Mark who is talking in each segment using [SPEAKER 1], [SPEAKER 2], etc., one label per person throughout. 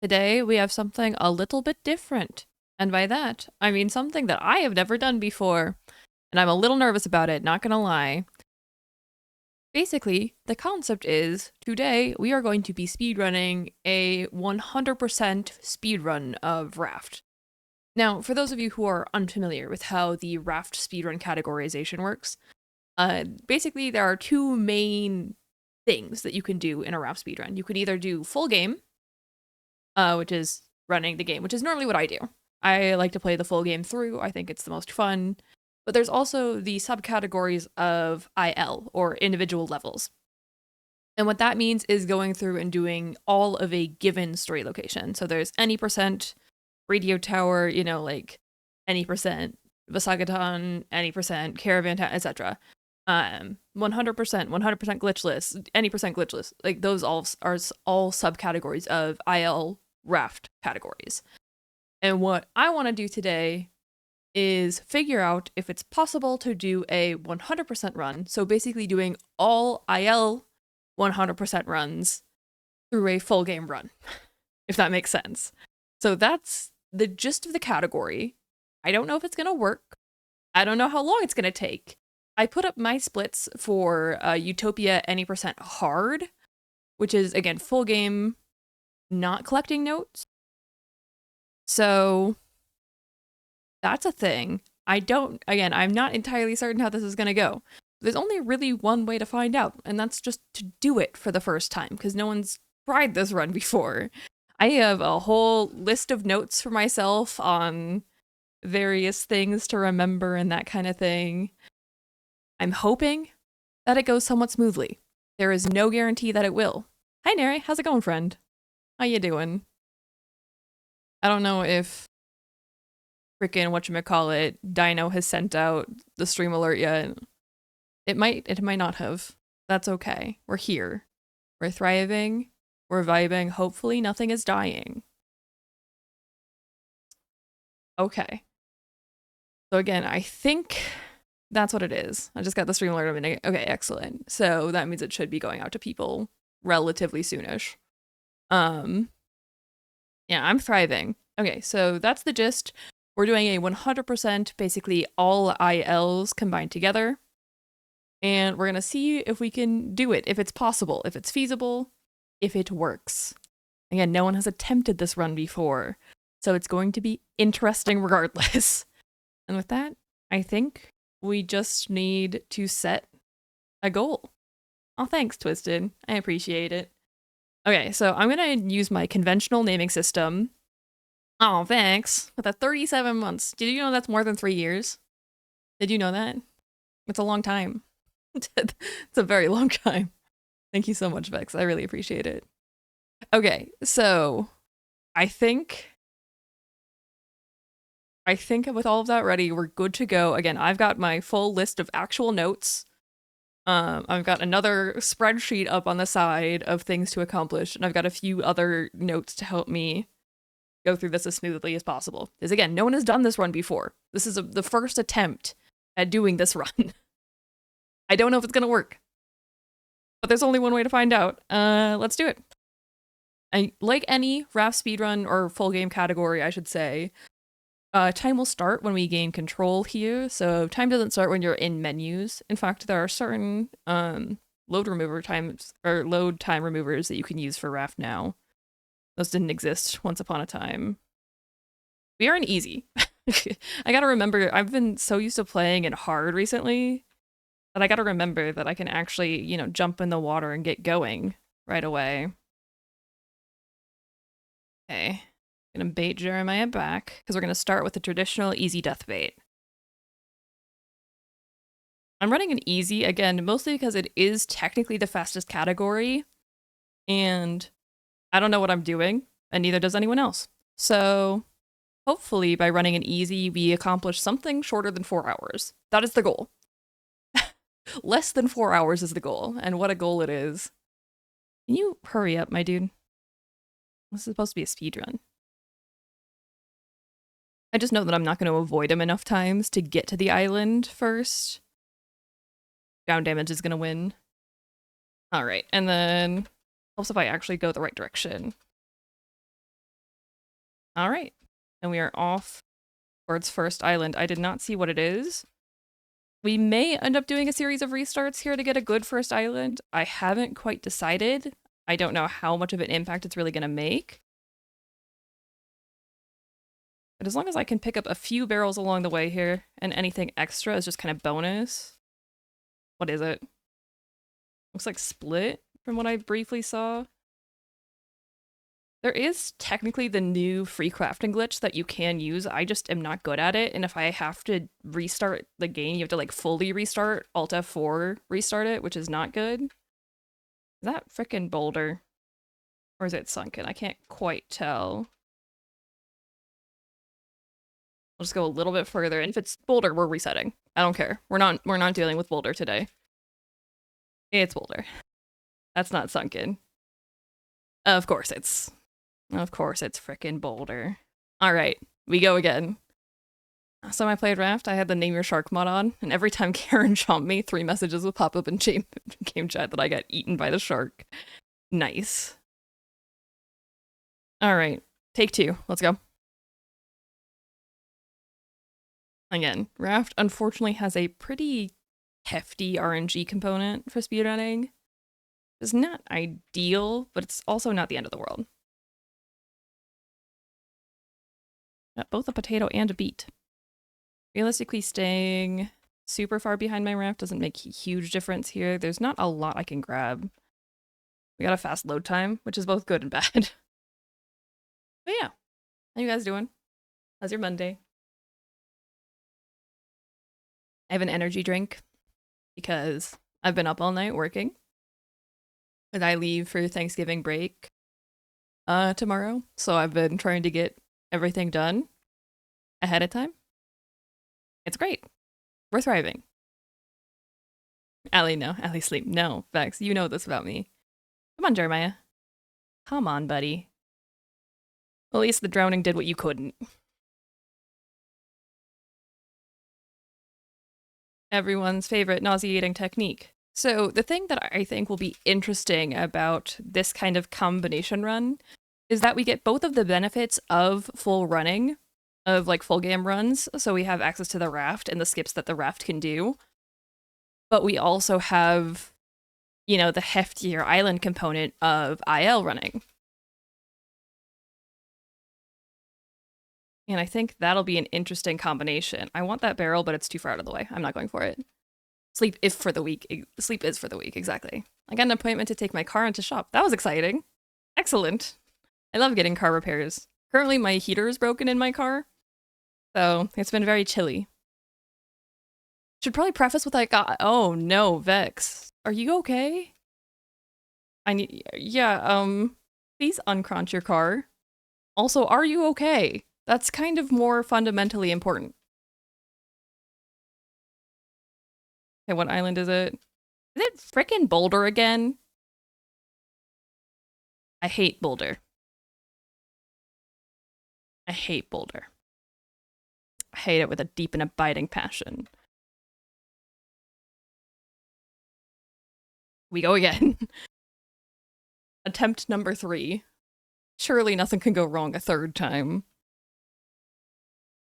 [SPEAKER 1] Today we have something a little bit different. And by that, I mean something that I have never done before. And I'm a little nervous about it, not gonna lie. Basically, the concept is today we are going to be speedrunning a 100% speedrun of Raft. Now, for those of you who are unfamiliar with how the Raft speedrun categorization works, basically there are two main things that you can do in a Raft speedrun. You can either do full game, which is running the game, which is normally what I do. I like to play the full game through. I think it's the most fun. But there's also the subcategories of IL, or individual levels. And what that means is going through and doing all of a given story location. So there's any percent radio tower, like any percent Vasagaton, any percent caravan, etc. 100%, 100% glitchless, any percent glitchless. Like those all are all subcategories of IL Raft categories. And what I want to do today is figure out if it's possible to do a 100% run. So basically doing all IL 100% runs through a full game run, if that makes sense. So that's the gist of the category. I don't know if it's going to work. I don't know how long it's going to take. I put up my splits for Utopia any percent hard, which is, again, full game, not collecting notes. So that's a thing. I'm not entirely certain how this is going to go. There's only really one way to find out, and that's just to do it for the first time, because no one's tried this run before. I have a whole list of notes for myself on various things to remember and that kind of thing. I'm hoping that it goes somewhat smoothly. There is no guarantee that it will. Hi, Neri. How's it going, friend? How you doing? I don't know if freaking whatchamacallit Dino has sent out the stream alert yet. It might not have. That's okay. We're here. We're thriving. We're vibing. Hopefully nothing is dying. Okay. So again, I think that's what it is. I just got the stream alert a minute. Okay, excellent. So that means it should be going out to people relatively soonish. Yeah, I'm thriving. Okay, so that's the gist. We're doing a 100% basically all ILs combined together. And we're going to see if we can do it, if it's possible, if it's feasible, if it works. Again, no one has attempted this run before, so it's going to be interesting regardless. And with that, I think we just need to set a goal. Oh, thanks, Twisted. I appreciate it. Okay, so I'm going to use my conventional naming system. Oh, thanks. With that 37 months. Did you know that's more than 3 years? Did you know that? It's a long time. It's a very long time. Thank you so much, Vex. I really appreciate it. Okay, so I think with all of that ready, we're good to go. Again, I've got my full list of actual notes. I've got another spreadsheet up on the side of things to accomplish, and I've got a few other notes to help me go through this as smoothly as possible. Because again, no one has done this run before. This is the first attempt at doing this run. I don't know if it's gonna work, but there's only one way to find out. Let's do it. And like any Raft speedrun or full game category, I should say, time will start when we gain control here. So time doesn't start when you're in menus. In fact, there are certain load time removers that you can use for Raft now. Those didn't exist once upon a time. We are in easy. I gotta remember, I've been so used to playing in hard recently that I gotta remember that I can actually, jump in the water and get going right away. Okay. I'm gonna bait Jeremiah back, because we're gonna start with the traditional easy death bait. I'm running an easy, again, mostly because it is technically the fastest category, and I don't know what I'm doing, and neither does anyone else. So hopefully by running an easy, we accomplish something shorter than 4 hours. That is the goal. Less than 4 hours is the goal, and what a goal it is. Can you hurry up, my dude? This is supposed to be a speedrun. I just know that I'm not going to avoid him enough times to get to the island first. Down damage is going to win. Alright, and then helps if I actually go the right direction. All right. And we are off for its first island. I did not see what it is. We may end up doing a series of restarts here to get a good first island. I haven't quite decided. I don't know how much of an impact it's really going to make. But as long as I can pick up a few barrels along the way here, and anything extra is just kind of bonus. What is it? Looks like split from what I briefly saw. There is technically the new free crafting glitch that you can use. I just am not good at it, and if I have to restart the game, you have to like fully restart, Alt F4 restart it, which is not good. Is that frickin' boulder? Or is it sunken? I can't quite tell. I'll just go a little bit further, and if it's boulder, we're resetting. I don't care. We're not dealing with boulder today. It's boulder. That's not sunken. Of course it's frickin' boulder. Alright, we go again. Last time I played Raft, I had the Name Your Shark mod on, and every time Karen jumped me, 3 messages would pop up in game chat that I got eaten by the shark. Nice. Alright, take 2. Let's go. Again, Raft unfortunately has a pretty hefty RNG component for speedrunning. It's not ideal, but it's also not the end of the world. Got both a potato and a beet. Realistically, staying super far behind my Raft doesn't make a huge difference here. There's not a lot I can grab. We got a fast load time, which is both good and bad. But yeah, how you guys doing? How's your Monday? I have an energy drink because I've been up all night working. And I leave for Thanksgiving break tomorrow, so I've been trying to get everything done ahead of time. It's great. We're thriving. Allie, no. Allie, sleep. No, Vex, you know this about me. Come on, Jeremiah. Come on, buddy. Well, at least the drowning did what you couldn't. Everyone's favorite nauseating technique. So the thing that I think will be interesting about this kind of combination run is that we get both of the benefits of full running, of like full game runs, so we have access to the Raft and the skips that the Raft can do, but we also have, you know, the heftier island component of IL running. And I think that'll be an interesting combination. I want that barrel, but it's too far out of the way. I'm not going for it. Sleep is for the week. Sleep is for the week, exactly. I got an appointment to take my car into shop. That was exciting. Excellent. I love getting car repairs. Currently, my heater is broken in my car, so it's been very chilly. Should probably preface with like, oh no, Vex. Are you okay? Please uncrunch your car. Also, are you okay? That's kind of more fundamentally important. Okay, what island is it? Is it frickin' Boulder again? I hate Boulder. I hate Boulder. I hate it with a deep and abiding passion. We go again. Attempt number 3. Surely nothing can go wrong a third time.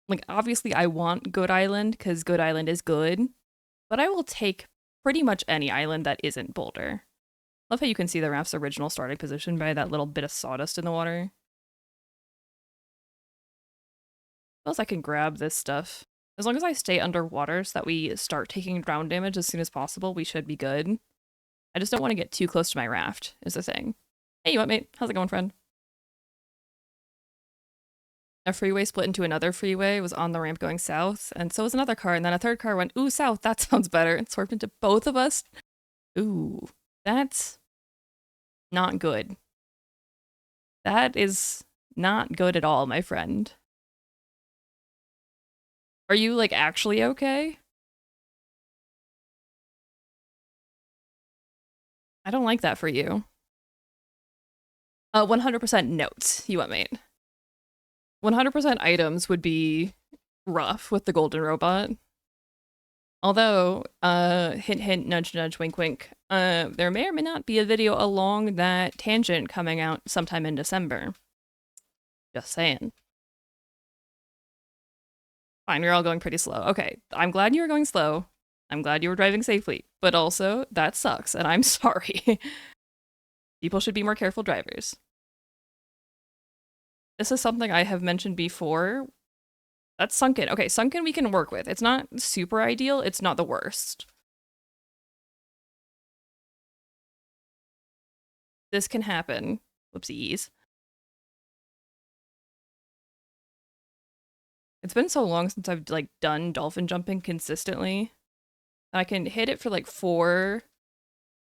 [SPEAKER 1] Like, obviously I want Good Island, because Good Island is good, but I will take pretty much any island that isn't Boulder. Love how you can see the Raft's original starting position by that little bit of sawdust in the water. Else I can grab this stuff. As long as I stay underwater so that we start taking ground damage as soon as possible, we should be good. I just don't want to get too close to my Raft, is the thing. Hey, you what, mate? How's it going, friend? A freeway split into another freeway, was on the ramp going south, and so was another car, and then a third car went, ooh, south, that sounds better, and swerved into both of us. Ooh, that's not good. That is not good at all, my friend. Are you, like, actually okay? I don't like that for you. 100% notes, you what, mate? 100% items would be rough with the golden robot. Although, hint hint, nudge nudge, wink wink, there may or may not be a video along that tangent coming out sometime in December. Just saying. Fine, we're all going pretty slow. Okay, I'm glad you were going slow. I'm glad you were driving safely. But also, that sucks, and I'm sorry. People should be more careful drivers. This is something I have mentioned before. That's sunken. Okay, sunken we can work with. It's not super ideal. It's not the worst. This can happen. Whoopsies. It's been so long since I've like done dolphin jumping consistently. I can hit it for like 4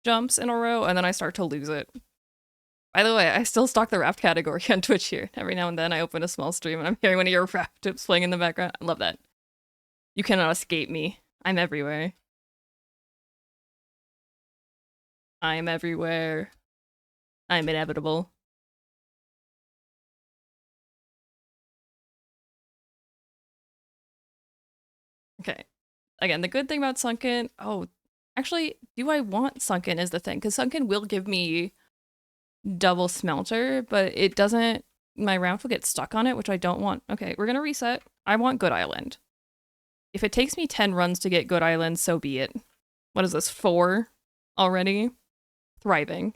[SPEAKER 1] jumps in a row and then I start to lose it. By the way, I still stock the Raft category on Twitch here. Every now and then I open a small stream and I'm hearing one of your Raft tips playing in the background. I love that. You cannot escape me. I'm everywhere. I'm everywhere. I'm inevitable. Okay. Again, the good thing about sunken... Oh, actually, do I want sunken is the thing. Because sunken will give me double smelter, but it doesn't... My Raft will get stuck on it, which I don't want. Okay, we're gonna reset. I want Good Island. If it takes me 10 runs to get Good Island, so be it. What is this, 4 already? Thriving.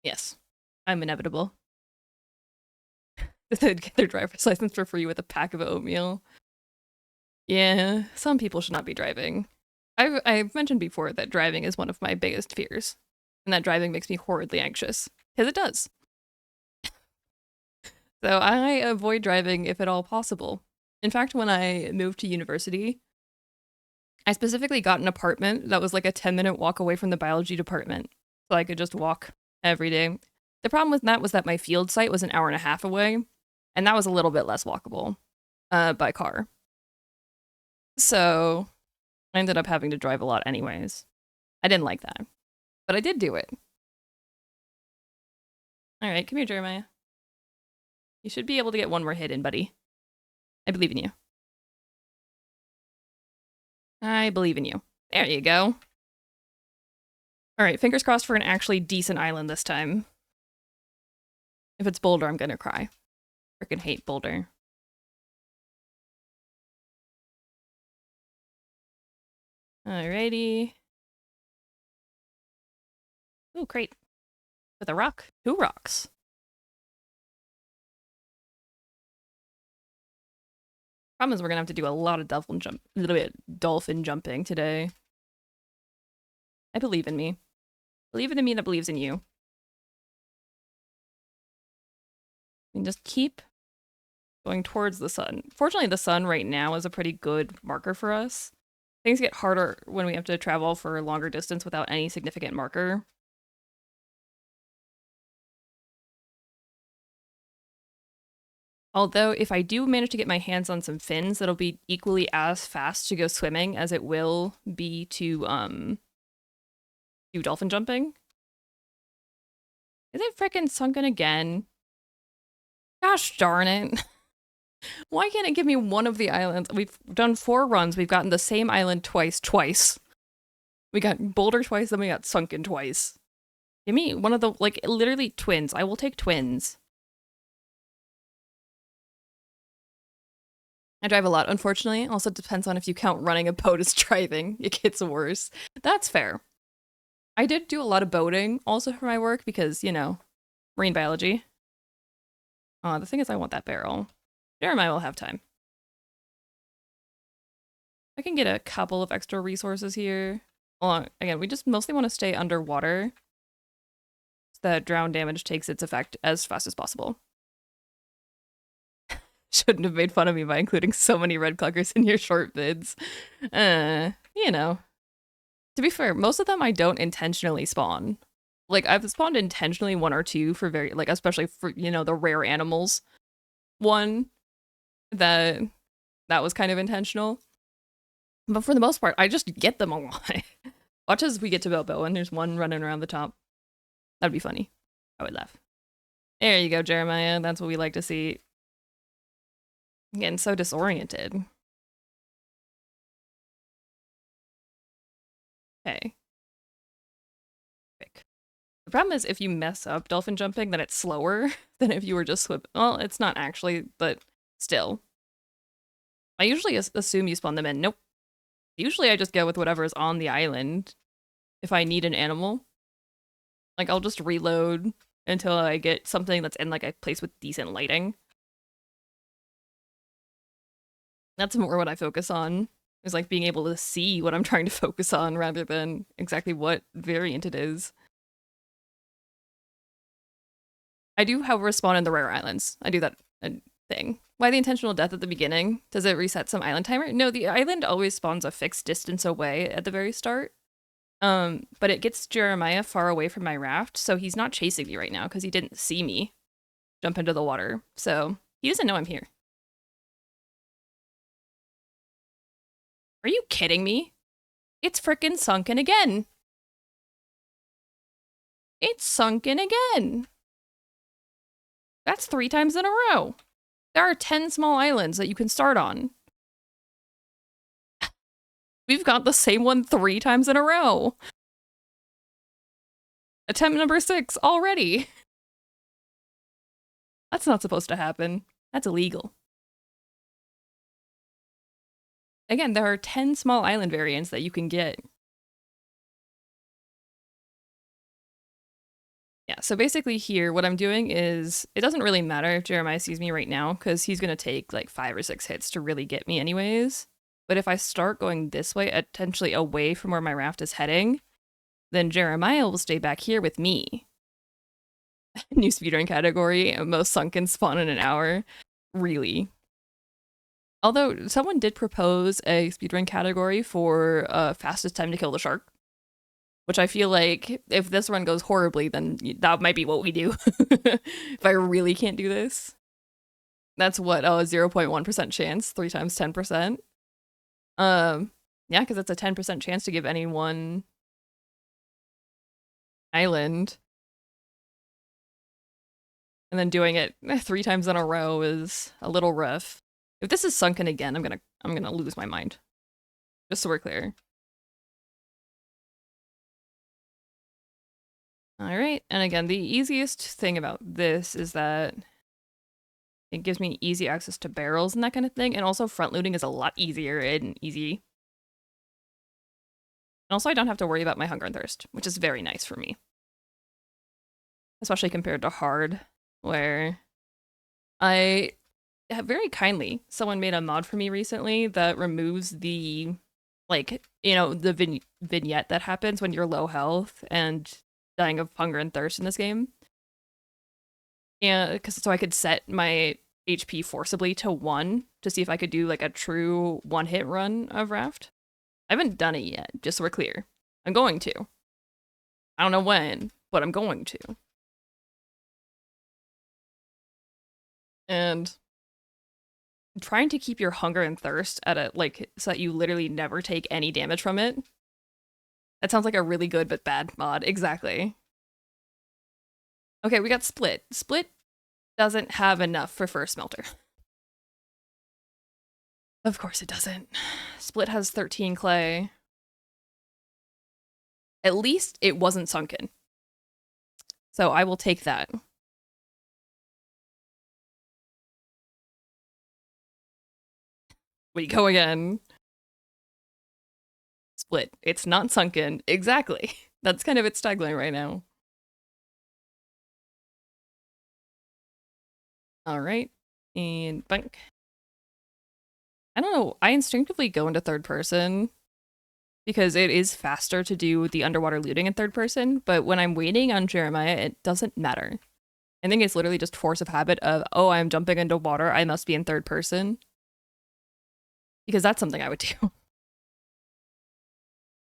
[SPEAKER 1] Yes, I'm inevitable. Get their driver's license for free with a pack of oatmeal. Yeah, some people should not be driving. I've mentioned before that driving is one of my biggest fears, and that driving makes me horridly anxious, because it does. So I avoid driving if at all possible. In fact, when I moved to university, I specifically got an apartment that was like a 10-minute walk away from the biology department, so I could just walk every day. The problem with that was that my field site was an hour and a half away, and that was a little bit less walkable by car. So I ended up having to drive a lot anyways. I didn't like that, but I did do it. All right, come here, Jeremiah. You should be able to get one more hit in, buddy. I believe in you. I believe in you. There you go. All right, fingers crossed for an actually decent island this time. If it's Boulder, I'm gonna cry. Freaking hate Boulder. Alrighty. Ooh, crate. With a rock. 2 rocks. Problem is we're gonna have to do a lot of dolphin jumping today. I believe in me. Believe in me that believes in you. And just keep going towards the sun. Fortunately, the sun right now is a pretty good marker for us. Things get harder when we have to travel for a longer distance without any significant marker. Although, if I do manage to get my hands on some fins, that'll be equally as fast to go swimming as it will be to, do dolphin jumping. Is it frickin' sunken again? Gosh darn it. Why can't it give me one of the islands? We've done 4 runs. We've gotten the same island twice. We got Boulder twice, then we got sunken twice. Give me one of the, like, literally twins. I will take twins. I drive a lot, unfortunately. Also depends on if you count running a boat as driving. It gets worse. That's fair. I did do a lot of boating also for my work because, you know, marine biology. The thing is I want that barrel. Jeremiah will have time. I can get a couple of extra resources here. Well, again, we just mostly want to stay underwater so that drown damage takes its effect as fast as possible. Shouldn't have made fun of me by including so many red cluckers in your short vids. You know. To be fair, most of them I don't intentionally spawn. Like, I've spawned intentionally 1 or 2 for very, like, especially for, you know, the rare animals. One that was kind of intentional. But for the most part, I just get them a lot. Watch as we get to Bilbo and there's one running around the top. That'd be funny. I would laugh. There you go, Jeremiah. That's what we like to see. I'm getting so disoriented. Okay. The problem is if you mess up dolphin jumping, then it's slower than if you were just swim. Well, it's not actually, but still. I usually assume you spawn them in. Nope. Usually I just go with whatever is on the island if I need an animal. Like, I'll just reload until I get something that's in, like, a place with decent lighting. That's more what I focus on, is, like, being able to see what I'm trying to focus on rather than exactly what variant it is. I do, however, spawn in the rare islands. I do that thing. Why the intentional death at the beginning? Does it reset some island timer? No, the island always spawns a fixed distance away at the very start. But it gets Jeremiah far away from my raft, so he's not chasing me right now because he didn't see me jump into the water. So he doesn't know I'm here. Are you kidding me? It's frickin' sunken again. It's sunken again. That's 3 times in a row. There are 10 small islands that you can start on. We've got the same one 3 times in a row. Attempt number 6 already. That's not supposed to happen. That's illegal. Again, there are 10 small island variants that you can get. Yeah, so basically here, what I'm doing is, it doesn't really matter if Jeremiah sees me right now, because he's going to take like 5 or 6 hits to really get me anyways. But if I start going this way, potentially away from where my raft is heading, then Jeremiah will stay back here with me. New speedrun category, most sunken spawn in an hour. Really. Although, someone did propose a speedrun category for fastest time to kill the shark. Which I feel like, if this run goes horribly, then that might be what we do. If I really can't do this. That's what, 0.1% chance, 3 times 10%. Yeah, because it's a 10% chance to give any one island. And then doing it 3 times in a row is a little rough. If this is sunken again, I'm gonna lose my mind. Just so we're clear. Alright, and again, the easiest thing about this is that it gives me easy access to barrels and that kind of thing, and also front loading is a lot easier and easy. And also I don't have to worry about my hunger and thirst, which is very nice for me. Especially compared to hard, where I have very kindly, someone made a mod for me recently that removes the, like, you know, the vignette that happens when you're low health and dying of hunger and thirst in this game. And so I could set my HP forcibly to 1 to see if I could do like a true one-hit run of Raft. I haven't done it yet, just so we're clear. I'm going to. I don't know when, but I'm going to. And trying to keep your hunger and thirst at a, like, so that you literally never take any damage from it. That sounds like a really good but bad mod. Exactly. Okay, we got Split. Split doesn't have enough for first smelter. Of course it doesn't. Split has 13 clay. At least it wasn't sunken. So I will take that. We go again. Split. It's not sunken. Exactly. That's kind of its tagline right now. Alright. And bunk. I don't know. I instinctively go into third person because it is faster to do the underwater looting in third person, but when I'm waiting on Jeremiah, it doesn't matter. I think it's literally just force of habit of, oh, I'm jumping into water, I must be in third person. Because that's something I would do.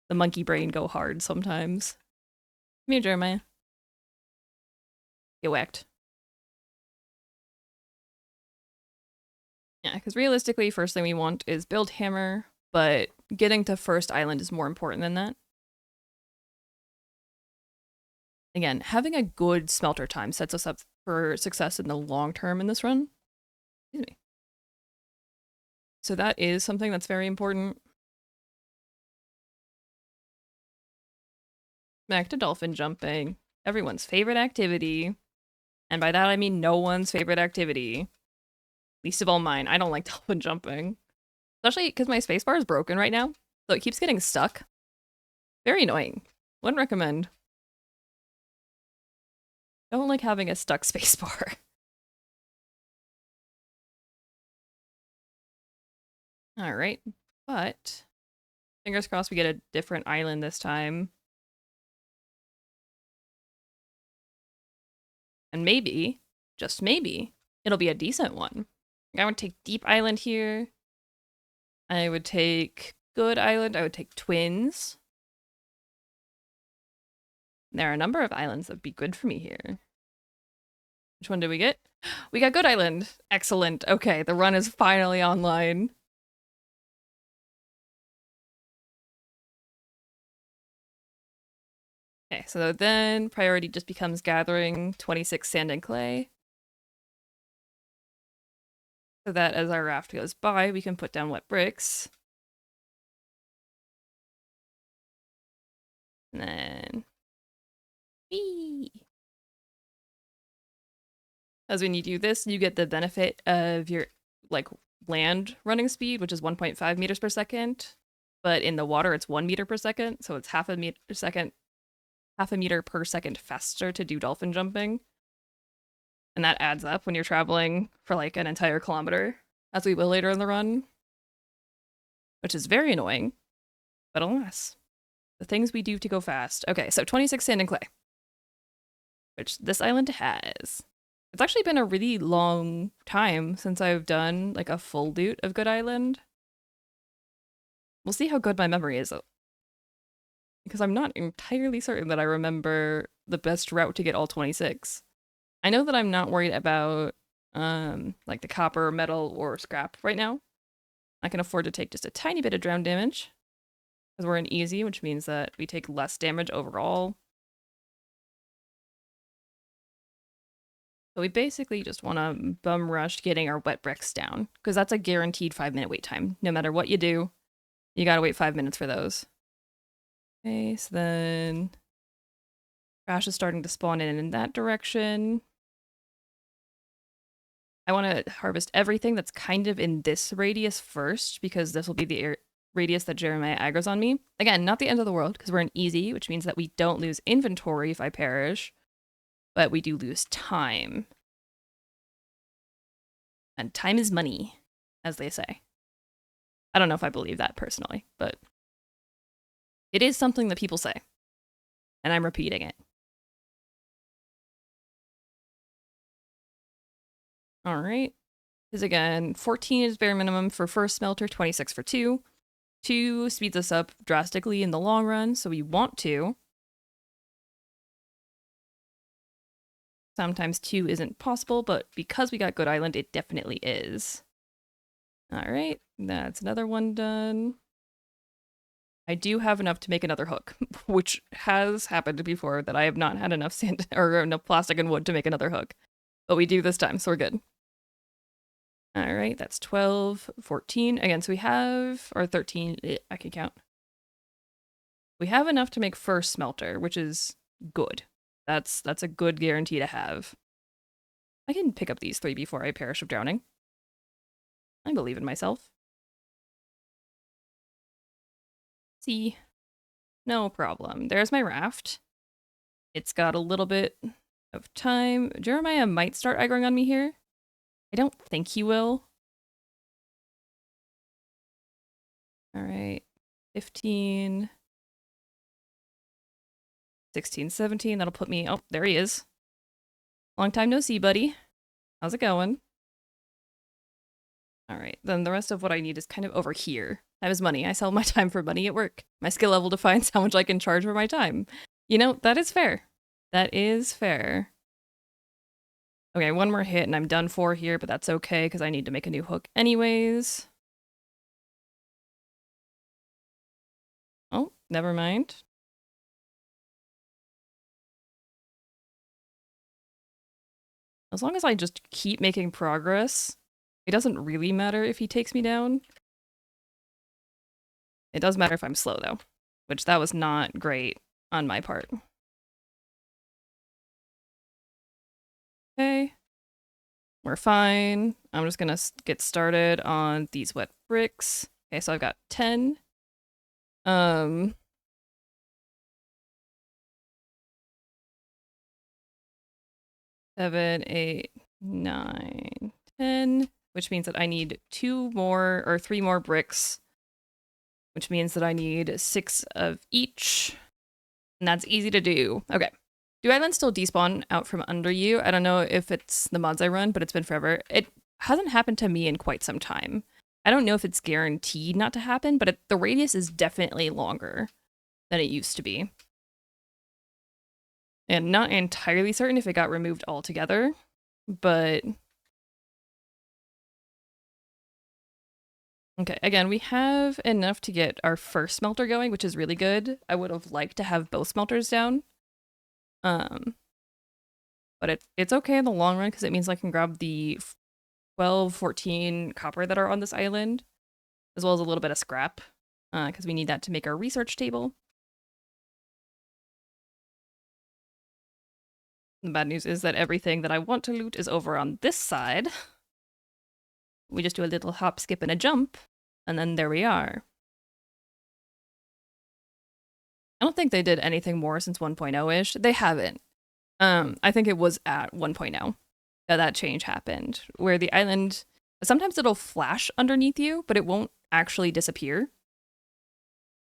[SPEAKER 1] The monkey brain go hard sometimes. Come here, Jeremiah. Get whacked. Yeah, because realistically, first thing we want is build hammer, but getting to first island is more important than that. Again, having a good smelter time sets us up for success in the long term in this run. Excuse me. So that is something that's very important. Back to dolphin jumping. everyone's favorite activity. And by that I mean no one's favorite activity. Least of all mine. I don't like dolphin jumping. Especially because my spacebar is broken right now. So it keeps getting stuck. Very annoying. Wouldn't recommend. Don't like having a stuck spacebar. Alright. But fingers crossed we get a different island this time. And maybe, just maybe, it'll be a decent one. I would take Deep Island here. I would take Good Island. I would take Twins. There are a number of islands that'd be good for me here. Which one did we get? We got Good Island. Excellent. Okay, the run is finally online. Okay, so then priority just becomes gathering 26 sand and clay. So that as our raft goes by, we can put down wet bricks. And then... Whee! As when you do this, you get the benefit of your, like, land running speed, which is 1.5 meters per second. But in the water, it's 1 meter per second, so it's half a meter per second faster to do dolphin jumping. And that adds up when you're traveling for like an entire kilometer, as we will later in the run. Which is very annoying, but alas. The things we do to go fast. Okay, so 26 sand and clay. Which this island has. It's actually been a really long time since I've done like a full loot of Good Island. We'll see how good my memory is, because I'm not entirely certain that I remember the best route to get all 26. I know that I'm not worried about like the copper, metal, or scrap right now. I can afford to take just a tiny bit of drown damage, because we're in easy, which means that we take less damage overall. So we basically just want to bum rush getting our wet bricks down, because that's a guaranteed 5-minute wait time. No matter what you do, you gotta wait 5 minutes for those. Okay, so then trash is starting to spawn in that direction. I want to harvest everything that's kind of in this radius first, because this will be the radius that Jeremiah aggro's on me. Again, not the end of the world, because we're in easy, which means that we don't lose inventory if I perish, but we do lose time. And time is money, as they say. I don't know if I believe that personally, but it is something that people say, and I'm repeating it. All right. Because again, 14 is bare minimum for first smelter, 26 for 2. 2 speeds us up drastically in the long run, so we want to. Sometimes 2 isn't possible, but because we got Good Island, it definitely is. Alright, that's another one done. I do have enough to make another hook, which has happened before, that I have not had enough sand or enough plastic and wood to make another hook. But we do this time, so we're good. Alright, that's 12, 14. Again, so we have, or 13, I can count. We have enough to make first smelter, which is good. That's a good guarantee to have. I can pick up these 3 before I perish of drowning. I believe in myself. See? No problem. There's my raft. It's got a little bit of time. Jeremiah might start aggroing on me here. I don't think he will. Alright. 15. 16, 17. That'll put me... Oh, there he is. Long time no see, buddy. How's it going? Alright, then the rest of what I need is kind of over here. Time is money. I sell my time for money at work. My skill level defines how much I can charge for my time. You know, that is fair. That is fair. Okay, one more hit and I'm done for here, but that's okay because I need to make a new hook anyways. Oh, never mind. As long as I just keep making progress, it doesn't really matter if he takes me down. It does matter if I'm slow though, which that was not great on my part. Okay. We're fine. I'm just gonna get started on these wet bricks. Okay, so I've got 10. 7, 8, 9, 10, which means that I need 2 more or 3 more bricks, which means that I need 6 of each. And that's easy to do. Okay. Do islands still despawn out from under you? I don't know if it's the mods I run, but it's been forever. It hasn't happened to me in quite some time. I don't know if it's guaranteed not to happen, but the radius is definitely longer than it used to be. And not entirely certain if it got removed altogether, but... Okay, again, we have enough to get our first smelter going, which is really good. I would have liked to have both smelters down. But it's okay in the long run because it means I can grab the 12, 14 copper that are on this island, as well as a little bit of scrap, because we need that to make our research table. The bad news is that everything that I want to loot is over on this side. We just do a little hop, skip, and a jump, and then there we are. I don't think they did anything more since 1.0-ish. They haven't. I think it was at 1.0 that change happened, where the island, sometimes it'll flash underneath you, but it won't actually disappear.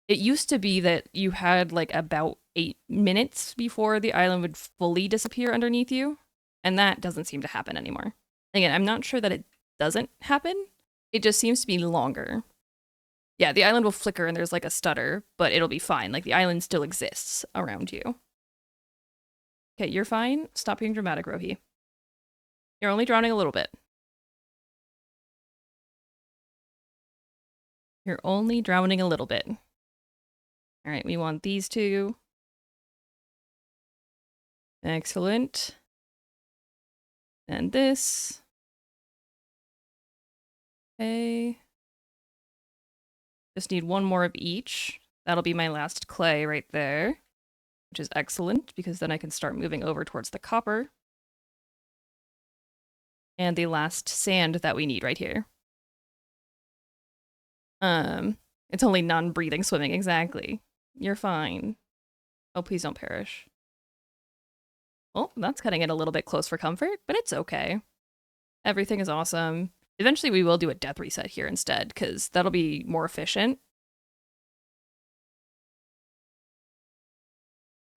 [SPEAKER 1] It used to be that you had like about 8 minutes before the island would fully disappear underneath you, and that doesn't seem to happen anymore. Again, I'm not sure that it doesn't happen. It just seems to be longer. Yeah, the island will flicker and there's like a stutter, but it'll be fine. Like the island still exists around you. Okay, you're fine. Stop being dramatic, Rohi. You're only drowning a little bit. You're only drowning a little bit. All right, we want these two. Excellent. And this. Okay. Just need 1 more of each. That'll be my last clay right there, which is excellent because then I can start moving over towards the copper. And the last sand that we need right here. It's only non-breathing swimming, exactly. You're fine. Oh, please don't perish. Well, that's cutting it a little bit close for comfort, but it's okay. Everything is awesome. Eventually we will do a death reset here instead, because that'll be more efficient.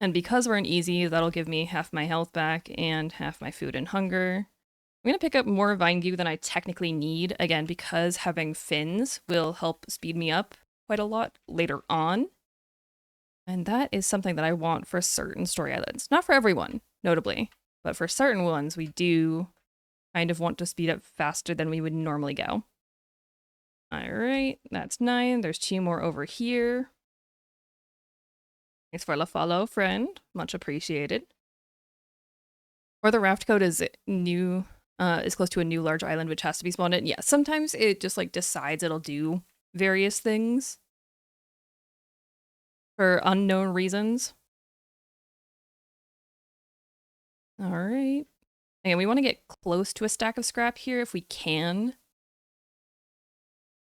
[SPEAKER 1] And because we're in easy, that'll give me half my health back and half my food and hunger. I'm going to pick up more vine goo than I technically need, again, because having fins will help speed me up quite a lot later on. And that is something that I want for certain story islands. Not for everyone, notably, but for certain ones, we do kind of want to speed up faster than we would normally go. All right, that's 9. There's 2 more over here. Thanks for the follow, friend. Much appreciated. Or the raft code is new, is close to a new large island which has to be spawned in. Yeah, sometimes it just like decides it'll do various things for unknown reasons. All right. And we want to get close to a stack of scrap here if we can.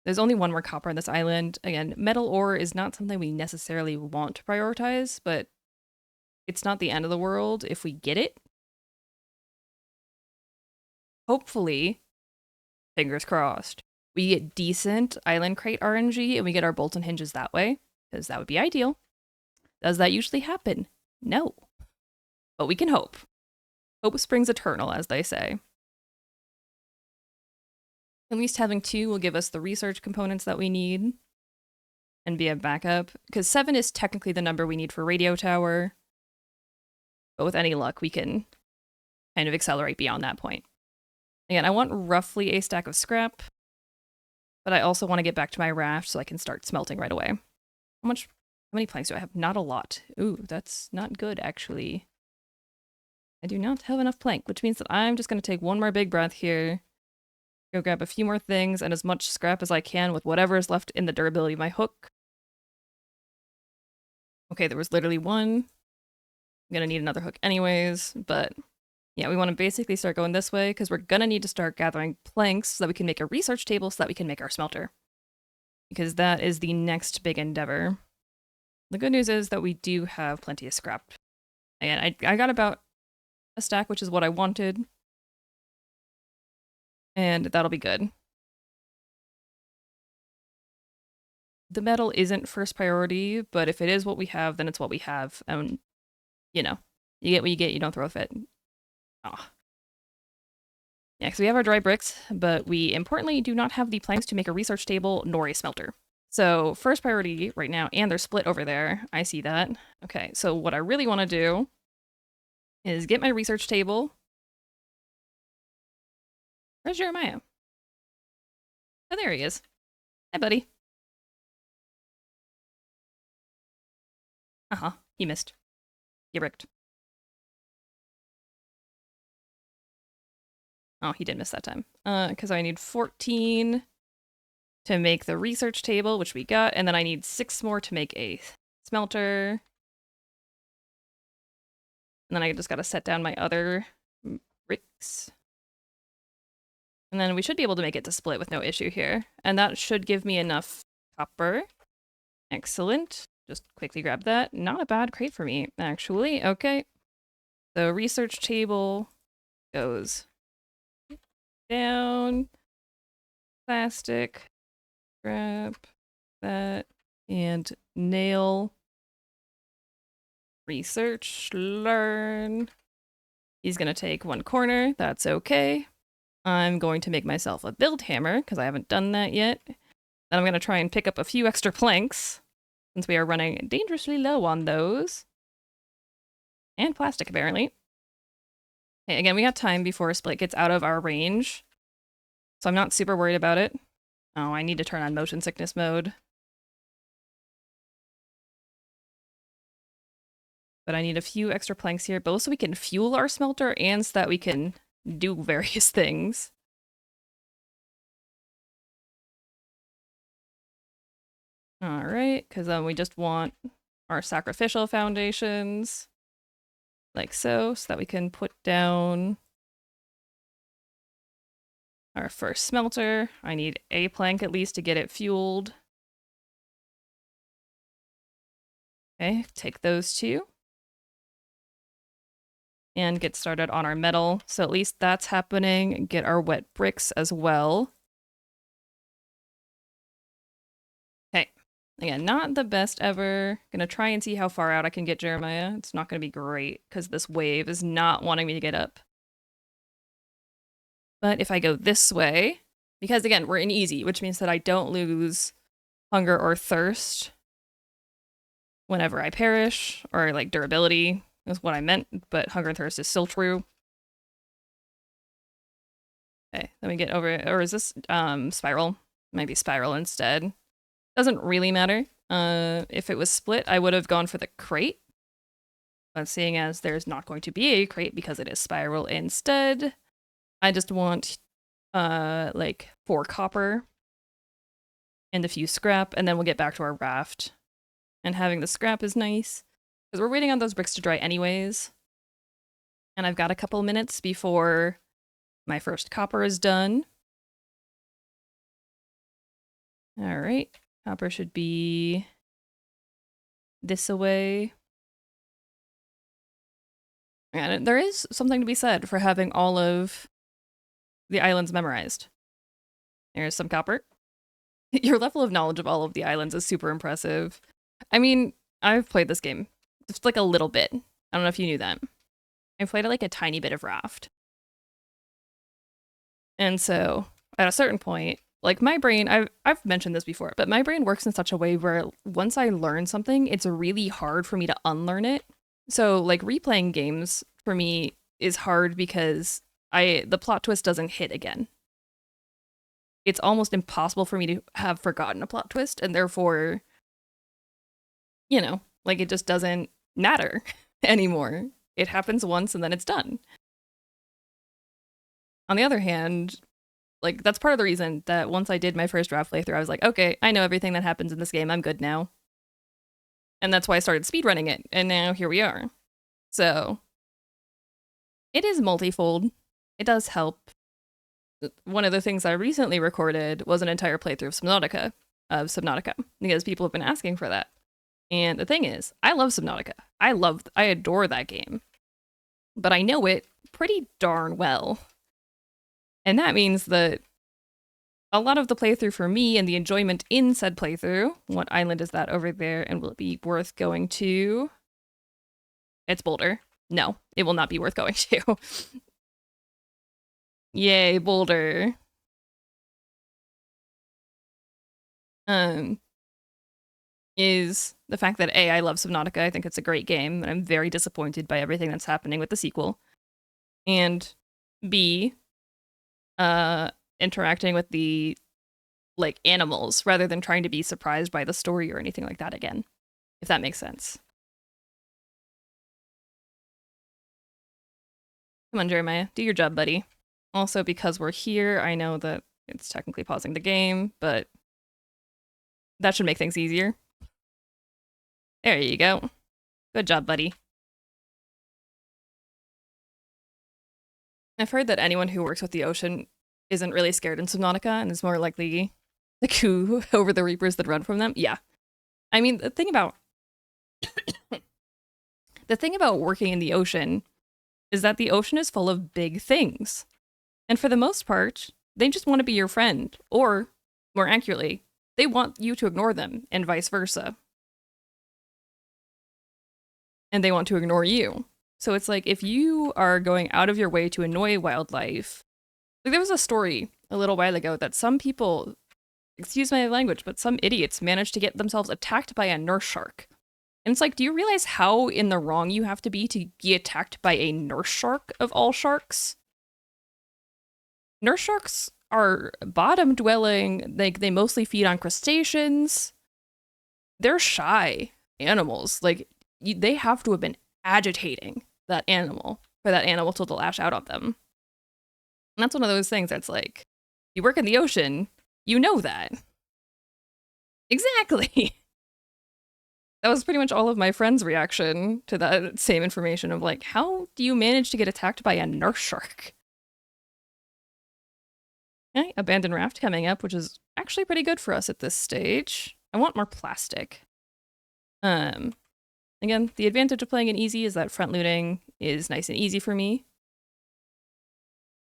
[SPEAKER 1] There's only 1 more copper on this island. Again, metal ore is not something we necessarily want to prioritize, but it's not the end of the world if we get it. Hopefully, fingers crossed, we get decent island crate RNG and we get our bolts and hinges that way, because that would be ideal. Does that usually happen? No. But we can hope. Hope springs eternal, as they say. At least having 2 will give us the research components that we need and be a backup, because 7 is technically the number we need for radio tower. But with any luck, we can kind of accelerate beyond that point. Again, I want roughly a stack of scrap, but I also want to get back to my raft so I can start smelting right away. How many planks do I have? Not a lot. Ooh, that's not good, actually. I do not have enough plank, which means that I'm just going to take 1 more big breath here, go grab a few more things and as much scrap as I can with whatever is left in the durability of my hook. Okay, there was literally 1. I'm gonna need another hook anyways, but
[SPEAKER 2] Yeah, we want to basically start going this way because we're going to need to start gathering planks so that we can make a research table so that we can make our smelter. Because that is the next big endeavor. The good news is that we do have plenty of scrap. And I got about a stack, which is what I wanted. And that'll be good. The metal isn't first priority, but if it is what we have, then it's what we have. And, you know, you get what you get, you don't throw a fit. Oh. Yeah, because we have our dry bricks, but we importantly do not have the planks to make a research table nor a smelter. So first priority right now, and they're split over there. I see that. Okay, so what I really want to do is get my research table. Where's Jeremiah? Oh, there he is. Hi, buddy. Uh-huh, he missed. Get bricked. Oh, he did miss that time. Because I need 14 to make the research table, which we got, and then I need 6 more to make a smelter. And then I just gotta set down my other bricks. And then we should be able to make it to split with no issue here. And that should give me enough copper. Excellent. Just quickly grab that. Not a bad crate for me, actually. Okay. The research table goes down. Plastic. Grab that. And nail. Research. Learn. He's going to take one corner. That's okay. I'm going to make myself a build hammer, because I haven't done that yet. Then I'm going to try and pick up a few extra planks, since we are running dangerously low on those. And plastic, apparently. Okay, again, we got time before a split gets out of our range, so I'm not super worried about it. Oh, I need to turn on motion sickness mode. But I need a few extra planks here, both so we can fuel our smelter and so that we can do various things. Alright, because then we just want our sacrificial foundations, like so that we can put down our first smelter. I need a plank at least to get it fueled. Okay, take those two. And get started on our metal. So at least that's happening. Get our wet bricks as well. Okay. Again, not the best ever. Gonna try and see how far out I can get Jeremiah. It's not gonna be great because this wave is not wanting me to get up. But if I go this way, because again, we're in easy, which means that I don't lose hunger or thirst whenever I perish, or like durability is what I meant, but hunger and thirst is still true. Okay, then we get over, or is this spiral? Might be spiral instead. Doesn't really matter. If it was split, I would have gone for the crate. But seeing as there's not going to be a crate because it is spiral instead, I just want like 4 copper and a few scrap, and then we'll get back to our raft. And having the scrap is nice, because we're waiting on those bricks to dry anyways. And I've got a couple minutes before my first copper is done. Alright, copper should be this away. And there is something to be said for having all of the islands memorized. There's some copper. Your level of knowledge of all of the islands is super impressive. I mean, I've played this game just like a little bit. I don't know if you knew that. I've played like a tiny bit of Raft. And so, at a certain point, like my brain, I've mentioned this before, but my brain works in such a way where once I learn something, it's really hard for me to unlearn it. So, like replaying games for me is hard because the plot twist doesn't hit again. It's almost impossible for me to have forgotten a plot twist, and therefore, you know, like it just doesn't matter anymore. It happens once and then it's done. On the other hand, like that's part of the reason that once I did my first Raft playthrough, I was like, okay, I know everything that happens in this game. I'm good now. And that's why I started speedrunning it. And now here we are. So, It is multifold. It does help. One of the things I recently recorded was an entire playthrough of Subnautica, because people have been asking for that. And the thing is, I love Subnautica. I adore that game. But I know it pretty darn well. And that means that a lot of the playthrough for me and the enjoyment in said playthrough, what island is that over there, and will it be worth going to? It's Boulder. No, it will not be worth going to. Yay, Boulder. Is the fact that A, I love Subnautica. I think it's a great game, and I'm very disappointed by everything that's happening with the sequel. And B, interacting with the like animals rather than trying to be surprised by the story or anything like that again, if that makes sense. Come on, Jeremiah, do your job, buddy. Also, because we're here, I know that it's technically pausing the game, but that should make things easier. There you go. Good job, buddy. I've heard that anyone who works with the ocean isn't really scared in Subnautica and is more likely to coo over the reapers that run from them. Yeah. I mean, the thing about working in the ocean is that the ocean is full of big things. And for the most part, they just want to be your friend. Or, more accurately, they want you to ignore them, and vice versa. And they want to ignore you. So it's like, if you are going out of your way to annoy wildlife... Like, there was a story a little while ago that some people, excuse my language, but some idiots managed to get themselves attacked by a nurse shark. And it's like, do you realize how in the wrong you have to be attacked by a nurse shark of all sharks? Nurse sharks are bottom-dwelling, like, they mostly feed on crustaceans. They're shy animals. Like, they have to have been agitating that animal for that animal to lash out on them. And that's one of those things that's like, you work in the ocean, you know that. Exactly. That was pretty much all of my friends' reaction to that same information of like, how do you manage to get attacked by a nurse shark? Okay, abandoned raft coming up, which is actually pretty good for us at this stage. I want more plastic. Again, the advantage of playing it easy is that front looting is nice and easy for me.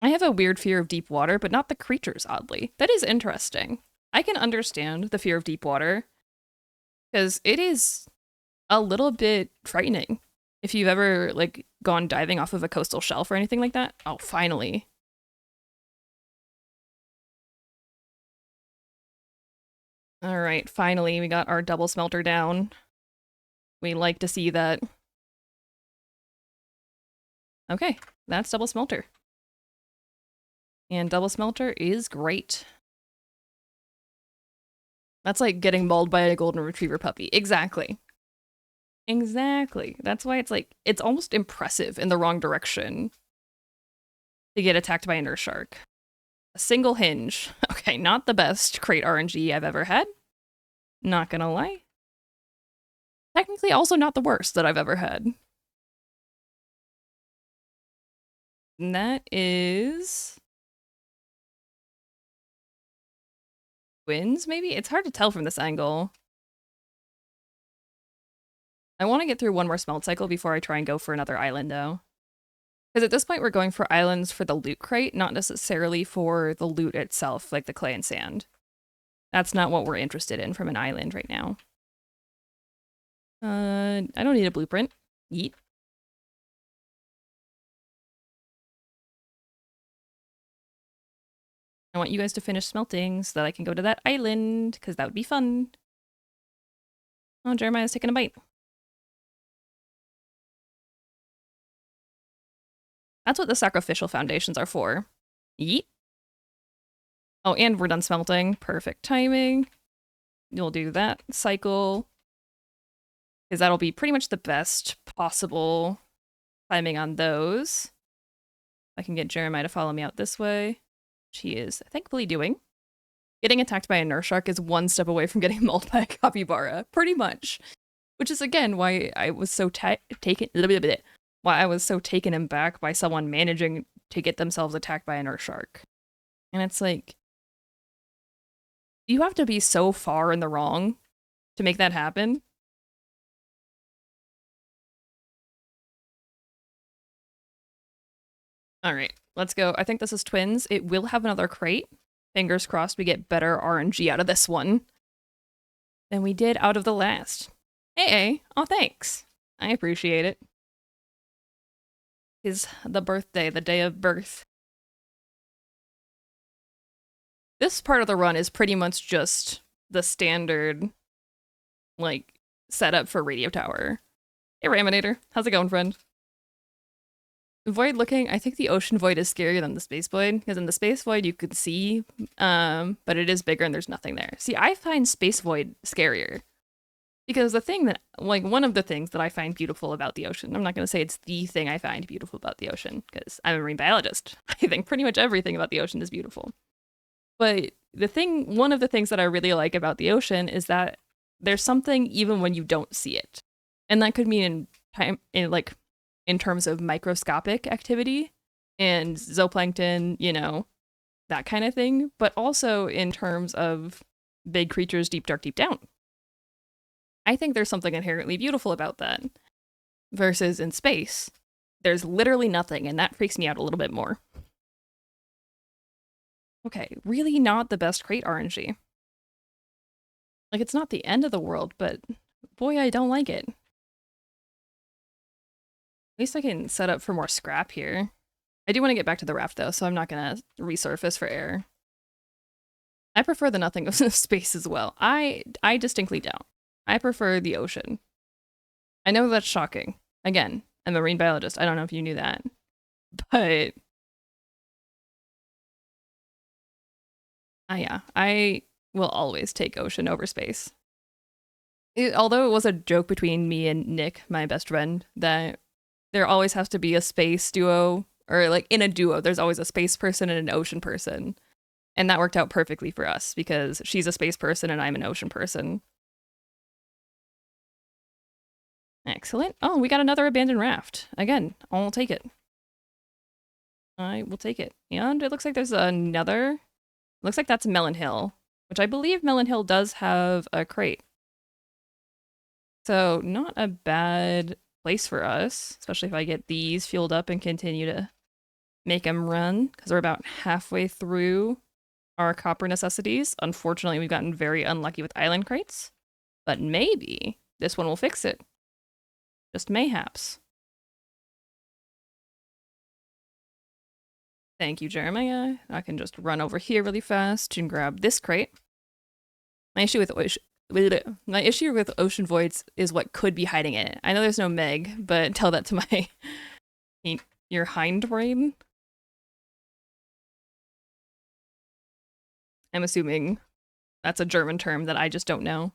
[SPEAKER 2] I have a weird fear of deep water, but not the creatures, oddly. That is interesting. I can understand the fear of deep water, because it is a little bit frightening. If you've ever, like, gone diving off of a coastal shelf or anything like that. Oh, finally. Alright, finally, we got our double smelter down. We like to see that. Okay, that's double smelter. And double smelter is great. That's like getting mauled by a golden retriever puppy. Exactly. Exactly. That's why it's like, it's almost impressive in the wrong direction to get attacked by a nurse shark. A single hinge. Okay, not the best crate RNG I've ever had. Not gonna lie. Technically also not the worst that I've ever had. And that is... Twins, maybe? It's hard to tell from this angle. I want to get through one more smelt cycle before I try and go for another island, though. Because at this point, we're going for islands for the loot crate, not necessarily for the loot itself, like the clay and sand. That's not what we're interested in from an island right now. I don't need a blueprint. Yeet. I want you guys to finish smelting so that I can go to that island, because that would be fun. Oh, Jeremiah's taking a bite. That's what the sacrificial foundations are for. Yeet. Oh, and we're done smelting. Perfect timing. You'll do that cycle, because that'll be pretty much the best possible timing on those. I can get Jeremiah to follow me out this way, which he is thankfully doing. Getting attacked by a nurse shark is one step away from getting mauled by a capybara, pretty much. Which is, again, why I was so taken why I was so taken aback by someone managing to get themselves attacked by an Earth shark. And it's like, you have to be so far in the wrong to make that happen. All right, let's go. I think this is twins. It will have another crate. Fingers crossed we get better RNG out of this one than we did out of the last. Hey, oh thanks. I appreciate it. Is the birthday, the day of birth. This part of the run is pretty much just the standard, like, setup for Radio Tower. Hey, Raminator. How's it going, friend? Void looking, I think the Ocean Void is scarier than the Space Void, because in the Space Void you could see, but it is bigger and there's nothing there. See, I find Space Void scarier. Because the thing that, like, one of the things that I find beautiful about the ocean, I'm not going to say it's the thing I find beautiful about the ocean, because I'm a marine biologist. I think pretty much everything about the ocean is beautiful. But one of the things that I really like about the ocean is that there's something even when you don't see it. And that could mean in terms of microscopic activity and zooplankton, you know, that kind of thing, but also in terms of big creatures deep, dark, deep down. I think there's something inherently beautiful about that. Versus in space, there's literally nothing, and that freaks me out a little bit more. Okay, really not the best crate RNG. Like, it's not the end of the world, but boy, I don't like it. At least I can set up for more scrap here. I do want to get back to the raft, though, so I'm not going to resurface for air. I prefer the nothing of space as well. I distinctly don't. I prefer the ocean. I know that's shocking. Again, I'm a marine biologist. I don't know if you knew that. But yeah, I will always take ocean over space. Although it was a joke between me and Nick, my best friend, that there always has to be a space duo, or like in a duo, there's always a space person and an ocean person. And that worked out perfectly for us because she's a space person and I'm an ocean person. Excellent. Oh, we got another abandoned raft. Again, I'll take it. I will take it. And it looks like there's another. Looks like that's Melon Hill, which I believe Melon Hill does have a crate. So not a bad place for us, especially if I get these fueled up and continue to make them run, because we're about halfway through our copper necessities. Unfortunately, we've gotten very unlucky with island crates, but maybe this one will fix it. Just mayhaps. Thank you, Jeremiah. I can just run over here really fast and grab this crate. My issue with ocean voids is what could be hiding in it. I know there's no Meg, but tell that to my your hindbrain. I'm assuming that's a German term that I just don't know.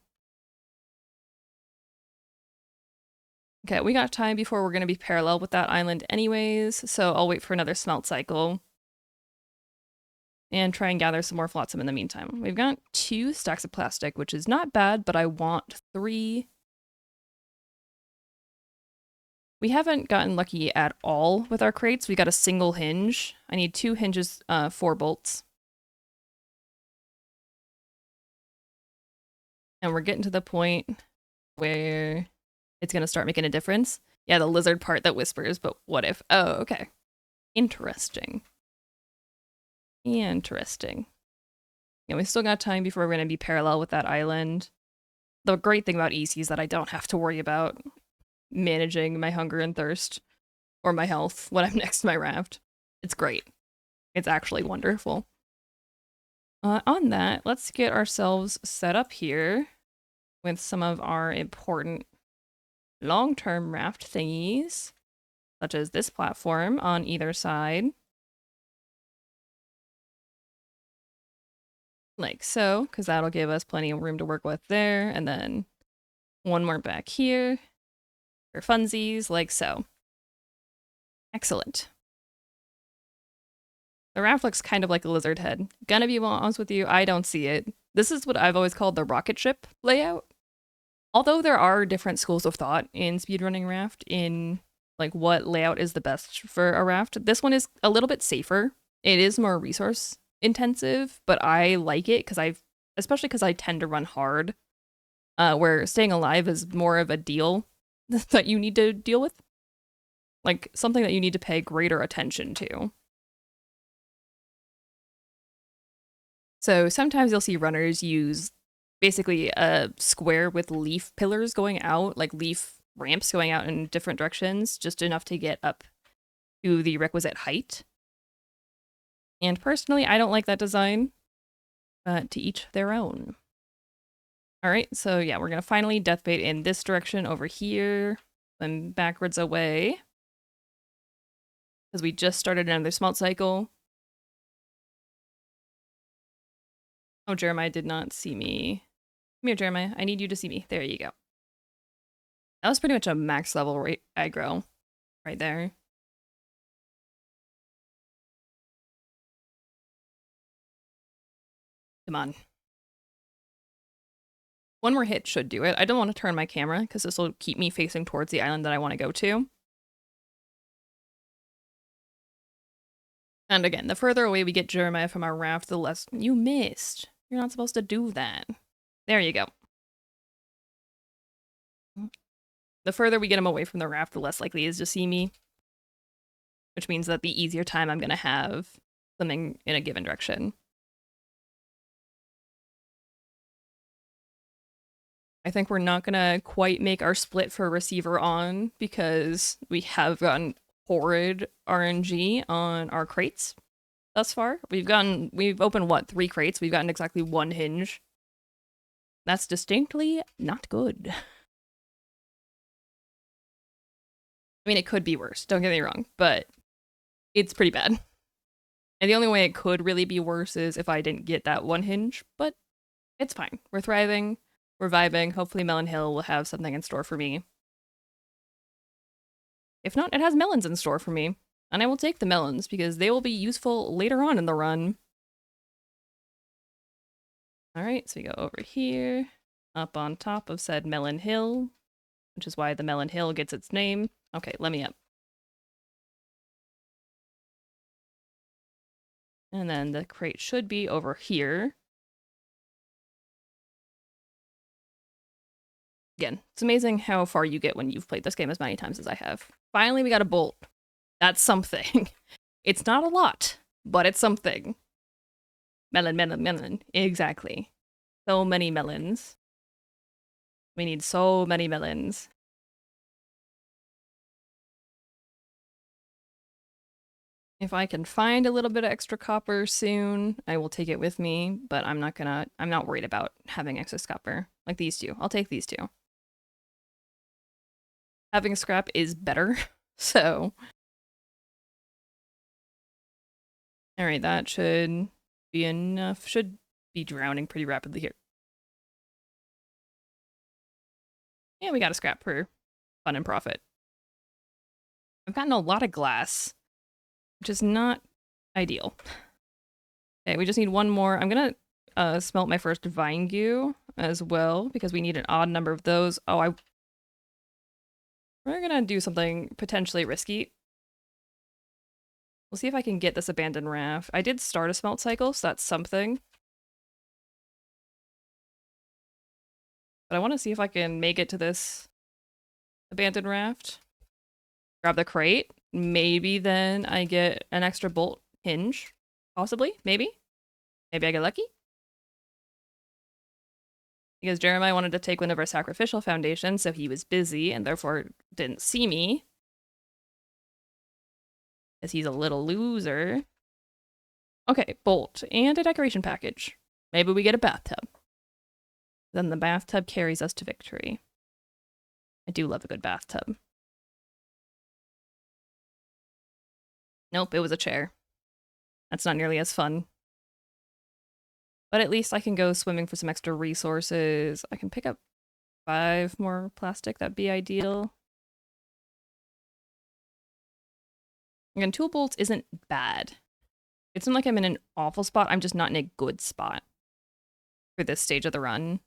[SPEAKER 2] Okay, we got time before we're going to be parallel with that island anyways, so I'll wait for another smelt cycle and try and gather some more flotsam in the meantime. We've got 2 stacks of plastic, which is not bad, but I want 3. We haven't gotten lucky at all with our crates. We got a single hinge. I need 2 hinges, 4 bolts. And we're getting to the point where it's going to start making a difference. Yeah, the lizard part that whispers, but what if? Oh, okay. Interesting. Interesting. Yeah, we still got time before we're going to be parallel with that island. The great thing about EC is that I don't have to worry about managing my hunger and thirst or my health when I'm next to my raft. It's great. It's actually wonderful. On that, let's get ourselves set up here with some of our important long-term raft thingies, such as this platform on either side. Like so, because that'll give us plenty of room to work with there, and then one more back here for funsies, like so. Excellent. The raft looks kind of like a lizard head. Gonna be honest with you, I don't see it. This is what I've always called the rocket ship layout. Although there are different schools of thought in speedrunning Raft in like what layout is the best for a raft. This one is a little bit safer. It is more resource intensive, but I like it because especially because I tend to run hard, where staying alive is more of a deal that you need to deal with, like something that you need to pay greater attention to. So sometimes you'll see runners use basically a square with leaf pillars going out, like leaf ramps going out in different directions, just enough to get up to the requisite height. And personally, I don't like that design, but to each their own. All right, so yeah, we're gonna finally death bait in this direction over here, then backwards away, because we just started another smelt cycle. Oh, Jeremiah did not see me. Come here, Jeremiah. I need you to see me. There you go. That was pretty much a max level aggro right there. Come on. One more hit should do it. I don't want to turn my camera because this will keep me facing towards the island that I want to go to. And again, the further away we get Jeremiah from our raft, the less— You missed. You're not supposed to do that. There you go. The further we get him away from the raft, the less likely he is to see me. Which means that the easier time I'm going to have something in a given direction. I think we're not going to quite make our split for receiver on because we have gotten horrid RNG on our crates thus far. We've opened, what, 3 crates? We've gotten exactly 1 hinge. That's distinctly not good. I mean, it could be worse, don't get me wrong, but it's pretty bad. And the only way it could really be worse is if I didn't get that 1 hinge, but it's fine. We're thriving. We're vibing. Hopefully Melon Hill will have something in store for me. If not, it has melons in store for me. And I will take the melons because they will be useful later on in the run. Alright, so we go over here, up on top of said Melon Hill, which is why the Melon Hill gets its name. Okay, let me up. And then the crate should be over here. Again, it's amazing how far you get when you've played this game as many times as I have. Finally, we got a bolt. That's something. It's not a lot, but it's something. Melon, melon, melon. Exactly. So many melons. We need so many melons. If I can find a little bit of extra copper soon, I will take it with me, but I'm not worried about having excess copper. Like these two. I'll take these two. Having scrap is better, so. Alright, that should be enough. Should be drowning pretty rapidly here. Yeah, we got a scrap for fun and profit. I've gotten a lot of glass, which is not ideal. Okay, we just need 1 more. I'm gonna smelt my first vine goo as well, because we need an odd number of those. Oh, we're gonna do something potentially risky. We'll see if I can get this abandoned raft. I did start a smelt cycle, so that's something. But I want to see if I can make it to this abandoned raft. Grab the crate. Maybe then I get an extra bolt hinge. Possibly. Maybe. Maybe I get lucky. Because Jeremiah wanted to take one of our sacrificial foundations, so he was busy and therefore didn't see me. Because he's a little loser. Okay, bolt and a decoration package. Maybe we get a bathtub. Then the bathtub carries us to victory. I do love a good bathtub. Nope, it was a chair. That's not nearly as fun. But at least I can go swimming for some extra resources. I can pick up 5 more plastic. That'd be ideal. Again, tool bolts isn't bad. It's not like I'm in an awful spot. I'm just not in a good spot for this stage of the run.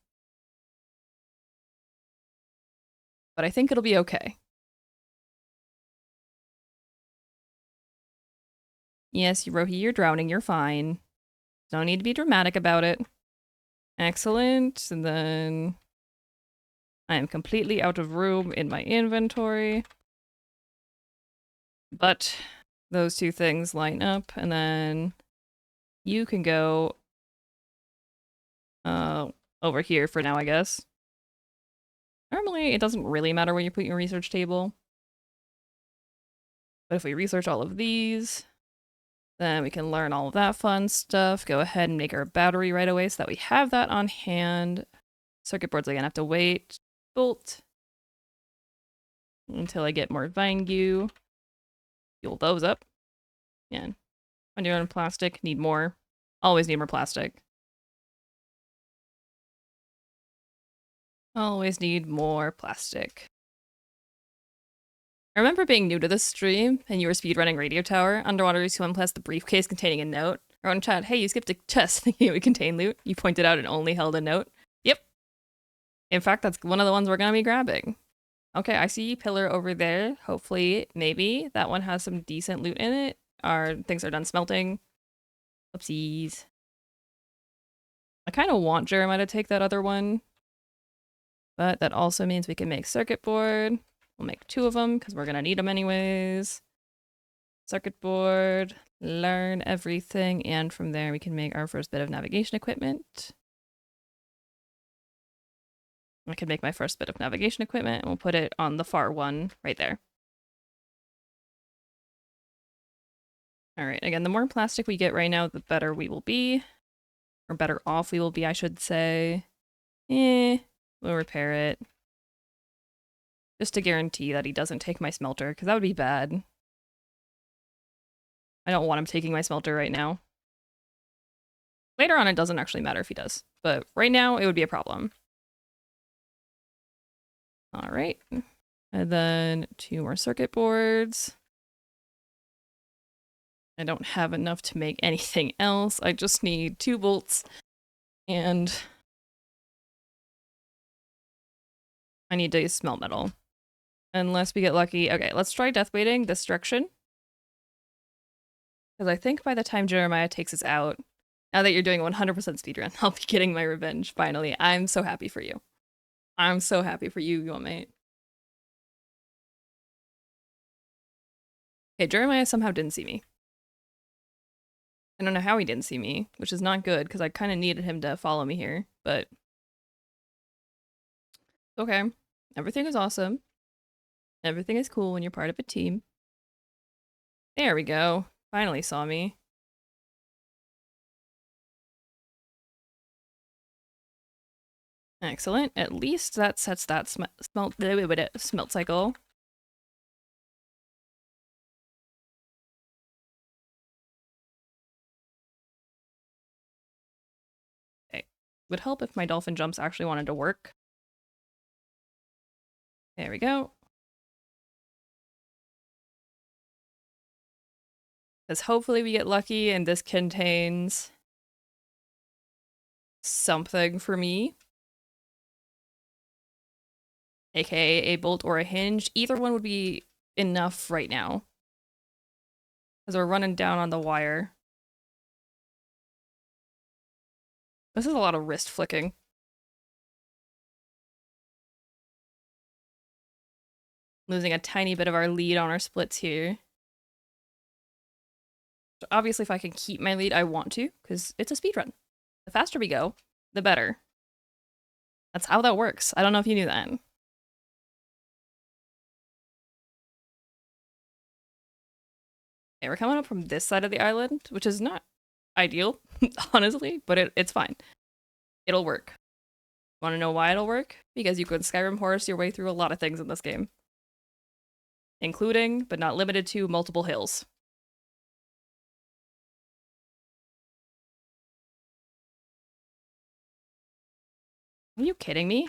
[SPEAKER 2] But I think it'll be okay. Yes, Rohi, you're drowning. You're fine. Don't need to be dramatic about it. Excellent. And then I am completely out of room in my inventory. But those two things line up, and then you can go over here for now, I guess. Normally, it doesn't really matter where you put your research table. But if we research all of these, then we can learn all of that fun stuff. Go ahead and make our battery right away so that we have that on hand. Circuit boards, again, have to wait. Bolt. Until I get more vine goo. Fuel those up. Yeah. I'm doing plastic. Need more. Always need more plastic. Always need more plastic. I remember being new to this stream, and you were speedrunning Radio Tower. Underwater, you swim past the briefcase containing a note. I wrote in chat, hey, you skipped a chest thinking it would contain loot. You pointed out it only held a note. Yep. In fact, that's one of the ones we're gonna be grabbing. Okay, I see pillar over there. Hopefully, maybe, that one has some decent loot in it. Our things are done smelting. Oopsies. I kind of want Jeremiah to take that other one. But that also means we can make circuit board. We'll make 2 of them because we're going to need them anyways. Circuit board, learn everything, and from there we can make our first bit of navigation equipment. I can make my first bit of navigation equipment, and we'll put it on the far one right there. Alright, again, the more plastic we get right now, the better we will be. Or better off we will be, I should say. We'll repair it. Just to guarantee that he doesn't take my smelter, because that would be bad. I don't want him taking my smelter right now. Later on, it doesn't actually matter if he does. But right now, it would be a problem. Alright. And then 2 more circuit boards. I don't have enough to make anything else. I just need 2 bolts. And I need to smelt metal. Unless we get lucky. Okay, let's try death waiting this direction. Because I think by the time Jeremiah takes us out, now that you're doing 100% speedrun, I'll be getting my revenge, finally. I'm so happy for you. I'm so happy for you, your mate. Okay, Jeremiah somehow didn't see me. I don't know how he didn't see me, which is not good, because I kind of needed him to follow me here, but... Okay. Everything is awesome. Everything is cool when you're part of a team. There we go. Finally saw me. Excellent. At least that sets that smelt cycle. Okay. Would help if my dolphin jumps actually wanted to work. There we go. Because hopefully we get lucky and this contains something for me. AKA a bolt or a hinge. Either one would be enough right now. Because we're running down on the wire. This is a lot of wrist flicking. Losing a tiny bit of our lead on our splits here. So obviously if I can keep my lead, I want to, because it's a speedrun. The faster we go, the better. That's how that works. I don't know if you knew that. Okay, we're coming up from this side of the island, which is not ideal, honestly, but it's fine. It'll work. Want to know why it'll work? Because you can Skyrim horse your way through a lot of things in this game. Including, but not limited to, multiple hills. Are you kidding me?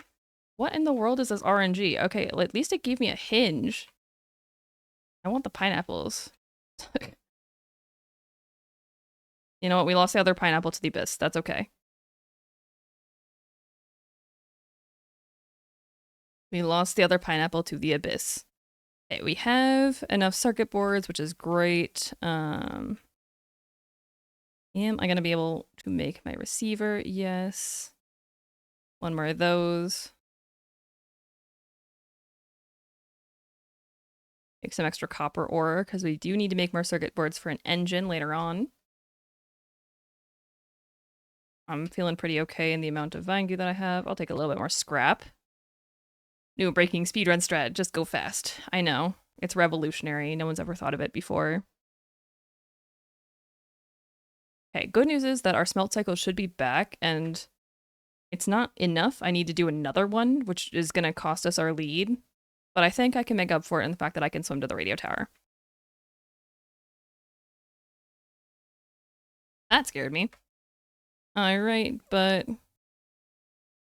[SPEAKER 2] What in the world is this RNG? Okay, well, at least it gave me a hinge. I want the pineapples. You know what? We lost the other pineapple to the abyss. That's okay. We lost the other pineapple to the abyss. Okay, we have enough circuit boards, which is great. Am I going to be able to make my receiver? Yes. One more of those. Make some extra copper ore, because we do need to make more circuit boards for an engine later on. I'm feeling pretty okay in the amount of vine goo that I have. I'll take a little bit more scrap. New breaking speedrun strat, just go fast. I know. It's revolutionary. No one's ever thought of it before. Okay, good news is that our smelt cycle should be back, and it's not enough. I need to do another one, which is going to cost us our lead. But I think I can make up for it in the fact that I can swim to the radio tower. That scared me. Alright, but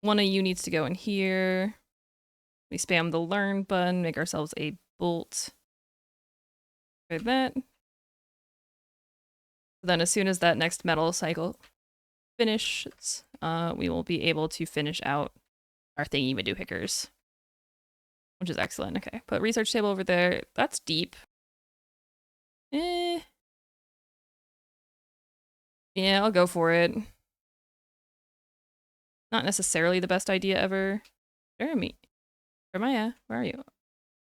[SPEAKER 2] one of you needs to go in here. We spam the learn button, make ourselves a bolt. Like that. Then as soon as that next metal cycle finishes, we will be able to finish out our thingy-madoohickers. Which is excellent. Okay, put research table over there. That's deep. Yeah, I'll go for it. Not necessarily the best idea ever. Jeremiah, where are you? Come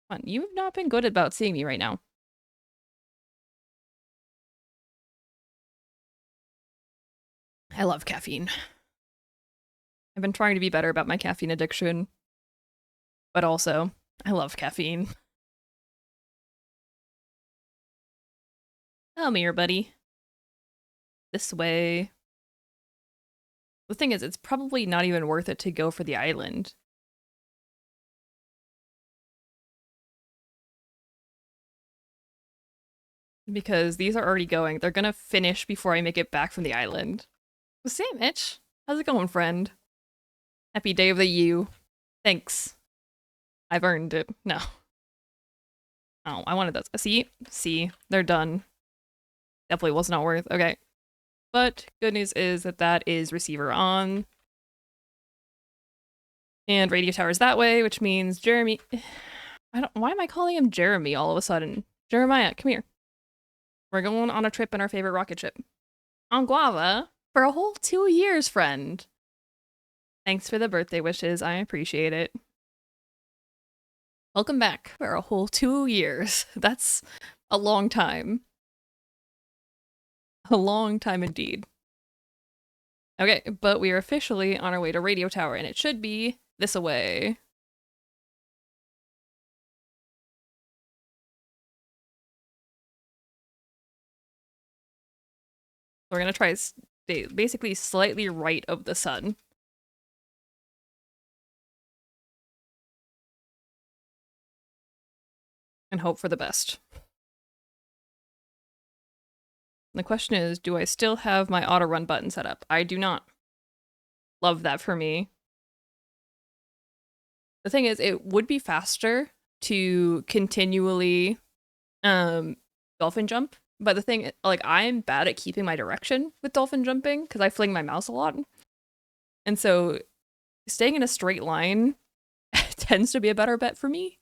[SPEAKER 2] on, you've not been good about seeing me right now. I love caffeine. I've been trying to be better about my caffeine addiction. But also, I love caffeine. Come here, buddy. This way. The thing is, it's probably not even worth it to go for the island. Because these are already going. They're gonna finish before I make it back from the island. Say, Mitch. How's it going, friend? Happy day of the U. Thanks. I've earned it. No. Oh, I wanted those. See? They're done. Definitely was not worth. Okay. But good news is that that is receiver on. And radio tower's that way, which means Jeremy... why am I calling him Jeremy all of a sudden? Jeremiah, come here. We're going on a trip in our favorite rocket ship. On Guava for a whole 2 years, friend. Thanks for the birthday wishes. I appreciate it. Welcome back for a whole 2 years. That's a long time. A long time indeed. Okay, but we are officially on our way to radio tower, and it should be this away. We're gonna try to stay basically slightly right of the sun. And hope for the best. The question is, do I still have my auto run button set up? I do not. Love that for me. The thing is, it would be faster to continually dolphin jump. But the thing, like, I'm bad at keeping my direction with dolphin jumping because I fling my mouse a lot. And so staying in a straight line tends to be a better bet for me.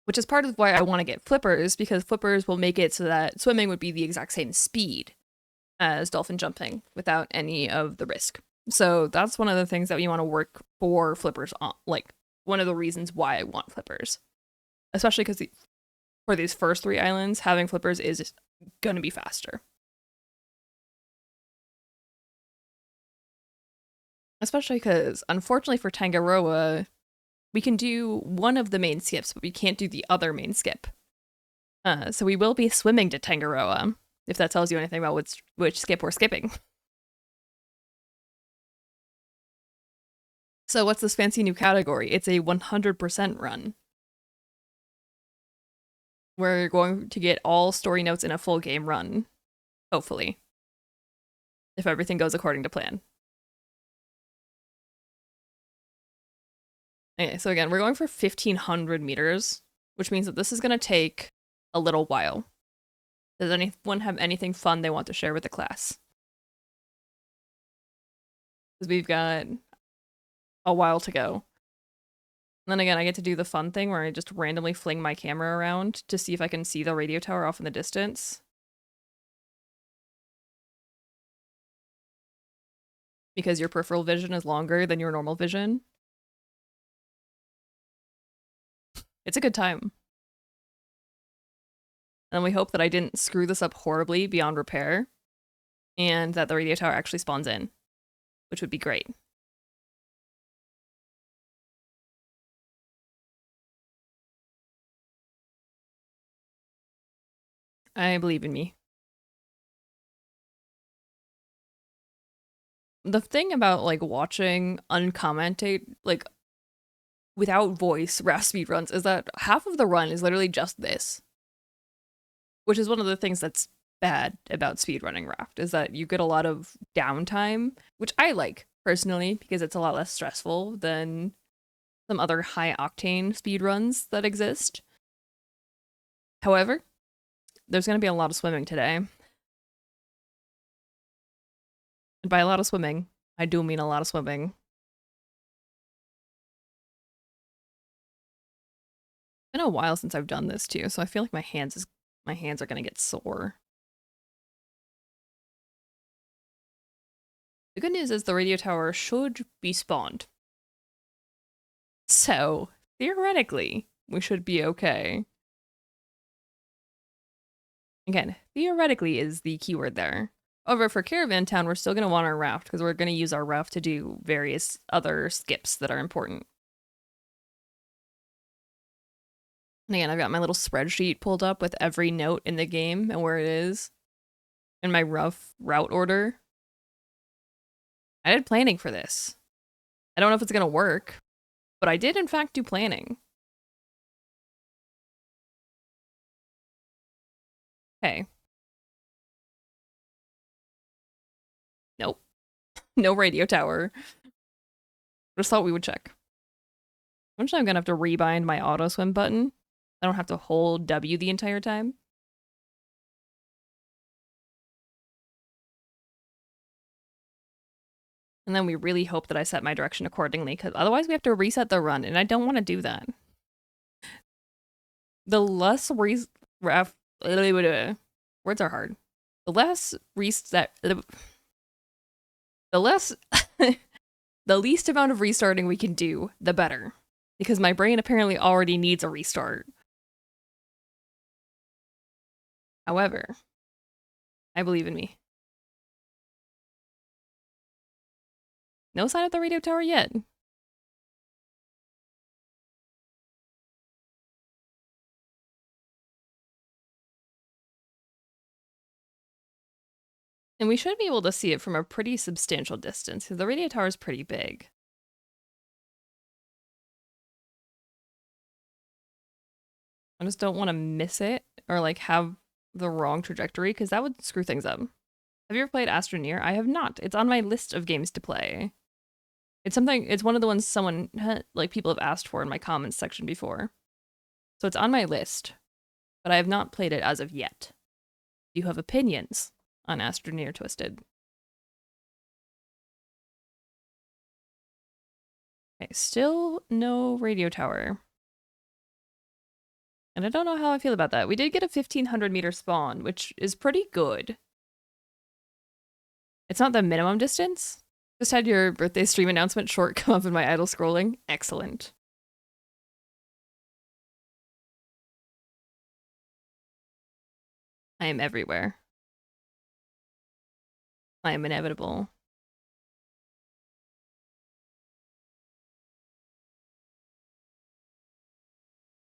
[SPEAKER 2] Which is part of why I want to get flippers, because flippers will make it so that swimming would be the exact same speed as dolphin jumping without any of the risk. So that's one of the things that we want to work for flippers on, like one of the reasons why I want flippers. Especially because for these first 3 islands, having flippers is going to be faster. Especially because, unfortunately for Tangaroa, we can do one of the main skips, but we can't do the other main skip. So we will be swimming to Tangaroa, if that tells you anything about which skip we're skipping. So what's this fancy new category? It's a 100% run. We're going to get all story notes in a full game run, hopefully. If everything goes according to plan. Okay, so again, we're going for 1,500 meters, which means that this is going to take a little while. Does anyone have anything fun they want to share with the class? Because we've got a while to go. And then again, I get to do the fun thing where I just randomly fling my camera around to see if I can see the radio tower off in the distance. because your peripheral vision is longer than your normal vision. It's a good time. And we hope that I didn't screw this up horribly beyond repair, and that the radio tower actually spawns in, which would be great. I believe in me. The thing about like watching uncommentate, like without voice Raft speedruns, is that half of the run is literally just this, which is one of the things that's bad about speedrunning Raft, is that you get a lot of downtime, which I like personally because it's a lot less stressful than some other high octane speedruns that exist. However, there's going to be a lot of swimming today. And by a lot of swimming, I do mean a lot of swimming. It's been a while since I've done this too, so I feel like my hands are gonna get sore. The good news is the radio tower should be spawned. So, theoretically, we should be okay. Again, theoretically is the keyword there. However, for Caravan Town, we're still going to want our raft because we're going to use our raft to do various other skips that are important. And again, I've got my little spreadsheet pulled up with every note in the game and where it is in my rough route order. I did planning for this. I don't know if it's going to work, but I did in fact do planning. Okay. Nope. No radio tower. Just thought we would check. Eventually I'm going to have to rebind my auto swim button. I don't have to hold W the entire time. And then we really hope that I set my direction accordingly, because otherwise we have to reset the run, and I don't want to do that. The less words are hard. The less reset, the less, the least amount of restarting we can do, the better. Because my brain apparently already needs a restart. However, I believe in me. No sign of the radio tower yet. And we should be able to see it from a pretty substantial distance, because the radio tower is pretty big. I just don't want to miss it or like have the wrong trajectory, because that would screw things up. Have you ever played Astroneer? I have not. It's on my list of games to play. It's one of the ones like people have asked for in my comments section before. So it's on my list, but I have not played it as of yet. Do you have opinions on Astroneer Twisted? Okay, still no radio tower. And I don't know how I feel about that. We did get a 1500 meter spawn, which is pretty good. It's not the minimum distance. Just had your birthday stream announcement short come up in my idle scrolling. Excellent. I am everywhere. I am inevitable.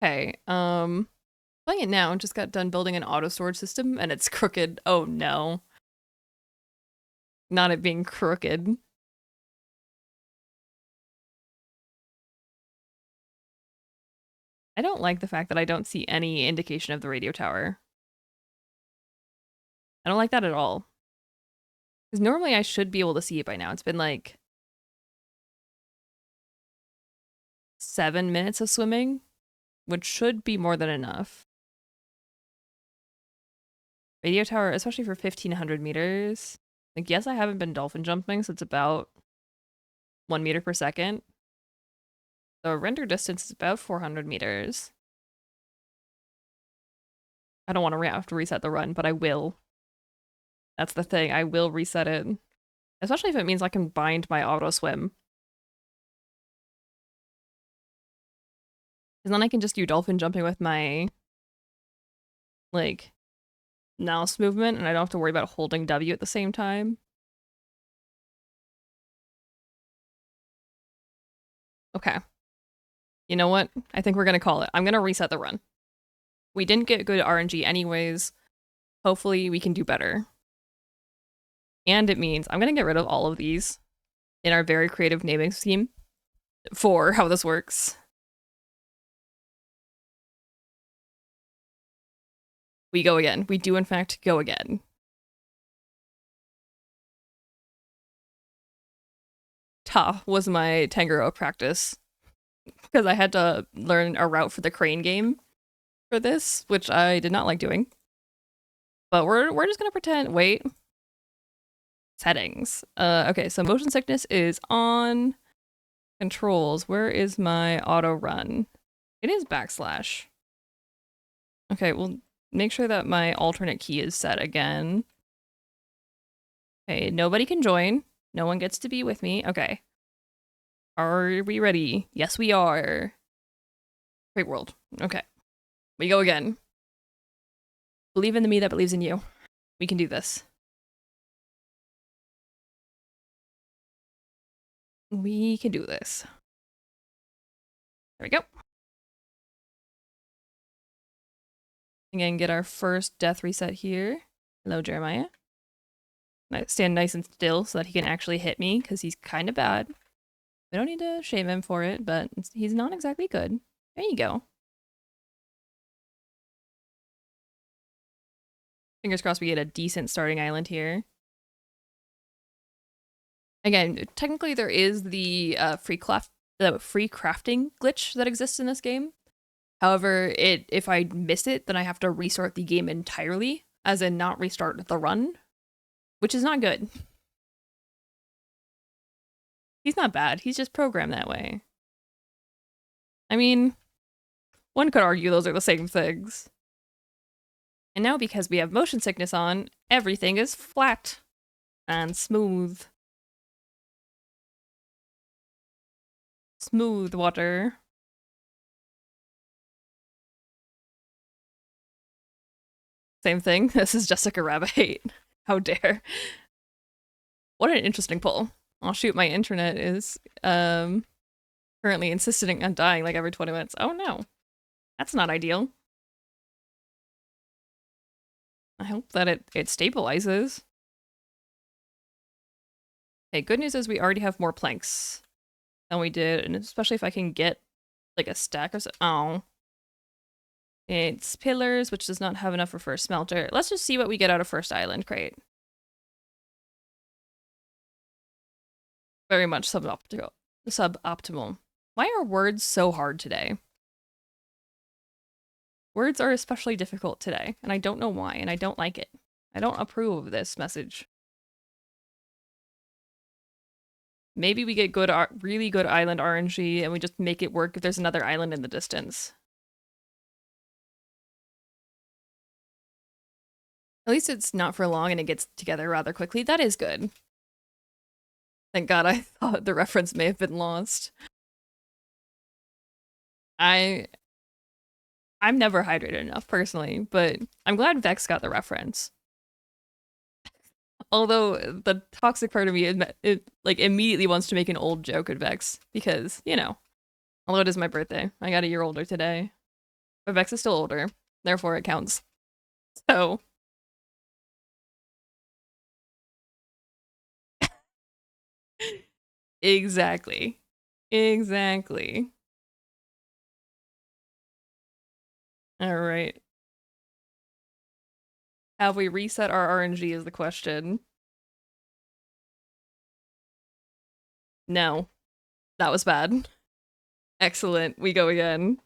[SPEAKER 2] Okay, playing it now, just got done building an auto storage system and it's crooked. Oh no. Not it being crooked. I don't like the fact that I don't see any indication of the radio tower. I don't like that at all. Because normally I should be able to see it by now. It's been like 7 minutes of swimming, which should be more than enough. Radio tower, especially for 1500 meters. Like, yes, I haven't been dolphin jumping, so it's about 1 meter per second. The render distance is about 400 meters. I don't want to have to reset the run, but I will. That's the thing, I will reset it. Especially if it means I can bind my auto swim. Because then I can just do dolphin jumping with my, like, mouse movement, and I don't have to worry about holding W at the same time. Okay. You know what? I think we're gonna call it. I'm gonna reset the run. We didn't get good RNG anyways. Hopefully we can do better. And it means I'm gonna get rid of all of these in our very creative naming scheme for how this works. We go again. We do in fact go again. Ta was my Tango practice because I had to learn a route for the crane game for this, which I did not like doing. But we're just gonna pretend. Wait, settings. Okay, so motion sickness is on. Controls. Where is my auto run? It is backslash. Okay, well, make sure that my alternate key is set again. Okay, nobody can join. No one gets to be with me. Okay. Are we ready? Yes, we are. Great world. Okay. We go again. Believe in the me that believes in you. We can do this. We can do this. There we go. Again, get our first death reset here. Hello, Jeremiah. Stand nice and still so that he can actually hit me, because he's kind of bad. We don't need to shame him for it, but he's not exactly good. There you go. Fingers crossed we get a decent starting island here. Again, technically there is the free crafting glitch that exists in this game. However, if I miss it, then I have to restart the game entirely, as in not restart the run, which is not good. He's not bad, he's just programmed that way. I mean, one could argue those are the same things. And now because we have motion sickness on, everything is flat and smooth. Smooth water. Same thing. This is Jessica Rabbit. How dare. What an interesting pull. Oh shoot, my internet is currently insisting on dying like every 20 minutes. Oh no. That's not ideal. I hope that it stabilizes. Okay, good news is we already have more planks than we did, and especially if I can get like a stack or so. Oh. It's pillars, which does not have enough for first smelter. Let's just see what we get out of first island crate. Very much suboptimal. Why are words so hard today? Words are especially difficult today, and I don't know why, and I don't like it. I don't approve of this message. Maybe we get good, really good island RNG, and we just make it work if there's another island in the distance. At least it's not for long and it gets together rather quickly. That is good. Thank God, I thought the reference may have been lost. I'm never hydrated enough, personally, but I'm glad Vex got the reference. Although the toxic part of me like immediately wants to make an old joke at Vex, because, you know, although it is my birthday, I got a year older today. But Vex is still older, therefore it counts. So exactly. Exactly. All right. Have we reset our RNG is the question. No. That was bad. Excellent. We go again.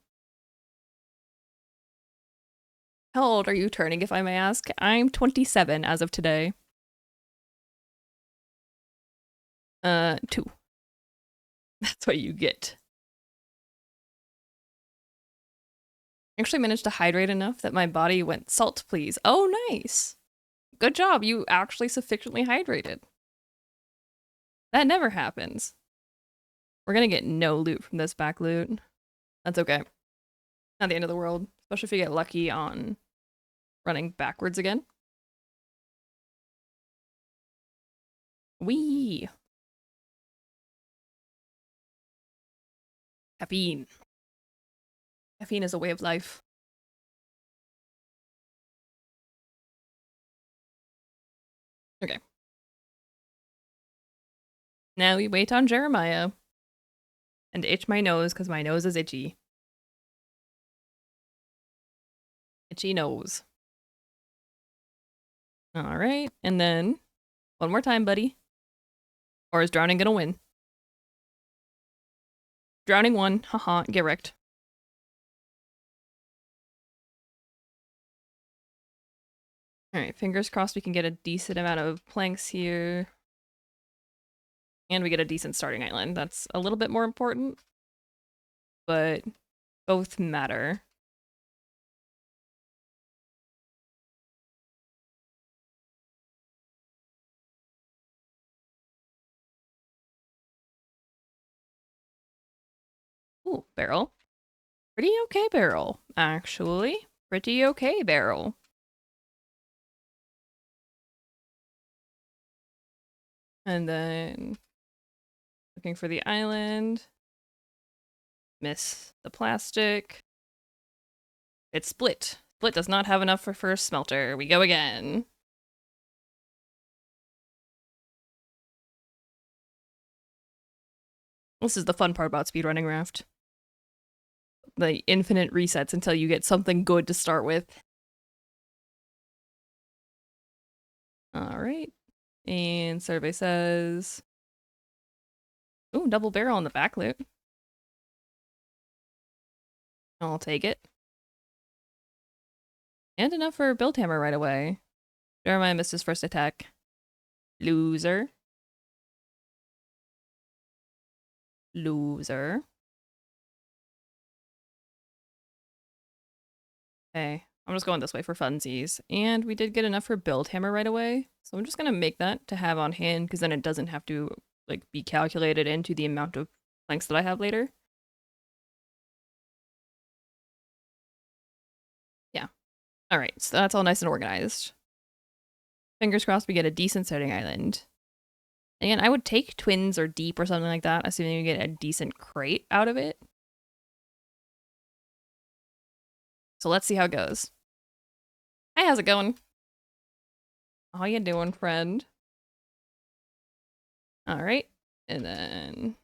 [SPEAKER 2] How old are you turning, if I may ask? I'm 27 as of today. 2. That's what you get. I actually managed to hydrate enough that my body went, salt please. Oh, nice. Good job. You actually sufficiently hydrated. That never happens. We're gonna get no loot from this back loot. That's okay. Not the end of the world, especially if you get lucky on running backwards again. Wee! Caffeine. Caffeine is a way of life. Okay. Now we wait on Jeremiah. And itch my nose, because my nose is itchy. Itchy nose. Alright, and then one more time, buddy. Or is drowning gonna win? Drowning won. Haha, get wrecked. Alright, fingers crossed we can get a decent amount of planks here. And we get a decent starting island. That's a little bit more important. But both matter. Ooh, barrel. Pretty okay barrel, actually. Pretty okay barrel. And then looking for the island. Miss the plastic. It's split. Split does not have enough for first smelter. We go again. This is the fun part about speedrunning Raft. The infinite resets until you get something good to start with. Alright. And survey says... Ooh, double barrel on the back loot. I'll take it. And enough for a build hammer right away. Jeremiah missed his first attack. Loser. Loser. Okay, I'm just going this way for funsies. And we did get enough for build hammer right away. So I'm just gonna make that to have on hand because then it doesn't have to like be calculated into the amount of planks that I have later. Yeah. Alright, so that's all nice and organized. Fingers crossed we get a decent starting island. Again, I would take twins or deep or something like that, assuming you get a decent crate out of it. So let's see how it goes. Hi, how's it going? How you doing, friend? Alright, and then...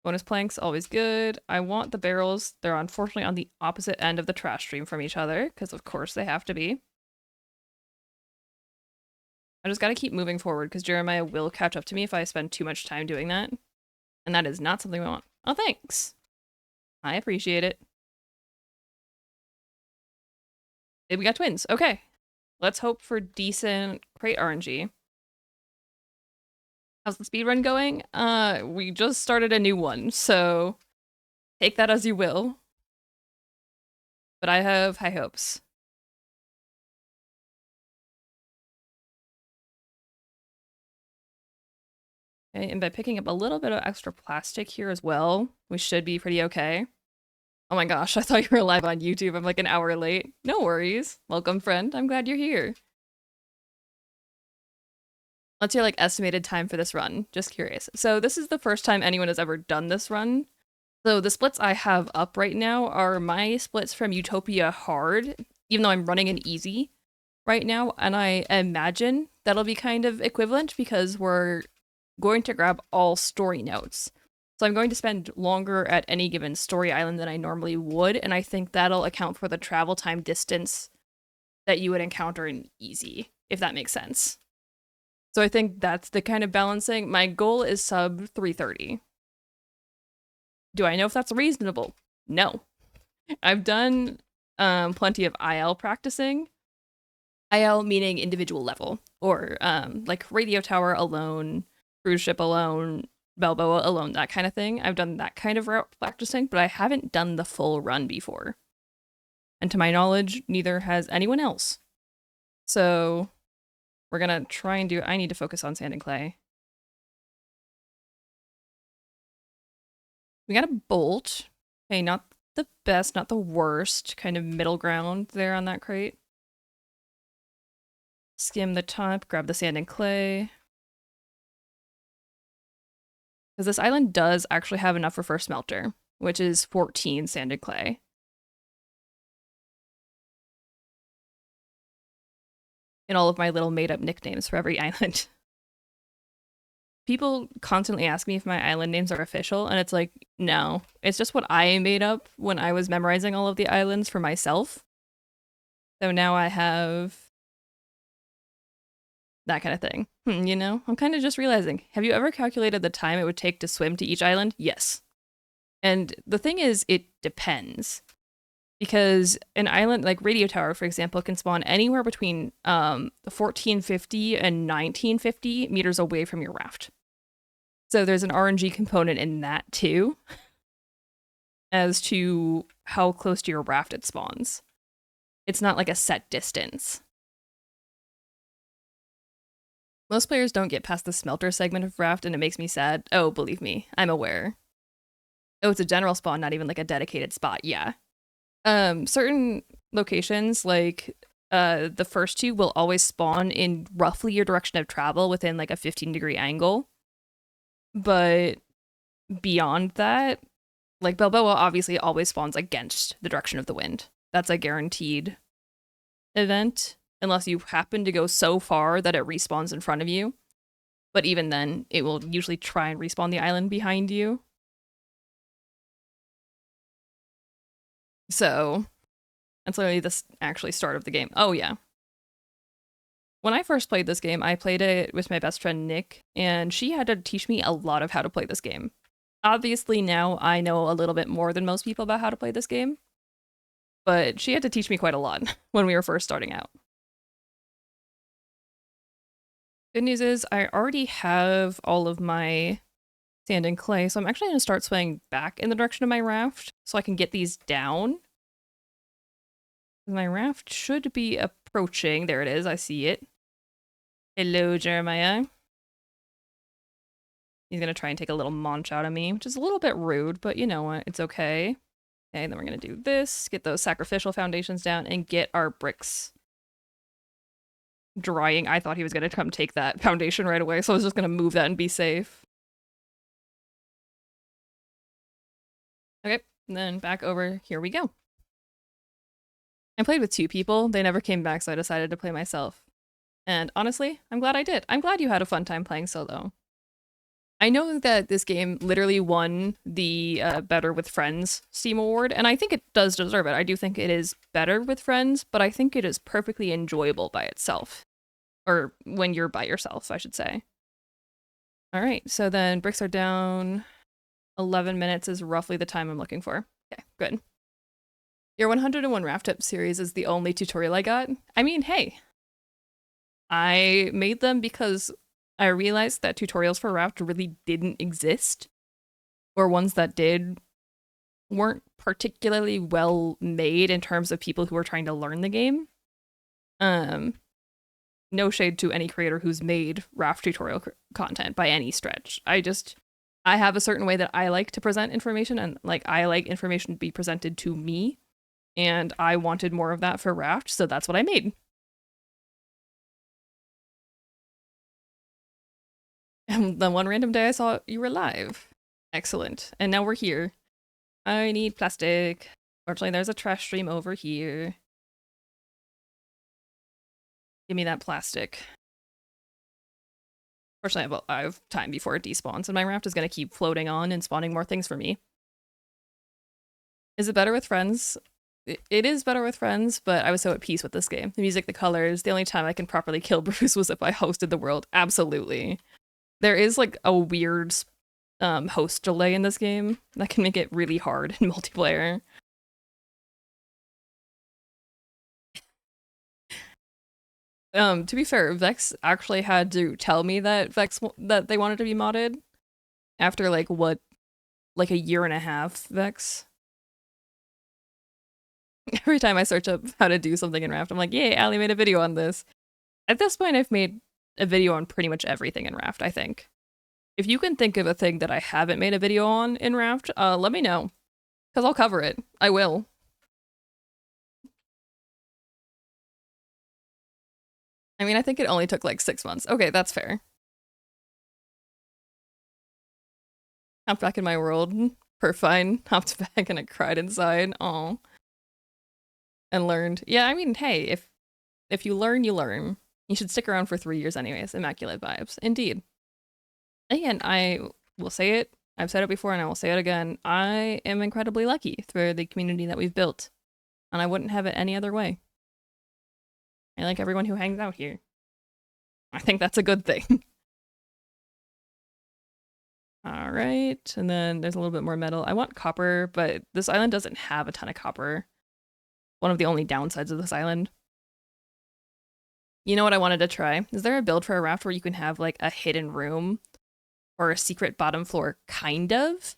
[SPEAKER 2] bonus planks, always good. I want the barrels. They're unfortunately on the opposite end of the trash stream from each other, because of course they have to be. I just gotta keep moving forward, because Jeremiah will catch up to me if I spend too much time doing that. And that is not something we want. Oh, thanks! I appreciate it. Hey, we got twins. Okay. Let's hope for decent crate RNG. How's the speedrun going? We just started a new one, so take that as you will. But I have high hopes. Okay, and by picking up a little bit of extra plastic here as well, we should be pretty okay. Oh my gosh, I thought you were live on YouTube. I'm like an hour late. No worries. Welcome, friend. I'm glad you're here. What's your like estimated time for this run? Just curious. So this is the first time anyone has ever done this run. So the splits I have up right now are my splits from Utopia Hard, even though I'm running an easy right now, and I imagine that'll be kind of equivalent because we're going to grab all story notes. So I'm going to spend longer at any given story island than I normally would, and I think that'll account for the travel time distance that you would encounter in easy, if that makes sense. So I think that's the kind of balancing. My goal is sub 330. Do I know if that's reasonable? No. I've done plenty of IL practicing. IL meaning individual level, or like radio tower alone, cruise ship alone, Balboa alone, that kind of thing. I've done that kind of route practicing, but I haven't done the full run before. And to my knowledge, neither has anyone else. So we're gonna try and do, I need to focus on sand and clay. We got a bolt. Okay, not the best, not the worst. Kind of middle ground there on that crate. Skim the top, grab the sand and clay. Because this island does actually have enough for first smelter, which is 14 sand and clay. And all of my little made-up nicknames for every island. People constantly ask me if my island names are official, and it's like, no. It's just what I made up when I was memorizing all of the islands for myself. So now I have that kind of thing. You know? I'm kind of just realizing, have you ever calculated the time it would take to swim to each island? Yes. And the thing is, it depends. Because an island like Radio Tower, for example, can spawn anywhere between 1450 and 1950 meters away from your raft. So there's an RNG component in that too, as to how close to your raft it spawns. It's not like a set distance. Most players don't get past the smelter segment of Raft, and it makes me sad. Oh, believe me, I'm aware. Oh, it's a general spawn, not even like a dedicated spot. Yeah. Certain locations, like the first two, will always spawn in roughly your direction of travel within like a 15-degree angle. But beyond that, like Balboa obviously always spawns against the direction of the wind. That's a guaranteed event, unless you happen to go so far that it respawns in front of you. But even then, it will usually try and respawn the island behind you. So, that's literally the actually start of the game. Oh, yeah. When I first played this game, I played it with my best friend Nick, and she had to teach me a lot of how to play this game. Obviously, now I know a little bit more than most people about how to play this game, but she had to teach me quite a lot when we were first starting out. Good news is I already have all of my sand and clay, so I'm actually going to start swimming back in the direction of my raft so I can get these down. My raft should be approaching. There it is. I see it. Hello, Jeremiah. He's going to try and take a little munch out of me, which is a little bit rude, but you know what? It's okay. Okay, then we're going to do this, get those sacrificial foundations down, and get our bricks drying. I thought he was going to come take that foundation right away, so I was just going to move that and be safe. Okay, and then back over. Here we go. I played with 2 people. They never came back, so I decided to play myself. And honestly, I'm glad I did. I'm glad you had a fun time playing solo. I know that this game literally won the Better with Friends Steam Award, and I think it does deserve it. I do think it is better with friends, but I think it is perfectly enjoyable by itself. Or when you're by yourself, I should say. All right, so then bricks are down. 11 minutes is roughly the time I'm looking for. Okay, good. Your 101 Raft Tip series is the only tutorial I got. I mean, hey. I made them because I realized that tutorials for Raft really didn't exist. Or ones that did weren't particularly well made in terms of people who were trying to learn the game. No shade to any creator who's made Raft tutorial content by any stretch. I have a certain way that I like to present information, and like I like information to be presented to me, and I wanted more of that for Raft, so that's what I made. And then one random day I saw you were live. Excellent. And now we're here. I need plastic. Fortunately, there's a trash stream over here. Give me that plastic. Fortunately, I have time before it despawns, and my raft is going to keep floating on and spawning more things for me. Is it better with friends? It is better with friends, but I was so at peace with this game. The music, the colors, the only time I can properly kill Bruce was if I hosted the world. Absolutely. There is like a weird host delay in this game that can make it really hard in multiplayer. To be fair, Vex actually had to tell me that that they wanted to be modded after like a year and a half, Vex. Every time I search up how to do something in Raft, I'm like, yay, Ali made a video on this. At this point, I've made a video on pretty much everything in Raft, I think. If you can think of a thing that I haven't made a video on in Raft, let me know. Because I'll cover it. I will. I mean, I think it only took like 6 months. Okay, that's fair. Hopped back in my world. Fine. Hopped back and I cried inside. Aw. And learned. Yeah, I mean, hey, if you learn, you learn. You should stick around for 3 years anyways. Immaculate vibes. Indeed. Again, I will say it. I've said it before and I will say it again. I am incredibly lucky for the community that we've built. And I wouldn't have it any other way. I like everyone who hangs out here. I think that's a good thing. All right, and then there's a little bit more metal. I want copper, but this island doesn't have a ton of copper. One of the only downsides of this island. You know what I wanted to try? Is there a build for a raft where you can have like a hidden room or a secret bottom floor? Kind of.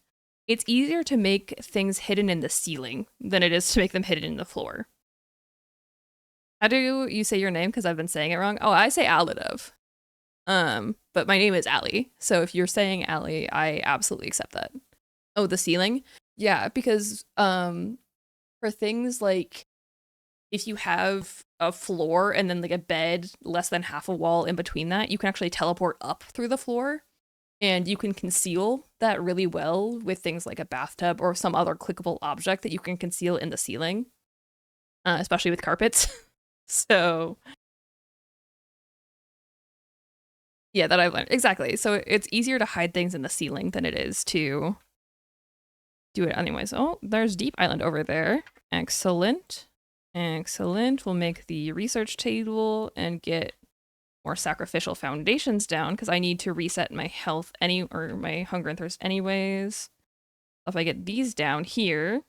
[SPEAKER 2] It's easier to make things hidden in the ceiling than it is to make them hidden in the floor. How do you say your name? Because I've been saying it wrong. Oh, I say Alidove. But my name is Allie. So if you're saying Allie, I absolutely accept that. Oh, the ceiling? Yeah, because for things like if you have a floor and then like a bed less than half a wall in between that, you can actually teleport up through the floor and you can conceal that really well with things like a bathtub or some other clickable object that you can conceal in the ceiling, especially with carpets. So yeah, that I've learned. Exactly. So it's easier to hide things in the ceiling than it is to do it anyways. Oh, there's Deep Island over there. Excellent. Excellent. We'll make the research table and get more sacrificial foundations down because I need to reset my health or my hunger and thirst anyways. If I get these down here,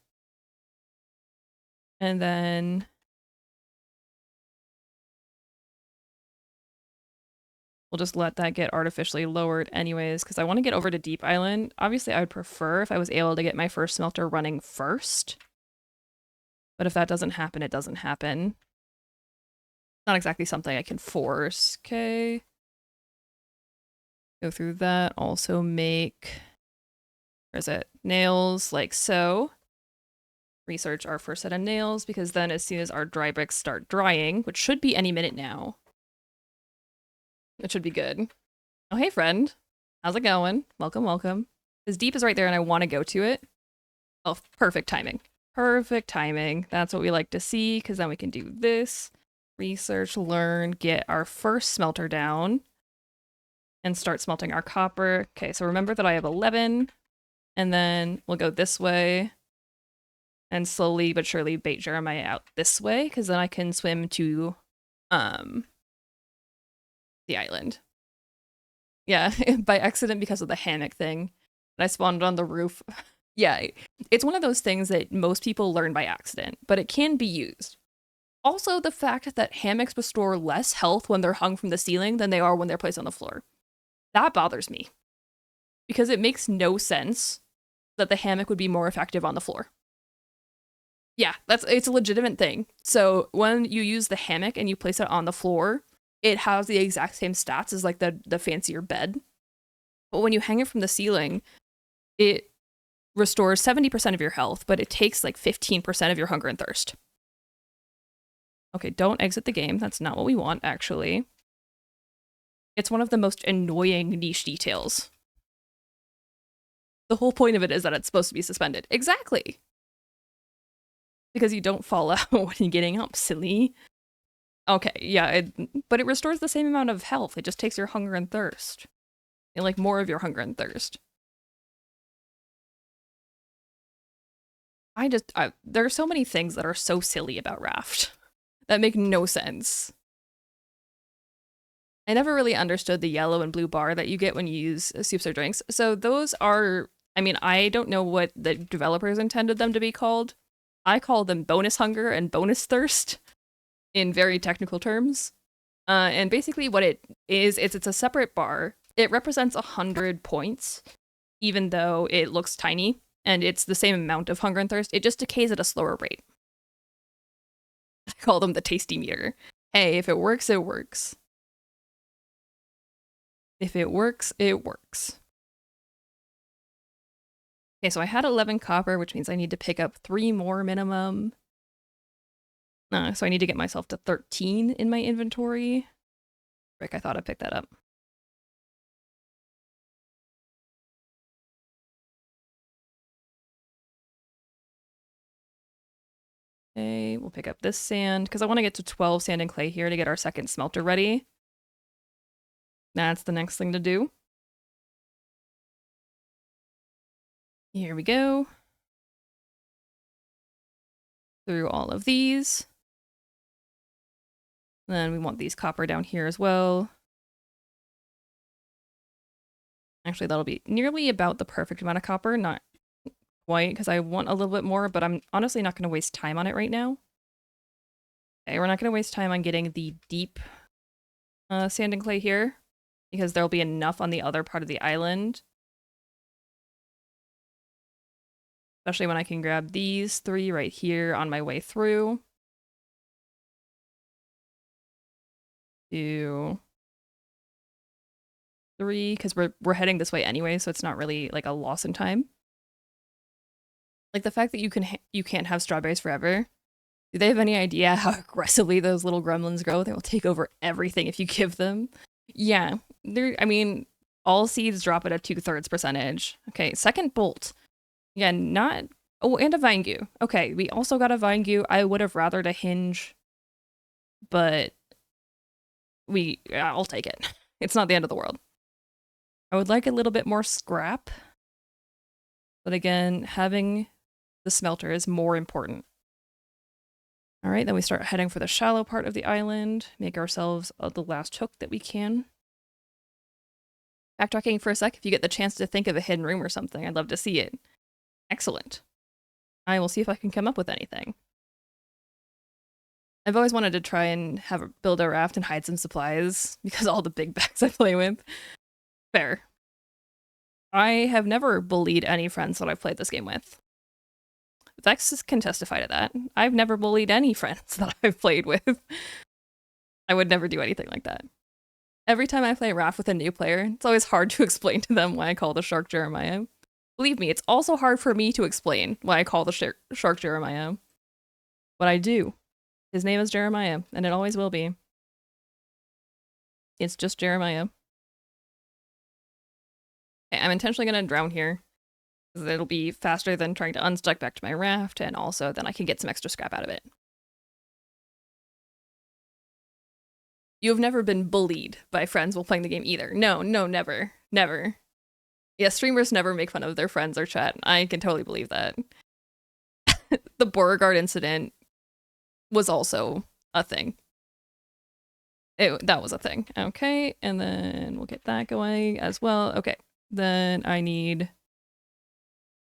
[SPEAKER 2] and then we'll just let that get artificially lowered anyways, because I want to get over to Deep Island. Obviously, I would prefer if I was able to get my first smelter running first. But if that doesn't happen, it doesn't happen. Not exactly something I can force. Okay. Go through that. Also make, where is it? Nails like so. Research our first set of nails, because then as soon as our dry bricks start drying, which should be any minute now, it should be good. Oh, hey, friend. How's it going? Welcome, welcome. This Deep is right there and I want to go to it. Oh, perfect timing. Perfect timing. That's what we like to see, because then we can do this. Research, learn, get our first smelter down, and start smelting our copper. Okay, so remember that I have 11, and then we'll go this way, and slowly but surely bait Jeremiah out this way, because then I can swim to the island. Yeah, by accident because of the hammock thing. I spawned on the roof. Yeah, it's one of those things that most people learn by accident, but it can be used. Also, the fact that hammocks restore less health when they're hung from the ceiling than they are when they're placed on the floor. That bothers me. Because it makes no sense that the hammock would be more effective on the floor. Yeah, it's a legitimate thing. So when you use the hammock and you place it on the floor, it has the exact same stats as like the fancier bed. But when you hang it from the ceiling, it restores 70% of your health, but it takes like 15% of your hunger and thirst. Okay, don't exit the game. That's not what we want, actually. It's one of the most annoying niche details. The whole point of it is that it's supposed to be suspended. Exactly. Because you don't fall out when you're getting up, silly. Okay, yeah, but it restores the same amount of health. It just takes your hunger and thirst. And like more of your hunger and thirst. There are so many things that are so silly about Raft that make no sense. I never really understood the yellow and blue bar that you get when you use soups or drinks. So those are, I mean, I don't know what the developers intended them to be called. I call them bonus hunger and bonus thirst in very technical terms. And basically what it is it's a separate bar. It represents 100 points, even though it looks tiny. And it's the same amount of hunger and thirst. It just decays at a slower rate. I call them the tasty meter. Hey, if it works, it works. If it works, it works. Okay, so I had 11 copper, which means I need to pick up 3 more minimum. So I need to get myself to 13 in my inventory. Frick, I thought I picked that up. Okay, we'll pick up this sand, because I want to get to 12 sand and clay here to get our second smelter ready. That's the next thing to do. Here we go. Through all of these. Then we want these copper down here as well. Actually, that'll be nearly about the perfect amount of copper, not quite, because I want a little bit more, but I'm honestly not going to waste time on it right now. Okay, we're not going to waste time on getting the deep sand and clay here, because there'll be enough on the other part of the island. Especially when I can grab these 3 right here on my way through. 2, 3, because we're heading this way anyway, so it's not really like a loss in time. Like the fact that you can't have strawberries forever. Do they have any idea how aggressively those little gremlins grow? They will take over everything if you give them. Yeah, I mean, all seeds drop at a 2/3 percentage. Okay, second bolt. Yeah, not... Oh, and a vine goo. Okay, we also got a vine goo. I would have rathered a hinge, but I'll take it. It's not the end of the world. I would like a little bit more scrap, but again, having the smelter is more important. All right, then we start heading for the shallow part of the island, make ourselves the last hook that we can. Backtracking for a sec, if you get the chance to think of a hidden room or something, I'd love to see it. Excellent. I will see if I can come up with anything. I've always wanted to try and build a raft and hide some supplies, because all the big bags I play with. Fair. I have never bullied any friends that I've played this game with. Vex can testify to that. I've never bullied any friends that I've played with. I would never do anything like that. Every time I play Raft with a new player, it's always hard to explain to them why I call the shark Jeremiah. Believe me, it's also hard for me to explain why I call the shark Jeremiah. But I do. His name is Jeremiah, and it always will be. It's just Jeremiah. Okay, I'm intentionally going to drown here. It'll be faster than trying to unstuck back to my raft, and also then I can get some extra scrap out of it. You've never been bullied by friends while playing the game either. No, never. Never. Yeah, streamers never make fun of their friends or chat. I can totally believe that. The Beauregard incident was also a thing. That was a thing. Okay, and then we'll get that going as well. Okay, then I need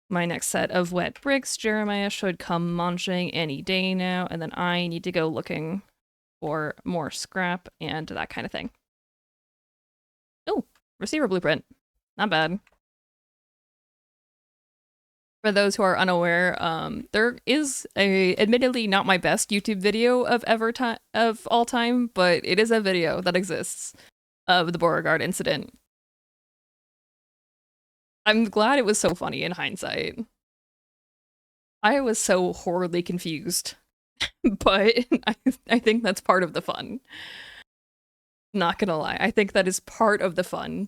[SPEAKER 2] my next set of wet bricks. Jeremiah should come munching any day now, and then I need to go looking for more scrap and that kind of thing. Oh, receiver blueprint. Not bad. For those who are unaware, there is admittedly not my best YouTube video of all time, but it is a video that exists of the Beauregard incident. I'm glad it was so funny in hindsight. I was so horribly confused, but I think that's part of the fun. Not gonna lie, I think that is part of the fun,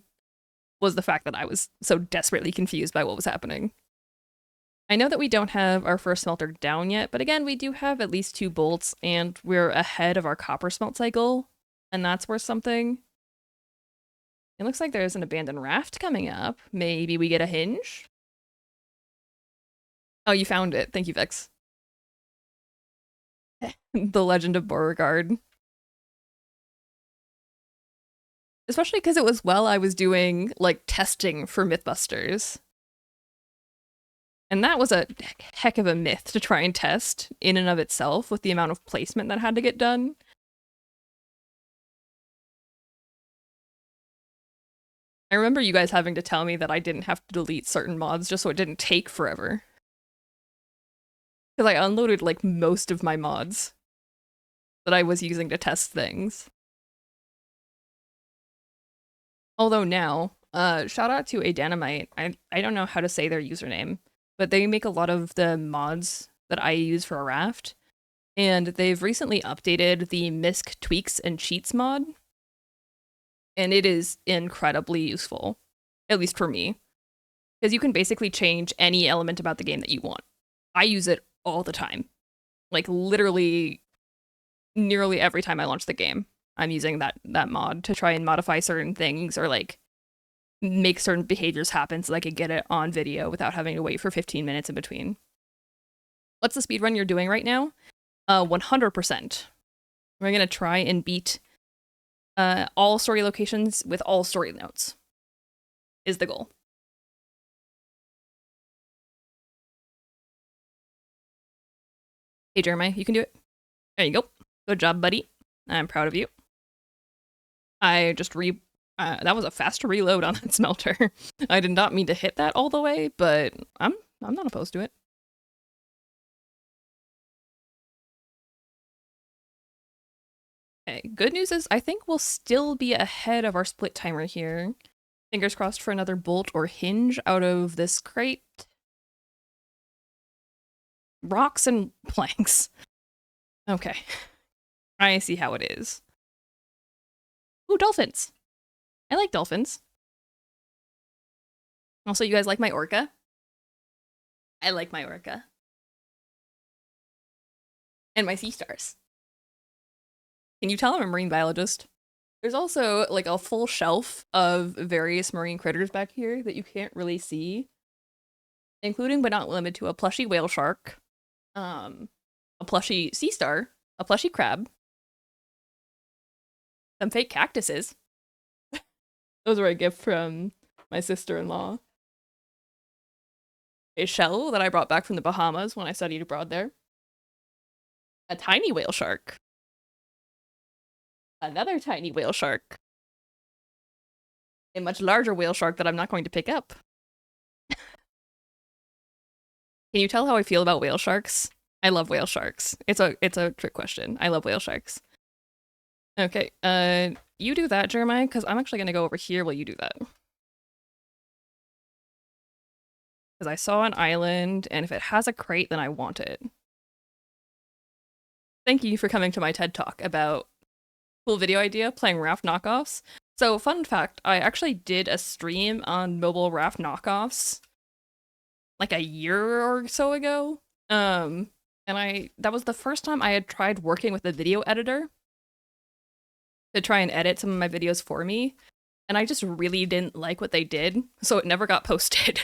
[SPEAKER 2] was the fact that I was so desperately confused by what was happening. I know that we don't have our first smelter down yet, but again, we do have at least 2 bolts, and we're ahead of our copper smelt cycle, and that's worth something. It looks like there's an abandoned raft coming up. Maybe we get a hinge? Oh, you found it. Thank you, Vex. The Legend of Beauregard. Especially because it was while I was doing, like, testing for Mythbusters. And that was a heck of a myth to try and test in and of itself with the amount of placement that had to get done. I remember you guys having to tell me that I didn't have to delete certain mods just so it didn't take forever. Because I unloaded, like, most of my mods that I was using to test things. Although now, Shout out to Adanamite. I don't know how to say their username, but they make a lot of the mods that I use for a Raft. And they've recently updated the MISC tweaks and cheats mod. And it is incredibly useful, at least for me. Because you can basically change any element about the game that you want. I use it all the time. Like literally nearly every time I launch the game, I'm using that mod to try and modify certain things or like make certain behaviors happen so I can get it on video without having to wait for 15 minutes in between. What's the speedrun you're doing right now? 100%. We're gonna try and beat all story locations with all story notes is the goal. Hey Jeremiah, you can do it. There you go. Good job, buddy. I'm proud of you. I just that was a fast reload on that smelter. I did not mean to hit that all the way, but I'm not opposed to it. Okay, good news is I think we'll still be ahead of our split timer here. Fingers crossed for another bolt or hinge out of this crate. Rocks and planks. Okay. I see how it is. Ooh, dolphins. I like dolphins. Also, you guys like my orca? I like my orca. And my sea stars. Can you tell I'm a marine biologist? There's also like a full shelf of various marine critters back here that you can't really see. Including but not limited to a plushy whale shark, a plushy sea star, a plushy crab, some fake cactuses. Those were a gift from my sister-in-law. A shell that I brought back from the Bahamas when I studied abroad there. A tiny whale shark. Another tiny whale shark. A much larger whale shark that I'm not going to pick up. Can you tell how I feel about whale sharks? I love whale sharks. It's a trick question. I love whale sharks. Okay, you do that, Jeremiah, because I'm actually gonna go over here while you do that. Because I saw an island, and if it has a crate, then I want it. Thank you for coming to my TED Talk about cool video idea, playing Raft knockoffs. So, fun fact, I actually did a stream on mobile Raft knockoffs like a year or so ago. And that was the first time I had tried working with a video editor to try and edit some of my videos for me. And I just really didn't like what they did, so it never got posted.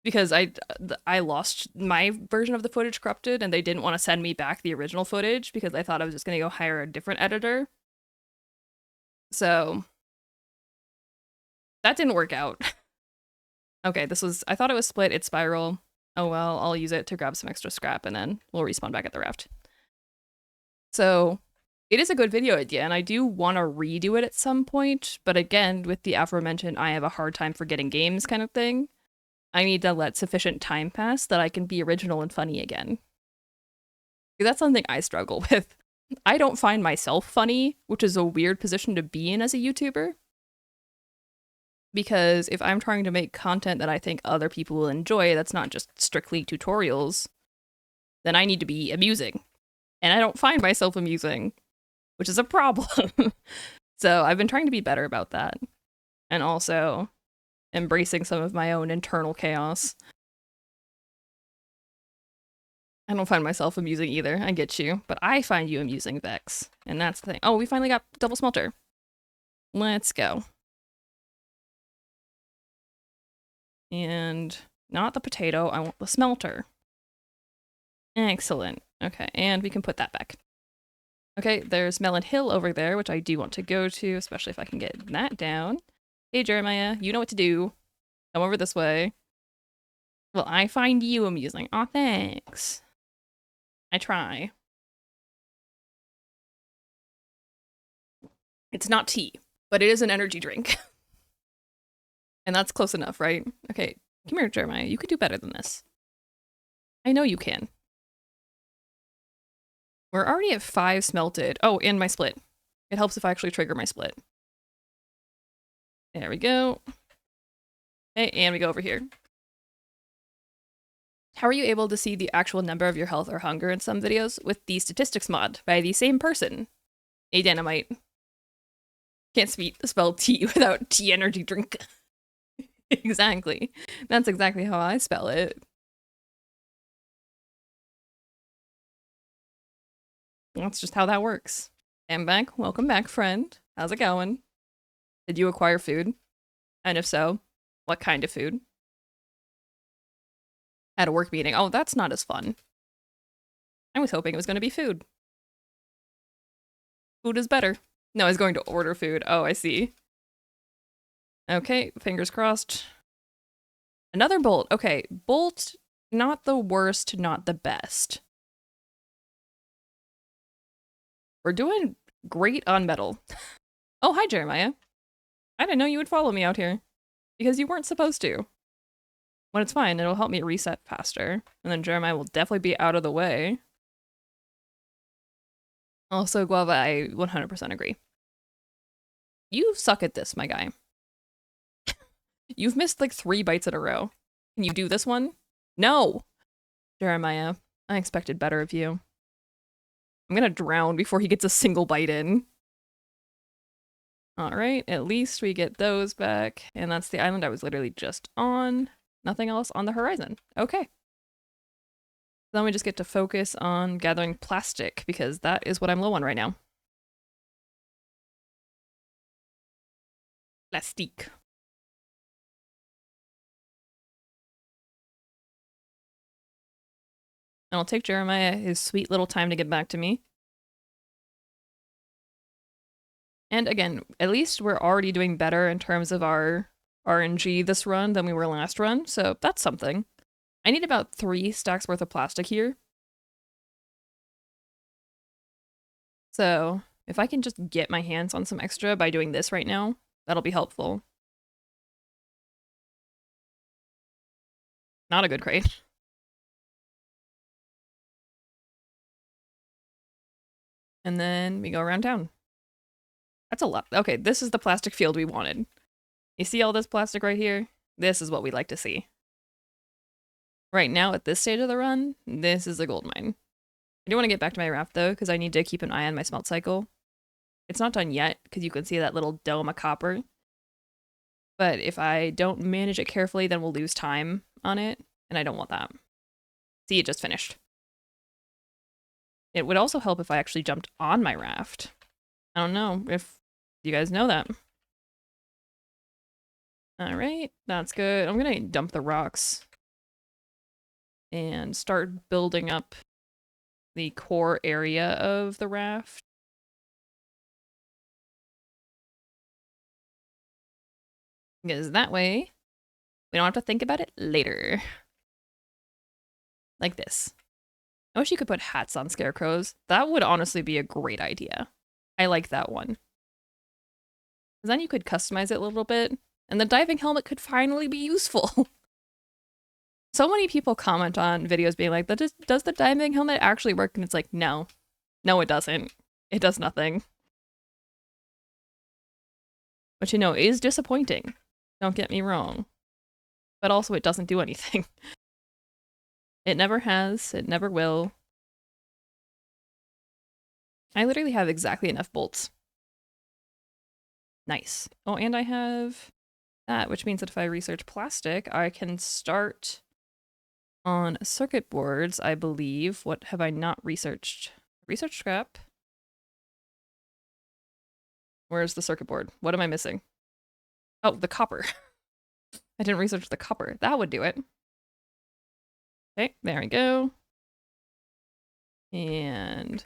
[SPEAKER 2] Because I lost my version of the footage corrupted, and they didn't want to send me back the original footage because I thought I was just going to go hire a different editor. So that didn't work out. Okay, I thought it was split, it's spiral. Oh well, I'll use it to grab some extra scrap and then we'll respawn back at the raft. So it is a good video idea, and I do want to redo it at some point, but again, with the aforementioned I have a hard time forgetting games kind of thing, I need to let sufficient time pass that I can be original and funny again. That's something I struggle with. I don't find myself funny, which is a weird position to be in as a YouTuber. Because if I'm trying to make content that I think other people will enjoy, that's not just strictly tutorials, then I need to be amusing. And I don't find myself amusing, which is a problem. So I've been trying to be better about that. And also embracing some of my own internal chaos. I don't find myself amusing either, I get you. But I find you amusing, Vex. And that's the thing. Oh, we finally got double smelter. Let's go. And not the potato, I want the smelter. Excellent. Okay, and we can put that back. Okay, there's Melon Hill over there, which I do want to go to, especially if I can get that down. Hey, Jeremiah, you know what to do. Come over this way. Well, I find you amusing. Aw, thanks. I try. It's not tea, but it is an energy drink. And that's close enough, right? Okay, come here, Jeremiah. You could do better than this. I know you can. We're already at 5 smelted. Oh, and my split. It helps if I actually trigger my split. There we go. Okay, and we go over here. How are you able to see the actual number of your health or hunger in some videos? With the statistics mod by the same person. A Dynamite. Can't spell tea without tea energy drink. Exactly. That's exactly how I spell it. That's just how that works. I'm back. Welcome back, friend. How's it going? Did you acquire food? And if so, what kind of food? At a work meeting. Oh, that's not as fun. I was hoping it was going to be food. Food is better. No, I was going to order food. Oh, I see. Okay, fingers crossed. Another bolt. Okay, bolt, not the worst, not the best. We're doing great on metal. Oh, hi, Jeremiah. I didn't know you would follow me out here. Because you weren't supposed to. When it's fine, it'll help me reset faster. And then Jeremiah will definitely be out of the way. Also, Guava, I 100% agree. You suck at this, my guy. You've missed like 3 bites in a row. Can you do this one? No! Jeremiah, I expected better of you. I'm gonna drown before he gets a single bite in. Alright, at least we get those back. And that's the island I was literally just on. Nothing else on the horizon. Okay. Then we just get to focus on gathering plastic, because that is what I'm low on right now. Plastique. And I'll take Jeremiah his sweet little time to get back to me. And again, at least we're already doing better in terms of our RNG this run than we were last run, so that's something. I need about 3 stacks worth of plastic here. So if I can just get my hands on some extra by doing this right now, that'll be helpful. Not a good crate. And then we go around town. That's a lot. Okay, this is the plastic field we wanted. You see all this plastic right here? This is what we like to see. Right now, at this stage of the run, this is a gold mine. I do want to get back to my raft, though, because I need to keep an eye on my smelt cycle. It's not done yet, because you can see that little dome of copper. But if I don't manage it carefully, then we'll lose time on it, and I don't want that. See, it just finished. It would also help if I actually jumped on my raft. I don't know if you guys know that. Alright, that's good. I'm gonna dump the rocks and start building up the core area of the raft. Because that way, we don't have to think about it later. Like this. I wish you could put hats on scarecrows. That would honestly be a great idea. I like that one. Because then you could customize it a little bit, and the diving helmet could finally be useful. So many people comment on videos being like, does the diving helmet actually work? And it's like, no. No, it doesn't. It does nothing. Which, you know, is disappointing. Don't get me wrong. But also, it doesn't do anything. It never has. It never will. I literally have exactly enough bolts. Nice. Oh, and I have that, which means that if I research plastic, I can start on circuit boards, I believe. What have I not researched? Research scrap. Where's the circuit board? What am I missing? Oh, the copper. I didn't research the copper. That would do it. Okay, there we go. And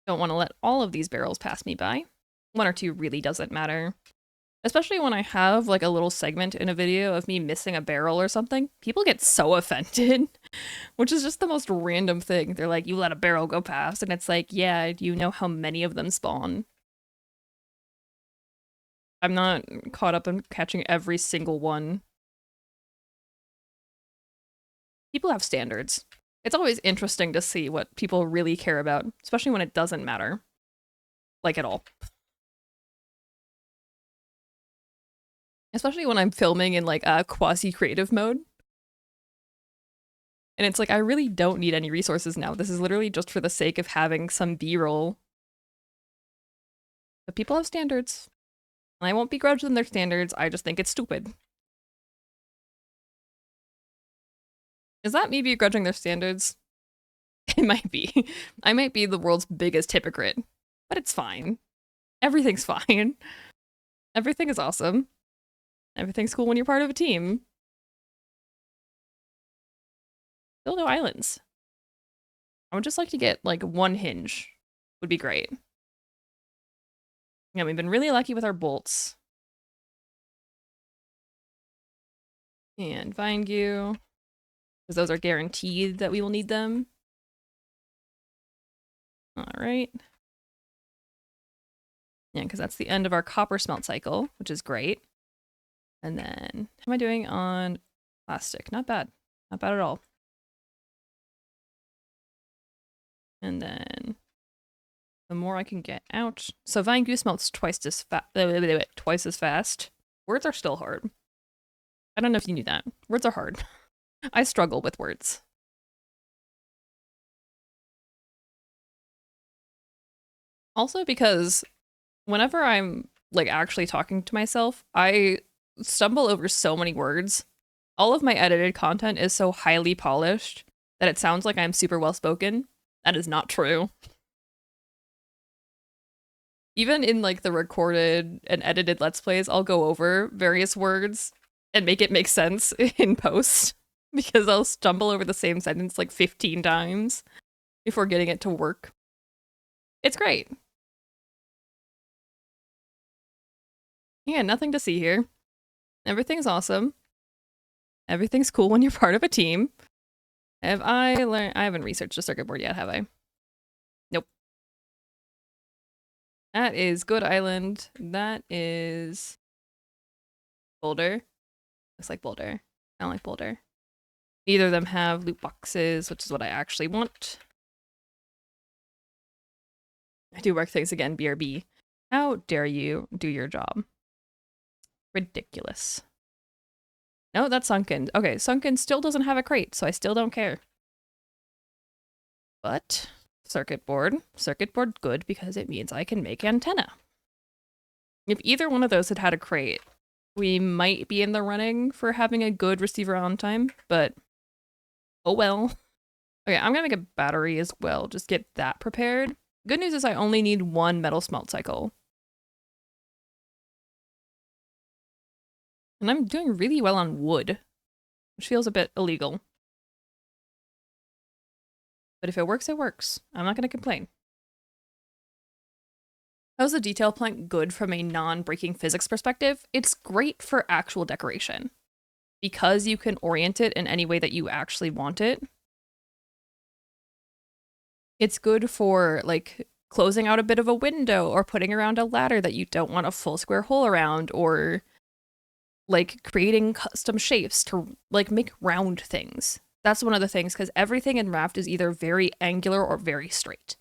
[SPEAKER 2] don't want to let all of these barrels pass me by. 1 or 2 really doesn't matter. Especially when I have like a little segment in a video of me missing a barrel or something. People get so offended, which is just the most random thing. They're like, you let a barrel go past, and it's like, yeah, do you know how many of them spawn? I'm not caught up in catching every single one. People have standards. It's always interesting to see what people really care about, especially when it doesn't matter. like at all. Especially when I'm filming in like a quasi-creative mode. And it's like, I really don't need any resources now. This is literally just for the sake of having some B-roll. But people have standards. And I won't begrudge them their standards, I just think it's stupid. Is that me begrudging their standards? It might be. I might be the world's biggest hypocrite. But it's fine. Everything's fine. Everything is awesome. Everything's cool when you're part of a team. Still no islands. I would just like to get, like, one hinge. Would be great. Yeah, we've been really lucky with our bolts. And vine goo. Because those are guaranteed that we will need them. Alright. Yeah, because that's the end of our copper smelt cycle, which is great. And then, how am I doing on plastic? Not bad. Not bad at all. And then, the more I can get out. So vine goo smelts twice as fast. Words are still hard. I don't know if you knew that. Words are hard. I struggle with words. Also because whenever I'm like actually talking to myself, I stumble over so many words. All of my edited content is so highly polished that it sounds like I'm super well spoken. That is not true. Even in like the recorded and edited Let's Plays, I'll go over various words and make it make sense in post because I'll stumble over the same sentence like 15 times before getting it to work. It's great. Yeah, nothing to see here. Everything's awesome. Everything's cool when you're part of a team. Have I learned? I haven't researched the circuit board yet, have I? Nope. That is Good Island. That is Boulder. Looks like Boulder. I don't like Boulder. Neither of them have loot boxes, which is what I actually want. I do work things again, BRB. How dare you do your job? Ridiculous. No, that's Sunken. Okay, Sunken still doesn't have a crate, so I still don't care. But circuit board good because it means I can make antenna. If either one of those had had a crate, we might be in the running for having a good receiver on time, but oh well. Okay, I'm gonna make a battery as well, just get that prepared. Good news is I only need one metal smelt cycle. And I'm doing really well on wood, which feels a bit illegal. But if it works, it works. I'm not gonna complain. How's the detail plank good from a non-breaking physics perspective? It's great for actual decoration. Because you can orient it in any way that you actually want it. It's good for, like, closing out a bit of a window or putting around a ladder that you don't want a full square hole around, or like creating custom shapes to like make round things. That's one of the things, because everything in Raft is either very angular or very straight.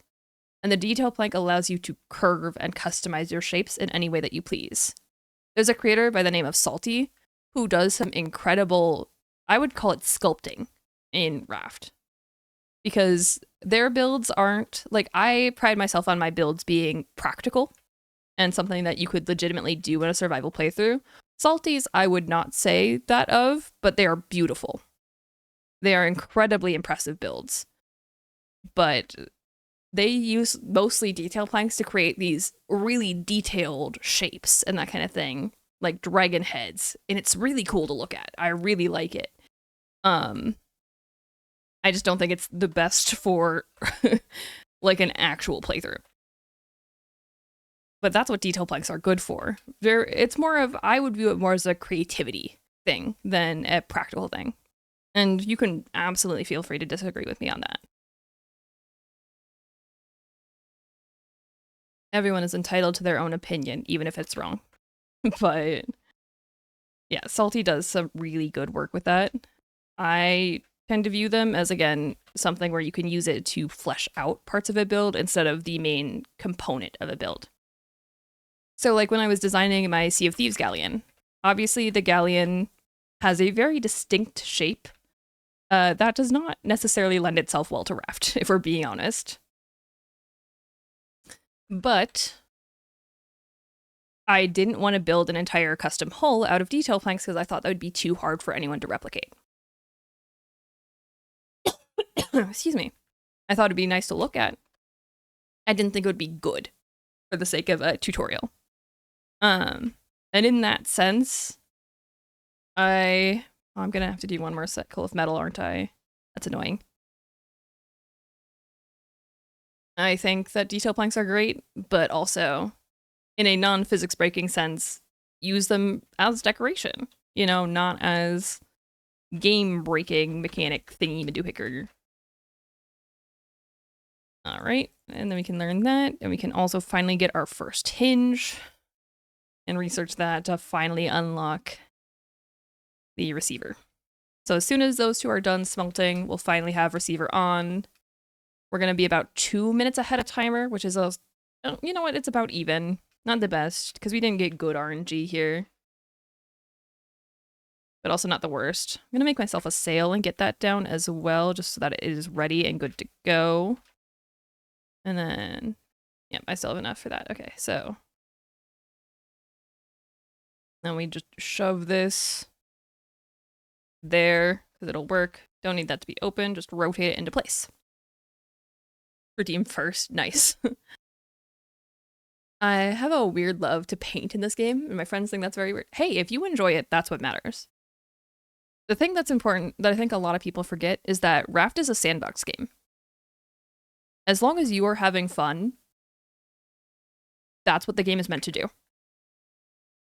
[SPEAKER 2] And the detail plank allows you to curve and customize your shapes in any way that you please. There's a creator by the name of Salty who does some incredible, I would call it sculpting in Raft. Because their builds aren't, like, I pride myself on my builds being practical and something that you could legitimately do in a survival playthrough. Salty's, I would not say that of, but they are beautiful. They are incredibly impressive builds. But they use mostly detail planks to create these really detailed shapes and that kind of thing, like dragon heads, and it's really cool to look at. I really like it. I just don't think it's the best for like an actual playthrough. But that's what detail planks are good for. It's more of, I would view it more as a creativity thing than a practical thing. And you can absolutely feel free to disagree with me on that. Everyone is entitled to their own opinion, even if it's wrong. But yeah, Salty does some really good work with that. I tend to view them as, again, something where you can use it to flesh out parts of a build instead of the main component of a build. So, like when I was designing my Sea of Thieves galleon, obviously the galleon has a very distinct shape. That does not necessarily lend itself well to Raft, if we're being honest. But I didn't want to build an entire custom hull out of detail planks because I thought that would be too hard for anyone to replicate. Excuse me. I thought it'd be nice to look at. I didn't think it would be good for the sake of a tutorial. And in that sense, I'm gonna have to do one more cycle of metal, aren't I? That's annoying. I think that detail planks are great, but also, in a non-physics breaking sense, use them as decoration. You know, not as game breaking mechanic thingy madoohicker. Alright, and then we can learn that, and we can also finally get our first hinge and research that to finally unlock the receiver. So as soon as those two are done smelting, we'll finally have receiver on. We're going to be about 2 minutes ahead of timer, which is you know what, it's about even. Not the best, because we didn't get good RNG here. But also not the worst. I'm going to make myself a sail and get that down as well, just so that it is ready and good to go. And then, yep, I still have enough for that. Okay, so. Then we just shove this there, because it'll work. Don't need that to be open, just rotate it into place. Redeem first, nice. I have a weird love to paint in this game, and my friends think that's very weird. Hey, if you enjoy it, that's what matters. The thing that's important that I think a lot of people forget is that Raft is a sandbox game. As long as you are having fun, that's what the game is meant to do.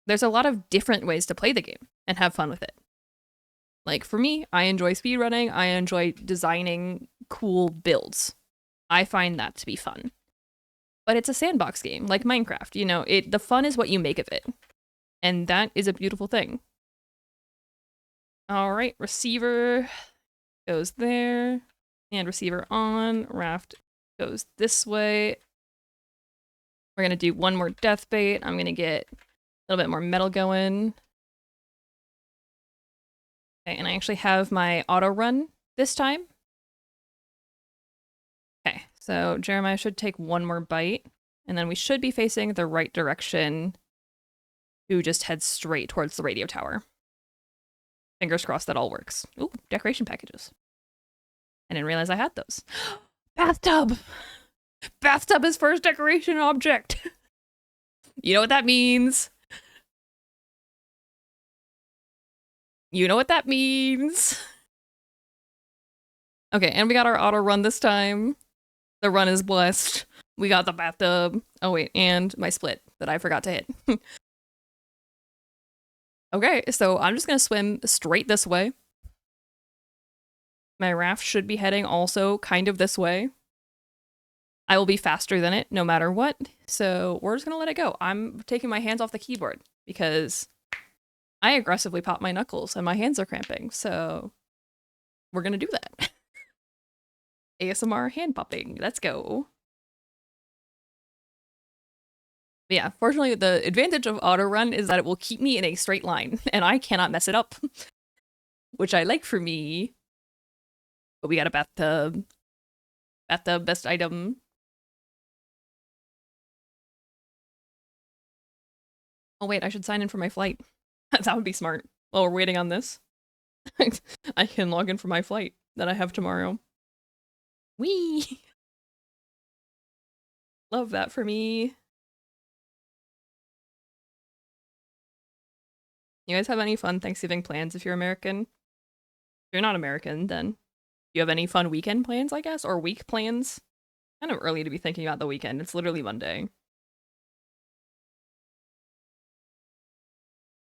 [SPEAKER 2] There's a lot of different ways to play the game and have fun with it. Like for me, I enjoy speedrunning, I enjoy designing cool builds. I find that to be fun. But it's a sandbox game, like Minecraft. You know, the fun is what you make of it. And that is a beautiful thing. All right, receiver goes there. And receiver on. Raft goes this way. We're going to do one more death bait. I'm going to get a little bit more metal going. Okay, and I actually have my auto run this time. Okay, so Jeremiah should take one more bite, and then we should be facing the right direction to just head straight towards the radio tower. Fingers crossed that all works. Ooh, decoration packages. I didn't realize I had those. Bathtub! Bathtub is first decoration object! You know what that means. You know what that means. Okay, and we got our auto run this time. The run is blessed. We got the bathtub. Oh wait, and my split that I forgot to hit. Okay, so I'm just gonna swim straight this way. My raft should be heading also kind of this way. I will be faster than it no matter what, so we're just gonna let it go. I'm taking my hands off the keyboard because I aggressively pop my knuckles and my hands are cramping, so we're gonna do that. ASMR hand popping, let's go. But yeah, fortunately the advantage of auto run is that it will keep me in a straight line and I cannot mess it up, which I like for me. But we got a bathtub. Bathtub, best item. Oh wait, I should sign in for my flight. That would be smart. While we're waiting on this, I can log in for my flight that I have tomorrow. Whee! Love that for me. You guys have any fun Thanksgiving plans if you're American? If you're not American, then do you have any fun weekend plans, I guess? Or week plans? Kind of early to be thinking about the weekend. It's literally Monday.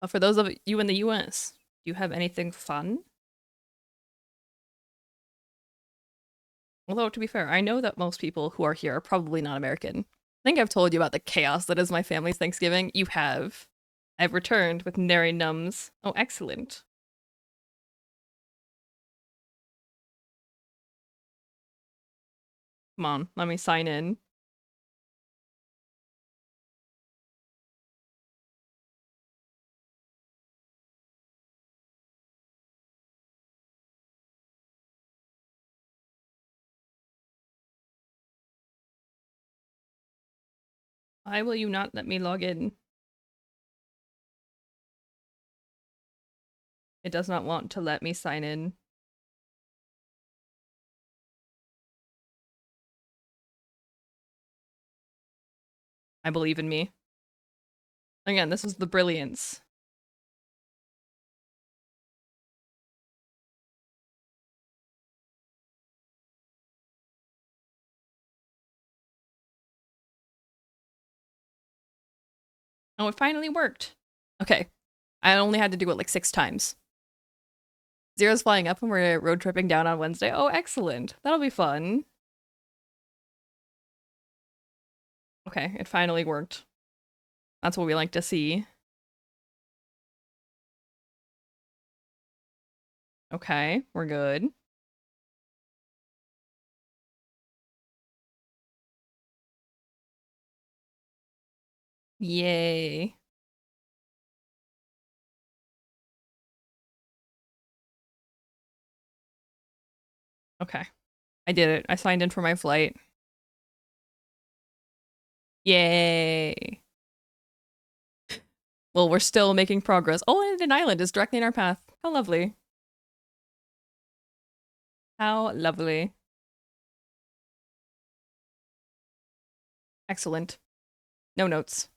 [SPEAKER 2] For those of you in the US, do you have anything fun? Although, to be fair, I know that most people who are here are probably not American. I think I've told you about the chaos that is my family's Thanksgiving. You have. I've returned with nary nums. Oh, excellent. Come on, let me sign in. Why will you not let me log in? It does not want to let me sign in. I believe in me. Again, this is the brilliance. Oh, it finally worked. Okay. I only had to do it like 6 times. Zero's flying up and we're road tripping down on Wednesday. Oh, excellent. That'll be fun. Okay, it finally worked. That's what we like to see. Okay, we're good. Yay. Okay. I did it. I signed in for my flight. Yay. Well, we're still making progress. Oh, and an island is directly in our path. How lovely. How lovely. Excellent. No notes.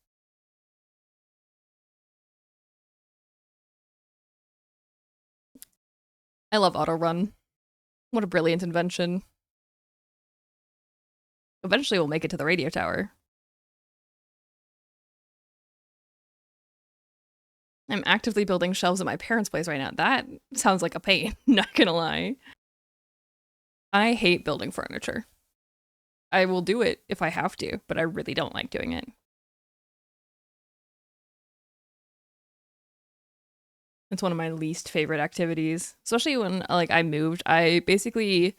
[SPEAKER 2] I love auto run. What a brilliant invention. Eventually we'll make it to the radio tower. I'm actively building shelves at my parents' place right now. That sounds like a pain, not gonna lie. I hate building furniture. I will do it if I have to, but I really don't like doing it. It's one of my least favorite activities, especially when like I moved. I basically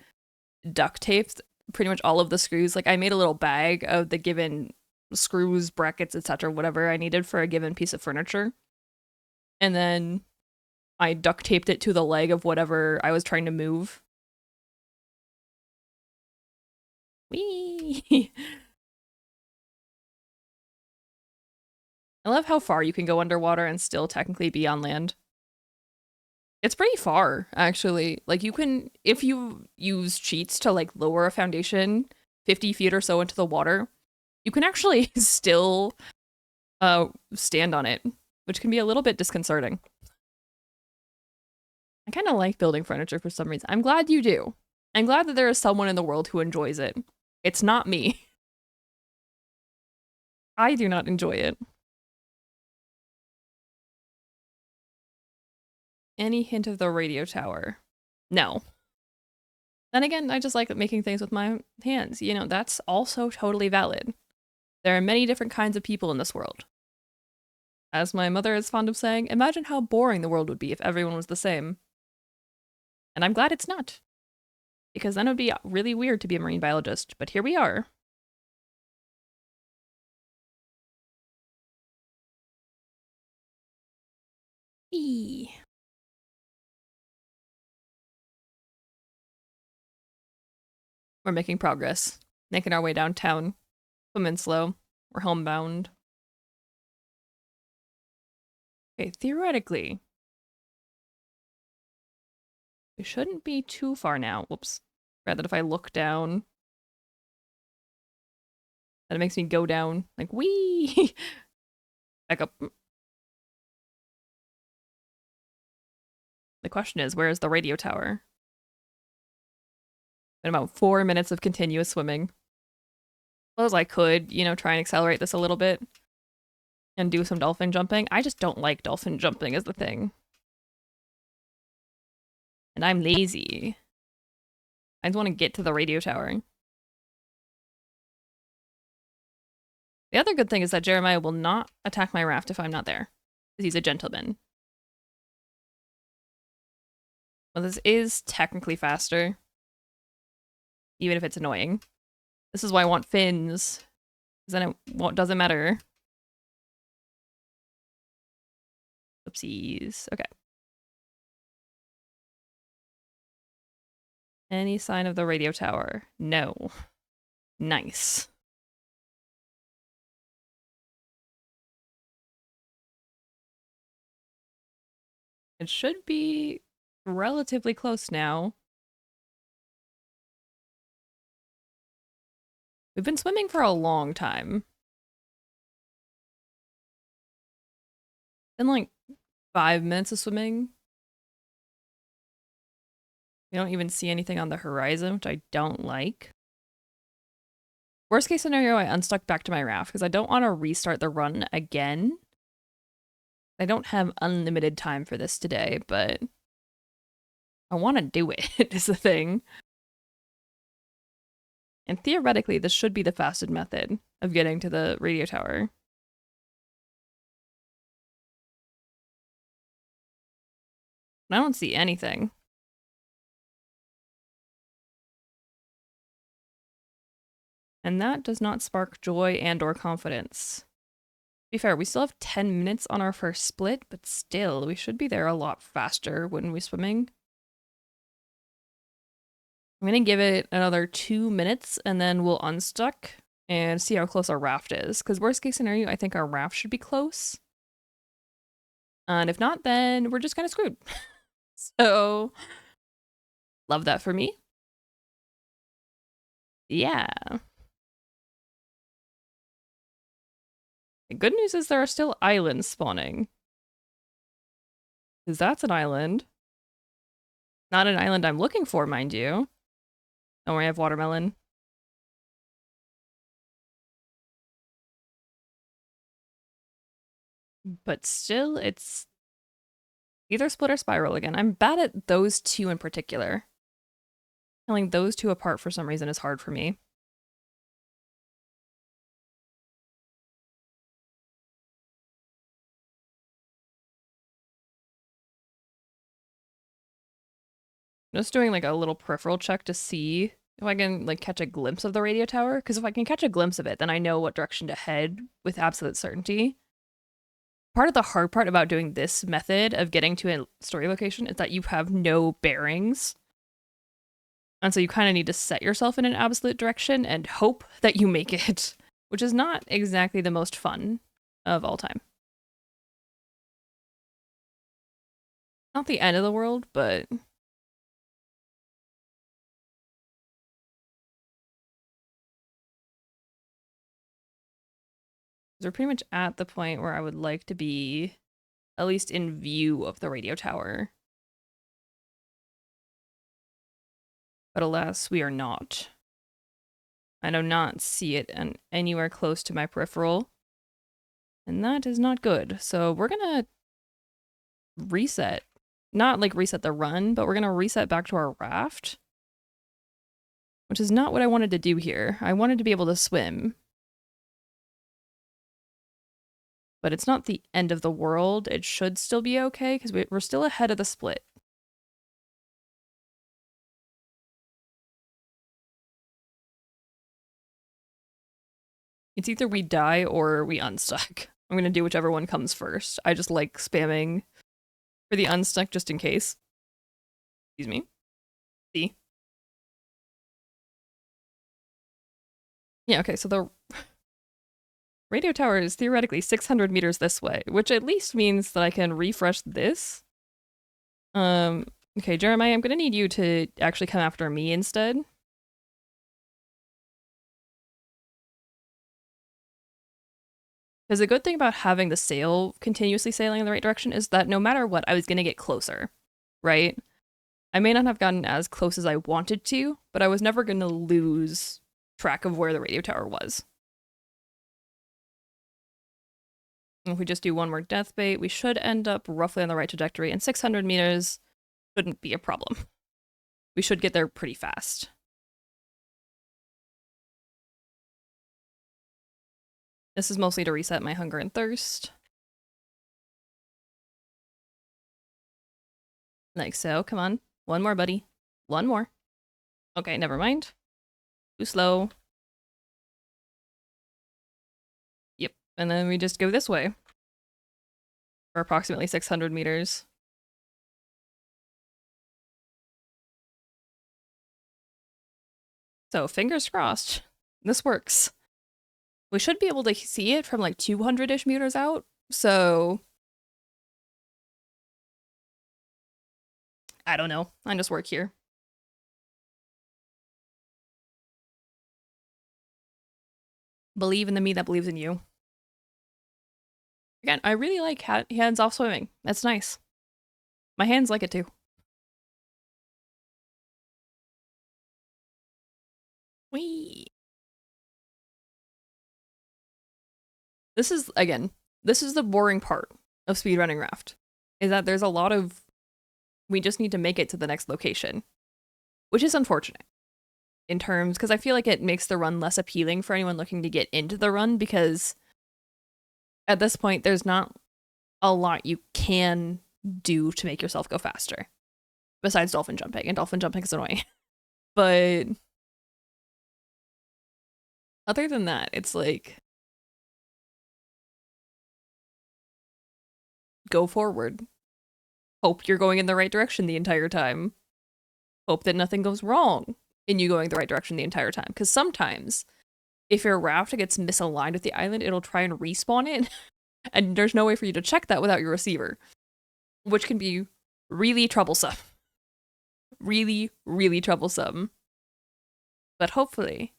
[SPEAKER 2] duct taped pretty much all of the screws. Like I made a little bag of the given screws, brackets, etc., whatever I needed for a given piece of furniture. And then I duct taped it to the leg of whatever I was trying to move. Whee! I love how far you can go underwater and still technically be on land. It's pretty far, actually. Like you can, if you use cheats to like lower a foundation 50 feet or so into the water, you can actually still stand on it, which can be a little bit disconcerting. I kind of like building furniture for some reason. I'm glad you do. I'm glad that there is someone in the world who enjoys it. It's not me. I do not enjoy it. Any hint of the radio tower? No. Then again, I just like making things with my hands. You know, that's also totally valid. There are many different kinds of people in this world. As my mother is fond of saying, imagine how boring the world would be if everyone was the same. And I'm glad it's not. Because then it would be really weird to be a marine biologist, but here we are. Eee. We're making progress. Making our way downtown. Swimming slow. We're homebound. Okay, theoretically, we shouldn't be too far now. Whoops. Rather, if I look down, then it makes me go down. Like, wee! Back up. The question is, where is the radio tower? Been about 4 minutes of continuous swimming. Well, as I could, you know, try and accelerate this a little bit and do some dolphin jumping. I just don't like dolphin jumping as the thing. And I'm lazy. I just want to get to the radio tower. The other good thing is that Jeremiah will not attack my raft if I'm not there, because he's a gentleman. Well, this is technically faster, even if it's annoying. This is why I want fins, because then it doesn't matter. Oopsies. Okay. Any sign of the radio tower? No. Nice. It should be relatively close now. We've been swimming for a long time. Been like 5 minutes of swimming. We don't even see anything on the horizon, which I don't like. Worst case scenario, I unstuck back to my raft because I don't want to restart the run again. I don't have unlimited time for this today, but I want to do it, is the thing. And theoretically, this should be the fastest method of getting to the radio tower. I don't see anything. And that does not spark joy and or confidence. To be fair, we still have 10 minutes on our first split, but still, we should be there a lot faster when we're swimming. I'm gonna give it another 2 minutes and then we'll unstuck and see how close our raft is. Because worst case scenario, I think our raft should be close. And if not, then we're just kind of screwed. So, love that for me. Yeah. The good news is there are still islands spawning. Because that's an island. Not an island I'm looking for, mind you. Don't worry, I have watermelon. But still, it's either split or spiral again. I'm bad at those two in particular. Telling those two apart for some reason is hard for me. Just doing like a little peripheral check to see if I can like catch a glimpse of the radio tower. Because if I can catch a glimpse of it, then I know what direction to head with absolute certainty. Part of the hard part about doing this method of getting to a story location is that you have no bearings. And so you kind of need to set yourself in an absolute direction and hope that you make it, which is not exactly the most fun of all time. Not the end of the world, but we're pretty much at the point where I would like to be, at least in view of the radio tower. But alas, we are not. I do not see it anywhere close to my peripheral. And that is not good. So we're gonna reset. Not like reset the run, but we're gonna reset back to our raft. Which is not what I wanted to do here. I wanted to be able to swim. But it's not the end of the world. It should still be okay, because we're still ahead of the split. It's either we die or we unstuck. I'm gonna do whichever one comes first. I just like spamming for the unstuck just in case. Excuse me. See? Yeah, okay, so the radio tower is theoretically 600 meters this way, which at least means that I can refresh this. Okay, Jeremiah, I'm gonna need you to actually come after me instead. Because the good thing about having the sail continuously sailing in the right direction is that no matter what, I was gonna get closer, right? I may not have gotten as close as I wanted to, but I was never gonna lose track of where the radio tower was. If we just do one more death bait, we should end up roughly on the right trajectory, and 600 meters shouldn't be a problem. We should get there pretty fast. This is mostly to reset my hunger and thirst. Like so, come on. One more, buddy. One more. Okay, never mind. Too slow. Yep, and then we just go this way. For approximately 600 meters. So, fingers crossed. This works. We should be able to see it from like 200-ish meters out, so I don't know. I just work here. Believe in the me that believes in you. Again, I really like hands-off swimming. That's nice. My hands like it too. Whee! This is, again, this is the boring part of speedrunning Raft, is that there's a lot of, we just need to make it to the next location, which is unfortunate in terms, because I feel like it makes the run less appealing for anyone looking to get into the run, because at this point, there's not a lot you can do to make yourself go faster, besides dolphin jumping, and dolphin jumping is annoying. But other than that, it's like, go forward. Hope you're going in the right direction the entire time. Hope that nothing goes wrong in you going the right direction the entire time. Because sometimes, if your raft gets misaligned with the island, it'll try and respawn it. And there's no way for you to check that without your receiver. Which can be really troublesome. Really, really troublesome. But hopefully,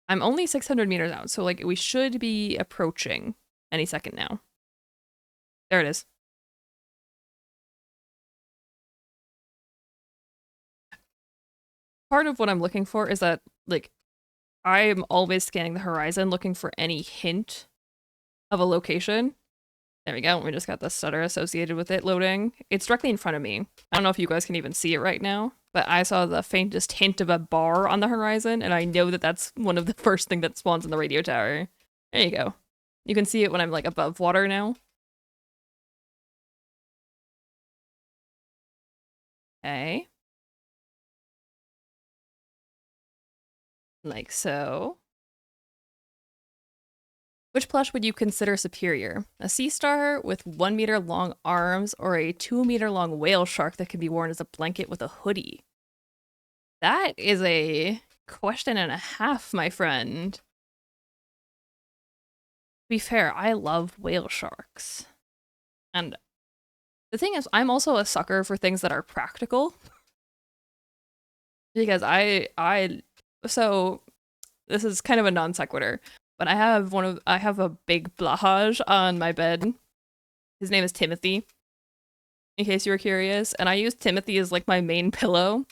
[SPEAKER 2] I'm only 600 meters out, so like we should be approaching any second now. There it is. Part of what I'm looking for is that, like, I'm always scanning the horizon looking for any hint of a location. There we go. We just got the stutter associated with it loading. It's directly in front of me. I don't know if you guys can even see it right now, but I saw the faintest hint of a bar on the horizon, and I know that that's one of the first thing that spawns in the radio tower. There you go. You can see it when I'm, like, above water now. Okay. Like so. Which plush would you consider superior? A sea star with 1 meter long arms or a 2 meter long whale shark that can be worn as a blanket with a hoodie? That is a question and a half, my friend. To be fair, I love whale sharks. And the thing is, I'm also a sucker for things that are practical. Because so this is kind of a non sequitur, but I have a big blahage on my bed. His name is Timothy, in case you were curious, and I use Timothy as like my main pillow.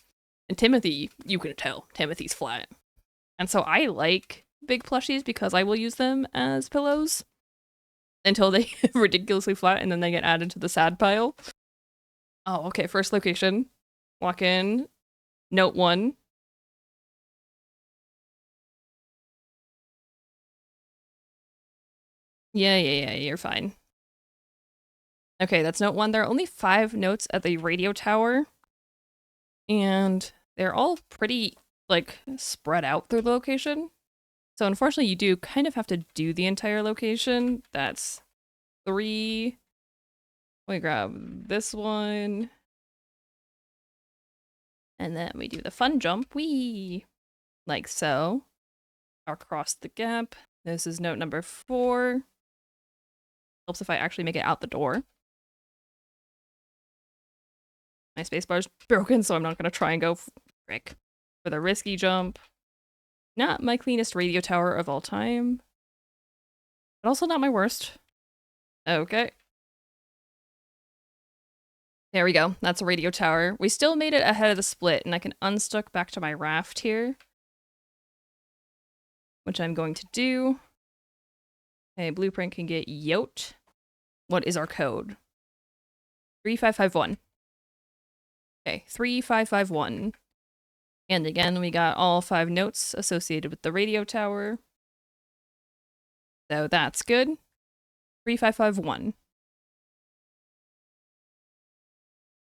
[SPEAKER 2] And Timothy, you can tell, Timothy's flat. And so I like big plushies because I will use them as pillows until they get ridiculously flat and then they get added to the sad pile. Oh, okay, first location. Walk in. Note 1. Yeah, you're fine. Okay, that's note 1. There are only 5 notes at the radio tower. And they're all pretty, like, spread out through the location. So unfortunately, you do kind of have to do the entire location. That's 3. Let me grab this one. And then we do the fun jump. Whee! Like so. Across the gap. This is note number 4. Helps if I actually make it out the door. My spacebar's broken, so I'm not going to try and go frick for the risky jump. Not my cleanest radio tower of all time. But also not my worst. Okay. There we go. That's a radio tower. We still made it ahead of the split, and I can unstuck back to my raft here. Which I'm going to do. Okay, blueprint can get yote. What is our code? 3551. Okay, 3551. And again, we got all 5 notes associated with the radio tower. So that's good. 3551.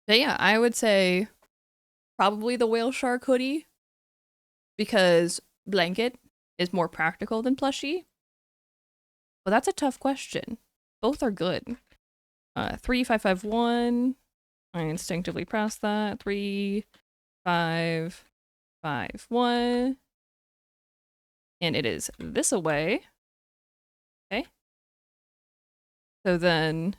[SPEAKER 2] But yeah, I would say probably the whale shark hoodie because blanket is more practical than plushie. But that's a tough question. Both are good. 3551. I instinctively press that. 3551. And it is this away. Okay. So then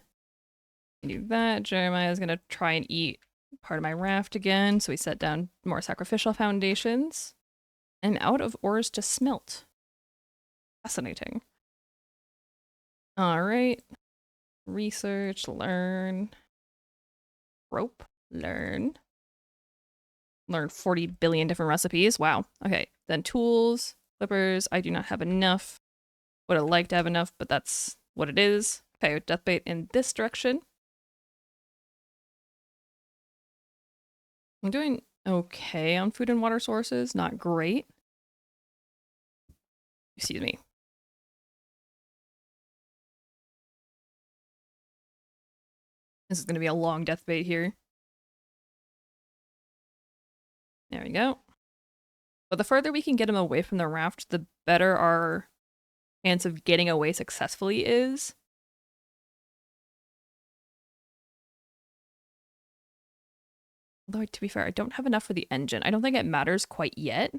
[SPEAKER 2] do that. Jeremiah's gonna try and eat part of my raft again, so we set down more sacrificial foundations. I'm out of ores to smelt. Fascinating. All right. Research, learn. Rope, learn. Learn 40 billion different recipes. Wow. Okay. Then tools, flippers. I do not have enough. Would have liked to have enough, but that's what it is. Okay, death bait in this direction. I'm doing okay on food and water sources. Not great. Excuse me. This is going to be a long death bait here. There we go. But the further we can get him away from the raft, the better our chance of getting away successfully is. Although, to be fair, I don't have enough for the engine. I don't think it matters quite yet.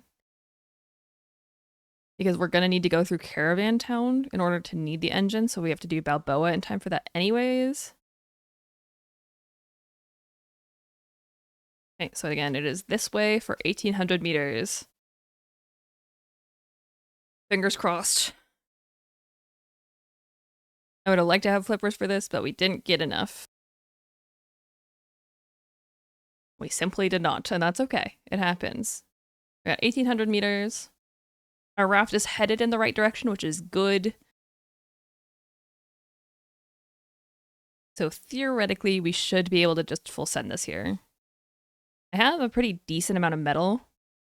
[SPEAKER 2] Because we're going to need to go through Caravan Town in order to need the engine, so we have to do Balboa in time for that anyways. Okay, so again, it is this way for 1,800 meters. Fingers crossed. I would have liked to have flippers for this, but we didn't get enough. We simply did not, and that's okay. It happens. We got 1,800 meters. Our raft is headed in the right direction, which is good. So theoretically, we should be able to just full send this here. I have a pretty decent amount of metal,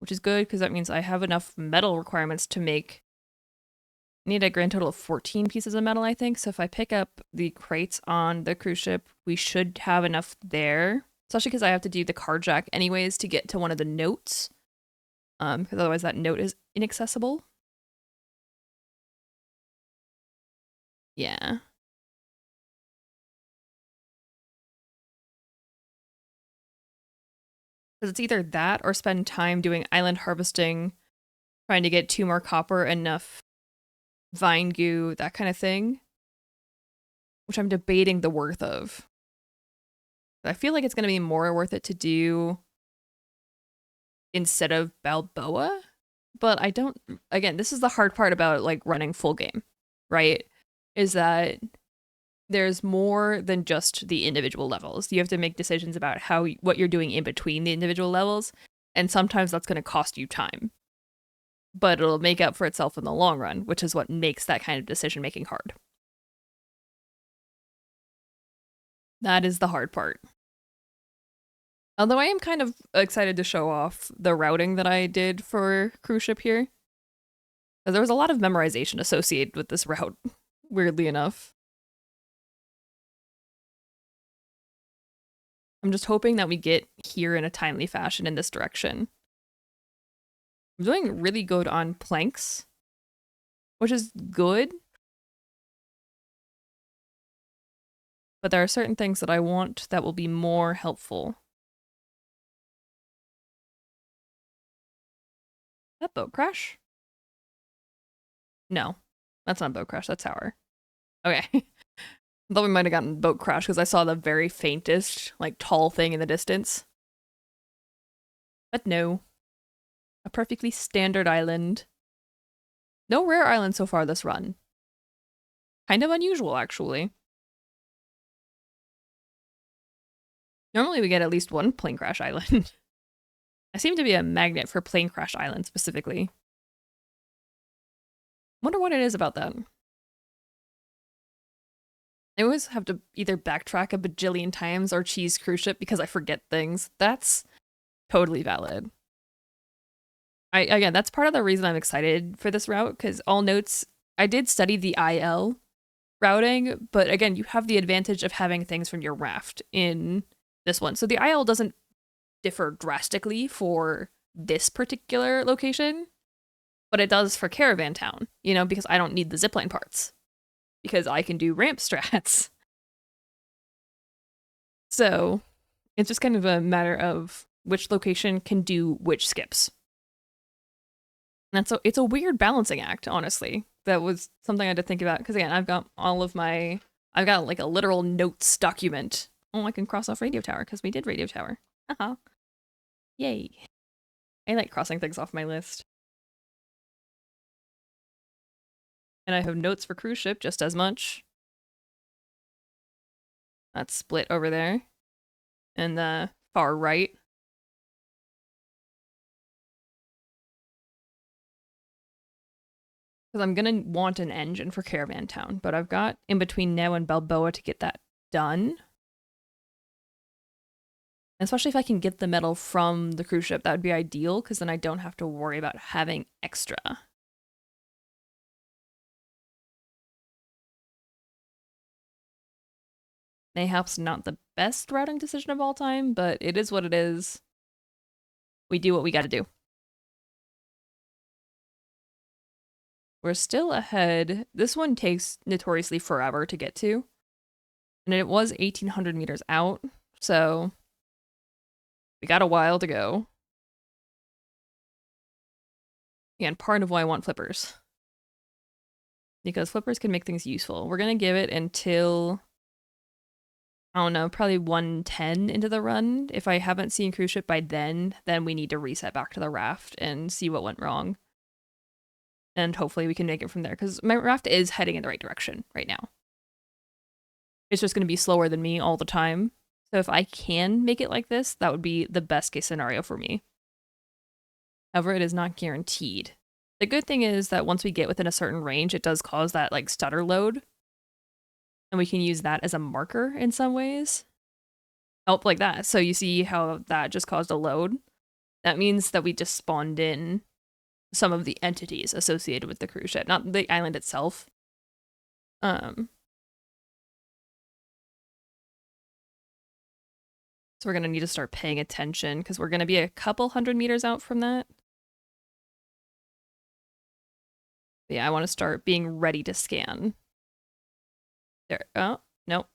[SPEAKER 2] which is good because that means I have enough metal requirements to make. I need a grand total of 14 pieces of metal, I think. So if I pick up the crates on the cruise ship, we should have enough there. Especially because I have to do the car jack anyways to get to one of the notes. Because otherwise that note is inaccessible. Yeah. Because it's either that or spend time doing island harvesting, trying to get 2 more copper, enough vine goo, that kind of thing. Which I'm debating the worth of. I feel like it's going to be more worth it to do instead of Balboa. But I don't, again, this is the hard part about like running full game, right? Is that there's more than just the individual levels. You have to make decisions about what you're doing in between the individual levels, and sometimes that's going to cost you time. But it'll make up for itself in the long run, which is what makes that kind of decision making hard. That is the hard part. Although I am kind of excited to show off the routing that I did for cruise ship here. Because there was a lot of memorization associated with this route, weirdly enough. I'm just hoping that we get here in a timely fashion in this direction. I'm doing really good on planks, which is good. But there are certain things that I want that will be more helpful. That boat crash? No, that's not boat crash, that's tower. Okay. I thought we might have gotten boat crash because I saw the very faintest, like, tall thing in the distance. But no. A perfectly standard island. No rare island so far this run. Kind of unusual, actually. Normally we get at least one plane crash island. I seem to be a magnet for plane crash island specifically. Wonder what it is about that. I always have to either backtrack a bajillion times or cheese cruise ship because I forget things. That's totally valid. Again, that's part of the reason I'm excited for this route, because all notes, I did study the IL routing, but again, you have the advantage of having things from your raft in this one. So the IL doesn't differ drastically for this particular location, but it does for Caravan Town, you know, because I don't need the zipline parts, because I can do ramp strats. So it's just kind of a matter of which location can do which skips. And so it's a weird balancing act, honestly. That was something I had to think about, because again, I've got like a literal notes document Oh, I can cross off radio tower because we did radio tower. Haha. Yay. I like crossing things off my list. And I have notes for cruise ship just as much. That's split over there. And the far right. Because I'm gonna want an engine for Caravan Town, but I've got in between now and Balboa to get that done. Especially if I can get the metal from the cruise ship, that would be ideal, because then I don't have to worry about having extra. Mayhap's not the best routing decision of all time, but it is what it is. We do what we gotta do. We're still ahead. This one takes notoriously forever to get to. And it was 1,800 meters out, so we got a while to go. And part of why I want flippers. Because flippers can make things useful. We're gonna give it until, I don't know, probably 110 into the run. If I haven't seen cruise ship by then we need to reset back to the raft and see what went wrong. And hopefully we can make it from there, because my raft is heading in the right direction right now. It's just going to be slower than me all the time. So if I can make it like this, that would be the best case scenario for me. However, it is not guaranteed. The good thing is that once we get within a certain range, it does cause that like stutter load. And we can use that as a marker in some ways. Oh, like that. So you see how that just caused a load? That means that we just spawned in some of the entities associated with the cruise ship, not the island itself. So we're going to need to start paying attention, because we're going to be a couple 100 meters out from that. But yeah, I want to start being ready to scan. There. Oh, nope.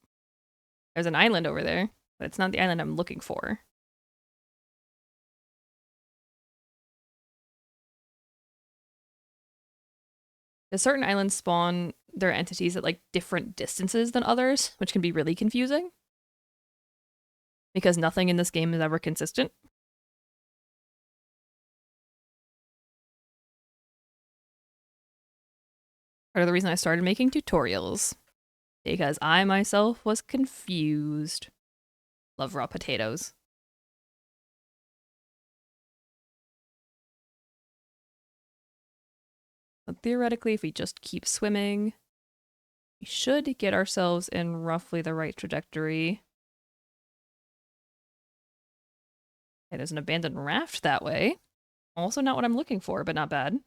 [SPEAKER 2] There's an island over there, but it's not the island I'm looking for. Because certain islands spawn their entities at like different distances than others, which can be really confusing. Because nothing in this game is ever consistent. Part of the reason I started making tutorials. Because I myself was confused. Love raw potatoes. But theoretically, if we just keep swimming, we should get ourselves in roughly the right trajectory. It is an abandoned raft that way. Also not what I'm looking for, but not bad.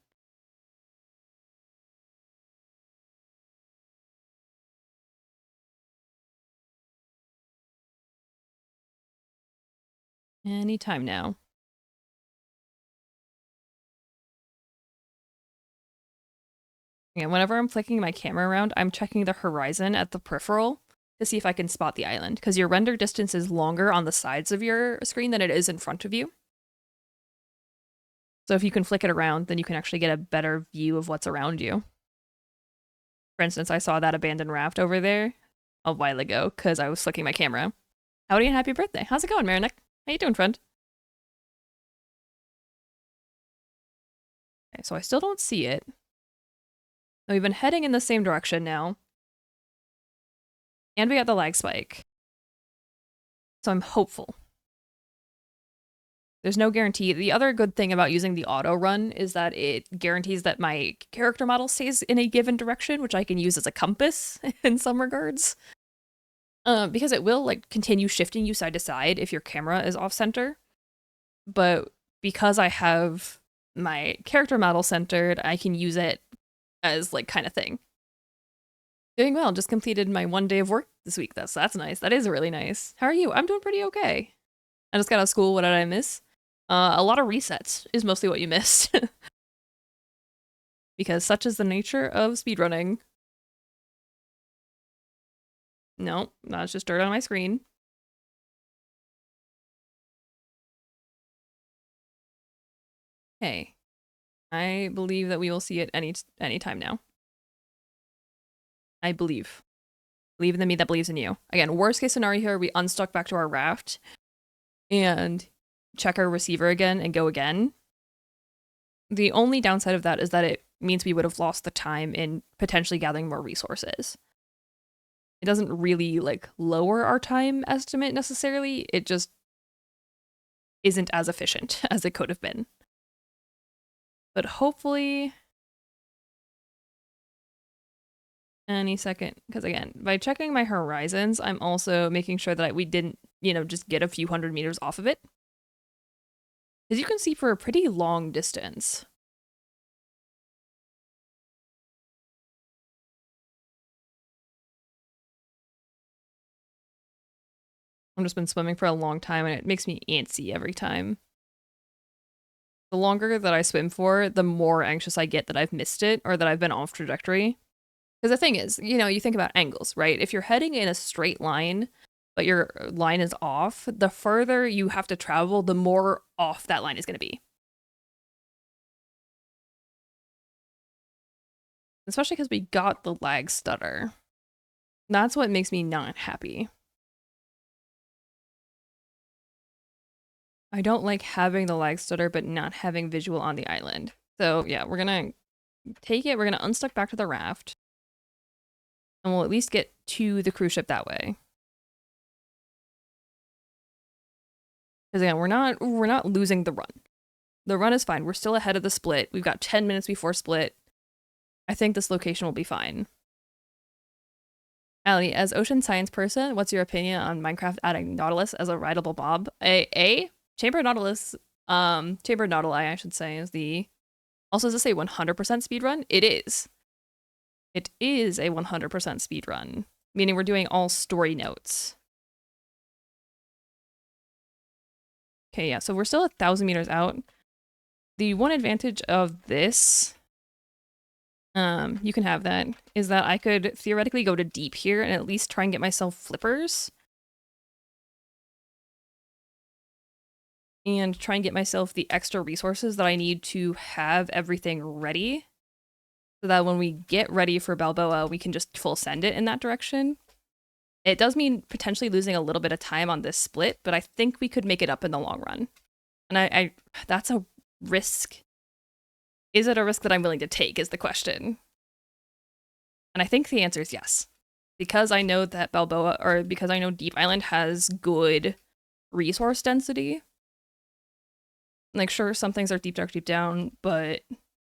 [SPEAKER 2] Anytime now. Yeah, whenever I'm flicking my camera around, I'm checking the horizon at the peripheral to see if I can spot the island, because your render distance is longer on the sides of your screen than it is in front of you. So if you can flick it around, then you can actually get a better view of what's around you. For instance, I saw that abandoned raft over there a while ago because I was flicking my camera. Howdy and happy birthday. How's it going, Marinick? How you doing, friend? Okay, so I still don't see it. We've been heading in the same direction now. And we got the lag spike. So I'm hopeful. There's no guarantee. The other good thing about using the auto run is that it guarantees that my character model stays in a given direction, which I can use as a compass in some regards. Because it will like continue shifting you side to side if your camera is off center. But because I have my character model centered, I can use it as like kind of thing. Doing well, just completed my 1 day of work this week. That's nice. That is really nice. How are you? I'm doing pretty okay. I just got out of school. What did I miss? A lot of resets is mostly what you missed. Because such is the nature of speedrunning. No, that's just dirt on my screen. Hey, I believe that we will see it any time now. I believe.
[SPEAKER 1] Believe in the me that believes in you. Again, worst case scenario here, we unstuck back to our raft and check our receiver again and go again. The only downside of that is that it means we would have lost the time in potentially gathering more resources. It doesn't really like lower our time estimate necessarily. It just isn't as efficient as it could have been. But hopefully any second, because again, by checking my horizons, I'm also making sure that we didn't, just get a few hundred meters off of it. As you can see, for a pretty long distance. I've just been swimming for a long time and it makes me antsy every time. The longer that I swim for, the more anxious I get that I've missed it or that I've been off trajectory. Because the thing is, you think about angles, right? If you're heading in a straight line, but your line is off, the further you have to travel, the more off that line is going to be. Especially because we got the lag stutter. That's what makes me not happy. I don't like having the lag stutter, but not having visual on the island. So yeah, we're going to take it. We're going to unstuck back to the raft. And we'll at least get to the cruise ship that way. Because again, we're not losing the run. The run is fine. We're still ahead of the split. We've got 10 minutes before split. I think this location will be fine. Allie, as ocean science person, what's your opinion on Minecraft adding Nautilus as a rideable mob? Chamber Nautilus, Chamber Nautili, I should say, is the... Also, does it say 100% speedrun? It is. It is a 100% speedrun, meaning we're doing all story notes. Okay, yeah, so we're still 1,000 meters out. The one advantage of this, you can have that, is that I could theoretically go to deep here and at least try and get myself flippers. And try and get myself the extra resources that I need to have everything ready. So that when we get ready for Balboa, we can just full send it in that direction. It does mean potentially losing a little bit of time on this split, but I think we could make it up in the long run. And I that's a risk. Is it a risk that I'm willing to take is the question. And I think the answer is yes. Because I know that because I know Deep Island has good resource density. Like, sure, some things are deep dark, deep down, but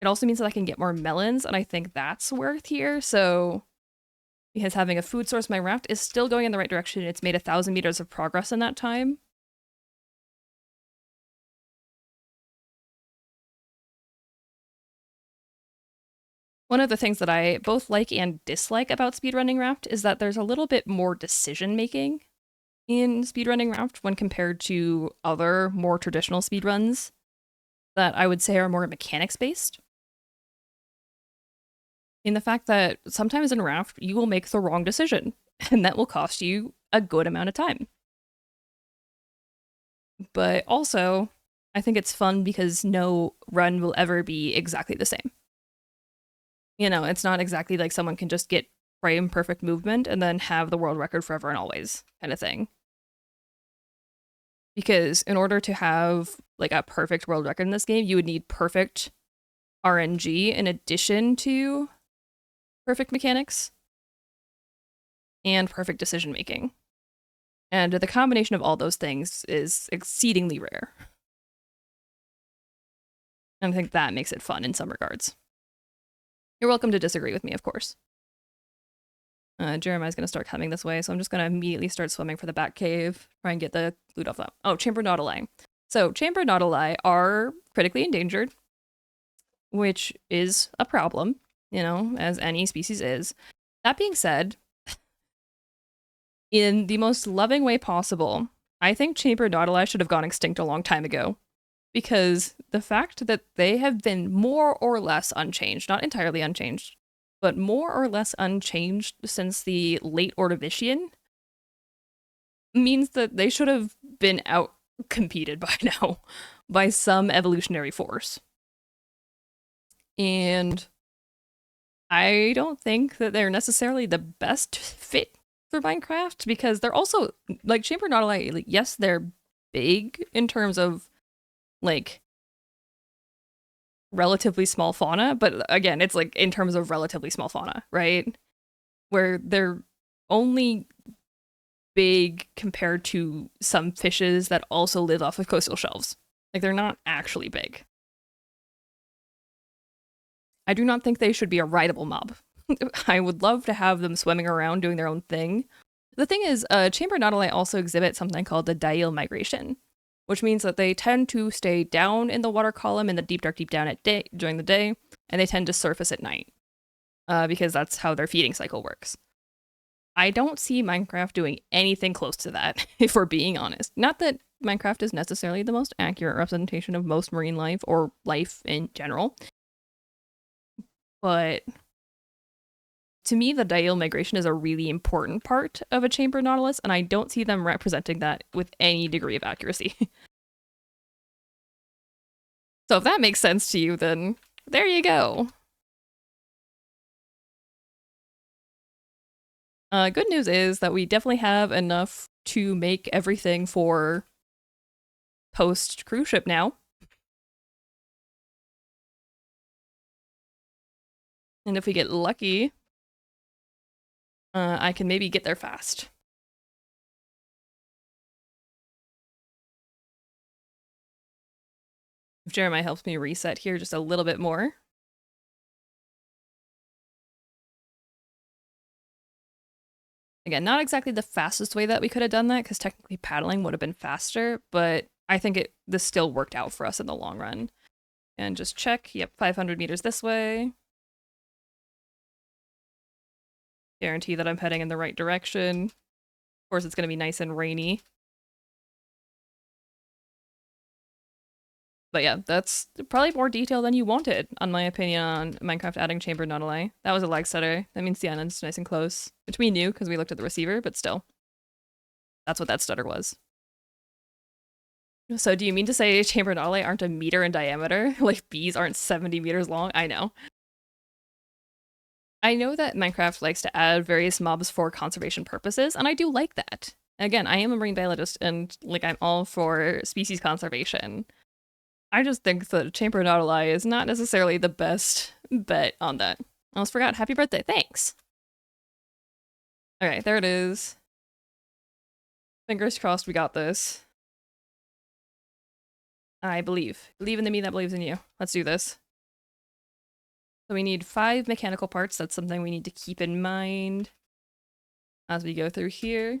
[SPEAKER 1] it also means that I can get more melons, and I think that's worth here. So, because having a food source, my raft is still going in the right direction. It's made 1,000 meters of progress in that time. One of the things that I both like and dislike about speedrunning Raft is that there's a little bit more decision making in speedrunning Raft when compared to other more traditional speedruns that I would say are more mechanics based. In the fact that sometimes in Raft, you will make the wrong decision, and that will cost you a good amount of time. But also, I think it's fun because no run will ever be exactly the same. It's not exactly like someone can just get frame perfect movement and then have the world record forever and always kind of thing. Because in order to have like a perfect world record in this game, you would need perfect RNG in addition to perfect mechanics and perfect decision making. And the combination of all those things is exceedingly rare. And I think that makes it fun in some regards. You're welcome to disagree with me, of course. Jeremiah's going to start coming this way, so I'm just going to immediately start swimming for the back cave, try and get the loot off that. Oh, Chamber Nautili. So, Chamber Nautili are critically endangered, which is a problem, as any species is. That being said, in the most loving way possible, I think Chamber Nautili should have gone extinct a long time ago. Because the fact that they have been more or less unchanged, not entirely unchanged, but more or less unchanged since the late Ordovician means that they should have been out-competed by now by some evolutionary force. And I don't think that they're necessarily the best fit
[SPEAKER 2] for Minecraft because they're also like chamber nautilus. Like, yes, they're big in terms of like relatively small fauna, but again, it's like in terms of relatively small fauna, right? Where they're only big compared to some fishes that also live off of coastal shelves. Like, they're not actually big. I do not think they should be a rideable mob. I would love to have them swimming around doing their own thing. The thing is, chamber nautilus also exhibit something called the diel migration, which means that they tend to stay down in the water column in the deep down at day during the day, and they tend to surface at night, because that's how their feeding cycle works. I don't see Minecraft doing anything close to that, if we're being honest. Not that Minecraft is necessarily the most accurate representation of most marine life or life in general, but to me, the diel migration is a really important part of a chamber nautilus, and I don't see them representing that with any degree of accuracy. So if that makes sense to you, then there you go. Good news is that we definitely have enough to make everything for post cruise ship now. And if we get lucky, I can maybe get there fast. If Jeremiah helps me reset here just a little bit more. Again, not exactly the fastest way that we could have done that, because technically paddling would have been faster, but I think this still worked out for us in the long run. And just check, yep, 500 meters this way. Guarantee that I'm heading in the right direction. Of course, it's going to be nice and rainy. But yeah, that's probably more detail than you wanted, on my opinion, on Minecraft adding chamber nautilus. That was a lag stutter. That means the island's nice and close. Which we knew because we looked at the receiver, but still. That's what that stutter was. So do you mean to say chamber nautilus aren't a meter in diameter? Like bees aren't 70 meters long? I know. I know that Minecraft likes to add various mobs for conservation purposes, and I do like that. Again, I am a marine biologist, and like I'm all for species conservation. I just think that chamber nautilus is not necessarily the best bet on that. I almost forgot. Happy birthday. Thanks. All right, there it is. Fingers crossed we got this. I believe. Believe in the me that believes in you. Let's do this. So we need 5 mechanical parts. That's something we need to keep in mind as we go through here.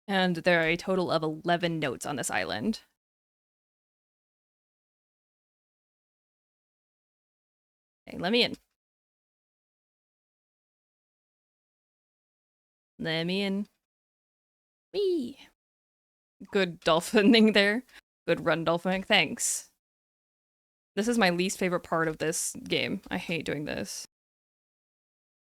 [SPEAKER 2] And there are a total of 11 notes on this island. Okay, let me in. Let me in. Whee! Good dolphining there. Good run dolphining. Thanks. This is my least favorite part of this game. I hate doing this.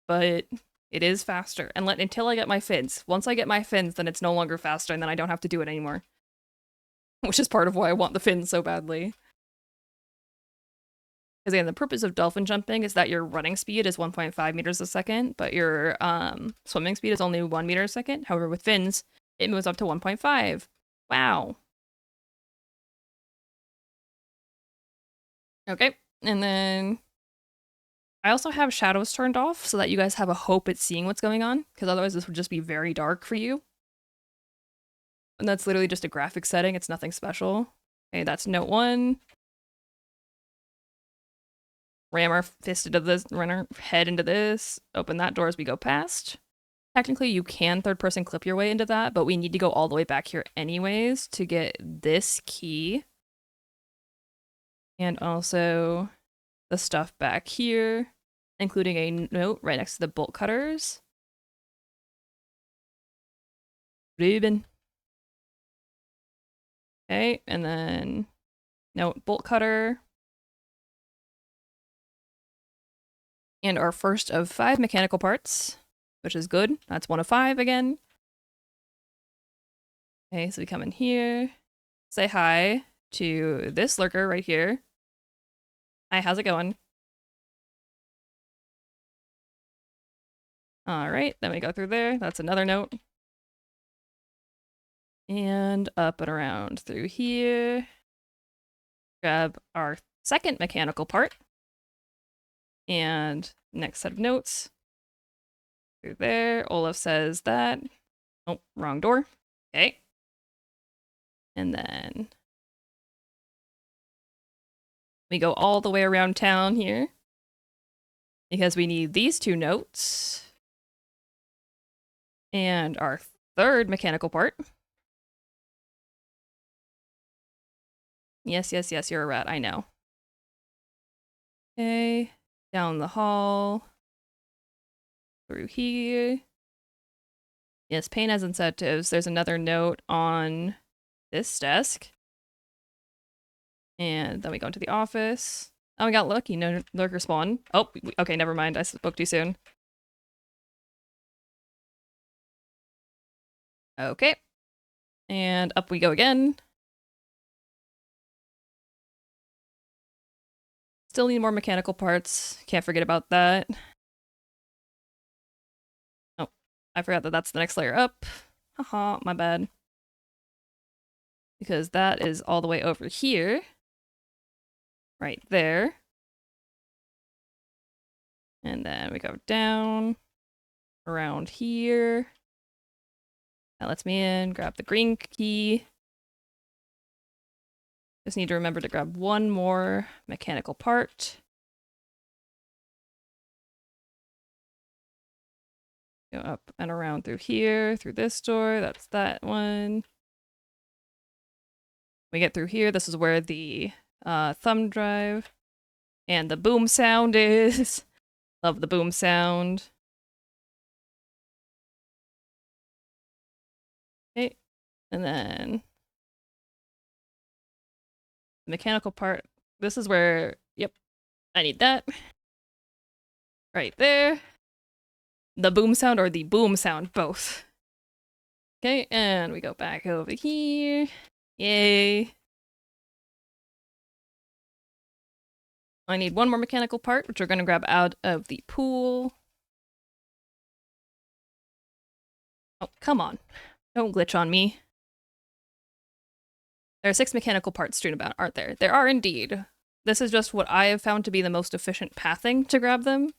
[SPEAKER 2] But it is faster. And until I get my fins. Once I get my fins, then it's no longer faster, and then I don't have to do it anymore. Which is part of why I want the fins so badly. Because again, the purpose of dolphin jumping is that your running speed is 1.5 meters a second, but your swimming speed is only 1 meter a second. However, with fins, it moves up to 1.5. Wow. Okay, and then I also have shadows turned off so that you guys have a hope at seeing what's going on, because otherwise this would just be very dark for you. And that's literally just a graphic setting. It's nothing special. Okay, that's note 1. Ram our fist into this, run our head into this, open that door as we go past. Technically, you can third-person clip your way into that, but we need to go all the way back here anyways to get this key. And also the stuff back here, including a note right next to the bolt cutters. Ruben. Okay, and then note bolt cutter. And our first of 5 mechanical parts, which is good. That's 1 of 5 again. Okay, so we come in here, say hi to this lurker right here. Hi, how's it going? All right, then we go through there. That's another note. And up and around through here. Grab our second mechanical part. And next set of notes. Through there. Olaf says that. Oh, wrong door. Okay. And then we go all the way around town here. Because we need these two notes. And our third mechanical part. Yes, yes, yes, you're a rat, I know. Okay, down the hall. Through here. Yes, paint as incentives. There's another note on this desk. And then we go into the office. Oh, we got lucky, no lurker spawn. Oh, okay, never mind, I spoke too soon. Okay. And up we go again. Still need more mechanical parts. Can't forget about that. Oh, I forgot that that's the next layer up. Haha, my bad. Because that is all the way over here. Right there. And then we go down. Around here. That lets me in. Grab the green key. Just need to remember to grab one more mechanical part. Go up and around through here, through this door. That's that one. We get through here. This is where the thumb drive and the boom sound is. Love the boom sound. Okay. And then the mechanical part. This is where, yep, I need that. Right there. The boom sound or the boom sound, both. Okay, and we go back over here. Yay. I need one more mechanical part, which we're going to grab out of the pool. Oh, come on. Don't glitch on me. There are 6 mechanical parts strewn about, aren't there? There are indeed. This is just what I have found to be the most efficient pathing to grab them.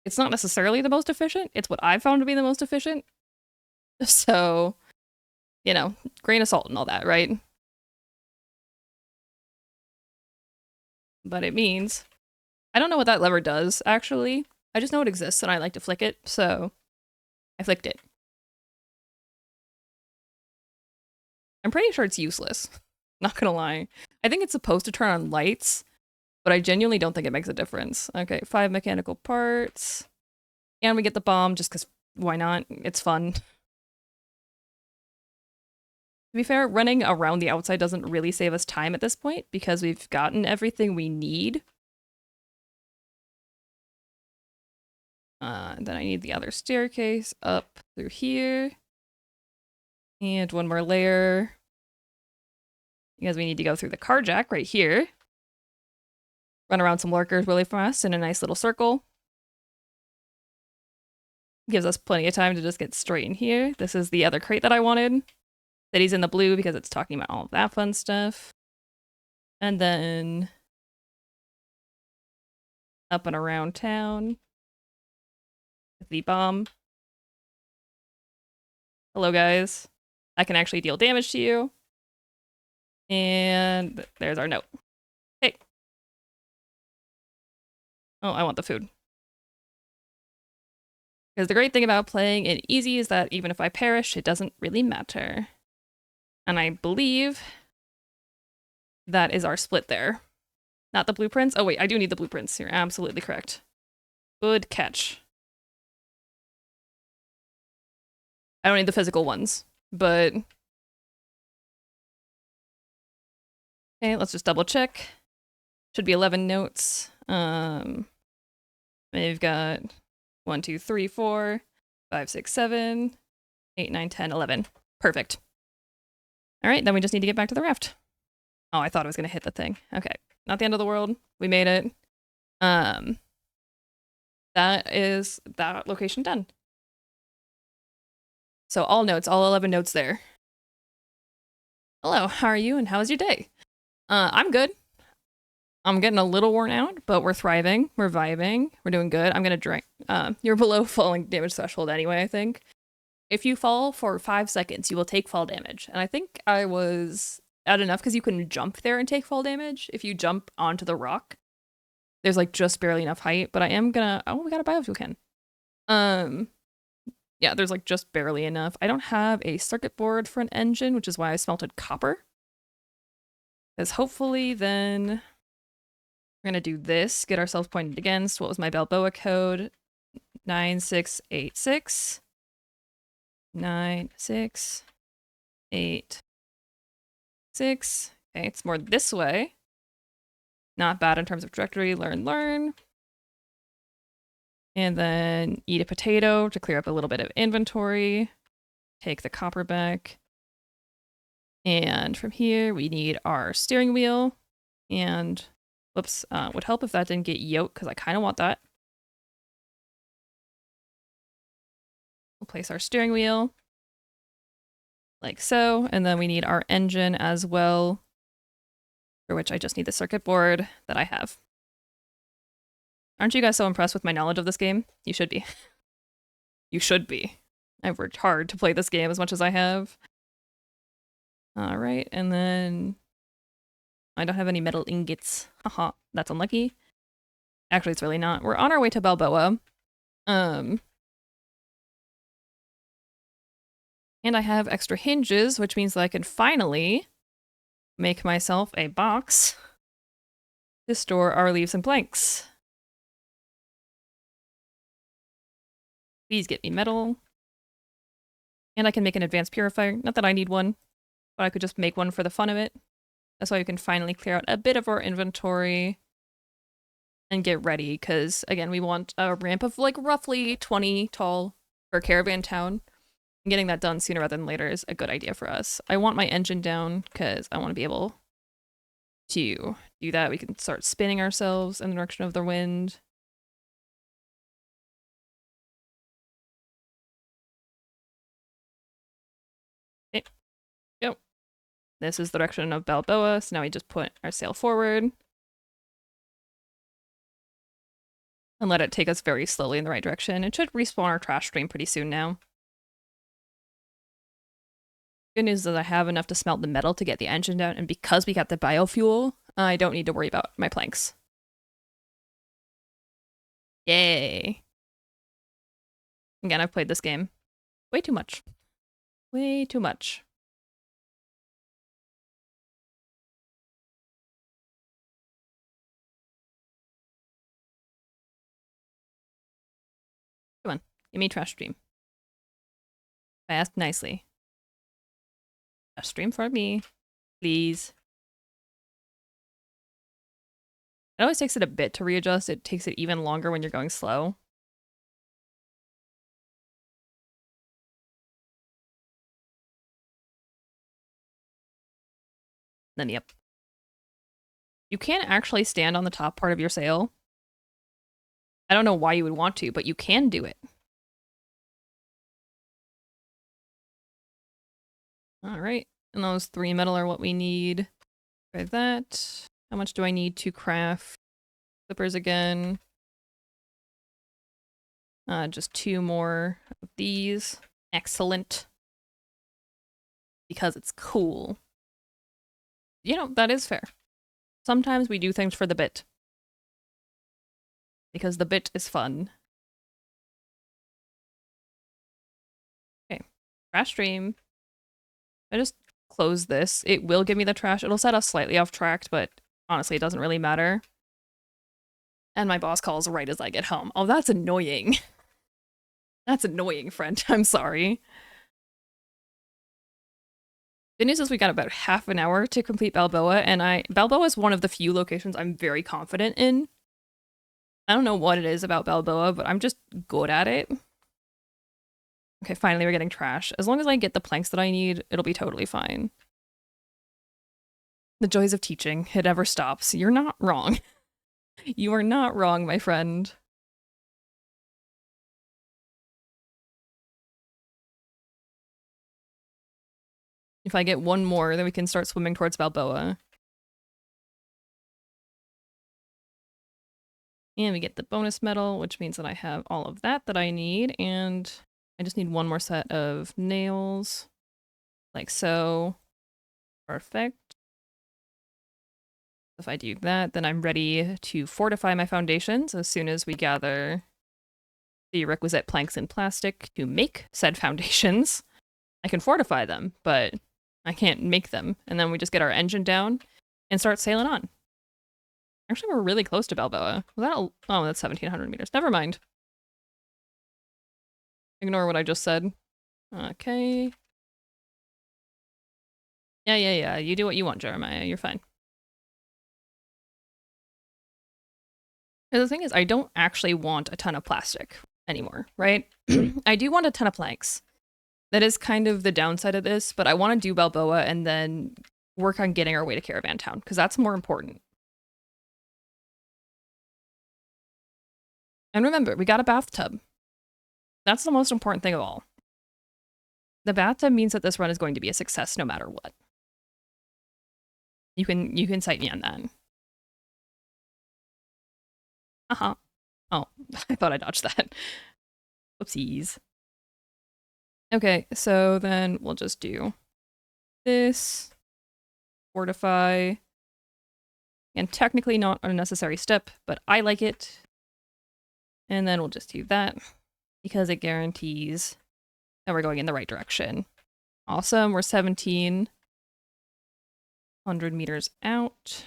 [SPEAKER 2] It's not necessarily the most efficient. It's what I've found to be the most efficient. So, you know, grain of salt and all that, right? But it means... I don't know what that lever does, actually. I just know it exists and I like to flick it, so I flicked it. I'm pretty sure it's useless. Not gonna lie. I think it's supposed to turn on lights, but I genuinely don't think it makes a difference. Okay, 5 mechanical parts. And we get the bomb just because why not? It's fun. To be fair, running around the outside doesn't really save us time at this point because we've gotten everything we need. Then I need the other staircase up through here. And one more layer. Because we need to go through the car jack right here. Run around some lurkers really fast in a nice little circle. Gives us plenty of time to just get straight in here. This is the other crate that I wanted. That he's in the blue because it's talking about all of that fun stuff. And then up and around town. The bomb. Hello, guys. I can actually deal damage to you. And there's our note. Hey. Oh, I want the food. Because the great thing about playing it easy is that even if I perish, it doesn't really matter. And I believe that is our split there. Not the blueprints. Oh wait, I do need the blueprints. You're absolutely correct. Good catch. I don't need the physical ones, but... Okay, let's just double check. Should be 11 notes. We've got 1, 2, 3, 4, 5, 6, 7, 8, 9, 10, 11. Perfect. All right, then we just need to get back to the raft. Oh, I thought I was going to hit the thing. Okay, not the end of the world. We made it. that is that location done. So all notes, all 11 notes there. Hello, how are you and how's your day? I'm good. I'm getting a little worn out, but we're thriving. We're vibing. We're doing good. I'm gonna drink. You're below falling damage threshold anyway, I think. If you fall for 5 seconds, you will take fall damage. And I think I was at enough because you can jump there and take fall damage. If you jump onto the rock, there's like just barely enough height, but I am gonna, oh, we got a biofuel can. Yeah, there's like just barely enough. I don't have a circuit board for an engine, which is why I smelted copper. Because hopefully then we're gonna do this, get ourselves pointed against. What was my Balboa code? 9686. 9686. Okay, it's more this way. Not bad in terms of trajectory. Learn. And then eat a potato to clear up a little bit of inventory. Take the copper back. And from here, we need our steering wheel. And, whoops, would help if that didn't get yoked, because I kind of want that. We'll place our steering wheel. Like so. And then we need our engine as well, for which I just need the circuit board that I have. Aren't you guys so impressed with my knowledge of this game? You should be. You should be. I've worked hard to play this game as much as I have. Alright, and then I don't have any metal ingots. Haha, that's unlucky. Actually, it's really not. We're on our way to Balboa. And I have extra hinges, which means that I can finally make myself a box to store our leaves and planks. Please get me metal. And I can make an advanced purifier. Not that I need one, but I could just make one for the fun of it. That's why we can finally clear out a bit of our inventory and get ready, because, again, we want a ramp of, like, roughly 20 tall for Caravan Town. And getting that done sooner rather than later is a good idea for us. I want my engine down, because I want to be able to do that. We can start spinning ourselves in the direction of the wind. Okay. Go. This is the direction of Balboa, so now we just put our sail forward. And let it take us very slowly in the right direction. It should respawn our trash stream pretty soon now. Good news is that I have enough to smelt the metal to get the engine down, and because we got the biofuel, I don't need to worry about my planks. Yay. Again, I've played this game way too much. Way too much. Come on, give me trash stream. I asked nicely. Trash stream for me, please. It always takes it a bit to readjust. It takes it even longer when you're going slow. Then, yep. You can't actually stand on the top part of your sail. I don't know why you would want to, but you can do it. Alright, and those 3 metal are what we need for that. How much do I need to craft clippers again? Just 2 more of these. Excellent. Because it's cool. You know, that is fair. Sometimes we do things for the bit. Because the bit is fun. Okay. Trash stream. I just close this. It will give me the trash. It'll set us slightly off track, but honestly, it doesn't really matter. And my boss calls right as I get home. Oh, that's annoying. That's annoying, friend. I'm sorry. The news is we got about half an hour to complete Balboa, and Balboa is one of the few locations I'm very confident in. I don't know what it is about Balboa, but I'm just good at it. Okay, finally we're getting trash. As long as I get the planks that I need, it'll be totally fine. The joys of teaching. It never stops. You're not wrong. You are not wrong, my friend. If I get one more, then we can start swimming towards Balboa. And we get the bonus medal, which means that I have all of that I need, and I just need one more set of nails, like so. Perfect. If I do that, then I'm ready to fortify my foundations as soon as we gather the requisite planks and plastic to make said foundations. I can fortify them, but I can't make them. And then we just get our engine down and start sailing on. Actually, we're really close to Balboa. Was that oh, that's 1,700 meters. Never mind. Ignore what I just said. Okay. Yeah. You do what you want, Jeremiah. You're fine. And the thing is, I don't actually want a ton of plastic anymore, right? I do want a ton of planks. That is kind of the downside of this, but I want to do Balboa and then work on getting our way to Caravan Town, because that's more important. And remember, we got a bathtub. That's the most important thing of all. The bathtub means that this run is going to be a success no matter what. You can cite me on that. Uh-huh. Oh, I thought I dodged that. Whoopsies. Okay, so then we'll just do this. Fortify. And technically not a necessary step, but I like it. And then we'll just do that because it guarantees that we're going in the right direction. Awesome, we're 1,700 meters out.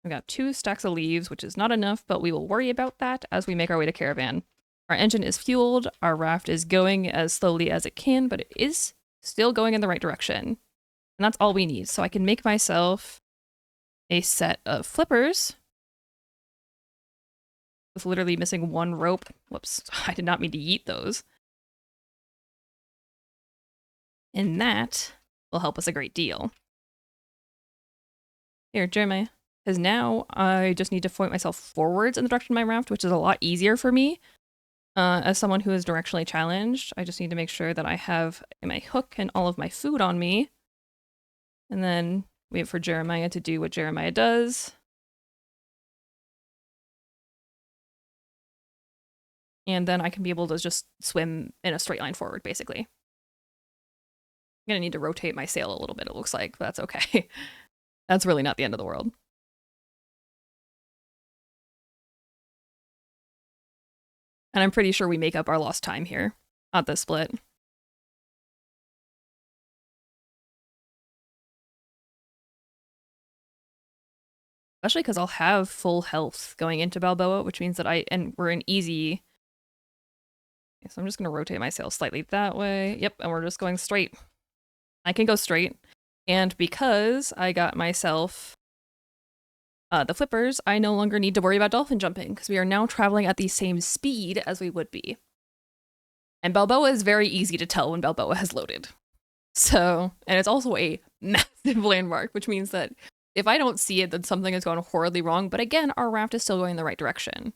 [SPEAKER 2] We got 2 stacks of leaves, which is not enough, but we will worry about that as we make our way to Caravan. Our engine is fueled, our raft is going as slowly as it can, but it is still going in the right direction. And that's all we need. So I can make myself a set of flippers. With literally missing 1 rope. Whoops, I did not mean to yeet those. And that will help us a great deal. Here, Jeremiah. Because now I just need to point myself forwards in the direction of my raft, which is a lot easier for me. As someone who is directionally challenged, I just need to make sure that I have my hook and all of my food on me. And then wait for Jeremiah to do what Jeremiah does. And then I can be able to just swim in a straight line forward, basically. I'm gonna need to rotate my sail a little bit, it looks like, but that's okay. That's really not the end of the world. And I'm pretty sure we make up our lost time here at this split. Especially because I'll have full health going into Balboa, which means that we're in easy. Okay, so I'm just gonna rotate my sail slightly that way. Yep, and we're just going straight. I can go straight. And because I got myself the flippers, I no longer need to worry about dolphin jumping because we are now traveling at the same speed as we would be. And Balboa is very easy to tell when Balboa has loaded. So, and it's also a massive landmark, which means that if I don't see it, then something is going horribly wrong. But again, our raft is still going in the right direction.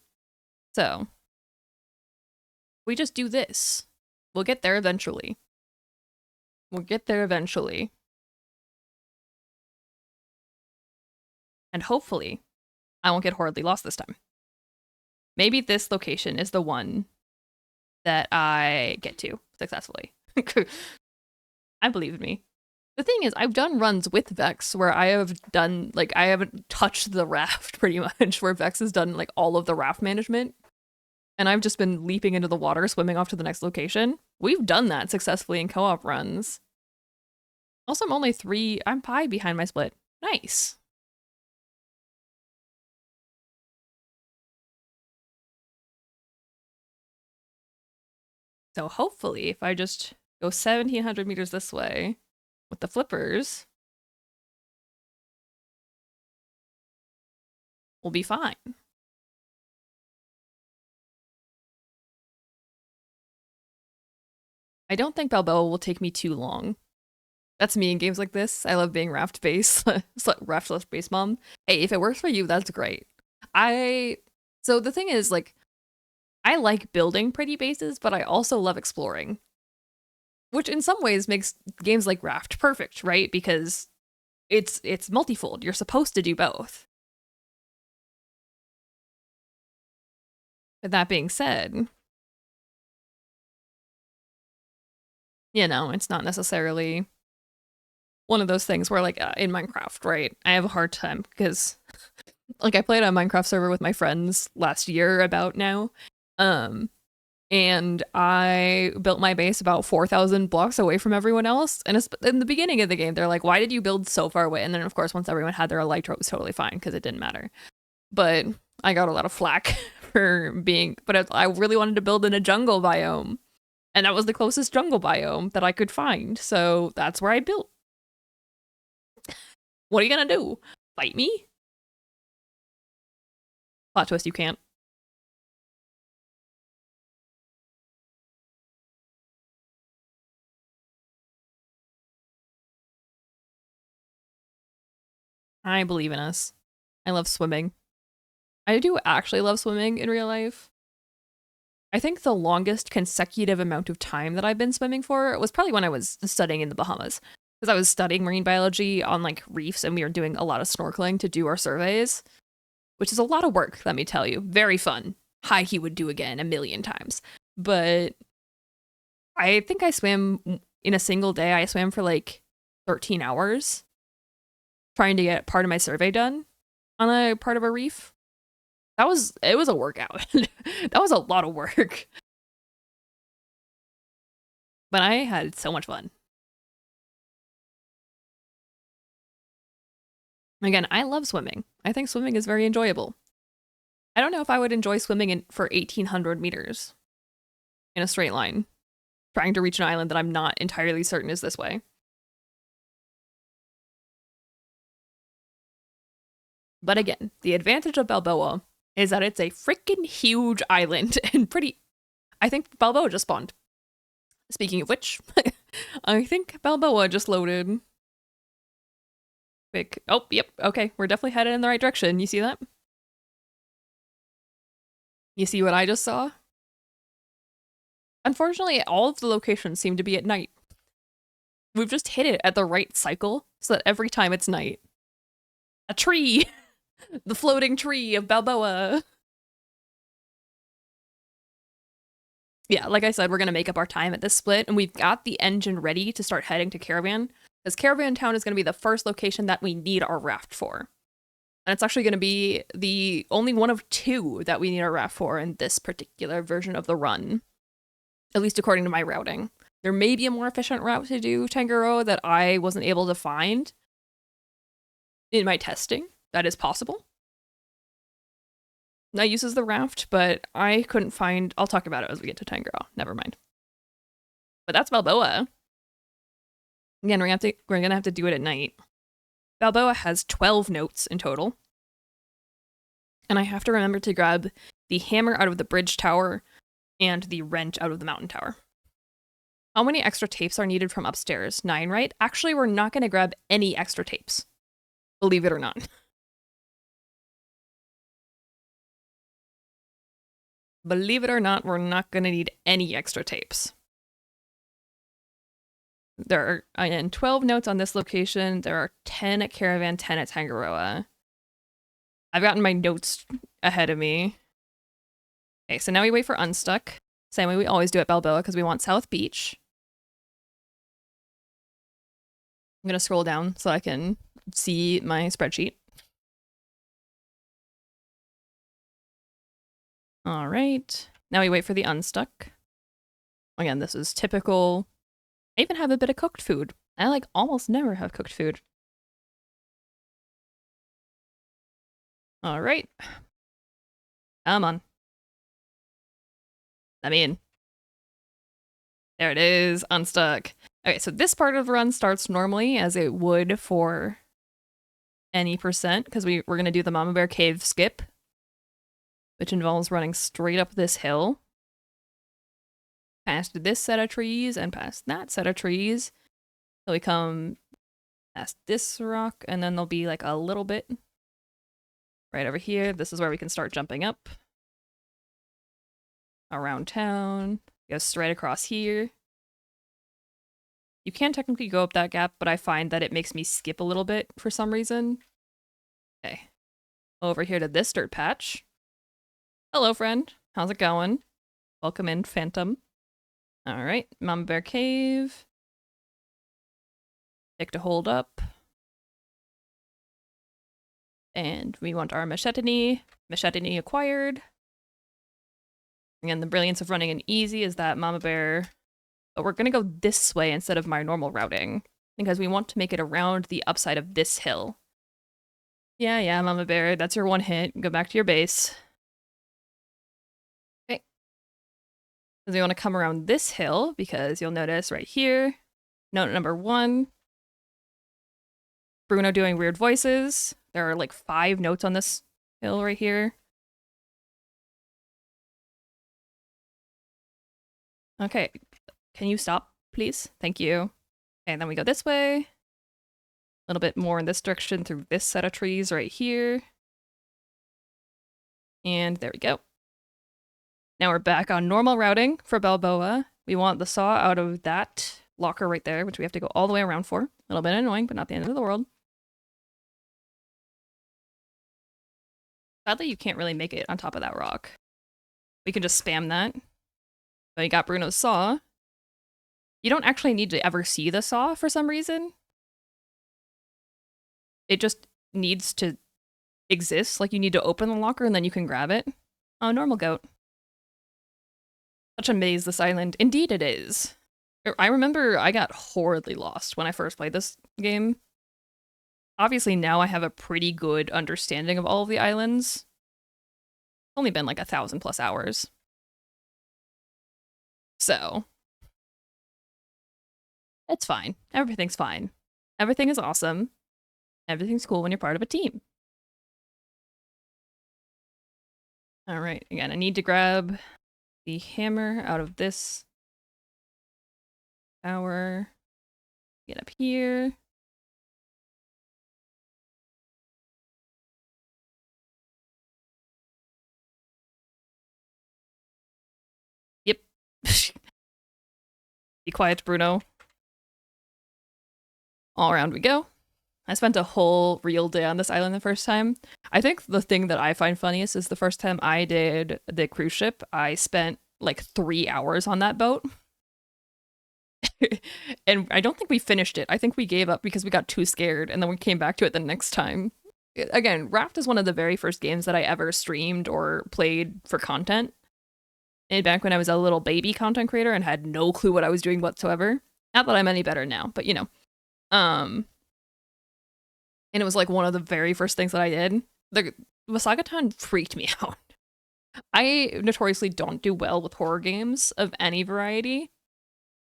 [SPEAKER 2] So, we just do this. We'll get there eventually. We'll get there eventually. And hopefully, I won't get horribly lost this time. Maybe this location is the one that I get to successfully. I believe in me. The thing is, I've done runs with Vex where I have done, like, I haven't touched the raft pretty much, where Vex has done, like, all of the raft management. And I've just been leaping into the water, swimming off to the next location. We've done that successfully in co-op runs. Also, I'm 5 behind my split. Nice. So hopefully, if I just go 1,700 meters this way with the flippers, we'll be fine. I don't think Balboa will take me too long. That's me in games like this. I love being raft base, raft base mom. Hey, if it works for you, that's great. So the thing is, like, I like building pretty bases, but I also love exploring.
[SPEAKER 1] which in some ways makes games like Raft perfect, right? Because it's multifold. You're supposed to do both. But that being said, it's not necessarily one of those things where, like, in Minecraft, right? I have a hard time because, like, I played on a Minecraft server with my friends last year about now. And I built my base about 4,000 blocks away from everyone else. And in the beginning of the game, they're like, why did you build so far away? And then, of course, once everyone had their elytra, it was totally fine because it didn't matter. But I got a lot of flack for being, but I really wanted to build in a jungle biome. And that was the closest jungle biome that I could find. So that's where I built. What are you going to do? Fight me? Plot twist, you can't. I believe in us. I love swimming. I do actually love swimming in real life. I think the longest consecutive amount of time that I've been swimming for was probably when I was studying in the Bahamas. Because I was studying marine biology on, like, reefs, and we were doing a lot of snorkeling to do our surveys, which is a lot of work, let me tell you. Very fun. He would do again a million times. But I think I swam in a single day. I swam for like 13 hours trying to get part of my survey done on a part of a reef. It was a workout. That was a lot of work. But I had so much fun. Again, I love swimming. I think swimming is very enjoyable. I don't know if I would enjoy swimming for 1,800 meters in a straight line, trying to reach an island that I'm not entirely certain is this way. But again, the advantage of Balboa is that it's a freaking huge island and I think Balboa just spawned. Speaking of which, I think Balboa just loaded. Quick. Oh, yep. Okay, we're definitely headed in the right direction. You see that? You see what I just saw? Unfortunately, all of the locations seem to be at night. We've just hit it at the right cycle so that every time it's night. A tree! The floating tree of Balboa. Yeah, like I said, we're going to make up our time at this split, and we've got the engine ready to start heading to Caravan, because Caravan Town is going to be the first location that we need our raft for. And it's actually going to be the only one of two that we need our raft for in this particular version of the run, at least according to my routing. There may be a more efficient route to do Tangaroa that I wasn't able to find in my testing. That is possible. That uses the raft, but I couldn't find... I'll talk about it as we get to Tangaroa. Never mind. But that's Balboa. Again, we're gonna have to do it at night. Balboa has 12 notes in total. And I have to remember to grab the hammer out of the bridge tower and the wrench out of the mountain tower. How many extra tapes are needed from upstairs? 9, right? Actually, we're not going to grab any extra tapes. Believe it or not. Believe it or not, we're not going to need any extra tapes. There are, again, 12 notes on this location. There are 10 at Caravan, 10 at Tangaroa. I've gotten my notes ahead of me. Okay, so now we wait for Unstuck. Same way we always do at Balboa, because we want South Beach. I'm going to scroll down so I can see my spreadsheet. All right. Now we wait for the Unstuck. Again, this is typical. I even have a bit of cooked food. I like almost never have cooked food. All right. Come on. Let me in. There it is, Unstuck. Okay, so this part of the run starts normally as it would for any percent, because we're going to do the Mama Bear Cave skip, which involves running straight up this hill, past this set of trees, and past that set of trees. So we come past this rock, and then there'll be like a little bit right over here. This is where we can start jumping up. Around town. Go straight across here.
[SPEAKER 2] You can technically go up that gap, but I find that it makes me skip a little bit for some reason. Okay. Over here to this dirt patch. Hello, friend. How's it going? Welcome in, Phantom. All right, Mama Bear Cave. Pick to hold up. And we want our Machetini. Machetini acquired. Again, the brilliance of running an easy is that Mama Bear... But we're going to go this way instead of my normal routing, because we want to make it around the upside of this hill. Yeah, Mama Bear, that's your one hit. Go back to your base. Okay. Because we want to come around this hill, because you'll notice right here, note number 1, Bruno doing weird voices. There are like 5 notes on this hill right here. Okay, can you stop, please? Thank you. And then we go this way. A little bit more in this direction through this set of trees right here. And there we go. Now we're back on normal routing for Balboa. We want the saw out of that locker right there, which we have to go all the way around for. A little bit annoying, but not the end of the world. Sadly, you can't really make it on top of that rock. We can just spam that. But you got Bruno's saw. You don't actually need to ever see the saw for some reason. It just needs to exist. Like, you need to open the locker and then you can grab it. Oh, normal goat. Such a maze, this island. Indeed it is. I remember I got horridly lost when I first played this game. Obviously now I have a pretty good understanding of all of the islands. It's only been like 1,000+ hours. So, it's fine. Everything's fine. Everything is awesome. Everything's cool when you're part of a team. Alright, again, I need to grab the hammer out of this tower. Get up here. Yep. Be quiet, Bruno. All around we go. I spent a whole real day on this island the first time. I think the thing that I find funniest is the first time I did the cruise ship, I spent like 3 hours on that boat. And I don't think we finished it. I think we gave up because we got too scared, and then we came back to it the next time. Again, Raft is one of the very first games that I ever streamed or played for content. And back when I was a little baby content creator and had no clue what I was doing whatsoever. Not that I'm any better now, but you know. And it was like one of the very first things that I did. The Wasagaton freaked me out. I notoriously don't do well with horror games of any variety.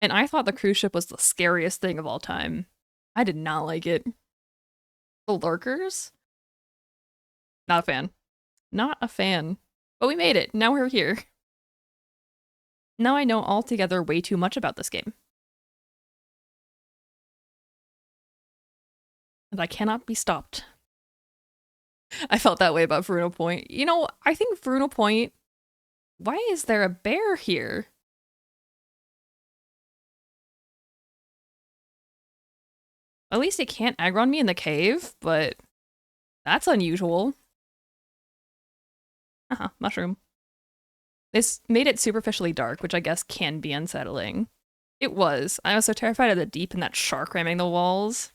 [SPEAKER 2] And I thought the cruise ship was the scariest thing of all time. I did not like it. The lurkers? Not a fan. Not a fan. But we made it. Now we're here. Now I know altogether way too much about this game. And I cannot be stopped. I felt that way about Bruno Point. You know, I think Bruno Point... Why is there a bear here? At least it can't aggro on me in the cave, but that's unusual. Mushroom. This made it superficially dark, which I guess can be unsettling. It was. I was so terrified of the deep and that shark ramming the walls.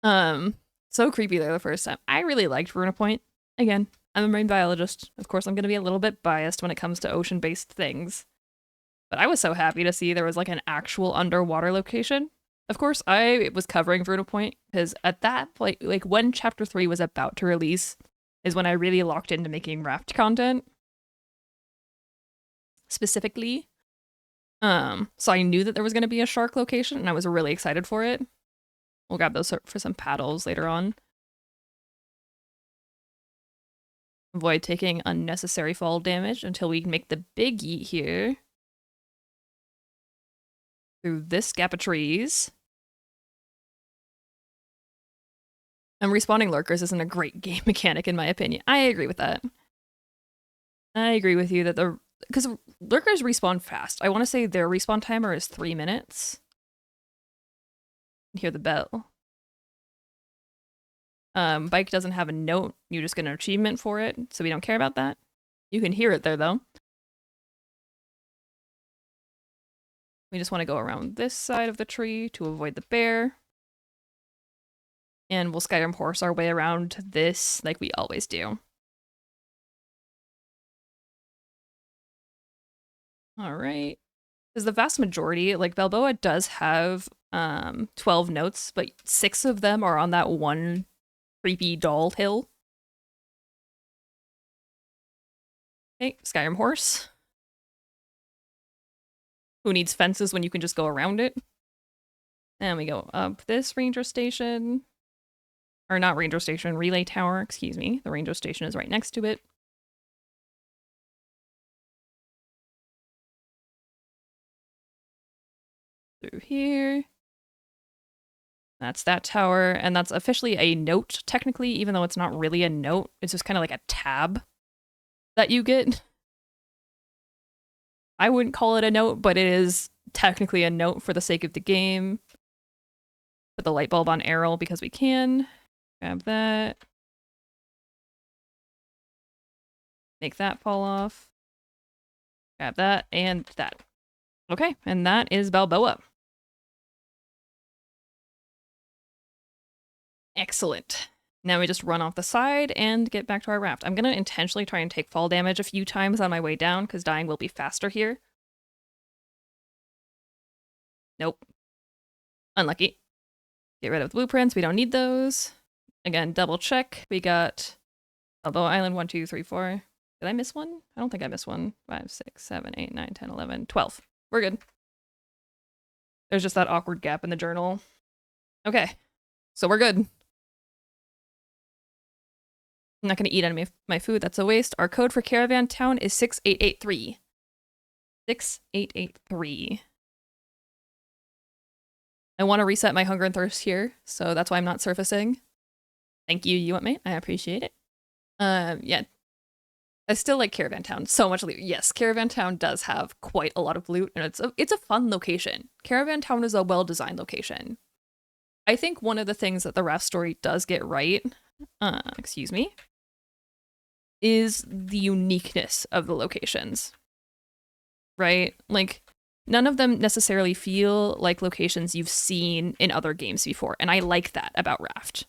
[SPEAKER 2] So creepy there the first time. I really liked Bruno Point. Again, I'm a marine biologist. Of course, I'm going to be a little bit biased when it comes to ocean-based things. But I was so happy to see there was like an actual underwater location. Of course, I was covering Bruno Point because at that point, like when Chapter 3 was about to release, is when I really locked into making Raft content. Specifically. So I knew that there was going to be a shark location, and I was really excited for it. We'll grab those for some paddles later on. Avoid taking unnecessary fall damage until we make the big yeet here. Through this gap of trees. And respawning lurkers isn't a great game mechanic in my opinion. I agree with that. I agree with you that the because lurkers respawn fast. I want to say their respawn timer is 3 minutes. Hear the bell. Bike doesn't have a note. You just get an achievement for it, so we don't care about that. You can hear it there, though. We just want to go around this side of the tree to avoid the bear. And we'll Skyrim horse our way around this like we always do. All right. Because the vast majority, like Balboa does have 12 notes, but 6 of them are on that one creepy doll hill. Okay, Skyrim horse. Who needs fences when you can just go around it? And we go up this ranger station. Or not ranger station, relay tower, excuse me. The ranger station is right next to it. Through here. That's that tower, and that's officially a note, technically, even though it's not really a note. It's just kind of like a tab that you get. I wouldn't call it a note, but it is technically a note for the sake of the game. Put the light bulb on Errol because we can. Grab that. Make that fall off. Grab that and that. Okay, and that is Balboa. Excellent. Now we just run off the side and get back to our raft. I'm going to intentionally try and take fall damage a few times on my way down because dying will be faster here. Nope. Unlucky. Get rid of the blueprints. We don't need those. Again, double check. We got Balboa Island 1, 2, 3, 4. Did I miss one? I don't think I missed one. 5, 6, 7, 8, 9, 10, 11, 12. We're good. There's just that awkward gap in the journal. Okay. So we're good. I'm not going to eat any of my food. That's a waste. Our code for Caravan Town is 6883. 6883. I want to reset my hunger and thirst here, so that's why I'm not surfacing. Thank you, you want me? I appreciate it. Yeah. I still like Caravan Town so much. Yes, Caravan Town does have quite a lot of loot, and it's a fun location. Caravan Town is a well-designed location. I think one of the things that the Raft story does get right, excuse me, is the uniqueness of the locations, right? Like, none of them necessarily feel like locations you've seen in other games before, and I like that about Raft.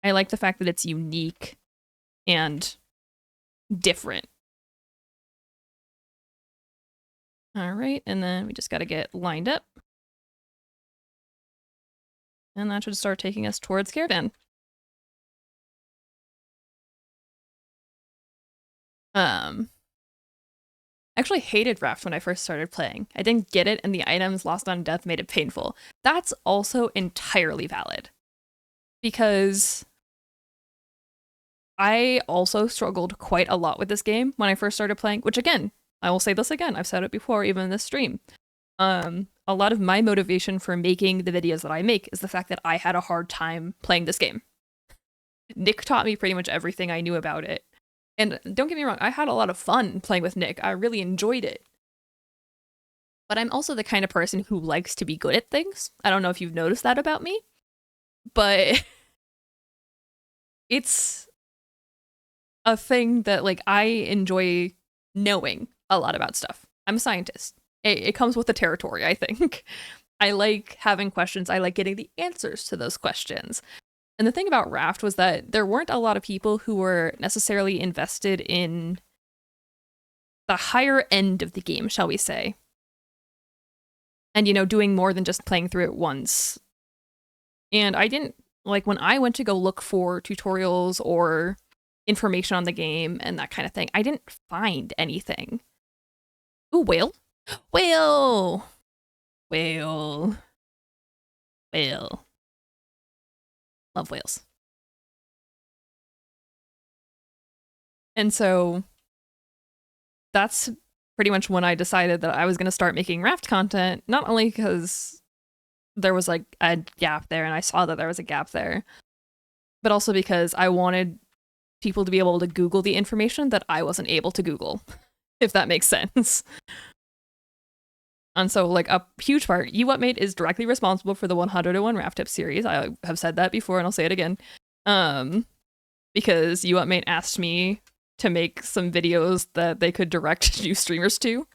[SPEAKER 2] I like the fact that it's unique and different. All right, and then we just got to get lined up. And that should start taking us towards Caravan. I actually hated Raft when I first started playing. I didn't get it, and the items lost on death made it painful. That's also entirely valid. Because I also struggled quite a lot with this game when I first started playing, which again, I will say this again, I've said it before, even in this stream. A lot of my motivation for making the videos that I make is the fact that I had a hard time playing this game. Nick taught me pretty much everything I knew about it. And don't get me wrong, I had a lot of fun playing with Nick. I really enjoyed it. But I'm also the kind of person who likes to be good at things. I don't know if you've noticed that about me, but it's a thing that, like, I enjoy knowing a lot about stuff. I'm a scientist. It comes with the territory, I think. I like having questions. I like getting the answers to those questions. And the thing about Raft was that there weren't a lot of people who were necessarily invested in the higher end of the game, shall we say. And, you know, doing more than just playing through it once. And I didn't, like, when I went to go look for tutorials or information on the game and that kind of thing, I didn't find anything. Ooh, whale. Whale! Whale. Whale. Love whales. And so that's pretty much when I decided that I was going to start making Raft content, not only because there was like a gap there and I saw that there was a gap there, but also because I wanted people to be able to Google the information that I wasn't able to Google. if that makes sense. And so, like, a huge part, You What Made is directly responsible for the 101 Raft Tip series. I have said that before, and I'll say it again. Because You What Made asked me to make some videos that they could direct new streamers to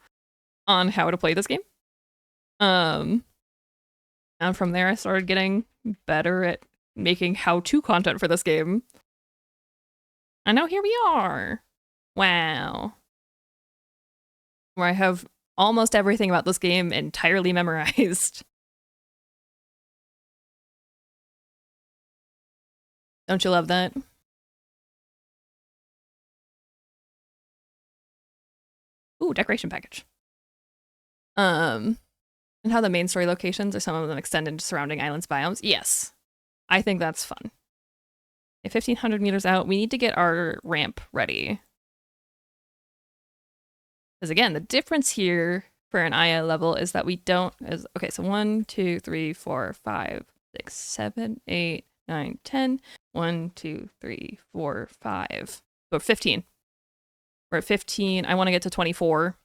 [SPEAKER 2] on how to play this game. And from there, I started getting better at making how-to content for this game. And now here we are. Wow. Where I have almost everything about this game entirely memorized. Don't you love that? Ooh, decoration package. And how the main story locations are some of them extend into surrounding islands biomes. Yes. I think that's fun. At 1,500 meters out, we need to get our ramp ready. Because again, the difference here for an IA level is that we don't... okay, so 1, 2, 3, 4, 5, 6, 7, 8, 9, 10. 1, 2, 3, 4, 5. So 15. We're at 15. I want to get to 24.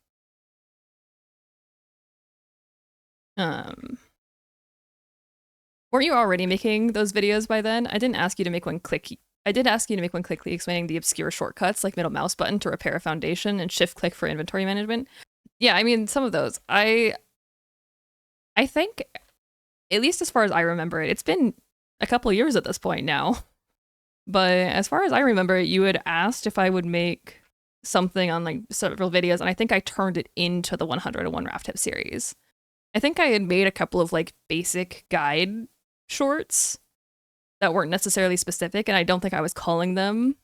[SPEAKER 2] Weren't you already making those videos by then? I didn't ask you to make one click. I did ask you to make one clickly explaining the obscure shortcuts like middle mouse button to repair a foundation and shift click for inventory management. Yeah, I mean, some of those. I think, at least as far as I remember it, it's been a couple of years at this point now. But as far as I remember it, you had asked if I would make something on like several videos, and I think I turned it into the 101 Raft Tip series. I think I had made a couple of like basic guide shorts that weren't necessarily specific, and I don't think I was calling them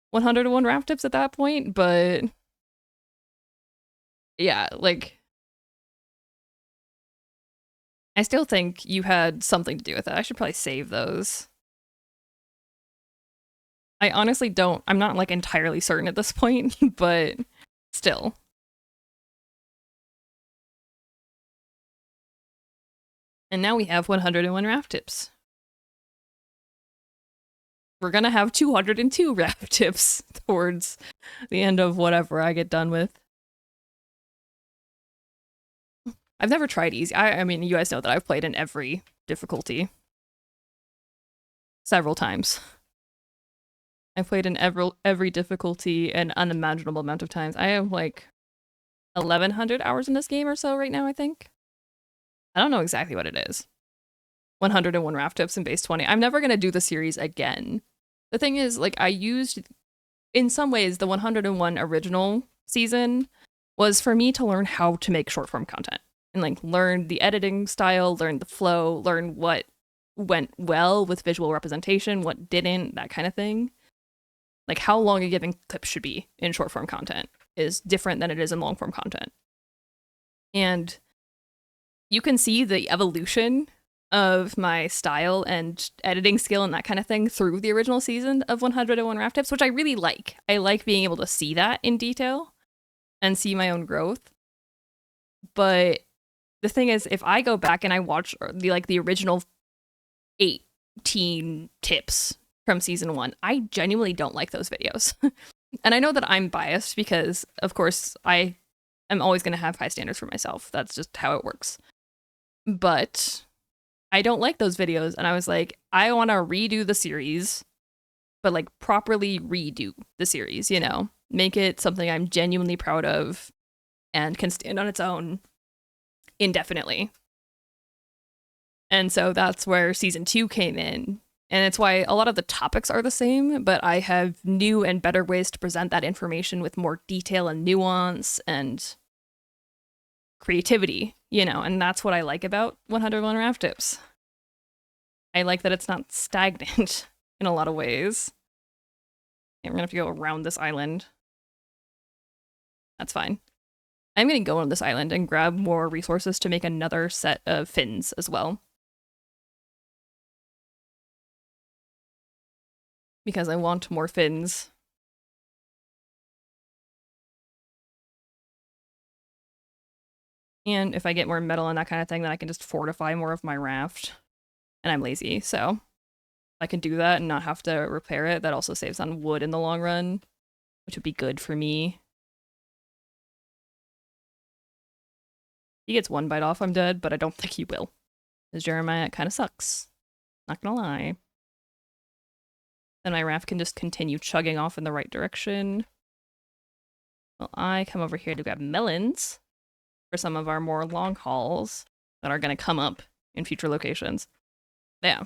[SPEAKER 2] 101 Raft Tips at that point, but yeah, like I still think you had something to do with it. I should probably save those. I honestly don't, I'm not like entirely certain at this point, but still. And now we have 101 Raft Tips. We're gonna have 202 Raft Tips towards the end of whatever I get done with. I've never tried easy. I mean, you guys know that I've played in every difficulty. Several times. I've played in every difficulty an unimaginable amount of times. I have like 1,100 hours in this game or so right now, I think. I don't know exactly what it is. 101 Raft Tips and base 20. I'm never going to do the series again. The thing is, like, I used, in some ways, the 101 original season was for me to learn how to make short form content. And, like, learn the editing style, learn the flow, learn what went well with visual representation, what didn't, that kind of thing. Like, how long a given clip should be in short form content is different than it is in long form content. And you can see the evolution of my style and editing skill and that kind of thing through the original season of 101 Raft Tips, which I really like. I like being able to see that in detail and see my own growth. But the thing is, if I go back and I watch the original 18 tips from season 1, I genuinely don't like those videos. And I know that I'm biased because, of course, I am always going to have high standards for myself. That's just how it works. But I don't like those videos, and I was like, I want to redo the series, but like properly redo the series, you know? Make it something I'm genuinely proud of and can stand on its own indefinitely. And so that's where season 2 came in. And it's why a lot of the topics are the same, but I have new and better ways to present that information with more detail and nuance and creativity, you know, and that's what I like about 101 Raft Tips. I like that it's not stagnant in a lot of ways. Okay, we're gonna have to go around this island. That's fine. I'm gonna go on this island and grab more resources to make another set of fins as well. Because I want more fins. And if I get more metal and that kind of thing, then I can just fortify more of my raft. And I'm lazy, so I can do that and not have to repair it. That also saves on wood in the long run, which would be good for me. He gets one bite off, I'm dead, but I don't think he will. Because Jeremiah kind of sucks. Not gonna lie. Then my raft can just continue chugging off in the right direction. Well, I come over here to grab melons for some of our more long hauls that are gonna come up in future locations. Yeah.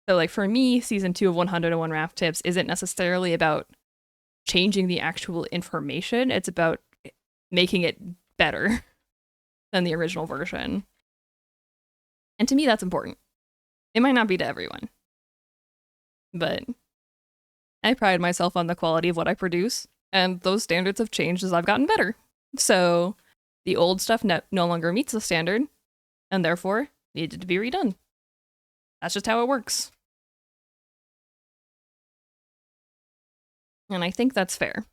[SPEAKER 2] So like for me, season 2 of 101 Raft Tips isn't necessarily about changing the actual information, it's about making it better than the original version. And to me, that's important. It might not be to everyone, but I pride myself on the quality of what I produce, and those standards have changed as I've gotten better. So the old stuff no longer meets the standard, and therefore needed to be redone. That's just how it works. And I think that's fair.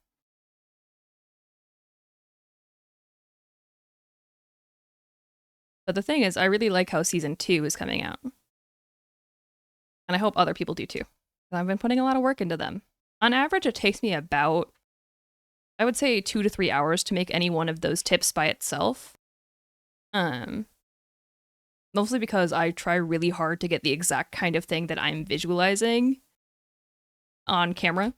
[SPEAKER 2] But the thing is, I really like how season 2 is coming out. And I hope other people do too. I've been putting a lot of work into them. On average, it takes me about, I would say 2 to 3 hours to make any one of those tips by itself. Mostly because I try really hard to get the exact kind of thing that I'm visualizing on camera,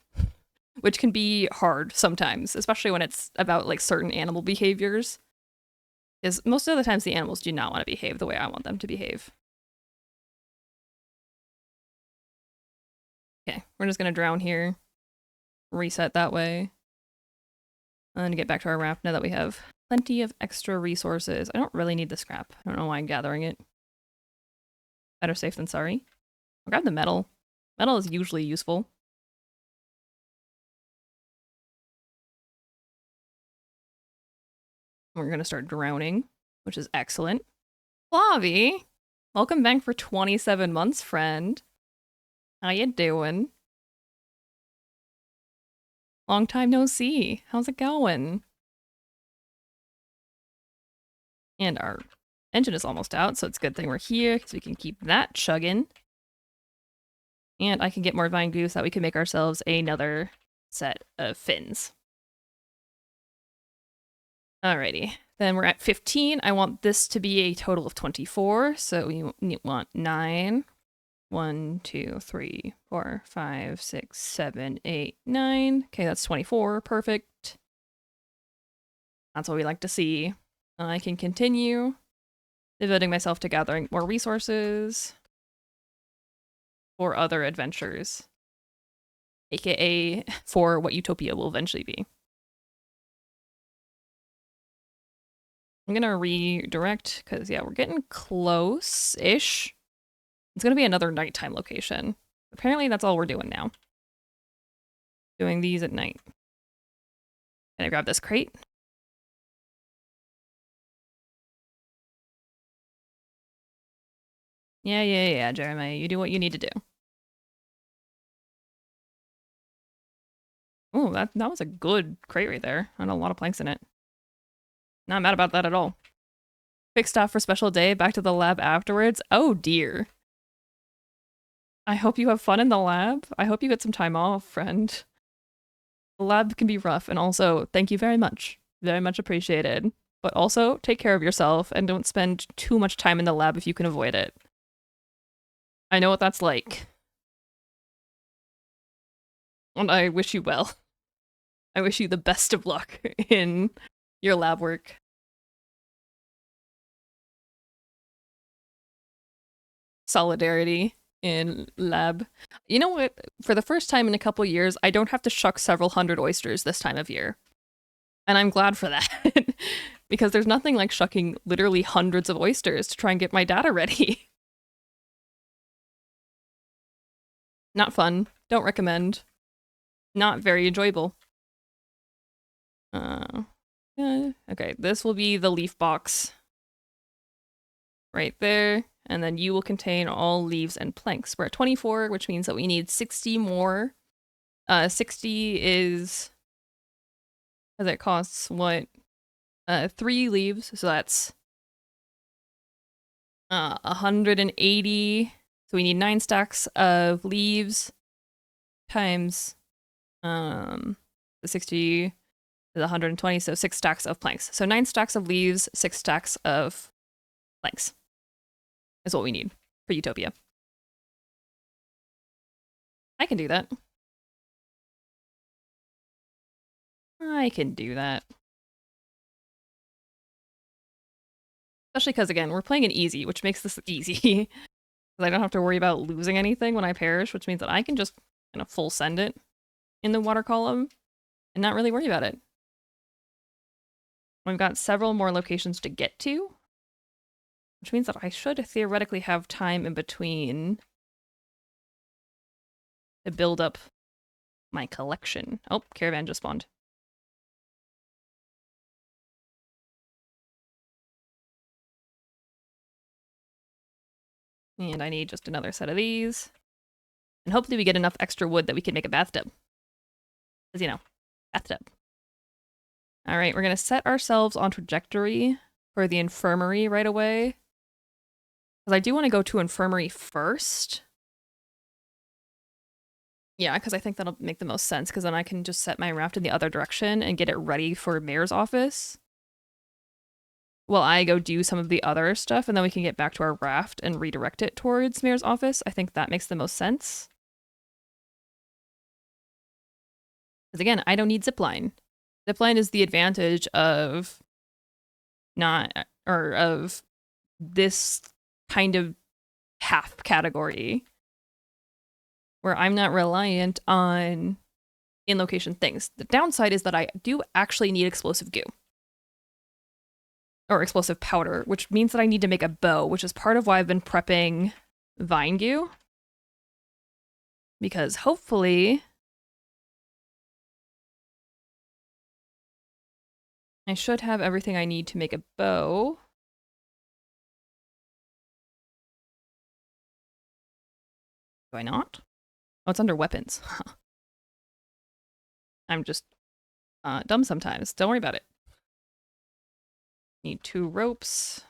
[SPEAKER 2] which can be hard sometimes, especially when it's about like certain animal behaviors. Because most of the times the animals do not want to behave the way I want them to behave. Okay, we're just gonna drown here. Reset that way. And then get back to our raft now that we have plenty of extra resources. I don't really need the scrap. I don't know why I'm gathering it. Better safe than sorry. I'll grab the metal. Metal is usually useful. We're gonna start drowning, which is excellent. Flavi! Welcome back for 27 months, friend. How you doing? Long time no see. How's it going? And our engine is almost out, so it's a good thing we're here, because we can keep that chugging. And I can get more vine glue so that we can make ourselves another set of fins. Alrighty, then we're at 15. I want this to be a total of 24, so we want 9. 1, 2, 3, 4, 5, 6, 7, 8, 9. Okay, that's 24. Perfect. That's what we like to see. I can continue devoting myself to gathering more resources for other adventures, aka for what Utopia will eventually be. I'm gonna redirect because, yeah, we're getting close-ish. It's gonna be another nighttime location. Apparently that's all we're doing now. Doing these at night. Can I grab this crate? Yeah, Jeremiah, you do what you need to do. Oh, that was a good crate right there. I had a lot of planks in it. Not mad about that at all. Quick stop for special day, back to the lab afterwards. Oh dear. I hope you have fun in the lab. I hope you get some time off, friend. The lab can be rough, and also, thank you very much. Very much appreciated. But also, take care of yourself, and don't spend too much time in the lab if you can avoid it. I know what that's like. And I wish you well. I wish you the best of luck in your lab work. Solidarity in lab. You know what? For the first time in a couple years, I don't have to shuck several hundred oysters this time of year. And I'm glad for that. Because there's nothing like shucking literally hundreds of oysters to try and get my data ready. Not fun. Don't recommend. Not very enjoyable. Okay, this will be the leaf box. Right there. And then you will contain all leaves and planks. We're at 24, which means that we need 60 more. 60 is... Because it costs, what? 3 leaves, so that's 180. So we need 9 stacks of leaves times the 60 is 120, so 6 stacks of planks. So 9 stacks of leaves, 6 stacks of planks is what we need for Utopia. I can do that. I can do that. Especially because, again, we're playing it easy, which makes this easy. Because I don't have to worry about losing anything when I perish, which means that I can just kind of full send it in the water column and not really worry about it. We've got several more locations to get to, which means that I should theoretically have time in between to build up my collection. Oh, caravan just spawned. And I need just another set of these. And hopefully we get enough extra wood that we can make a bathtub. Because, you know, bathtub. All right, we're going to set ourselves on trajectory for the infirmary right away. Because I do want to go to infirmary first. Yeah, because I think that'll make the most sense, because then I can just set my raft in the other direction and get it ready for mayor's office. While I go do some of the other stuff, and then we can get back to our raft and redirect it towards mayor's office. I think that makes the most sense. Because again, I don't need zipline. Zipline is the advantage of of this kind of path category, where I'm not reliant on in-location things. The downside is that I do actually need explosive goo. Or explosive powder, which means that I need to make a bow, which is part of why I've been prepping vine goo. Because hopefully I should have everything I need to make a bow. Do I not? Oh, it's under weapons. I'm just dumb sometimes. Don't worry about it. Need 2 ropes.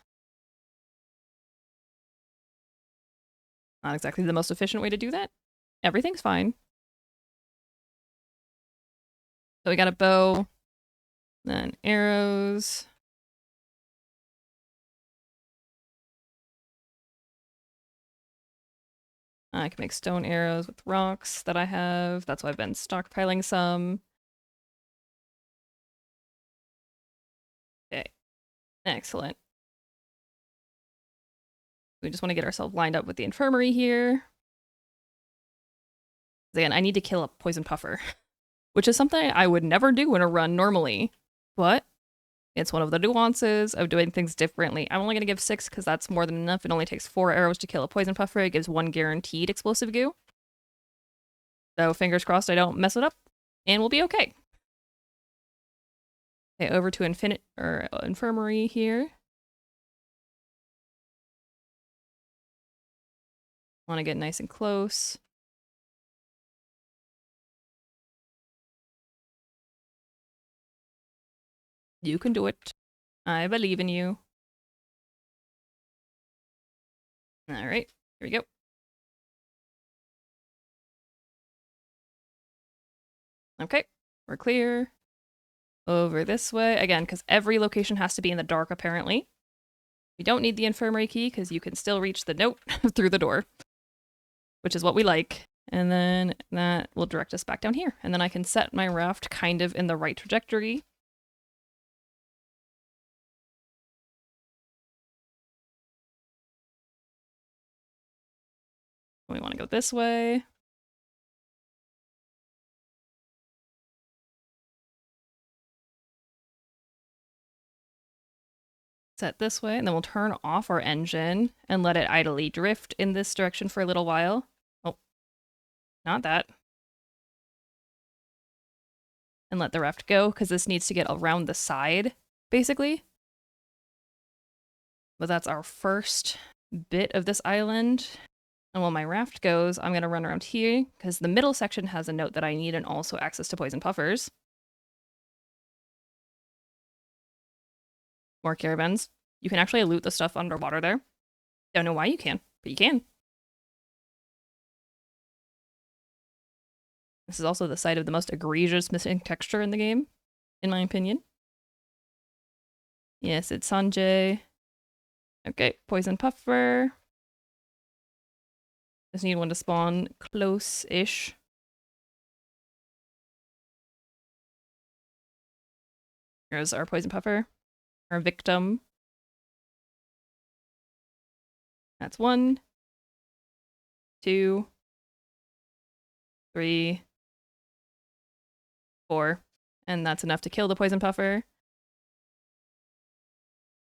[SPEAKER 2] Not exactly the most efficient way to do that. Everything's fine. So we got a bow, then arrows. I can make stone arrows with rocks that I have. That's why I've been stockpiling some. Okay, excellent. We just want to get ourselves lined up with the infirmary here. Again, I need to kill a poison puffer, which is something I would never do in a run normally, but it's one of the nuances of doing things differently. I'm only going to give 6 because that's more than enough. It only takes 4 arrows to kill a poison puffer. It gives 1 guaranteed explosive goo. So fingers crossed I don't mess it up, and we'll be okay. Okay, over to infirmary here. Want to get nice and close. You can do it. I believe in you. All right, here we go. Okay, we're clear. Over this way, again, because every location has to be in the dark, apparently. We don't need the infirmary key, because you can still reach the note through the door, which is what we like. And then that will direct us back down here. And then I can set my raft kind of in the right trajectory. We want to go this way. Set this way, and then we'll turn off our engine and let it idly drift in this direction for a little while. Oh, not that. And let the raft go, because this needs to get around the side, basically. But that's our first bit of this island. And while my raft goes, I'm going to run around here, because the middle section has a note that I need and also access to poison puffers. More caravans. You can actually loot the stuff underwater there. Don't know why you can, but you can. This is also the site of the most egregious missing texture in the game. in my opinion. Yes, it's Sanjay. Okay, poison puffer. Just need one to spawn close-ish. Here's our poison puffer. Our victim. That's 1, 2, 3, 4. And that's enough to kill the poison puffer.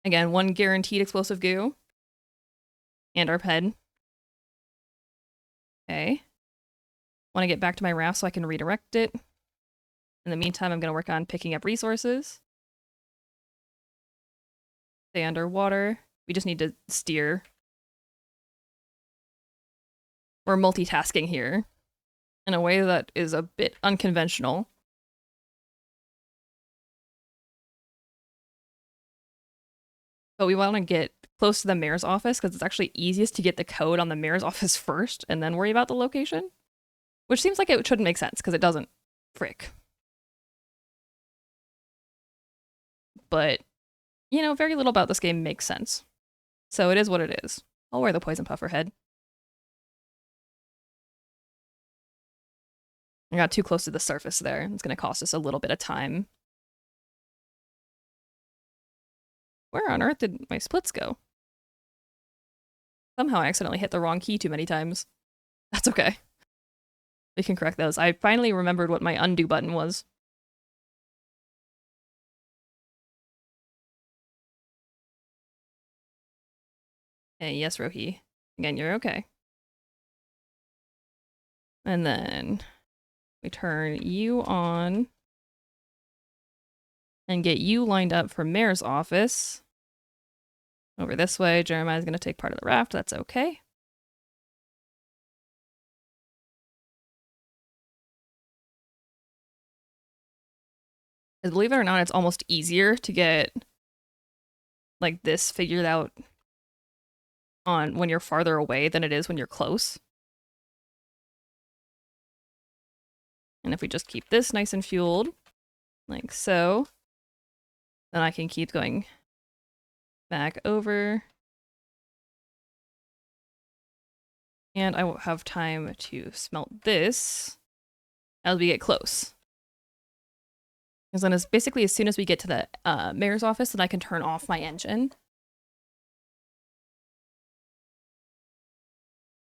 [SPEAKER 2] Again, 1 guaranteed explosive goo. And our pen. Okay. Want to get back to my raft so I can redirect it. In the meantime, I'm going to work on picking up resources. Stay underwater. We just need to steer. We're multitasking here in a way that is a bit unconventional. But we want to get close to the mayor's office because it's actually easiest to get the code on the mayor's office first and then worry about the location. Which seems like it shouldn't make sense because it doesn't. Frick. But, you know, very little about this game makes sense. So it is what it is. I'll wear the poison puffer head. I got too close to the surface there. It's going to cost us a little bit of time. Where on earth did my splits go? Somehow I accidentally hit the wrong key too many times. That's okay. We can correct those. I finally remembered what my undo button was. Hey, yes, Rohi. Again, you're okay. And then we turn you on and get you lined up for Mayor's office. Over this way, Jeremiah's going to take part of the raft. That's okay. Because believe it or not, it's almost easier to get like this figured out on when you're farther away than it is when you're close. And if we just keep this nice and fueled, like so, then I can keep going back over. And I won't have time to smelt this as we get close. Because then basically as soon as we get to the mayor's office, then I can turn off my engine.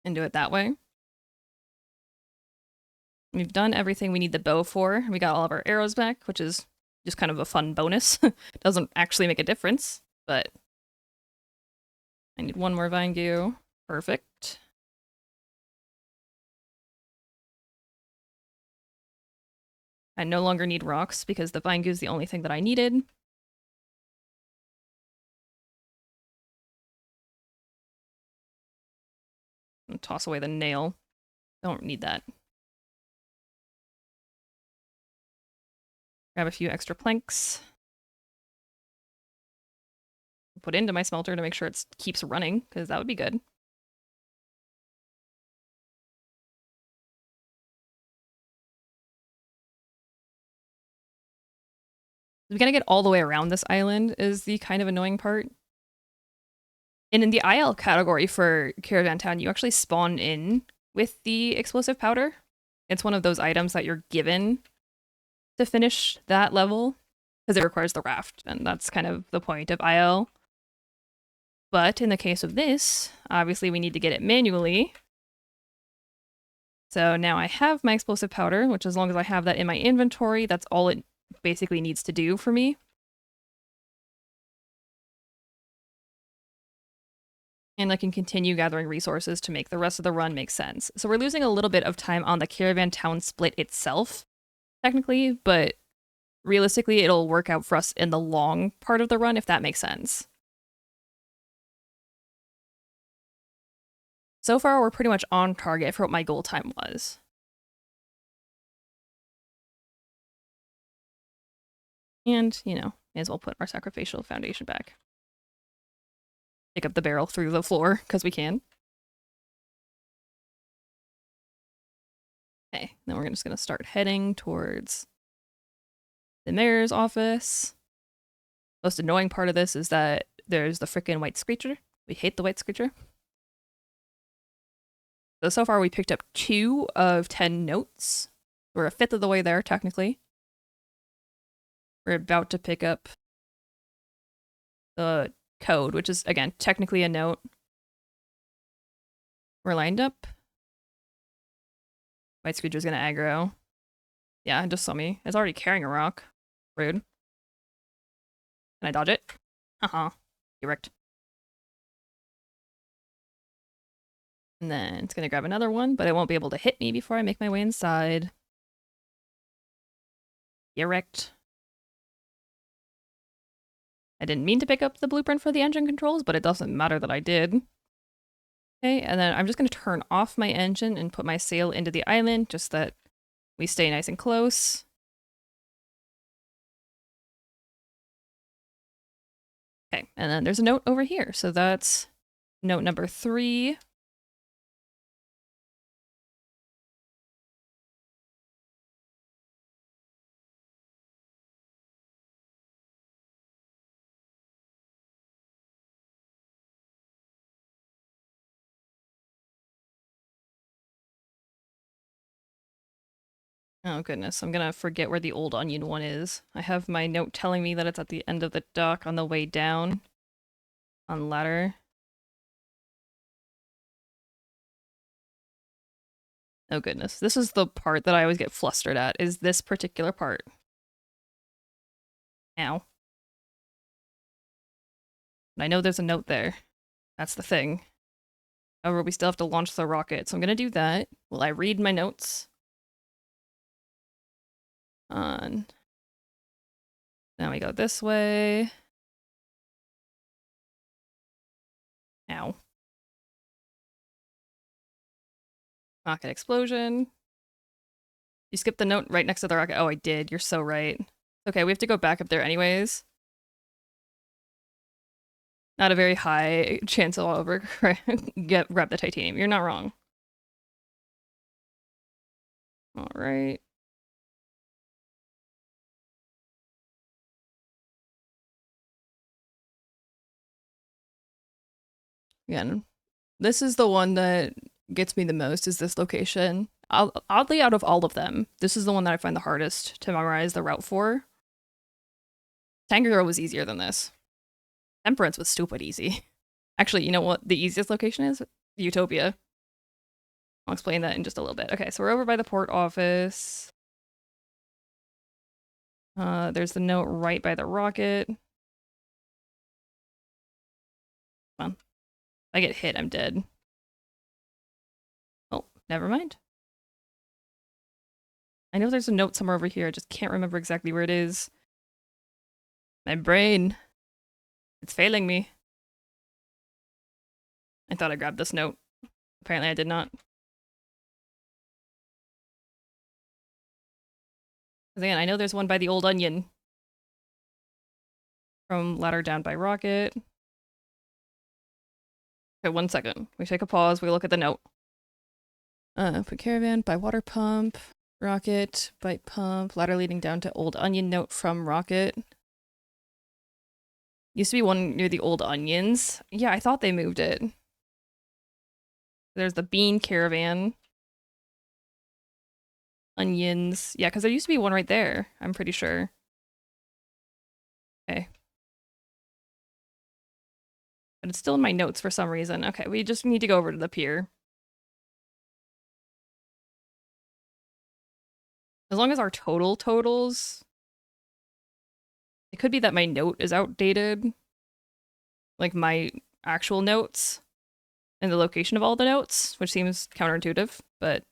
[SPEAKER 2] And do it that way. We've done everything we need the bow for. We got all of our arrows back, which is just kind of a fun bonus. Doesn't actually make a difference, but I need 1 more vine goo. Perfect. I no longer need rocks because the vine goo is the only thing that I needed. And toss away the nail. Don't need that. Grab a few extra planks. Put into my smelter to make sure it keeps running, because that would be good. We gotta get all the way around this island is the kind of annoying part. And in the IL category for Caravan Town, you actually spawn in with the explosive powder. It's one of those items that you're given to finish that level because it requires the raft, and that's kind of the point of IL. But in the case of this, obviously we need to get it manually. So now I have my explosive powder, which as long as I have that in my inventory, that's all it basically needs to do for me. And I can continue gathering resources to make the rest of the run make sense. So we're losing a little bit of time on the Caravan Town split itself, technically, but realistically it'll work out for us in the long part of the run, if that makes sense. So far, we're pretty much on target for what my goal time was. And, you know, may as well put our sacrificial foundation back. Pick up the barrel through the floor, because we can. Okay, then we're just going to start heading towards the mayor's office. Most annoying part of this is that there's the frickin' white screecher. We hate the white screecher. So far we picked up 2 of 10 notes. We're a fifth of the way there, technically. We're about to pick up the code, which is, again, technically a note. We're lined up. White screecher's gonna aggro. Yeah, it just saw me. It's already carrying a rock. Rude. Can I dodge it? Haha. You wrecked. And then it's gonna grab another one, but it won't be able to hit me before I make my way inside. You wrecked. I didn't mean to pick up the blueprint for the engine controls, but it doesn't matter that I did. Okay, and then I'm just gonna turn off my engine and put my sail into the island, just that we stay nice and close. Okay, and then there's a note over here. So that's note number 3. Oh goodness, I'm gonna forget where the old onion one is. I have my note telling me that it's at the end of the dock on the way down. On ladder. Oh goodness, this is the part that I always get flustered at, is this particular part. Ow. And I know there's a note there. That's the thing. However, we still have to launch the rocket, so I'm gonna do that. Will I read my notes? On. Now we go this way. Ow. Rocket explosion. You skipped the note right next to the rocket. Oh, I did. You're so right. Okay, we have to go back up there anyways. Not a very high chance I'll ever grab the titanium. You're not wrong. All right. Again, this is the one that gets me the most, is this location. Oddly, out of all of them, this is the one that I find the hardest to memorize the route for. Tangaroo was easier than this. Temperance was stupid easy. Actually, you know what the easiest location is? Utopia. I'll explain that in just a little bit. Okay, so we're over by the port office. There's the note right by the rocket. Come on. If I get hit, I'm dead. Oh, never mind. I know there's a note somewhere over here. I just can't remember exactly where it is. My brain. It's failing me. I thought I grabbed this note. Apparently I did not. Again, I know there's one by the old onion. From ladder down by rocket. Okay, 1 second. We take a pause, we look at the note. Put caravan by water pump, rocket, bite pump, ladder leading down to old onion note from rocket. Used to be one near the old onions. Yeah, I thought they moved it. There's the bean caravan. Onions. Yeah, because there used to be one right there, I'm pretty sure. Okay. But it's still in my notes for some reason. Okay, we just need to go over to the pier. As long as our total totals... It could be that my note is outdated. Like my actual notes. And the location of all the notes, which seems counterintuitive, but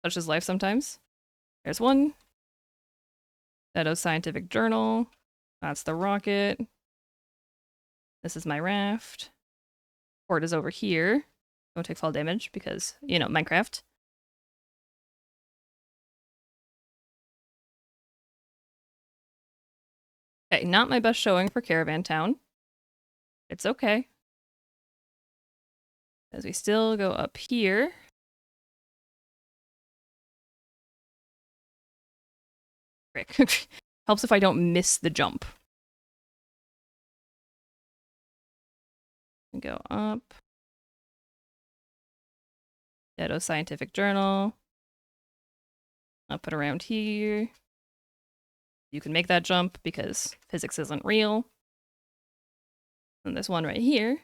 [SPEAKER 2] such is life sometimes. There's one. Edo's Scientific Journal. That's the rocket. This is my raft. Port is over here. Don't take fall damage because, you know, Minecraft. Okay, not my best showing for Caravan Town. It's okay. As we still go up here. Frick. Helps if I don't miss the jump. Go up. Deado Scientific Journal. I'll put around here. You can make that jump because physics isn't real. And there's one right here.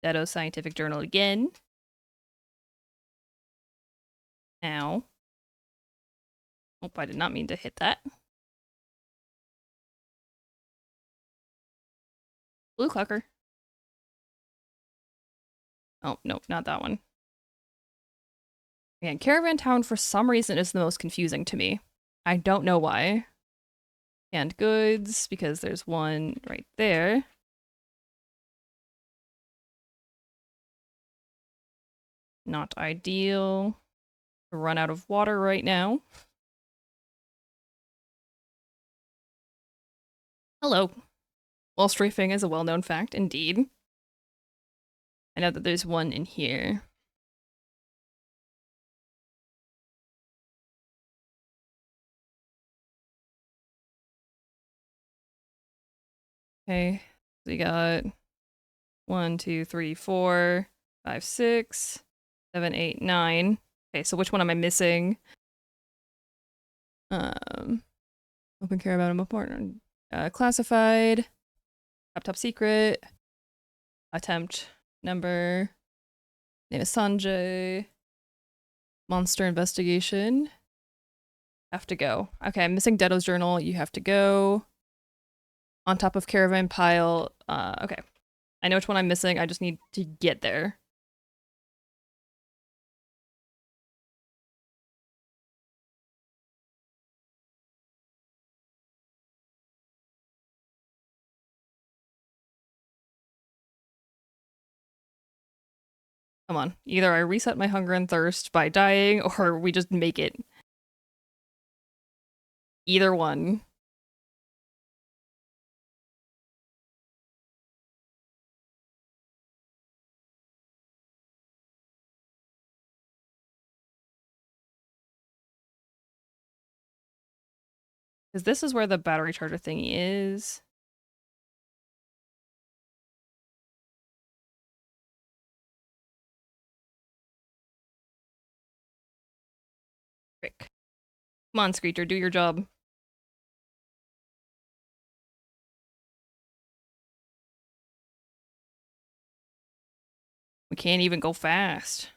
[SPEAKER 2] Deado Scientific Journal again. Ow. Oh, I did not mean to hit that. Blue Clucker. Oh, no, not that one. Again, Caravan Town for some reason is the most confusing to me. I don't know why. Canned goods, because there's one right there. Not ideal. Run out of water right now. Hello. Wall strafing is a well-known fact, indeed. I know that there's one in here. Okay, so we got 1, 2, 3, 4, 5, 6, 7, 8, 9. Okay, so which one am I missing? Open caravan important. Classified. Top secret. Attempt number. Name is Sanjay. Monster investigation. Have to go. Okay, I'm missing Deado's journal. You have to go. On top of caravan pile. Okay. I know which one I'm missing. I just need to get there. Come on. Either I reset my hunger and thirst by dying, or we just make it. Either one. Because this is where the battery charger thingy is. Frick. Come on, Screecher, do your job. We can't even go fast.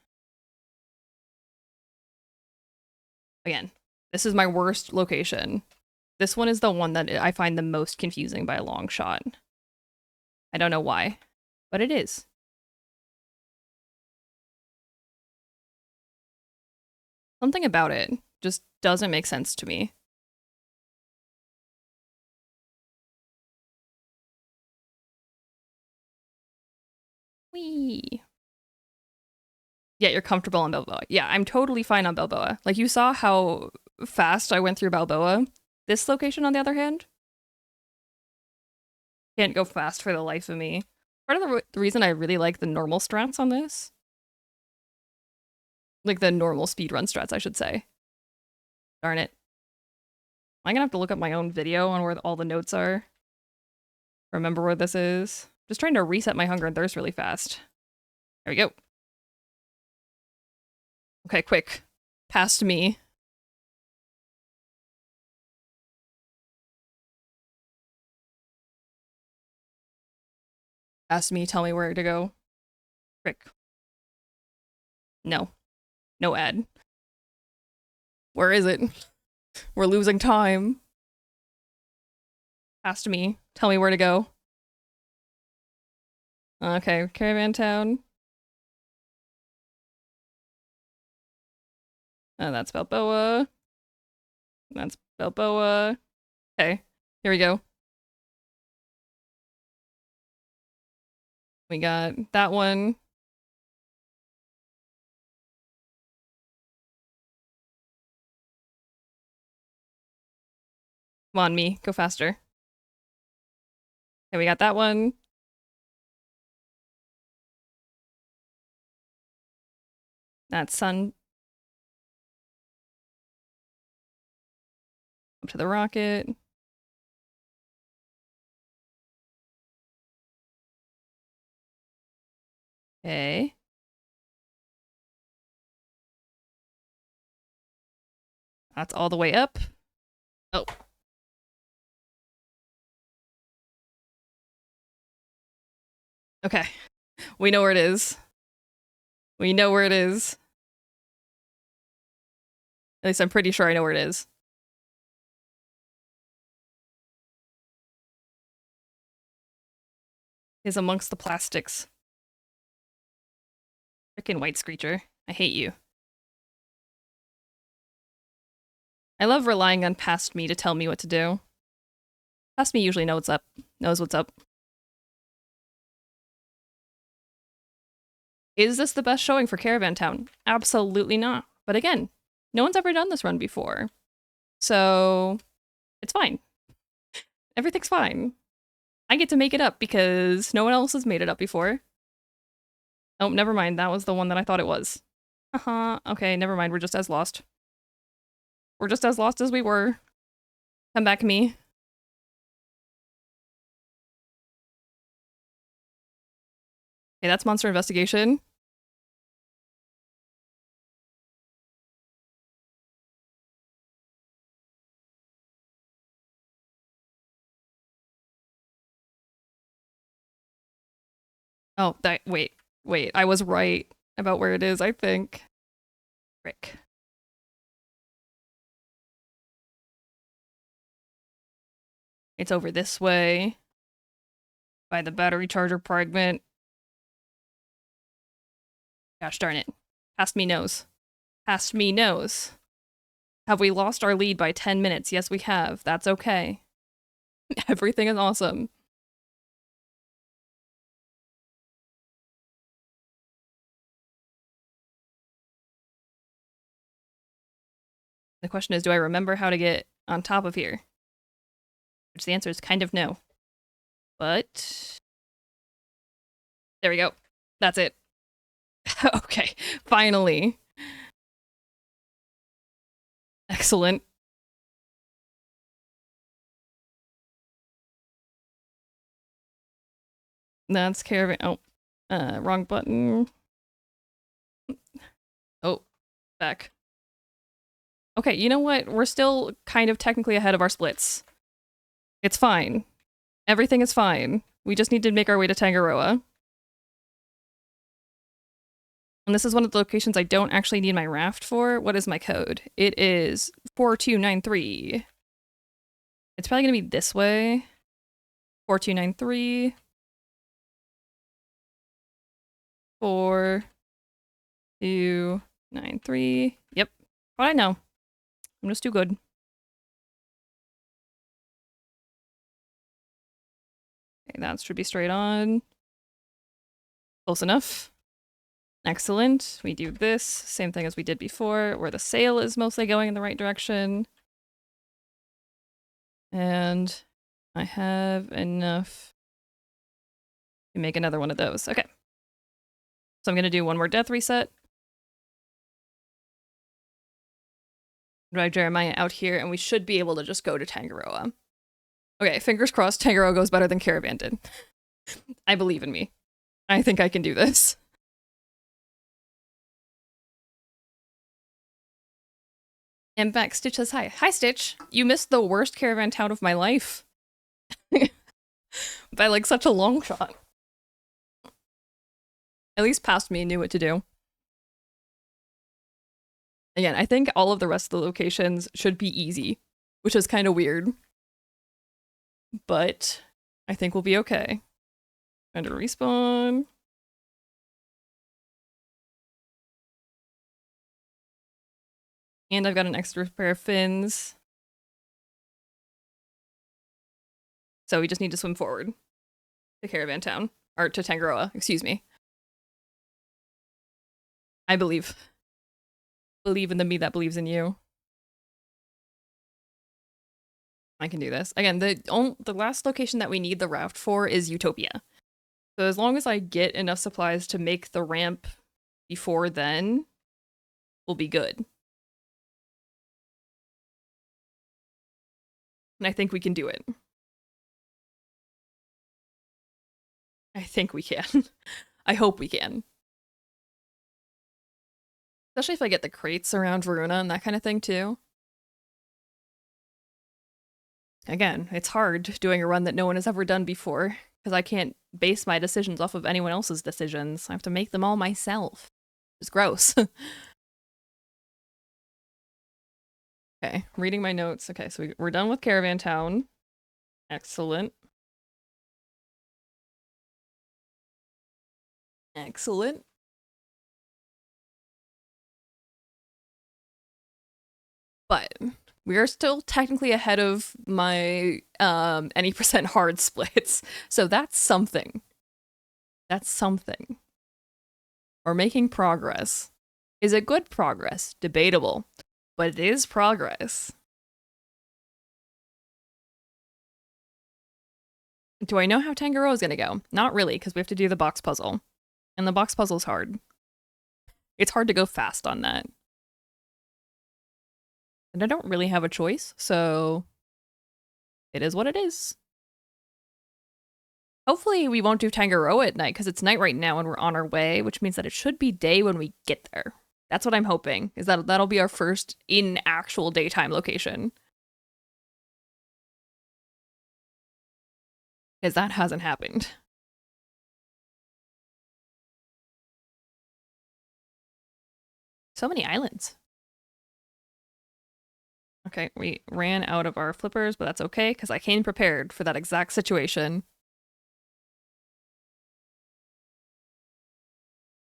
[SPEAKER 2] Again, this is my worst location. This one is the one that I find the most confusing by a long shot. I don't know why, but it is. Something about it just doesn't make sense to me. Whee! Yeah, you're comfortable on Balboa. Yeah, I'm totally fine on Balboa. Like, you saw how fast I went through Balboa. This location, on the other hand, can't go fast for the life of me. Part of the reason I really like the normal strats on this, like the normal speedrun strats, I should say. Darn it. I'm gonna have to look up my own video on where all the notes are. Remember where this is. Just trying to reset my hunger and thirst really fast. There we go. Okay, quick. Past me. Past me, tell me where to go. Frick. No. No ad. Where is it? We're losing time. Past me. Tell me where to go. Okay, Caravan Town. That's Balboa. That's Balboa. Okay, here we go. We got that one. Come on, me. Go faster. Okay, we got that one. That's Sun. Up to the rocket. Okay. That's all the way up. Oh. Okay. We know where it is. We know where it is. At least I'm pretty sure I know where it is. It's amongst the plastics. Frickin' white screecher. I hate you. I love relying on past me to tell me what to do. Past me usually knows what's up. Is this the best showing for Caravan Town? Absolutely not. But again, no one's ever done this run before. So it's fine. Everything's fine. I get to make it up because no one else has made it up before. Oh, never mind. That was the one that I thought it was. Haha. Okay, never mind. We're just as lost. We're just as lost as we were. Come back, me. Okay, that's monster investigation. Oh, wait. I was right about where it is, I think. Frick. It's over this way. By the battery charger fragment. Gosh darn it. Past me knows. Past me knows. Have we lost our lead by 10 minutes? Yes, we have. That's okay. Everything is awesome. The question is, do I remember how to get on top of here? Which the answer is kind of no. But there we go. That's it. Okay, finally. Excellent. That's caravan. Oh, wrong button. Oh, back. Okay, you know what? We're still kind of technically ahead of our splits. It's fine. Everything is fine. We just need to make our way to Tangaroa. And this is one of the locations I don't actually need my raft for. What is my code? It is 4293. It's probably going to be this way. 4293. 4293. Yep. What I know. I'm just too good. Okay, that should be straight on. Close enough. Excellent. We do this. Same thing as we did before, where the sail is mostly going in the right direction. And I have enough to make another one of those. Okay. So I'm going to do one more death reset. Drive Jeremiah out here, and we should be able to just go to Tangaroa. Okay, fingers crossed Tangaroa goes better than Caravan did. I believe in me. I think I can do this. And back, Stitch says hi. Hi, Stitch. You missed the worst Caravan town of my life. By like such a long shot. At least past me knew what to do. Again, I think all of the rest of the locations should be easy, which is kind of weird. But I think we'll be okay. Trying to respawn. And I've got an extra pair of fins. So we just need to swim forward to Caravan Town. Or to Tangaroa, excuse me. I believe. Believe in the me that believes in you. I can do this. Again, the last location that we need the raft for is Utopia. So as long as I get enough supplies to make the ramp before then, we'll be good. And I think we can do it. I think we can. I hope we can. Especially if I get the crates around Verona and that kind of thing too. Again, it's hard doing a run that no one has ever done before, because I can't base my decisions off of anyone else's decisions. I have to make them all myself. It's gross. Okay, reading my notes. Okay, so we're done with Caravan Town. Excellent. Excellent. But we are still technically ahead of my any percent hard splits. So that's something. That's something. We're making progress. Is it good progress? Debatable. But it is progress. Do I know how Tangaroa is going to go? Not really, because we have to do the box puzzle. And the box puzzle's hard. It's hard to go fast on that. And I don't really have a choice, so it is what it is. Hopefully we won't do Tangaroa at night, because it's night right now and we're on our way, which means that it should be day when we get there. That's what I'm hoping, is that that'll be our first in actual daytime location. Because that hasn't happened. So many islands. Okay, we ran out of our flippers, but that's okay, because I came prepared for that exact situation.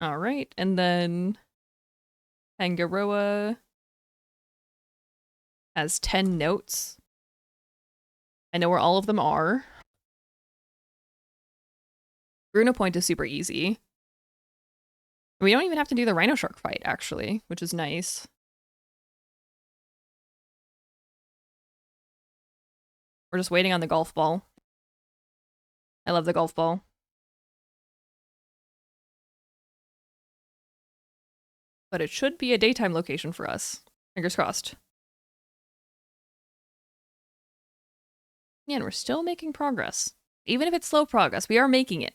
[SPEAKER 2] All right, and then Tangaroa has 10 notes. I know where all of them are. Bruno Point is super easy. We don't even have to do the Rhino Shark fight, actually, which is nice. We're just waiting on the golf ball. I love the golf ball. But it should be a daytime location for us. Fingers crossed. Yeah, and we're still making progress. Even if it's slow progress, we are making it.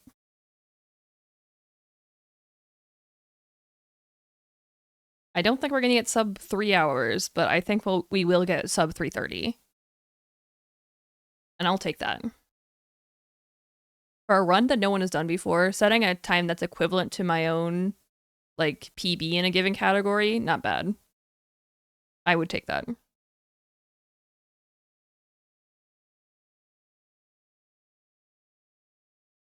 [SPEAKER 2] I don't think we're going to get sub 3 hours, but I think we will get sub 3:30. And I'll take that. For a run that no one has done before, setting a time that's equivalent to my own, like, PB in a given category, not bad. I would take that.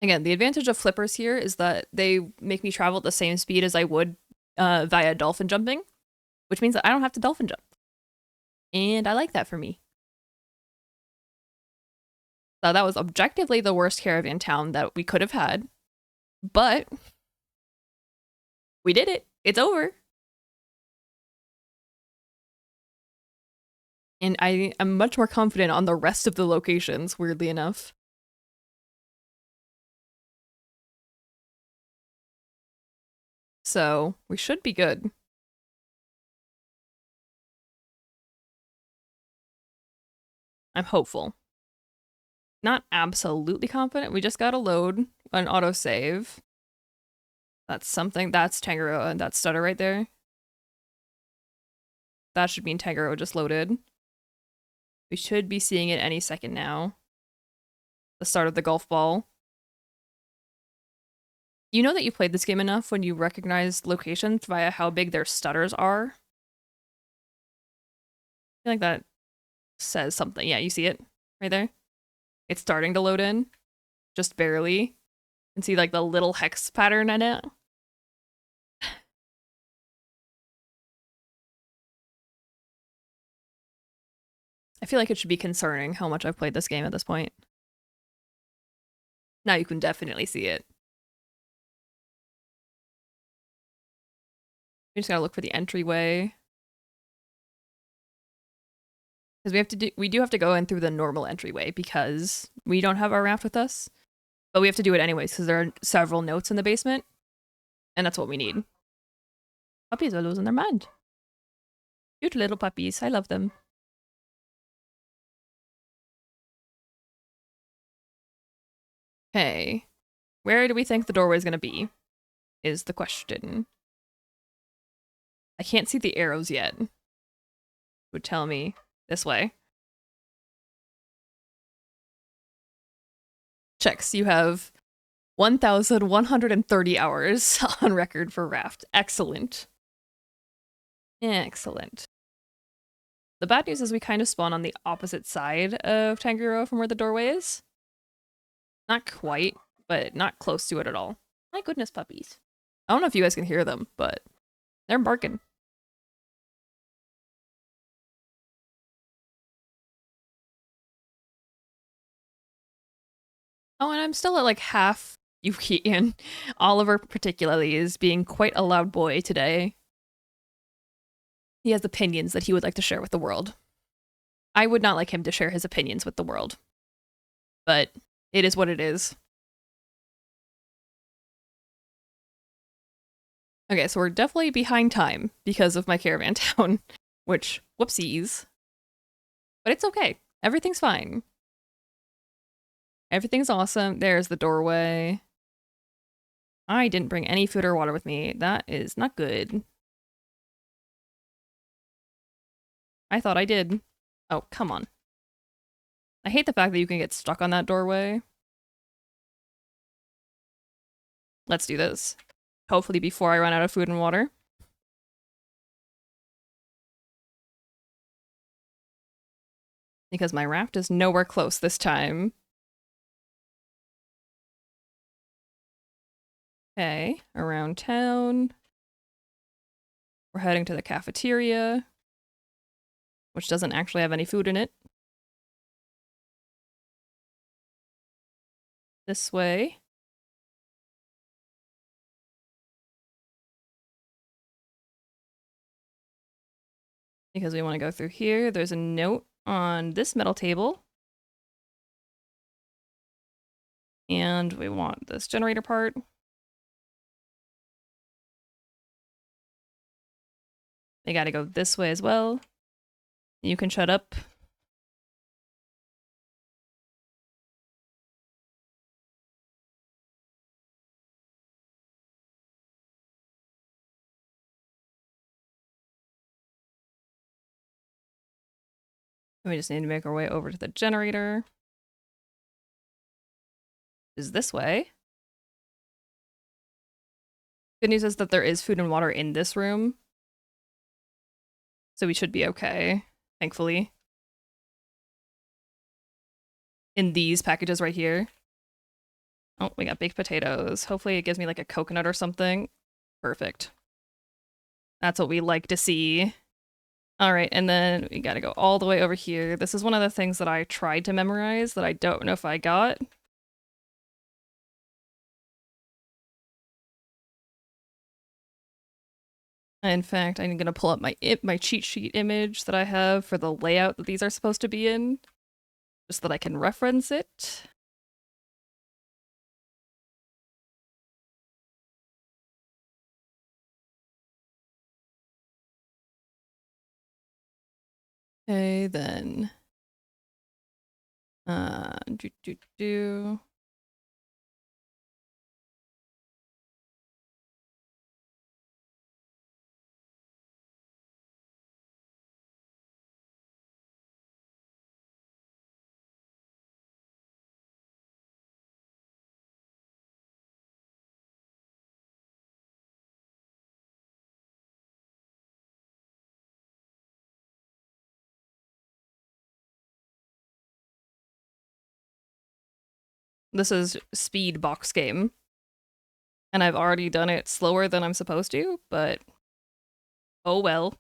[SPEAKER 2] Again, the advantage of flippers here is that they make me travel at the same speed as I would via dolphin jumping, which means that I don't have to dolphin jump. And I like that for me. So that was objectively the worst caravan town that we could have had, but we did it. It's over. And I am much more confident on the rest of the locations, weirdly enough. So we should be good. I'm hopeful. Not absolutely confident. We just gotta load an autosave. That's something. That's Tangaroa and that's Stutter right there. That should mean Tangaroa just loaded. We should be seeing it any second now. The start of the golf ball. You know that you played this game enough when you recognize locations via how big their stutters are? I feel like that says something. Yeah, you see it right there? It's starting to load in, just barely. And see like the little hex pattern in it. I feel like it should be concerning how much I've played this game at this point. Now you can definitely see it. We just gotta look for the entryway. Because we do have to go in through the normal entryway because we don't have our raft with us. But we have to do it anyways because there are several notes in the basement. And that's what we need. Puppies are losing their mind. Cute little puppies. I love them.
[SPEAKER 1] Okay. Where do we think the doorway is going to be? Is the question. I can't see the arrows yet. Would tell me this way. Checks. You have 1,130 hours on record for Raft. Excellent. Excellent. The bad news is we kind of spawn on the opposite side of Tanjiro from where the doorway is. Not quite, but not close to it at all. My goodness, puppies. I don't know if you guys can hear them, but they're barking. Oh, and I'm still at like half Yuki, and Oliver particularly is being quite a loud boy today. He has opinions that he would like to share with the world. I would not like him to share his opinions with the world, but it is what it is. Okay, so we're definitely behind time because of my caravan town, which, whoopsies. But it's okay. Everything's fine. Everything's awesome. There's the doorway. I didn't bring any food or water with me. That is not good. I thought I did. Oh, come on. I hate the fact that you can get stuck on that doorway. Let's do this. Hopefully before I run out of food and water. Because my raft is nowhere close this time. Okay, around town. We're heading to the cafeteria, which doesn't actually have any food in it. This way. Because we want to go through here. There's a note on this metal table. And we want this generator part. They gotta go this way as well. You can shut up. We just need to make our way over to the generator. Is this way. Good news is that there is food and water in this room. So we should be okay, thankfully. In these packages right here. Oh, we got baked potatoes. Hopefully it gives me like a coconut or something. Perfect. That's what we like to see. All right, and then we gotta go all the way over here. This is one of the things that I tried to memorize that I don't know if I got. In fact, I'm gonna pull up my cheat sheet image that I have for the layout that these are supposed to be in, just so that I can reference it. Okay, then. Do do do. This is speed box game. And I've already done it slower than I'm supposed to, but oh well.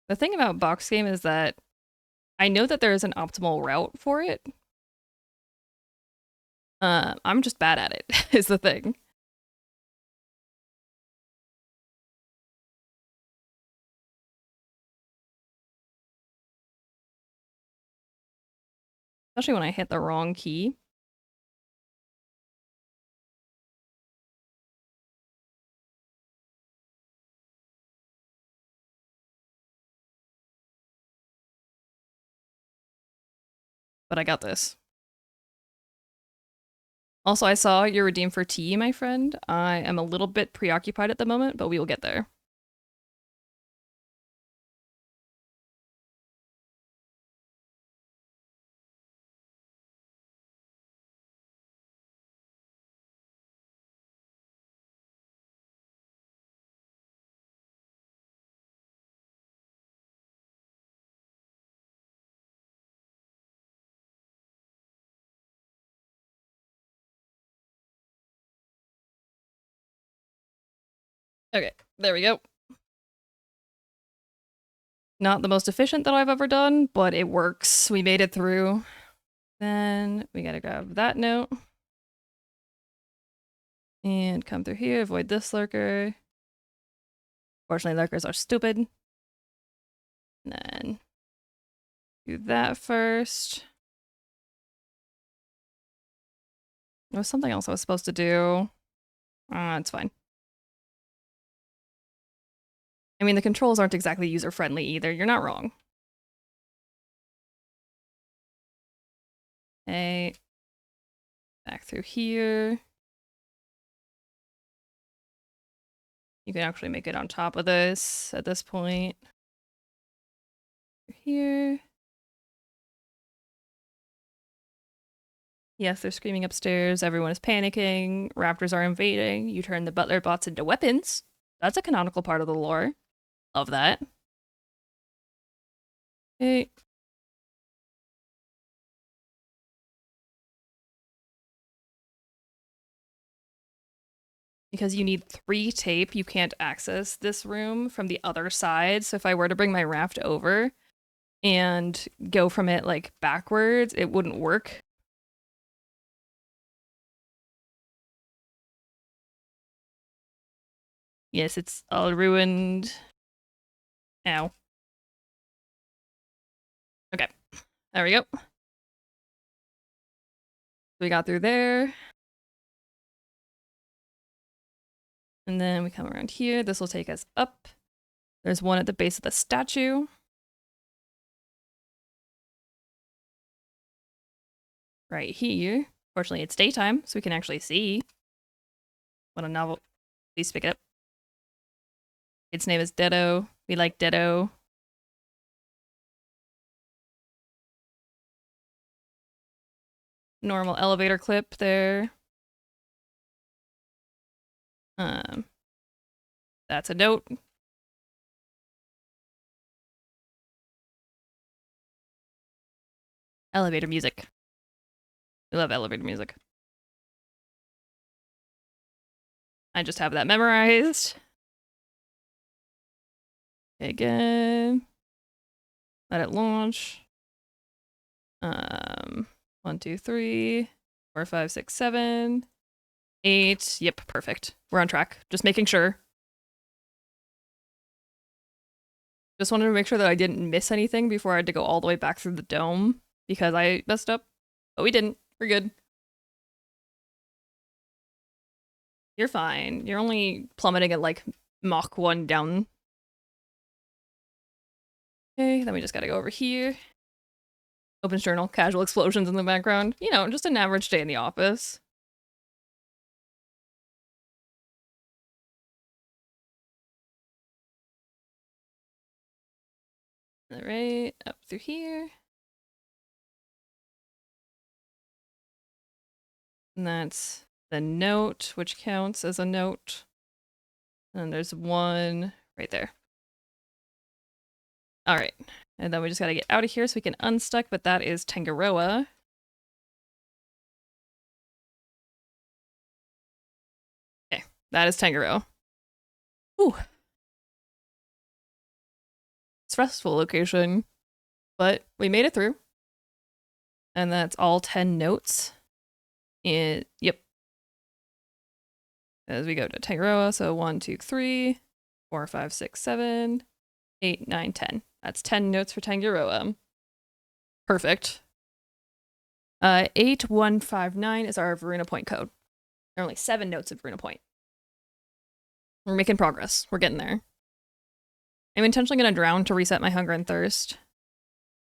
[SPEAKER 1] The thing about box game is that I know that there is an optimal route for it. I'm just bad at it, is the thing. Especially when I hit the wrong key.
[SPEAKER 2] but I got this. Also, I saw your redeem for tea, my friend. I am a little bit preoccupied at the moment, but we will get there. Okay, there we go. Not the most efficient that I've ever done, but it works. We made it through. Then we gotta grab that note. And come through here, avoid this lurker. Fortunately, lurkers are stupid. And then do that first. There was something else I was supposed to do. It's fine. I mean, the controls aren't exactly user-friendly either. You're not wrong. Okay. Back through here. You can actually make it on top of this at this point. Here. Yes, they're screaming upstairs. Everyone is panicking. Raptors are invading. You turn the butler bots into weapons. That's a canonical part of the lore. Love that. Okay. Because you need 3 tape, you can't access this room from the other side. So if I were to bring my raft over and go from it like backwards, it wouldn't work. Yes, it's all ruined. Ow. Okay, there we go. We got through there. And then we come around here. This will take us up. There's one at the base of the statue. Right here. Fortunately, it's daytime, so we can actually see. What a novel. Please pick it up. Its name is Deado. We like Deado. Normal elevator clip there. That's a note. Elevator music. We love elevator music. I just have that memorized. Again. Let it launch. 1, 2, 3, 4, 5, 6, 7, 8. Yep, perfect. We're on track. Just making sure. Just wanted to make sure that I didn't miss anything before I had to go all the way back through the dome because I messed up. But we didn't. We're good. You're fine. You're only plummeting at like Mach 1 down. Okay, then we just gotta go over here. Open journal, casual explosions in the background. You know, just an average day in the office. Alright, up through here. And that's the note, which counts as a note. And there's one right there. Alright, and then we just gotta get out of here so we can unstuck, but that is Tangaroa. Okay, that is Tangaroa. Ooh. Stressful location, but we made it through. And that's all 10 notes. And yep. As we go to Tangaroa, so 1, 2, 3, 4, 5, 6, 7, 8, 9, 10. That's 10 notes for Tangaroa. Perfect. 8159 is our Varuna Point code. There are only 7 notes of Varuna Point. We're making progress. We're getting there. I'm intentionally going to drown to reset my hunger and thirst.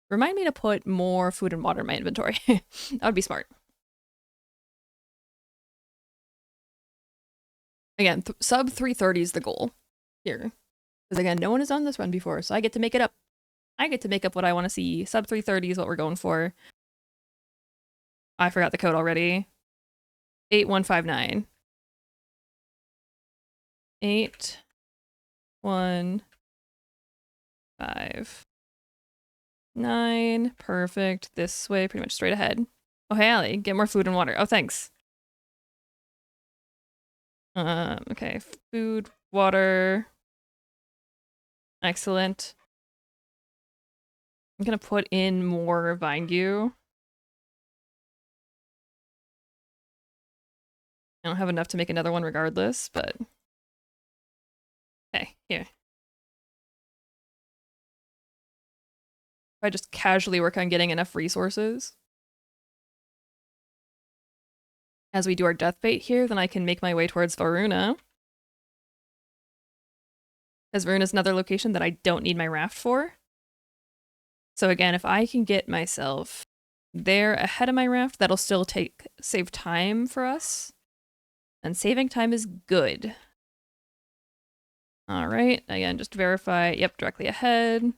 [SPEAKER 2] Remind me to put more food and water in my inventory. That would be smart. Again, sub 330 is the goal here. Because again, no one has done this run before, so I get to make it up. I get to make up what I want to see. Sub 330 is what we're going for. I forgot the code already. 8159. 8159. Perfect. This way, pretty much straight ahead. Oh, hey, Allie, get more food and water. Oh, thanks. Okay, food, water. Excellent. I'm gonna put in more vine goo. I don't have enough to make another one regardless, but... Okay, here. If I just casually work on getting enough resources as we do our death bait here, then I can make my way towards Varuna. As Varuna's another location that I don't need my raft for. So again, if I can get myself there ahead of my raft, that'll still save time for us. And saving time is good. All right, again, just verify, yep, directly ahead.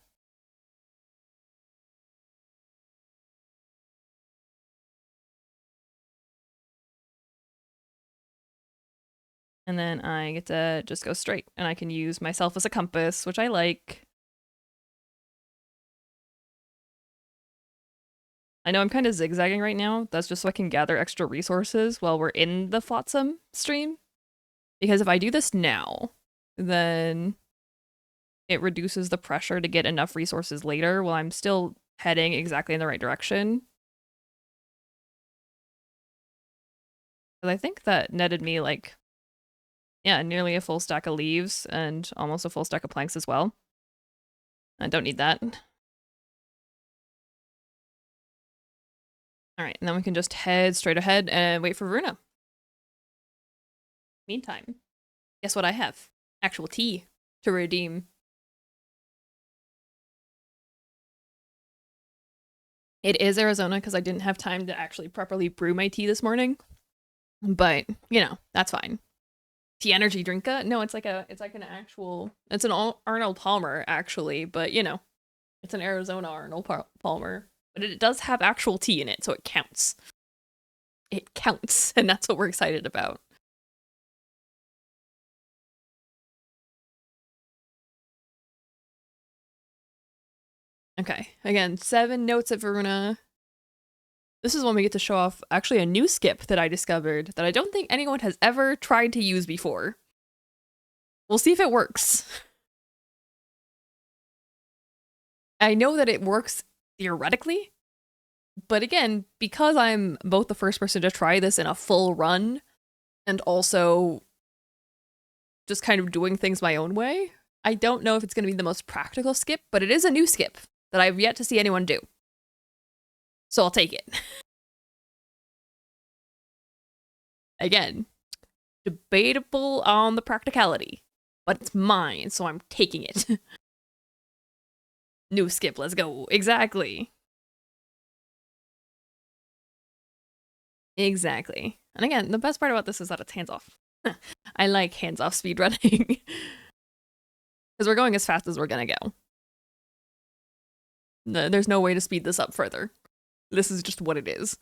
[SPEAKER 2] And then I get to just go straight, and I can use myself as a compass, which I like. I know I'm kind of zigzagging right now. That's just so I can gather extra resources while we're in the Flotsam stream. Because if I do this now, then it reduces the pressure to get enough resources later while I'm still heading exactly in the right direction. Because I think that netted me like, yeah, nearly a full stack of leaves and almost a full stack of planks as well. I don't need that. All right, and then we can just head straight ahead and wait for Varuna. Meantime, guess what I have? Actual tea to redeem. It is Arizona because I didn't have time to actually properly brew my tea this morning. But, you know, that's fine. Tea energy drinka? No, it's like an actual, it's an Arnold Palmer actually, but you know, it's an Arizona Arnold Palmer. But it does have actual tea in it, so it counts. It counts, and that's what we're excited about. Okay, again, 7 notes at Varuna. This is when we get to show off actually a new skip that I discovered that I don't think anyone has ever tried to use before. We'll see if it works. I know that it works theoretically, but again, because I'm both the first person to try this in a full run and also just kind of doing things my own way, I don't know if it's going to be the most practical skip, but it is a new skip that I've yet to see anyone do. So I'll take it. Again, debatable on the practicality, but it's mine, so I'm taking it. New skip, let's go. Exactly. Exactly. And again, the best part about this is that it's hands-off. I like hands-off speedrunning. Because we're going as fast as we're gonna go. There's no way to speed this up further. This is just what it is.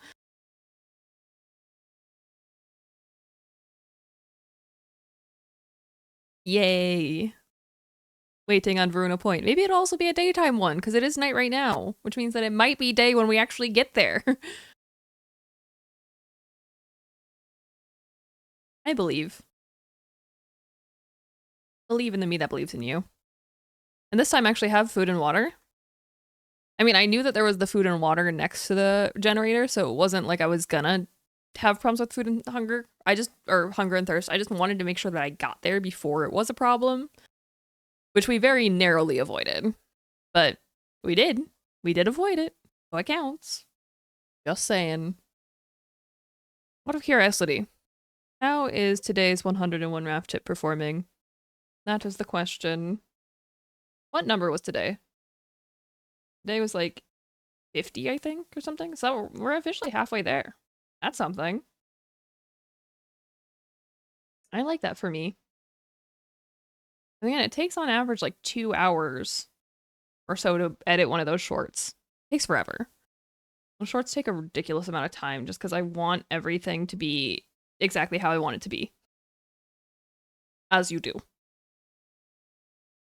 [SPEAKER 2] Yay. Waiting on Varuna Point. Maybe it'll also be a daytime one, because it is night right now, which means that it might be day when we actually get there. I believe. Believe in the me that believes in you. And this time I actually have food and water. I mean, I knew that there was the food and water next to the generator, so it wasn't like I was gonna have problems with food and hunger. Or hunger and thirst. I just wanted to make sure that I got there before it was a problem, which we very narrowly avoided. But we did. We did avoid it. So it counts. Just saying. Out of curiosity, how is today's 101 raft tip performing? That is the question. What number was today? Today was like
[SPEAKER 1] 50, I think, or something. So we're officially halfway there. That's something. I like that for me. Again, it takes on average like 2 hours or so to edit one of those shorts. It takes forever. Those shorts take a ridiculous amount of time just because I want everything to be exactly how I want it to be. As you do.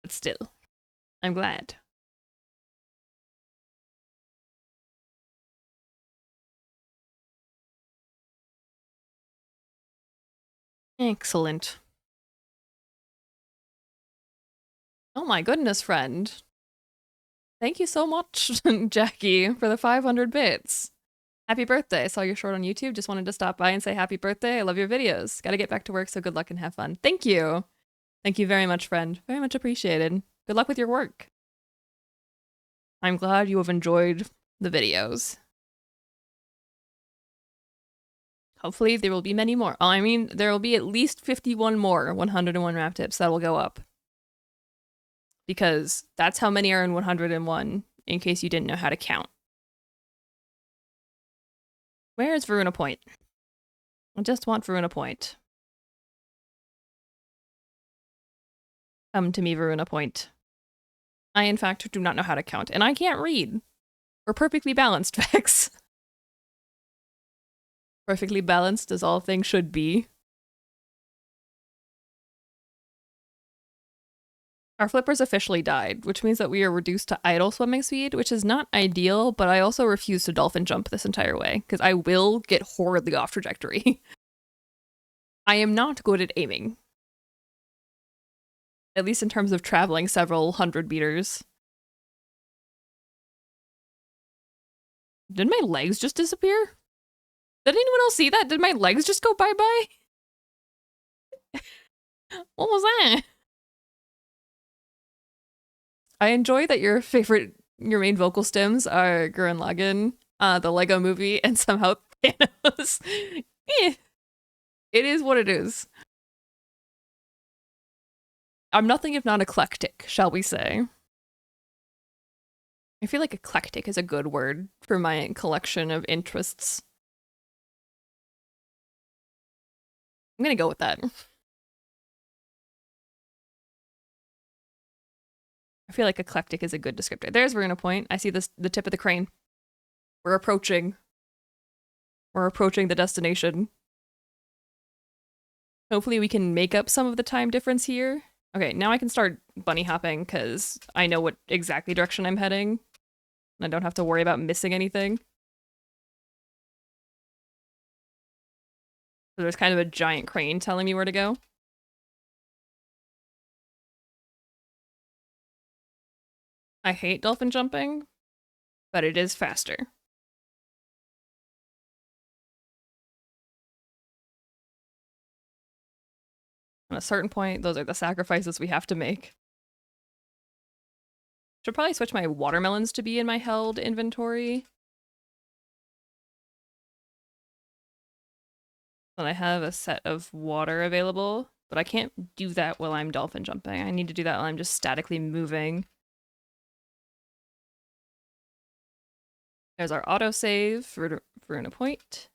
[SPEAKER 1] But still, I'm glad. Excellent. Oh my goodness, friend. Thank you so much, Jackie, for the 500 bits. Happy birthday. I saw your short on YouTube. Just wanted to stop by and say happy birthday. I love your videos. Gotta get back to work, so good luck and have fun. Thank you. Thank you very much, friend. Very much appreciated. Good luck with your work. I'm glad you have enjoyed the videos. Hopefully there will be many more. I mean, there will be at least 51 more 101 Raft tips that will go up. Because that's how many are in 101, in case you didn't know how to count. Where is Varuna Point? I just want Varuna Point. Come to me, Varuna Point. I, in fact, do not know how to count, and I can't read. We're perfectly balanced, Vex. Perfectly balanced as all things should be. Our flippers officially died, which means that we are reduced to idle swimming speed, which is not ideal, but I also refuse to dolphin jump this entire way, because I will get horridly off trajectory. I am not good at aiming. At least in terms of traveling several hundred meters. Did my legs just disappear? Did anyone else see that? Did my legs just go bye-bye? What was that? I enjoy that your main vocal stems are Gurren Lagann, the Lego movie, and somehow Thanos. It is what it is. I'm nothing if not eclectic, shall we say. I feel like eclectic is a good word for my collection of interests. I'm gonna go with that. I feel like eclectic is a good descriptor. There's Verona Point. I see the tip of the crane. We're approaching. We're approaching the destination. Hopefully we can make up some of the time difference here. Okay, now I can start bunny hopping because I know what exactly direction I'm heading. And I don't have to worry about missing anything. So there's kind of a giant crane telling me where to go. I hate dolphin jumping, but it is faster. At a certain point, those are the sacrifices we have to make. Should probably switch my watermelons to be in my held inventory. Then I have a set of water available, but I can't do that while I'm dolphin jumping. I need to do that while I'm just statically moving. There's our autosave for Verona Point.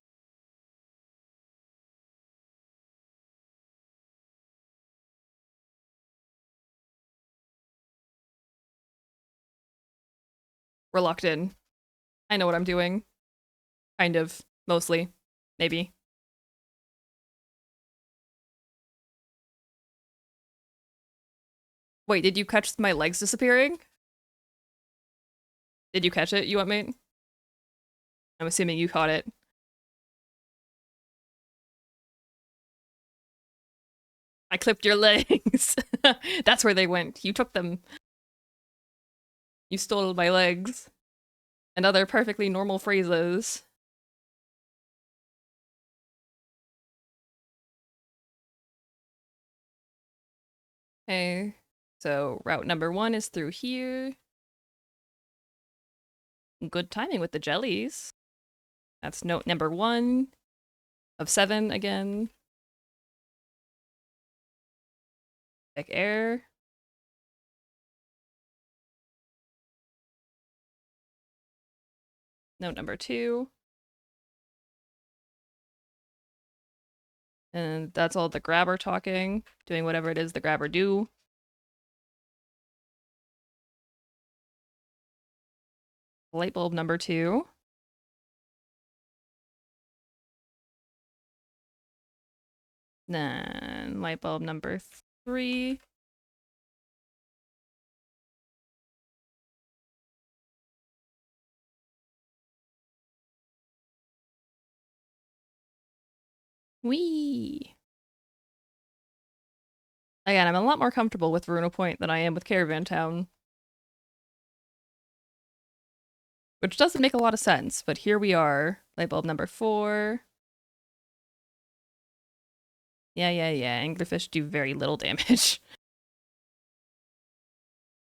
[SPEAKER 1] We're locked in. I know what I'm doing. Kind of. Mostly. Maybe. Wait, did you catch my legs disappearing? Did you catch it, you want mate? I'm assuming you caught it. I clipped your legs. That's where they went. You took them. You stole my legs. And other perfectly normal phrases. Okay. So route number 1 is through here. Good timing with the jellies. That's note number 1 of 7 again. Check air.
[SPEAKER 2] Note number 2. And that's all the grabber talking, doing whatever it is the grabber do. Light bulb number 2. Then light bulb number 3. Whee! Again, I'm a lot more comfortable with Verona Point than I am with Caravan Town. Which doesn't make a lot of sense, but here we are. Light bulb number 4. Yeah. Anglerfish do very little damage.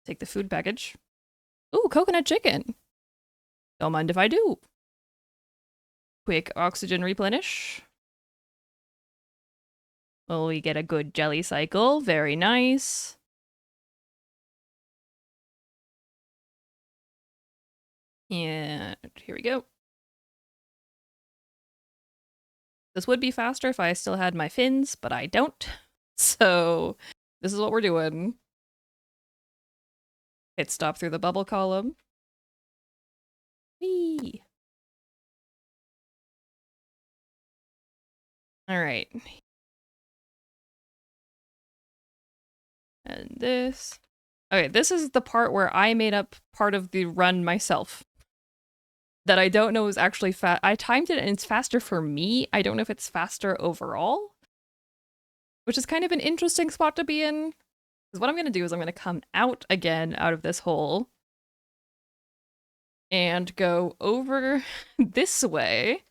[SPEAKER 2] Take the food package. Ooh, coconut chicken. Don't mind if I do. Quick oxygen replenish. Well, we get a good jelly cycle. Very nice. And here we go. This would be faster if I still had my fins, but I don't. So this is what we're doing. Hit stop through the bubble column. Whee! All right. And this. Okay, this is the part where I made up part of the run myself. That I don't know is actually fast. I timed it and it's faster for me. I don't know if it's faster overall. Which is kind of an interesting spot to be in. Because what I'm going to do is I'm going to come out again out of this hole. And go over this way.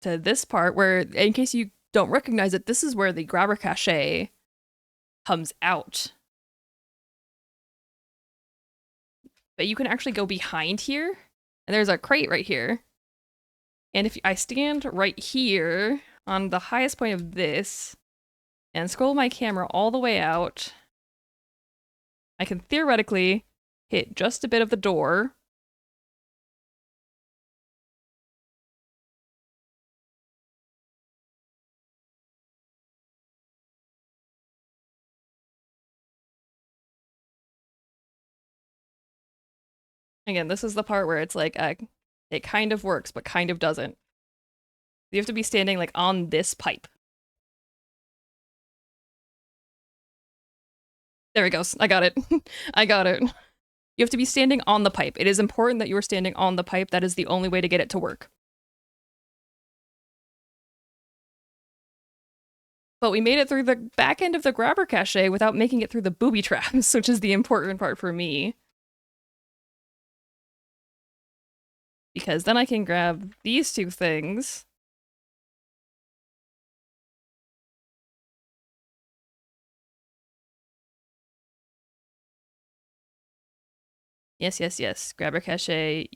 [SPEAKER 2] To this part where, in case you don't recognize it, this is where the grabber cache comes out. But you can actually go behind here, and there's a crate right here. And if I stand right here on the highest point of this and scroll my camera all the way out, I can theoretically hit just a bit of the door. Again, this is the part where it's like, it kind of works, but kind of doesn't. You have to be standing like on this pipe. There it goes. I got it. I got it. You have to be standing on the pipe. It is important that you are standing on the pipe. That is the only way to get it to work. But we made it through the back end of the grabber cache without making it through the booby traps, which is the important part for me. Because then I can grab these 2 things. Yes. Grabber cache,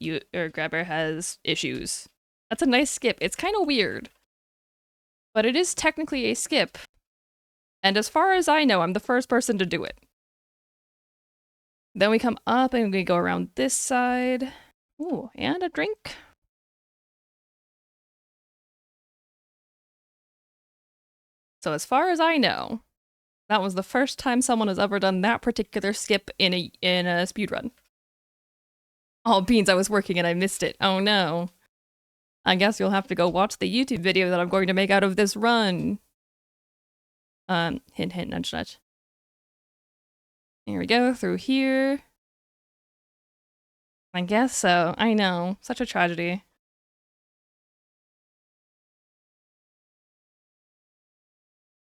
[SPEAKER 2] grabber has issues. That's a nice skip. It's kind of weird. But it is technically a skip. And as far as I know, I'm the first person to do it. Then we come up and we go around this side. Ooh, and a drink. So as far as I know, that was the first time someone has ever done that particular skip in a speedrun. Oh, beans, I was working and I missed it. Oh no. I guess you'll have to go watch the YouTube video that I'm going to make out of this run. Hint, nudge, nudge. Here we go, through here. I guess so. I know. Such a tragedy.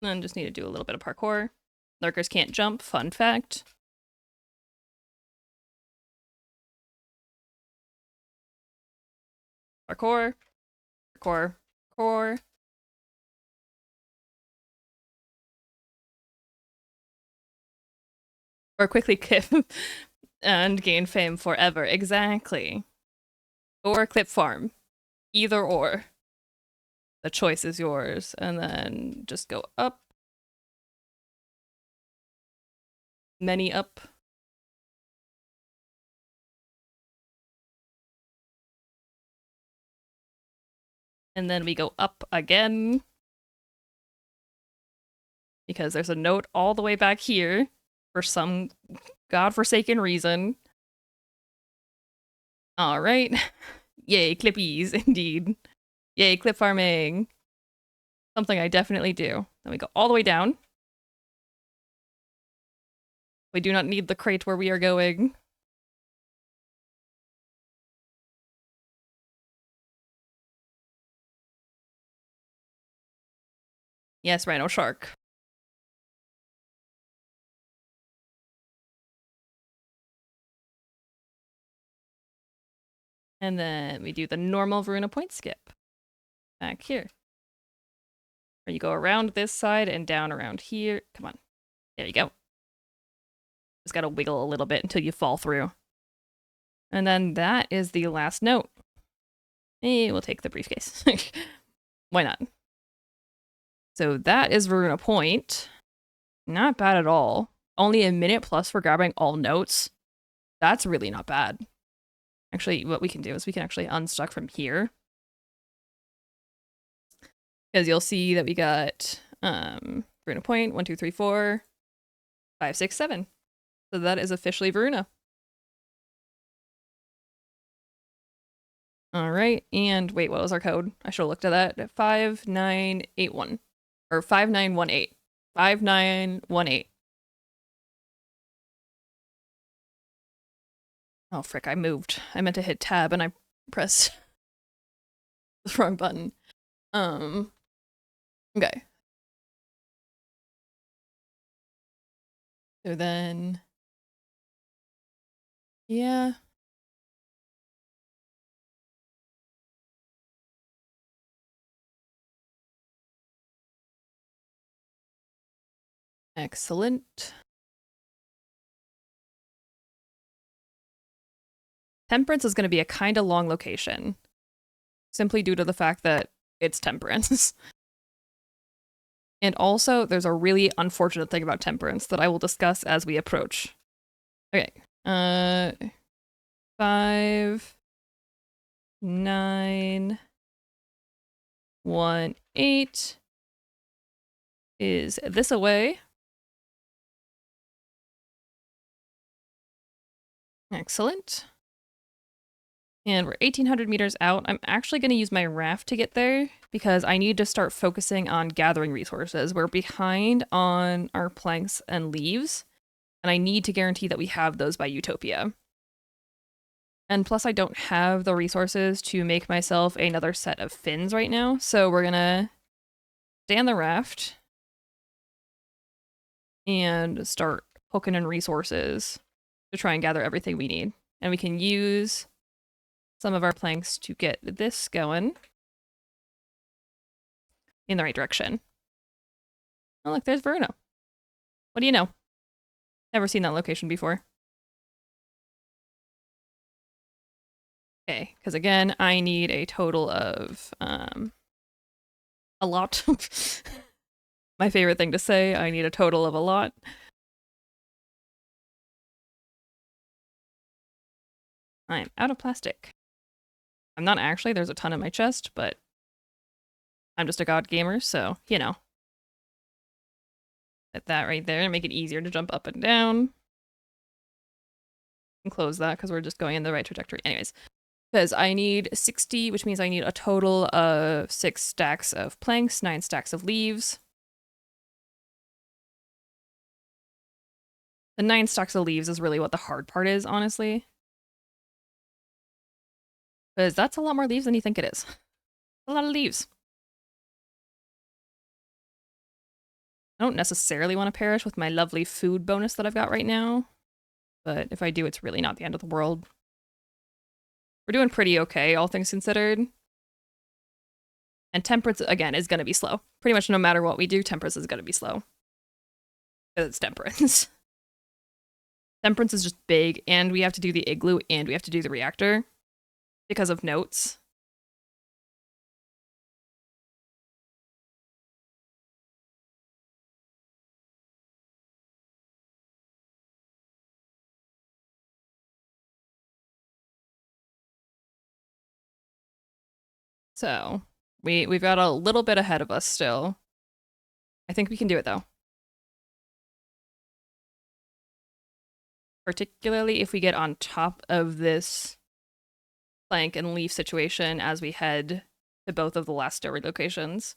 [SPEAKER 2] Then just need to do a little bit of parkour. Lurkers can't jump, fun fact. Parkour. Parkour. Parkour. Or quickly clip and gain fame forever. Exactly. Or clip farm. Either or. The choice is yours. And then just go up. Many up. And then we go up again. Because there's a note all the way back here for some godforsaken reason. All right. Yay, clippies, indeed. Yay, clip farming. Something I definitely do. Then we go all the way down. We do not need the crate where we are going. Yes, Rhino Shark. And then we do the normal Varuna point skip. Back here. Where you go around this side and down around here. Come on. There you go. Just gotta wiggle a little bit until you fall through. And then that is the last note. We'll take the briefcase. Why not? So that is Varuna Point. Not bad at all. Only a minute plus for grabbing all notes. That's really not bad. Actually, what we can do is we can actually unstuck from here. Because you'll see that we got Varuna Point, 1, 2, 3, 4, 5, 6, 7. So that is officially Varuna. All right, and wait, what was our code? I should have looked at that. 5981. Or 5918. 5918. Oh, frick, I moved. I meant to hit tab and I pressed the wrong button. Okay. So then, yeah. Excellent. Temperance is going to be a kind of long location, simply due to the fact that it's Temperance. And also, there's a really unfortunate thing about Temperance that I will discuss as we approach. Okay. 5, 9, 1, 8 is this away. Excellent. And we're 1,800 meters out. I'm actually going to use my raft to get there because I need to start focusing on gathering resources. We're behind on our planks and leaves, and I need to guarantee that we have those by Utopia. And plus, I don't have the resources to make myself another set of fins right now, so we're going to stay on the raft and start hooking in resources to try and gather everything we need. And we can use some of our planks to get this going in the right direction. Oh, look, there's Varuna. What do you know? Never seen that location before. Okay, because again, I need a total of a lot. My favorite thing to say, I need a total of a lot. I'm out of plastic. I'm not actually, there's a ton in my chest, but I'm just a god gamer, so, you know. Put that right there and make it easier to jump up and down. And close that because we're just going in the right trajectory. Anyways, because I need 60, which means I need a total of 6 stacks of planks, 9 stacks of leaves. The 9 stacks of leaves is really what the hard part is, honestly. Because that's a lot more leaves than you think it is. A lot of leaves. I don't necessarily want to perish with my lovely food bonus that I've got right now. But if I do, it's really not the end of the world. We're doing pretty okay, all things considered. And Temperance, again, is going to be slow. Pretty much no matter what we do, Temperance is going to be slow. Because it's Temperance. Temperance is just big, and we have to do the igloo, and we have to do the reactor. Because of notes. So, We've got a little bit ahead of us still. I think we can do it though. Particularly if we get on top of this plank and leaf situation as we head to both of the last story locations.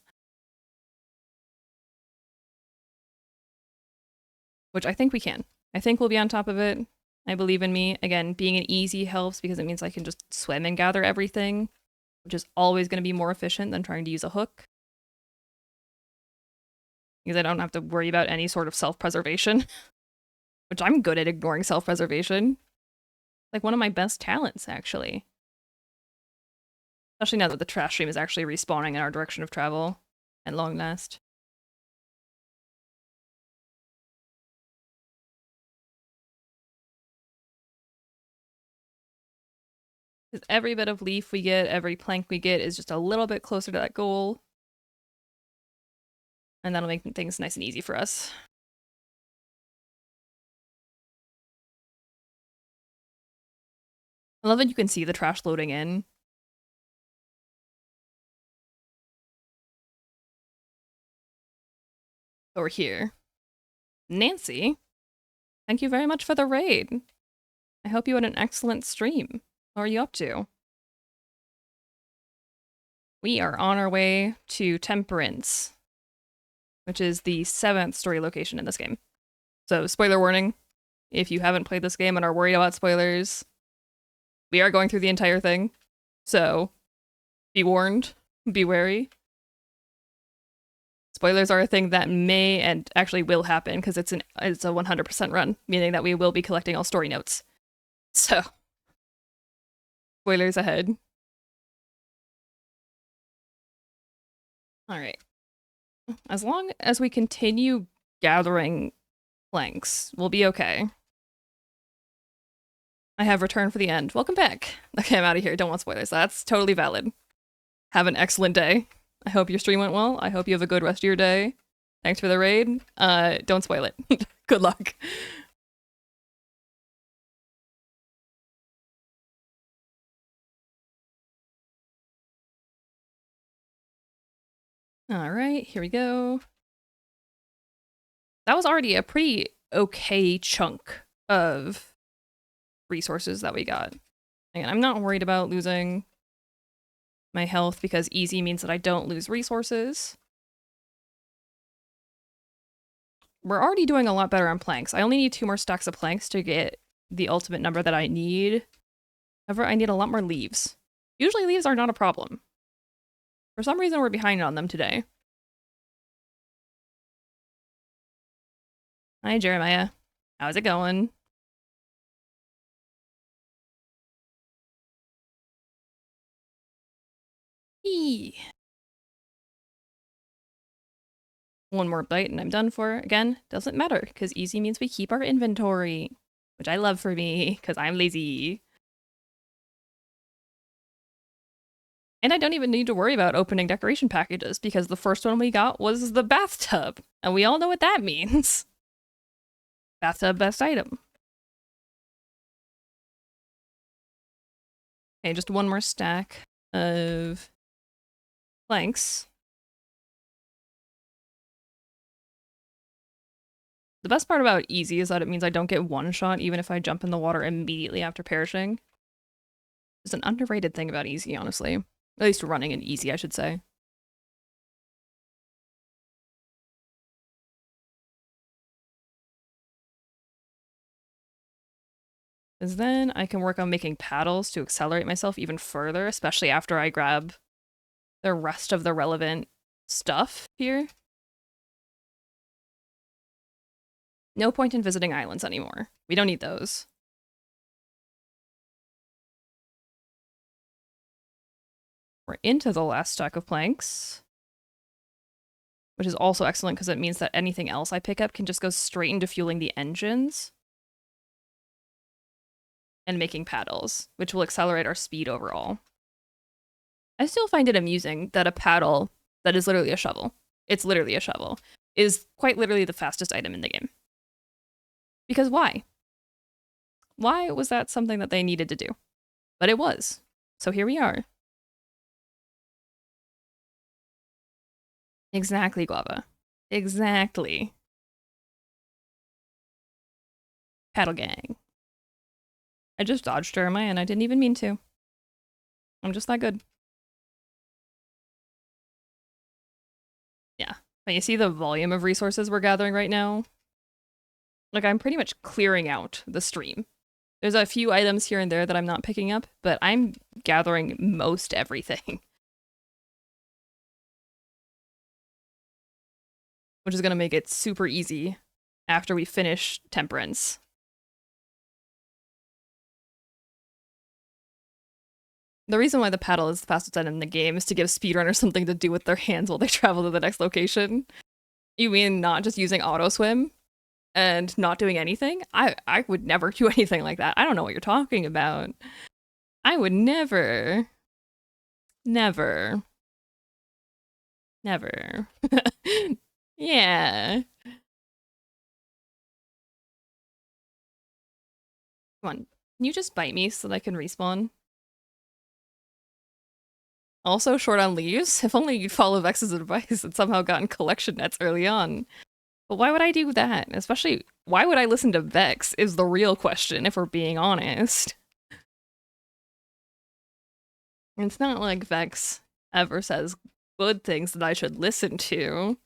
[SPEAKER 2] Which I think we can. I think we'll be on top of it. I believe in me. Again, being an easy helps because it means I can just swim and gather everything, which is always going to be more efficient than trying to use a hook. Because I don't have to worry about any sort of self-preservation, which I'm good at ignoring self-preservation. Like one of my best talents, actually. Especially now that the trash stream is actually respawning in our direction of travel at long last. Because every bit of leaf we get, every plank we get is just a little bit closer to that goal. And that'll make things nice and easy for us. I love that you can see the trash loading in. Over here. Nancy, thank you very much for the raid. I hope you had an excellent stream. What are you up to? We are on our way to Temperance, which is the 7th story location in this game. So, spoiler warning, if you haven't played this game and are worried about spoilers, we are going through the entire thing. So, be warned, be wary. Spoilers are a thing that may and actually will happen because it's a 100% run, meaning that we will be collecting all story notes. So, spoilers ahead. All right. As long as we continue gathering planks, we'll be okay. I have returned for the end. Welcome back. Okay, I'm out of here. Don't want spoilers. That's totally valid. Have an excellent day. I hope your stream went well. I hope you have a good rest of your day. Thanks for the raid. Don't spoil it. Good luck. All right, here we go. That was already a pretty okay chunk of resources that we got. And I'm not worried about losing my health because easy means that I don't lose resources. We're already doing a lot better on planks. I only need 2 more stacks of planks to get the ultimate number that I need. However, I need a lot more leaves. Usually leaves are not a problem. For some reason, we're behind on them today. Hi, Jeremiah. How's it going? Eee. 1 more bite and I'm done for. Again, doesn't matter, because easy means we keep our inventory, which I love for me, because I'm lazy. And I don't even need to worry about opening decoration packages, because the first one we got was the bathtub, and we all know what that means. Bathtub best item. Okay, just 1 more stack of planks. The best part about easy is that it means I don't get one shot even if I jump in the water immediately after perishing. It's an underrated thing about easy, honestly. At least running in easy, I should say. Because then I can work on making paddles to accelerate myself even further, especially after I grab the rest of the relevant stuff here. No point in visiting islands anymore. We don't need those. We're into the last stack of planks, which is also excellent because it means that anything else I pick up can just go straight into fueling the engines and making paddles, which will accelerate our speed overall. I still find it amusing that a paddle that is literally a shovel, it's literally a shovel, is quite literally the fastest item in the game. Because why? Why was that something that they needed to do? But it was. So here we are. Exactly, Guava. Exactly. Paddle gang. I just dodged her, and I didn't even mean to. I'm just that good. Yeah. But you see the volume of resources we're gathering right now? Like, I'm pretty much clearing out the stream. There's a few items here and there that I'm not picking up, but I'm gathering most everything. Which is going to make it super easy after we finish Temperance. The reason why the paddle is the fastest item in the game is to give speedrunners something to do with their hands while they travel to the next location. You mean not just using auto swim and not doing anything? I would never do anything like that. I don't know what you're talking about. I would never. Never. Never. Yeah. Come on. Can you just bite me so that I can respawn? Also short on leaves? If only you'd follow Vex's advice and somehow gotten collection nets early on. But why would I do that? Especially, why would I listen to Vex is the real question, if we're being honest. It's not like Vex ever says good things that I should listen to.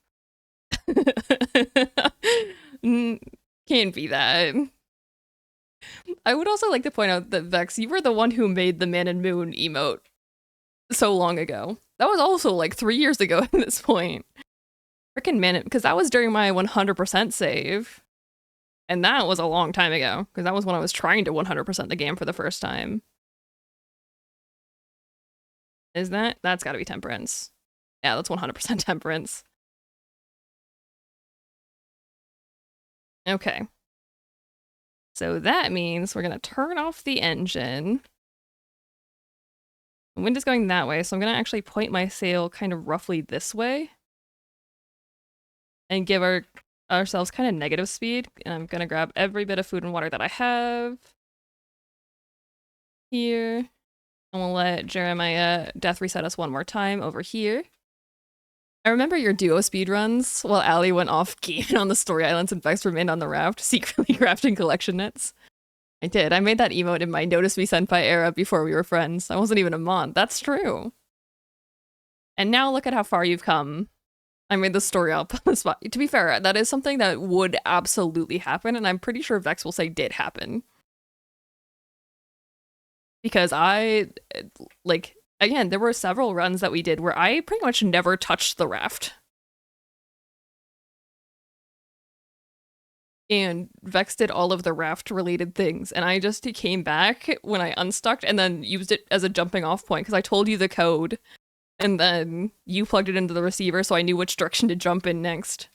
[SPEAKER 2] Can't be that. I would also like to point out that Vex, you were the one who made the Man and Moon emote so long ago. That was also like 3 years ago at this point. Freaking Man, because that was during my 100% save. And that was a long time ago, because that was when I was trying to 100% the game for the first time. Is that? That's gotta be Temperance. Yeah, that's 100% Temperance. Okay. So that means we're gonna turn off the engine. The wind is going that way, so I'm gonna actually point my sail kind of roughly this way. And give ourselves kind of negative speed. And I'm gonna grab every bit of food and water that I have. Here. And we'll let Jeremiah death reset us one more time over here. I remember your duo speedruns while Allie went off game on the story islands and Vex remained on the raft, secretly crafting collection nets. I did. I made that emote in my Notice Me Senpai era before we were friends. I wasn't even a mod. That's true. And now look at how far you've come. I made the story up on the spot. To be fair, that is something that would absolutely happen, and I'm pretty sure Vex will say did happen. Because again, there were several runs that we did where I pretty much never touched the raft. And Vex did all of the raft-related things, and I just came back when I unstuck and then used it as a jumping off point, because I told you the code, and then you plugged it into the receiver so I knew which direction to jump in next.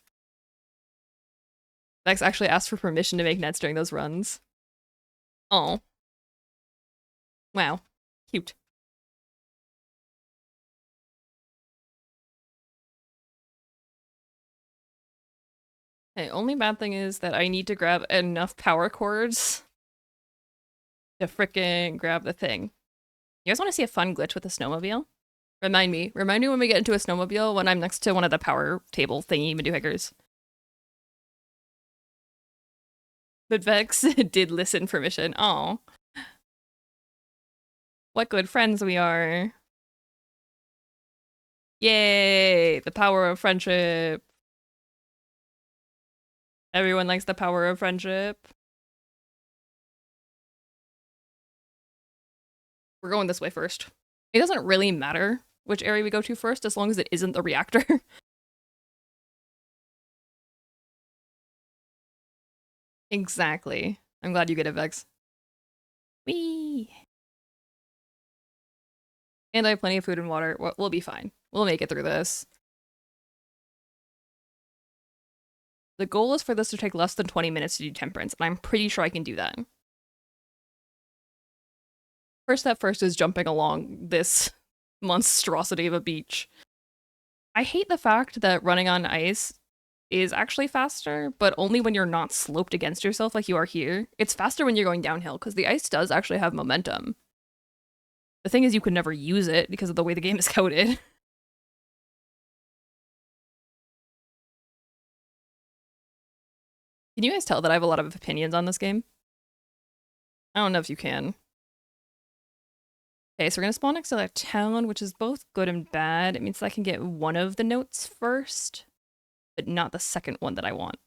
[SPEAKER 2] Vex actually asked for permission to make nets during those runs. Oh. Wow. Cute. Okay, only bad thing is that I need to grab enough power cords to frickin' grab the thing. You guys want to see a fun glitch with a snowmobile? Remind me when we get into a snowmobile when I'm next to one of the power table thingy madoohickers. But Vex did listen for mission. Aw. What good friends we are. Yay! The power of friendship. Everyone likes the power of friendship. We're going this way first. It doesn't really matter which area we go to first, as long as it isn't the reactor. Exactly. I'm glad you get it, Vex. Whee! And I have plenty of food and water. We'll be fine. We'll make it through this. The goal is for this to take less than 20 minutes to do Temperance, and I'm pretty sure I can do that. First step first is jumping along this monstrosity of a beach. I hate the fact that running on ice is actually faster, but only when you're not sloped against yourself like you are here. It's faster when you're going downhill, because the ice does actually have momentum. The thing is, you could never use it because of the way the game is coded. Can you guys tell that I have a lot of opinions on this game? I don't know if you can. Okay, so we're gonna spawn next to that town, which is both good and bad. It means that I can get one of the notes first, but not the second one that I want.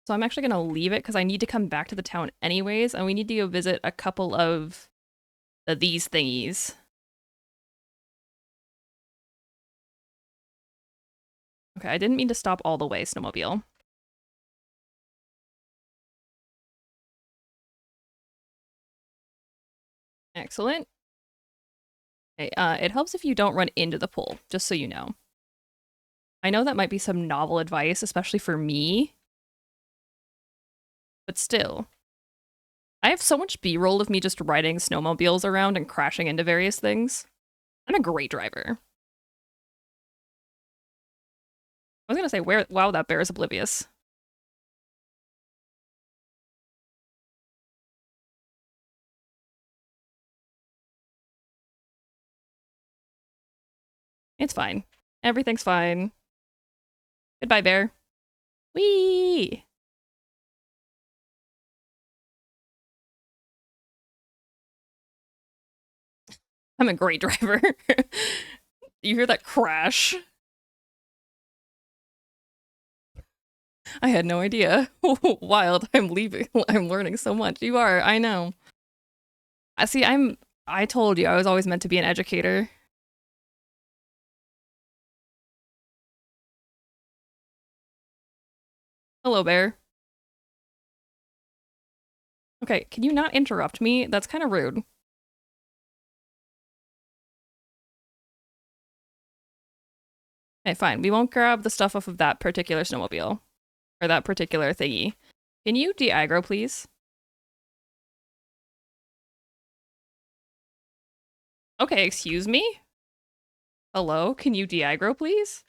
[SPEAKER 2] So I'm actually gonna leave it because I need to come back to the town anyways, and we need to go visit a couple of these thingies. Okay, I didn't mean to stop all the way, snowmobile. Excellent. Okay, it helps if you don't run into the pool, just so you know. I know that might be some novel advice, especially for me, but still. I have so much B-roll of me just riding snowmobiles around and crashing into various things. I'm a great driver. I was gonna say, wow, that bear is oblivious. It's fine. Everything's fine. Goodbye, bear. Whee! I'm a great driver. You hear that crash? I had no idea. Wild. I'm leaving. I'm learning so much. You are. I know. I see. I told you I was always meant to be an educator. Hello, bear. Okay, can you not interrupt me? That's kind of rude. Okay, fine. We won't grab the stuff off of that particular snowmobile. Or that particular thingy. Can you de-aggro, please? Okay, excuse me? Hello? Can you de-aggro, please?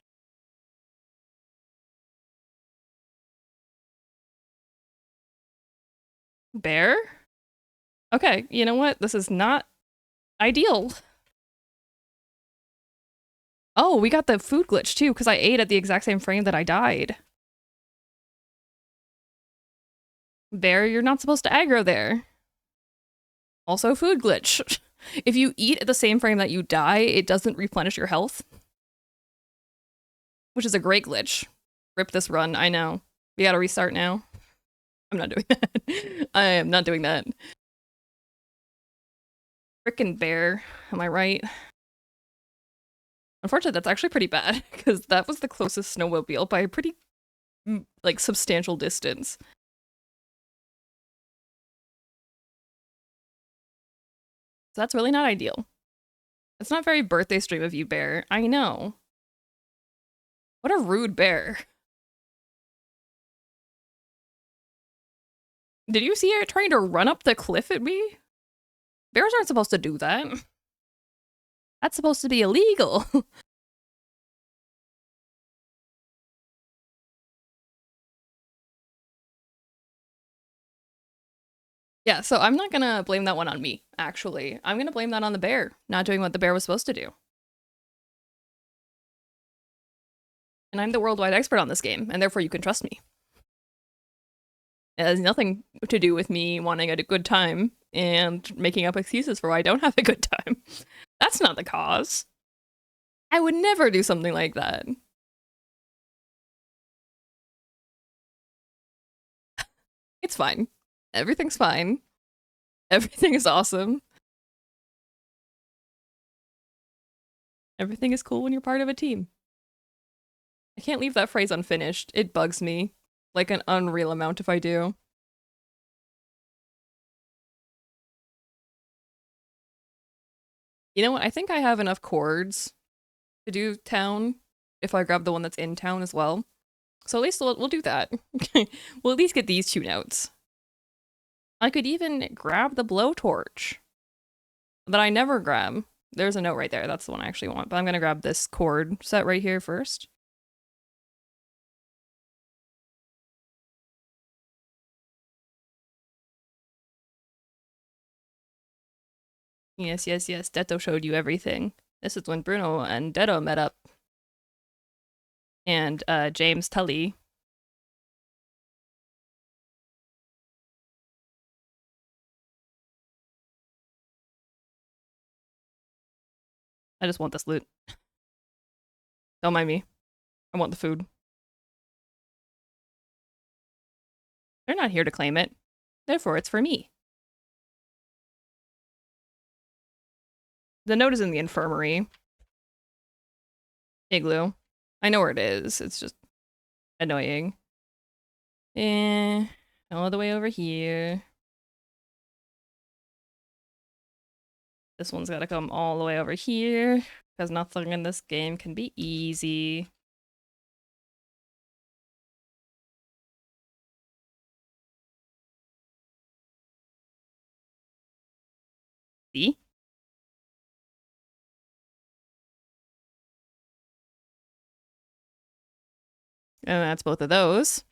[SPEAKER 2] Bear? Okay, you know what? This is not ideal. Oh, we got the food glitch too, because I ate at the exact same frame that I died. Bear, you're not supposed to aggro there. Also, food glitch. If you eat at the same frame that you die, it doesn't replenish your health. Which is a great glitch. Rip this run, I know. We gotta restart now. I'm not doing that. I am not doing that. Frickin' bear, am I right? Unfortunately, that's actually pretty bad, because that was the closest snowmobile by a pretty, like, substantial distance. So that's really not ideal. It's not very birthday stream of you, bear. I know. What a rude bear. Did you see it trying to run up the cliff at me? Bears aren't supposed to do that. That's supposed to be illegal. Yeah, so I'm not gonna blame that one on me, actually. I'm gonna blame that on the bear, not doing what the bear was supposed to do. And I'm the worldwide expert on this game, and therefore you can trust me. It has nothing to do with me wanting a good time and making up excuses for why I don't have a good time. That's not the cause. I would never do something like that. It's fine. Everything's fine. Everything is awesome. Everything is cool when you're part of a team. I can't leave that phrase unfinished. It bugs me. Like an unreal amount if I do. You know what? I think I have enough chords to do town if I grab the one that's in town as well. So at least we'll do that. We'll at least get these two notes. I could even grab the blowtorch that I never grab. There's a note right there. That's the one I actually want. But I'm going to grab this chord set right here first. Yes, yes, yes. Detto showed you everything. This is when Bruno and Detto met up. and James Tully. I just want this loot. Don't mind me. I want the food. They're not here to claim it. Therefore, it's for me. The note is in the infirmary. Igloo. I know where it is. It's just annoying. All the way over here. This one's gotta come all the way over here, because nothing in this game can be easy. See? And that's both of those.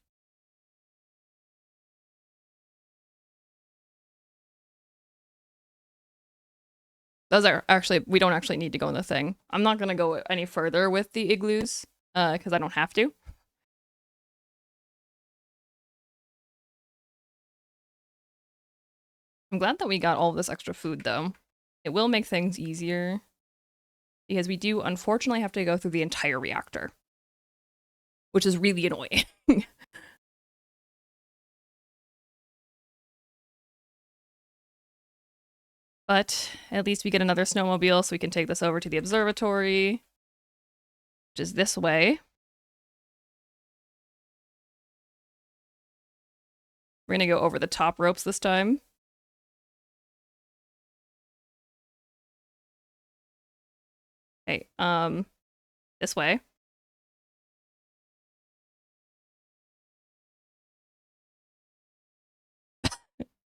[SPEAKER 2] Those are actually, we don't actually need to go in the thing. I'm not gonna go any further with the igloos, because I don't have to. I'm glad that we got all of this extra food, though. It will make things easier, because we do unfortunately have to go through the entire reactor, which is really annoying. But at least we get another snowmobile, so we can take this over to the observatory, which is this way. We're gonna go over the top ropes this time. Okay, this way.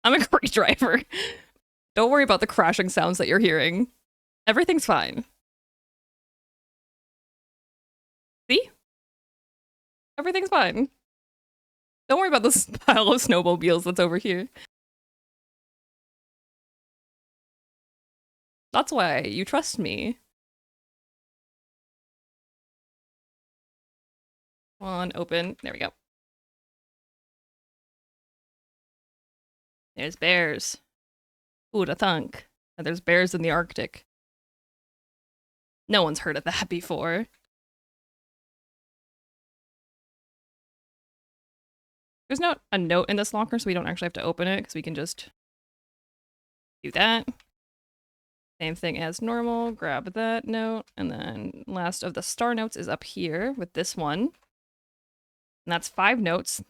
[SPEAKER 2] I'm a great driver. Don't worry about the crashing sounds that you're hearing. Everything's fine. See? Everything's fine. Don't worry about this pile of snowmobiles that's over here. That's why you trust me. Come on, open. There we go. There's bears. Who'da thunk? And there's bears in the Arctic. No one's heard of that before. There's not a note in this locker, so we don't actually have to open it, because we can just do that. Same thing as normal, grab that note, and then last of the star notes is up here with this one. And that's 5 notes.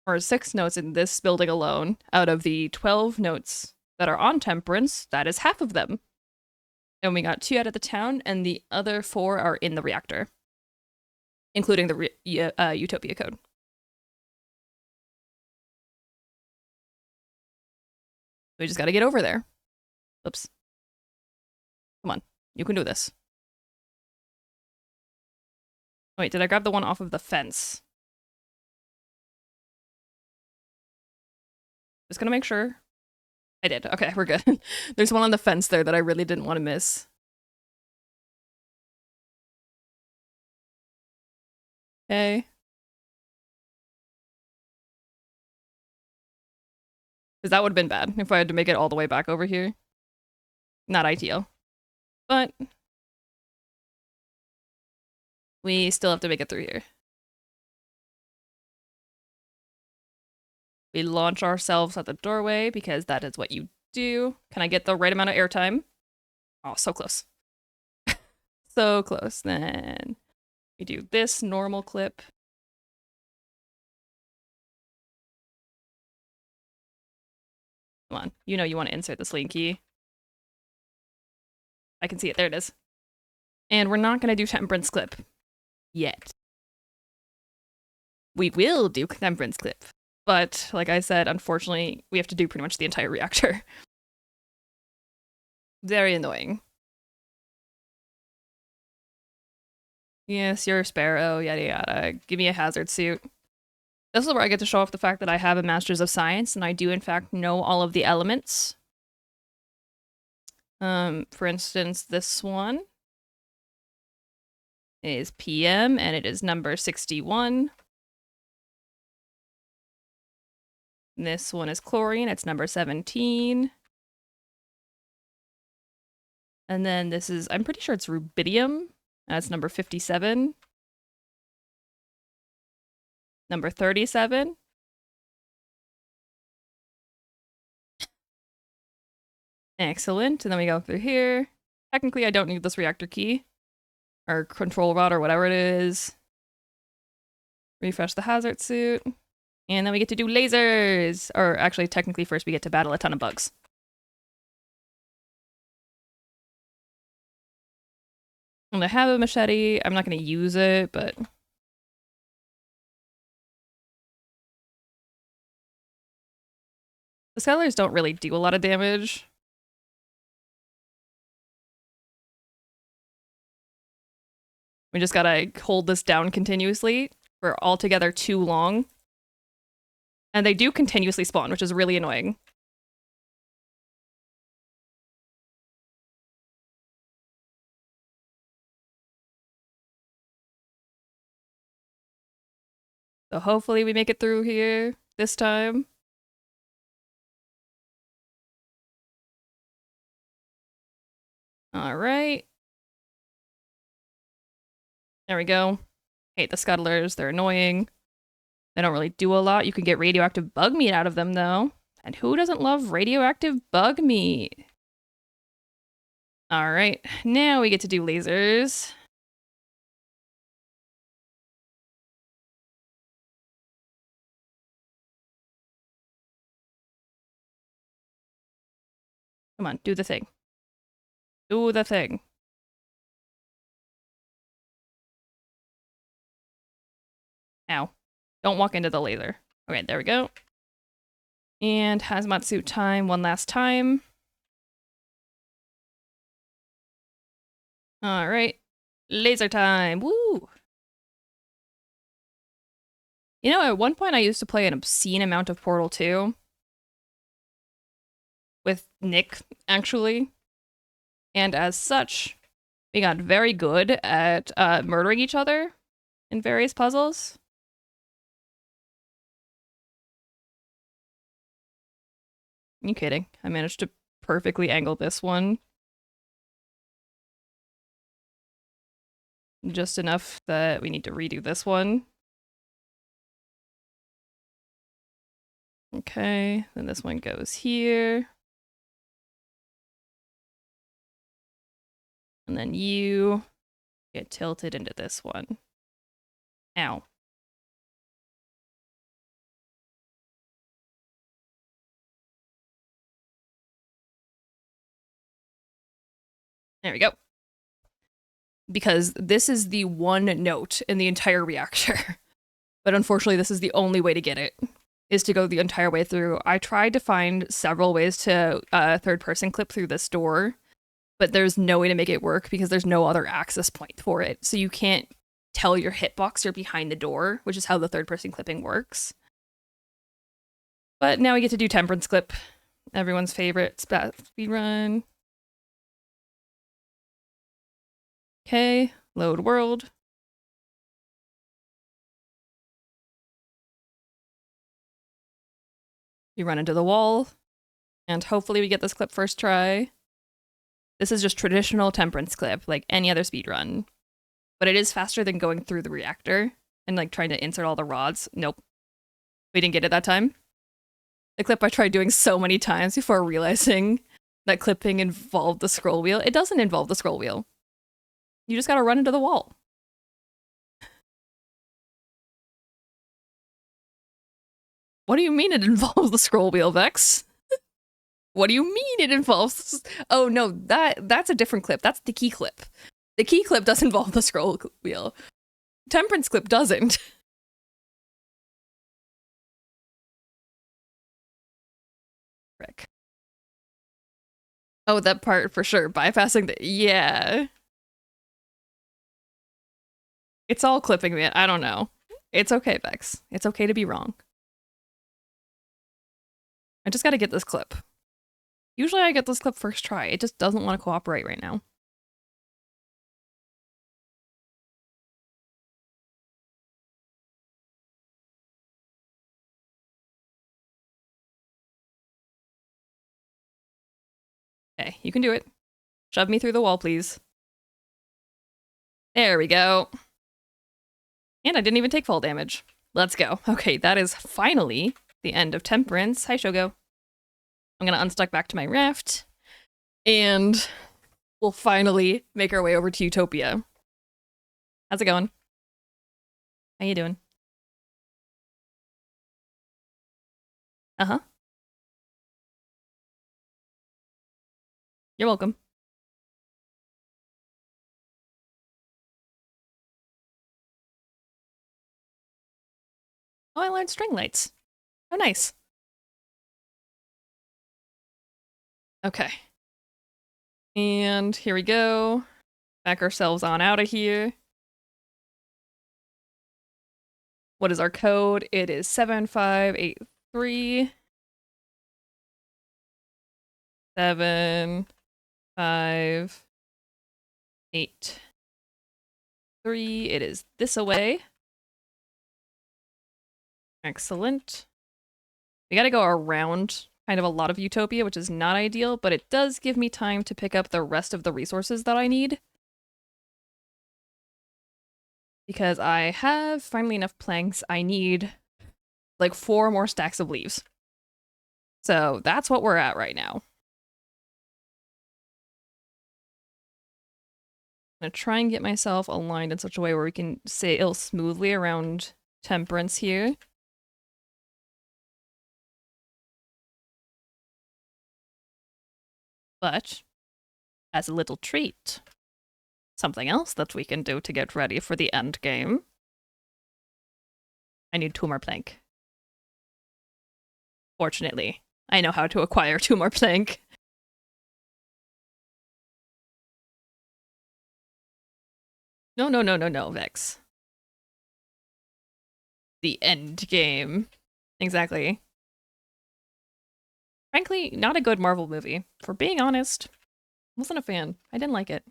[SPEAKER 2] Or 6 notes in this building alone. Out of the 12 notes that are on Temperance, that is half of them. And we got 2 out of the town, and the other 4 are in the reactor. Including the Utopia code. We just gotta get over there. Oops. Come on, you can do this. Wait, did I grab the one off of the fence? Just gonna make sure. I did. Okay, we're good. There's one on the fence there that I really didn't want to miss. Okay. Because that would have been bad if I had to make it all the way back over here. Not ideal. But we still have to make it through here. We launch ourselves at the doorway because that is what you do. Can I get the right amount of airtime? Oh, so close. So close. Then we do this normal clip. Come on. You know you want to insert the sling key. I can see it. There it is. And we're not going to do Temperance clip yet. We will do Temperance clip. But, like I said, unfortunately, we have to do pretty much the entire reactor. Very annoying. Yes, you're a sparrow, yada yada. Give me a hazard suit. This is where I get to show off the fact that I have a Master's of Science, and I do in fact know all of the elements. For instance, this one. is PM, and it is number 61. This one is chlorine, it's number 17. And then this is, I'm pretty sure it's rubidium, that's number 57. Number 37. Excellent, and then we go through here. Technically, I don't need this reactor key, or control rod, or whatever it is. Refresh the hazard suit. And then we get to do lasers! Or actually, technically, first we get to battle a ton of bugs. And I have a machete. I'm not going to use it, but... the scuttlers don't really do a lot of damage. We just gotta hold this down continuously for altogether too long. And they do continuously spawn, which is really annoying. So hopefully we make it through here this time. All right. There we go. Hate the scuttlers, they're annoying. They don't really do a lot. You can get radioactive bug meat out of them, though. And who doesn't love radioactive bug meat? All right, now we get to do lasers. Come on, do the thing. Do the thing. Ow. Don't walk into the laser. Okay, there we go. And hazmat suit time one last time. All right. Laser time. Woo! You know, at one point I used to play an obscene amount of Portal 2. With Nick, actually. And as such, we got very good at murdering each other in various puzzles. Are you kidding? I managed to perfectly angle this one. Just enough that we need to redo this one. Okay, then this one goes here. And then you get tilted into this one. Ow. There we go. Because this is the one note in the entire reactor. But unfortunately, this is the only way to get it, is to go the entire way through. I tried to find several ways to third-person clip through this door, but there's no way to make it work because there's no other access point for it. So you can't tell your hitbox you're behind the door, which is how the third-person clipping works. But now we get to do Temperance Clip, everyone's favorite speedrun. Okay, load world. You run into the wall, and hopefully we get this clip first try. This is just traditional Temperance Clip, like any other speedrun. But it is faster than going through the reactor and like trying to insert all the rods. Nope. We didn't get it that time. The clip I tried doing so many times before realizing that clipping involved the scroll wheel. It doesn't involve the scroll wheel. You just gotta run into the wall. What do you mean it involves the scroll wheel, Vex? What do you mean it involves... Oh no, that's a different clip. That's the key clip. The key clip does involve the scroll wheel. Temperance Clip doesn't. Frick. Oh, that part for sure. Bypassing the... Yeah. It's all clipping, man. I don't know. It's okay, Vex. It's okay to be wrong. I just gotta get this clip. Usually I get this clip first try. It just doesn't want to cooperate right now. Okay, you can do it. Shove me through the wall, please. There we go. And I didn't even take fall damage. Let's go. Okay, that is finally the end of Temperance. Hi, Shogo. I'm gonna unstuck back to my raft, and we'll finally make our way over to Utopia. How's it going? How you doing? Uh-huh. You're welcome. Oh, I learned string lights. Oh, nice. Okay. And here we go. Back ourselves on out of here. What is our code? It is 7583 7583. It is this away. Excellent. We gotta go around kind of a lot of Utopia, which is not ideal, but it does give me time to pick up the rest of the resources that I need. Because I have finally enough planks. I need like 4 more stacks of leaves. So that's what we're at right now. I'm gonna try and get myself aligned in such a way where we can sail smoothly around Temperance here. But as a little treat, something else that we can do to get ready for the end game. I need 2 more plank. Fortunately, I know how to acquire 2 more plank. No, no, no, no, no, Vex. The end game. Exactly. Frankly, not a good Marvel movie. For being honest, wasn't a fan. I didn't like it.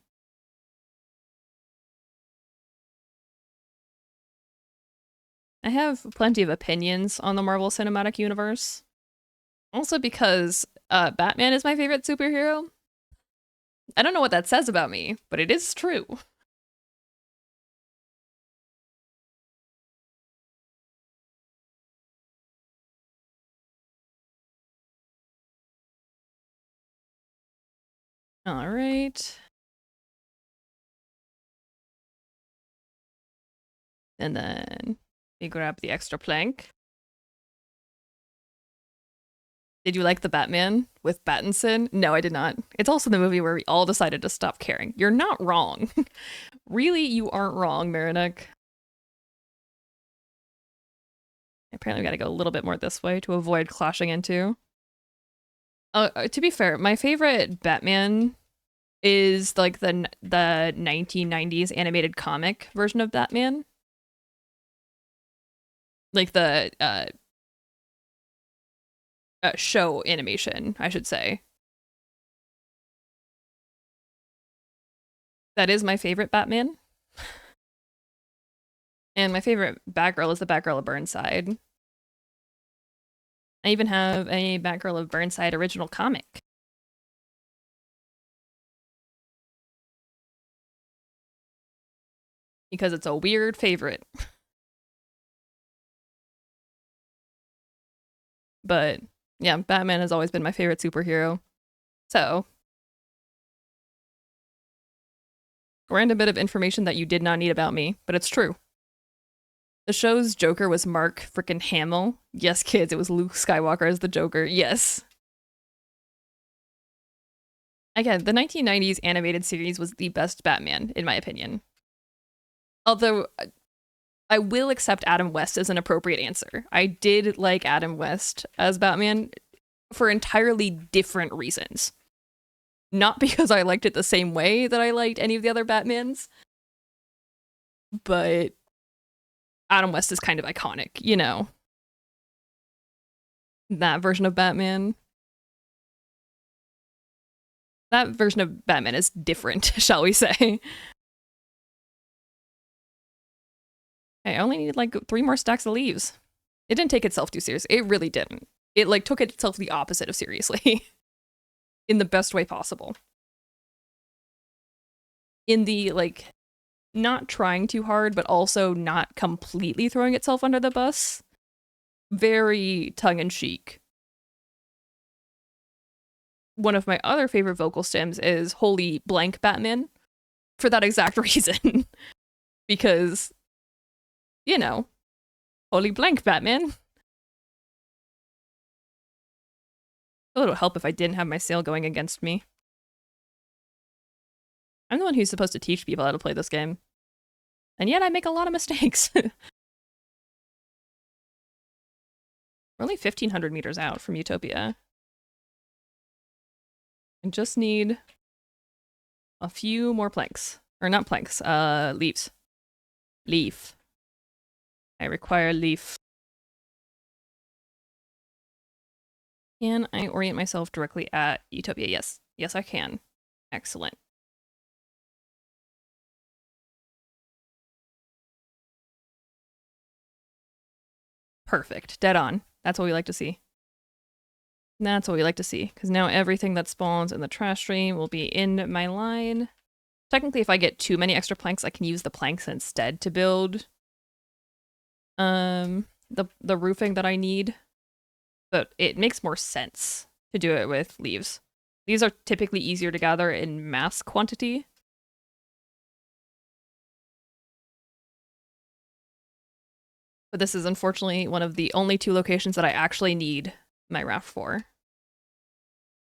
[SPEAKER 2] I have plenty of opinions on the Marvel Cinematic Universe. Also because Batman is my favorite superhero. I don't know what that says about me, but it is true. All right. And then we grab the extra plank. Did you like the Batman with Pattinson? No, I did not. It's also the movie where we all decided to stop caring. You're not wrong. Really, you aren't wrong, Marinik. Apparently we gotta go a little bit more this way to avoid clashing into. To be fair, my favorite Batman is like the 1990s animated comic version of Batman. Like the show animation, I should say. That is my favorite Batman. And my favorite Batgirl is the Batgirl of Burnside. I even have a Batgirl of Burnside original comic. Because it's a weird favorite. But yeah, Batman has always been my favorite superhero. So, random bit of information that you did not need about me, but it's true. The show's Joker was Mark frickin' Hamill. Yes, kids, it was Luke Skywalker as the Joker. Yes. Again, the 1990s animated series was the best Batman, in my opinion. Although, I will accept Adam West as an appropriate answer. I did like Adam West as Batman for entirely different reasons. Not because I liked it the same way that I liked any of the other Batmans, but Adam West is kind of iconic, you know? That version of Batman. That version of Batman is different, shall we say. I only needed like 3 more stacks of leaves. It didn't take itself too seriously. It really didn't. It like took itself the opposite of seriously. in the best way possible. In the, like, not trying too hard, but also not completely throwing itself under the bus. Very tongue-in-cheek. One of my other favorite vocal stems is Holy Blank Batman, for that exact reason. Because, you know, Holy Blank Batman. A little help if I didn't have my sail going against me. I'm the one who's supposed to teach people how to play this game. And yet I make a lot of mistakes. We're only 1,500 meters out from Utopia. I just need a few more planks. Or not planks, leaves. Leaf. I require leaf. Can I orient myself directly at Utopia? Yes. Yes, I can. Excellent. Perfect. Dead on. That's what we like to see. That's what we like to see, because now everything that spawns in the trash stream will be in my line. Technically, if I get too many extra planks, I can use the planks instead to build the roofing that I need. But it makes more sense to do it with leaves. These are typically easier to gather in mass quantity. But this is unfortunately one of the only 2 locations that I actually need my raft for.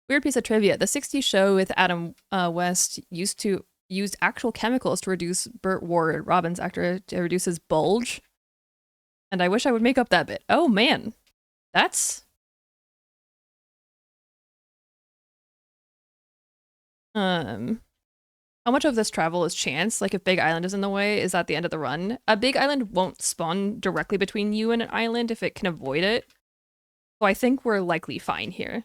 [SPEAKER 2] Weird piece of trivia. The 60s show with Adam West used actual chemicals to reduce Burt Ward, Robin's actor, to reduce his bulge. And I wish I would make up that bit. Oh man. That's... How much of this travel is chance? Like, if Big Island is in the way, is that the end of the run? A Big Island won't spawn directly between you and an island if it can avoid it. So I think we're likely fine here.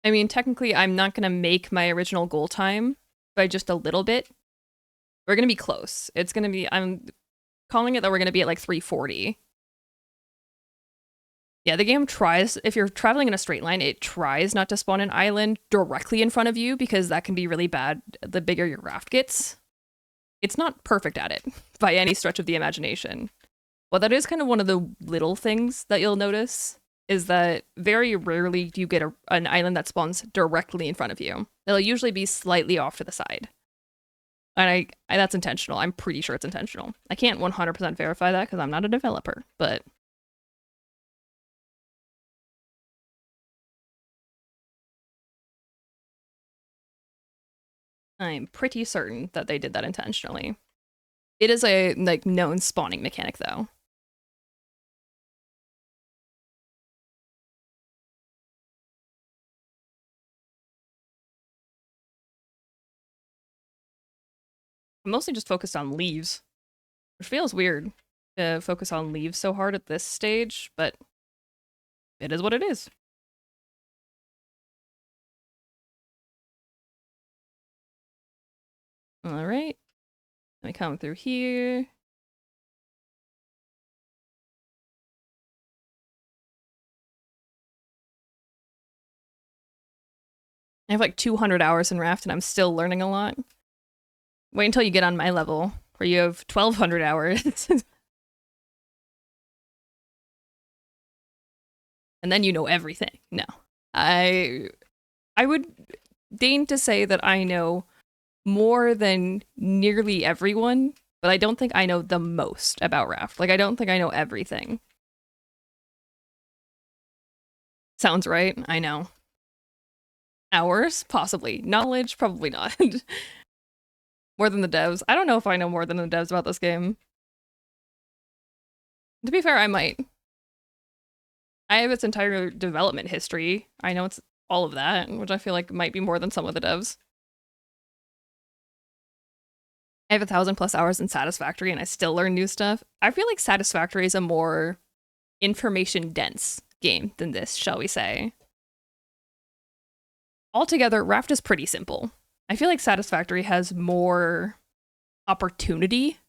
[SPEAKER 2] I mean, technically, I'm not going to make my original goal time by just a little bit. We're going to be close. It's going to be... I'm calling it that we're going to be at, like, 340. Yeah, the game tries, if you're traveling in a straight line, it tries not to spawn an island directly in front of you because that can be really bad the bigger your raft gets. It's not perfect at it by any stretch of the imagination. Well, that is kind of one of the little things that you'll notice, is that very rarely do you get an island that spawns directly in front of you. They'll usually be slightly off to the side. And I that's intentional. I'm pretty sure it's intentional. I can't 100% verify that because I'm not a developer, but... I'm pretty certain that they did that intentionally. It is a, like, known spawning mechanic, though. I'm mostly just focused on leaves. Which feels weird to focus on leaves so hard at this stage, but it is what it is. Alright. Let me come through here. I have like 200 hours in Raft and I'm still learning a lot. Wait until you get on my level, where you have 1,200 hours. And then you know everything. No. I would deign to say that I know more than nearly everyone, but I don't think I know the most about Raft. Like, I don't think I know everything. Sounds right, I know. Hours? Possibly. Knowledge? Probably not. More than the devs. I don't know if I know more than the devs about this game. To be fair, I might. I have its entire development history. I know it's all of that, which I feel like might be more than some of the devs. I have 1,000+ hours in Satisfactory and I still learn new stuff. I feel like Satisfactory is a more information-dense game than this, shall we say. Altogether, Raft is pretty simple. I feel like Satisfactory has more opportunity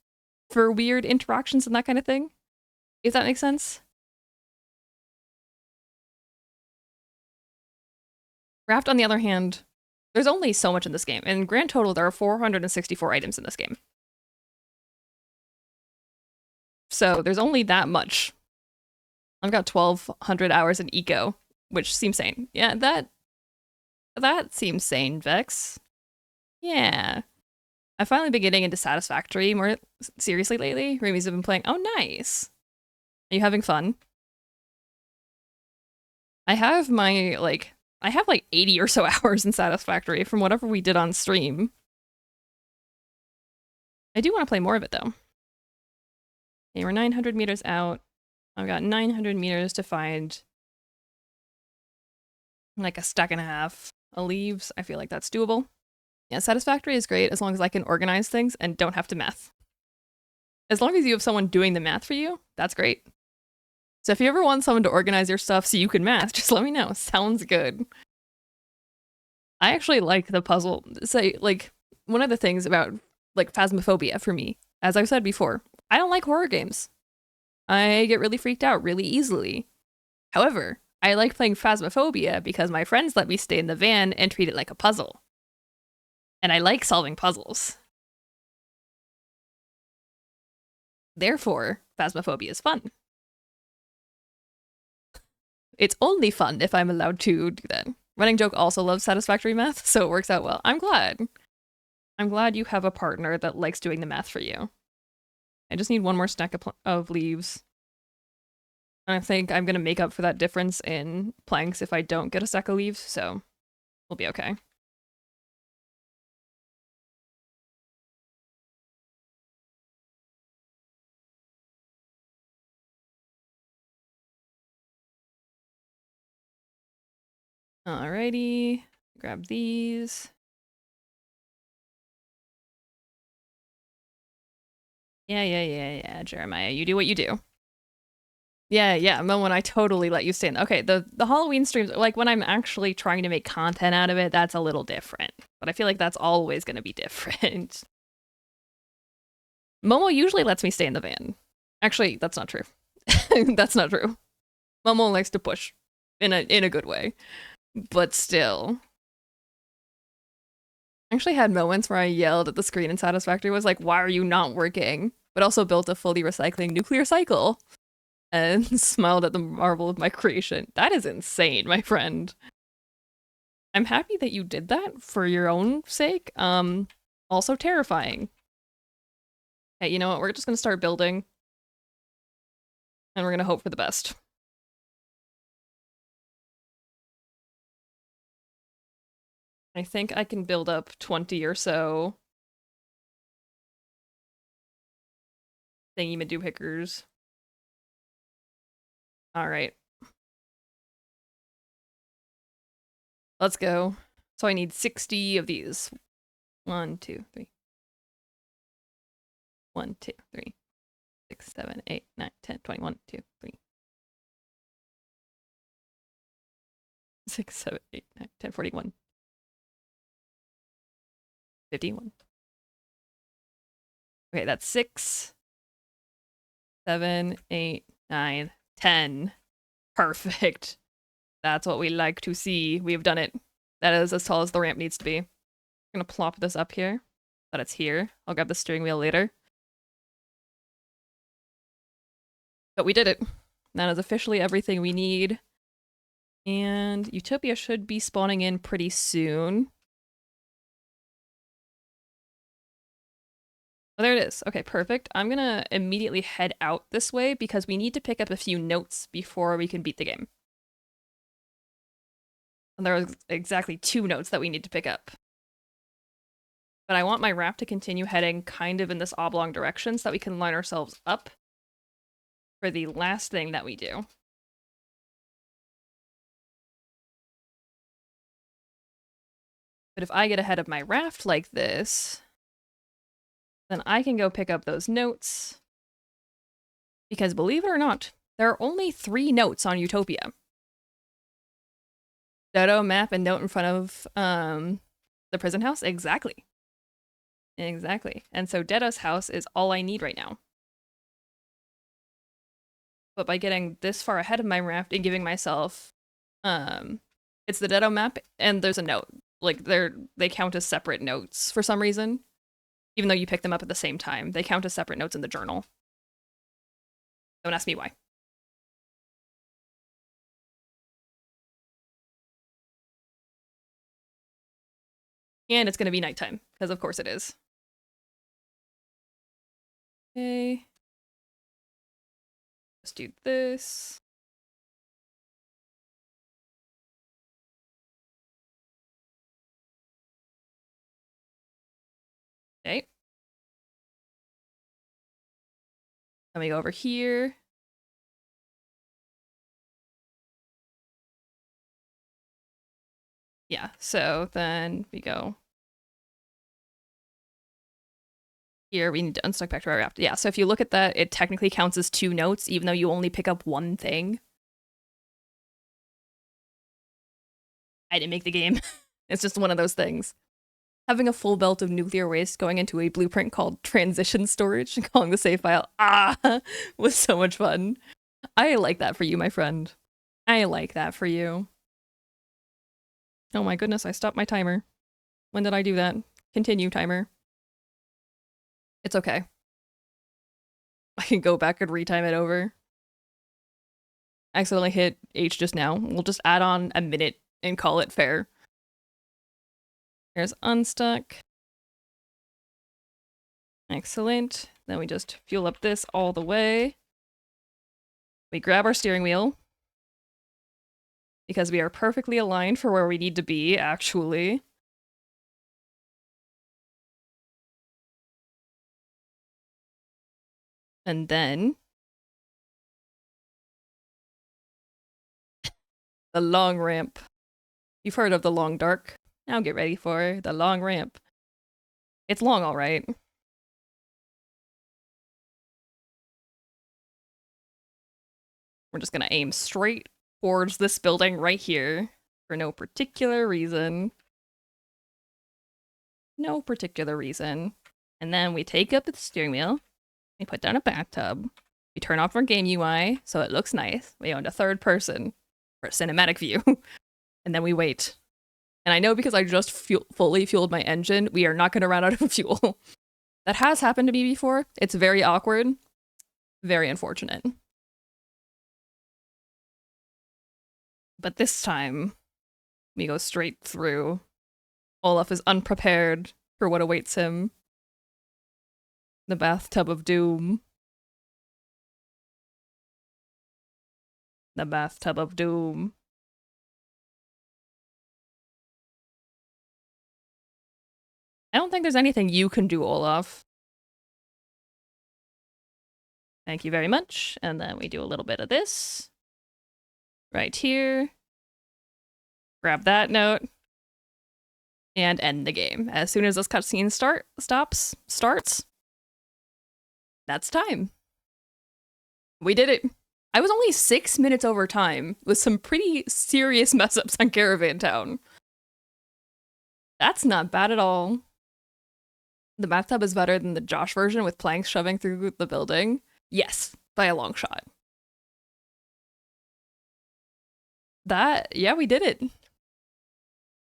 [SPEAKER 2] for weird interactions and that kind of thing, if that makes sense. Raft, on the other hand, there's only so much in this game. In grand total, there are 464 items in this game. So there's only that much. I've got 1,200 hours in eco, which seems sane. Yeah, that seems sane, Vex. Yeah. I've finally been getting into Satisfactory more seriously lately. Rumi's have been playing. Oh, nice. Are you having fun? I have like 80 or so hours in Satisfactory from whatever we did on stream. I do want to play more of it, though. Okay, we're 900 meters out. I've got 900 meters to find like a stack and a half of leaves. I feel like that's doable. Yeah, Satisfactory is great as long as I can organize things and don't have to math. As long as you have someone doing the math for you, that's great. So if you ever want someone to organize your stuff so you can math, just let me know. Sounds good. I actually like the puzzle. Say, like, one of the things about, like, phasmophobia for me, as I've said before, I don't like horror games. I get really freaked out really easily. However, I like playing Phasmophobia because my friends let me stay in the van and treat it like a puzzle. And I like solving puzzles. Therefore, Phasmophobia is fun. It's only fun if I'm allowed to do that. Running Joke also loves Satisfactory math, so it works out well. I'm glad. I'm glad you have a partner that likes doing the math for you. I just need one more stack of leaves. And I think I'm going to make up for that difference in planks if I don't get a stack of leaves, so we'll be okay. Alrighty, grab these. Yeah, Jeremiah, you do what you do. Yeah, and then when I totally let you stay in. Okay, the Halloween streams, like when I'm actually trying to make content out of it, that's a little different. But I feel like that's always going to be different. Momo usually lets me stay in the van. Actually, that's not true. That's not true. Momo likes to push in a good way. But still. I actually had moments where I yelled at the screen in Satisfactory, was like, why are you not working? But also built a fully recycling nuclear cycle. And smiled at the marvel of my creation. That is insane, my friend. I'm happy that you did that for your own sake. Also terrifying. Hey, you know what? We're just gonna start building. And we're gonna hope for the best. I think I can build up 20 or so thingy-madoohickers. Alright. Let's go. So I need 60 of these. 1, 2, 3. 1, 2, 3. 6, 7, 8, 9, 10, 21, 2, 3. 6, 7, 8, 9, 10, 41. 51. Okay, that's 6, 7, 8, 9, 10. Perfect. That's what we like to see. We have done it. That is as tall as the ramp needs to be. I'm gonna plop this up here, that it's here. I'll grab the steering wheel later. But we did it. That is officially everything we need. And Utopia should be spawning in pretty soon. Oh, there it is. Okay, perfect. I'm gonna immediately head out this way because we need to pick up a few notes before we can beat the game. And there are exactly 2 notes that we need to pick up. But I want my raft to continue heading kind of in this oblong direction so that we can line ourselves up for the last thing that we do. But if I get ahead of my raft like this, then I can go pick up those notes. Because believe it or not, there are only 3 notes on Utopia. Dodo, map, and note in front of the prison house? Exactly. Exactly. And so Dedo's house is all I need right now. But by getting this far ahead of my raft and giving myself It's the Deado map, and there's a note. Like they count as separate notes for some reason, even though you pick them up at the same time. They count as separate notes in the journal. Don't ask me why. And it's going to be nighttime, because of course it is. Okay. Let's do this. Okay. Let me go over here. Yeah, so then we go here. We need to unstuck back to our raft. Yeah, so if you look at that, it technically counts as 2 notes, even though you only pick up 1 thing. I didn't make the game. It's just one of those things. Having a full belt of nuclear waste going into a blueprint called transition storage and calling the save file was so much fun. I like that for you, my friend. I like that for you. Oh my goodness, I stopped my timer. When did I do that? Continue timer. It's okay. I can go back and retime it over. I accidentally hit H just now. We'll just add on a minute and call it fair. Here's unstuck. Excellent. Then we just fuel up this all the way. We grab our steering wheel, because we are perfectly aligned for where we need to be, actually. And then the long ramp. You've heard of the long dark. Now get ready for the long ramp. It's long, all right. We're just gonna aim straight towards this building right here for no particular reason. No particular reason. And then we take up the steering wheel. We put down a bathtub. We turn off our game UI so it looks nice. We go into third person for a cinematic view. And then we wait. And I know because I just fully fueled my engine, we are not going to run out of fuel. That has happened to me before. It's very awkward. Very unfortunate. But this time, we go straight through. Olaf is unprepared for what awaits him. The bathtub of doom. The bathtub of doom. I don't think there's anything you can do, Olaf. Thank you very much. And then we do a little bit of this. Right here. Grab that note. And end the game. As soon as this cutscene starts, that's time. We did it. I was only 6 minutes over time with some pretty serious mess ups on Caravan Town. That's not bad at all. The bathtub is better than the Josh version with planks shoving through the building. Yes, by a long shot. Yeah, we did it.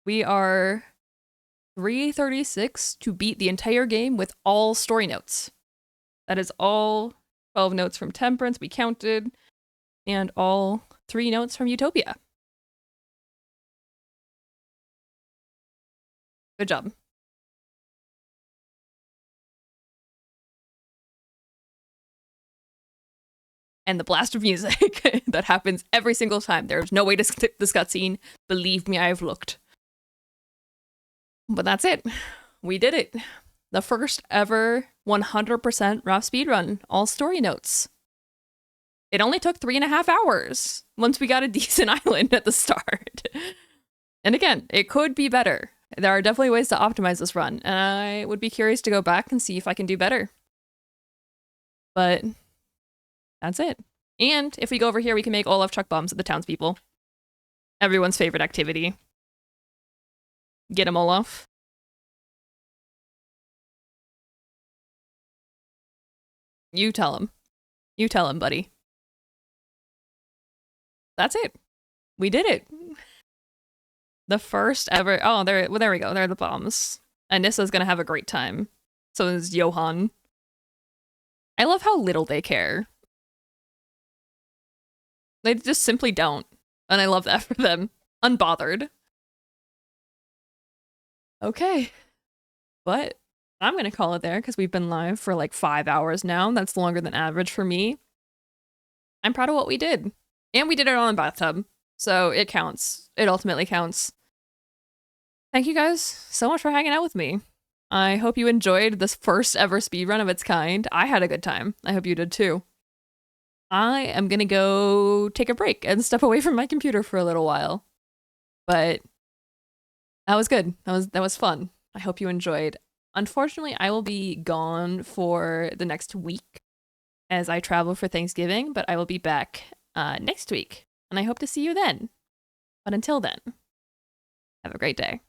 [SPEAKER 2] We are 336 to beat the entire game with all story notes. That is all 12 notes from Temperance we counted, and all 3 notes from Utopia. Good job. And the blast of music that happens every single time. There's no way to skip this cutscene. Believe me, I've looked. But that's it. We did it. The first ever 100% Raft speedrun, all story notes. It only took 3.5 hours once we got a decent island at the start. And again, it could be better. There are definitely ways to optimize this run, and I would be curious to go back and see if I can do better. But that's it. And if we go over here, we can make Olaf chuck bombs at the townspeople. Everyone's favorite activity. Get him, Olaf. You tell him. You tell him, buddy. That's it. We did it. The first ever. Oh, there we go. There are the bombs. Anissa's gonna have a great time. So is Johan. I love how little they care. They just simply don't. And I love that for them. Unbothered. Okay. But I'm going to call it there because we've been live for like 5 hours now. That's longer than average for me. I'm proud of what we did. And we did it on a bathtub. So it counts. It ultimately counts. Thank you guys so much for hanging out with me. I hope you enjoyed this first ever speedrun of its kind. I had a good time. I hope you did too. I am gonna go take a break and step away from my computer for a little while. But that was good. That was fun. I hope you enjoyed. Unfortunately, I will be gone for the next week as I travel for Thanksgiving, but I will be back next week, and I hope to see you then. But until then, have a great day.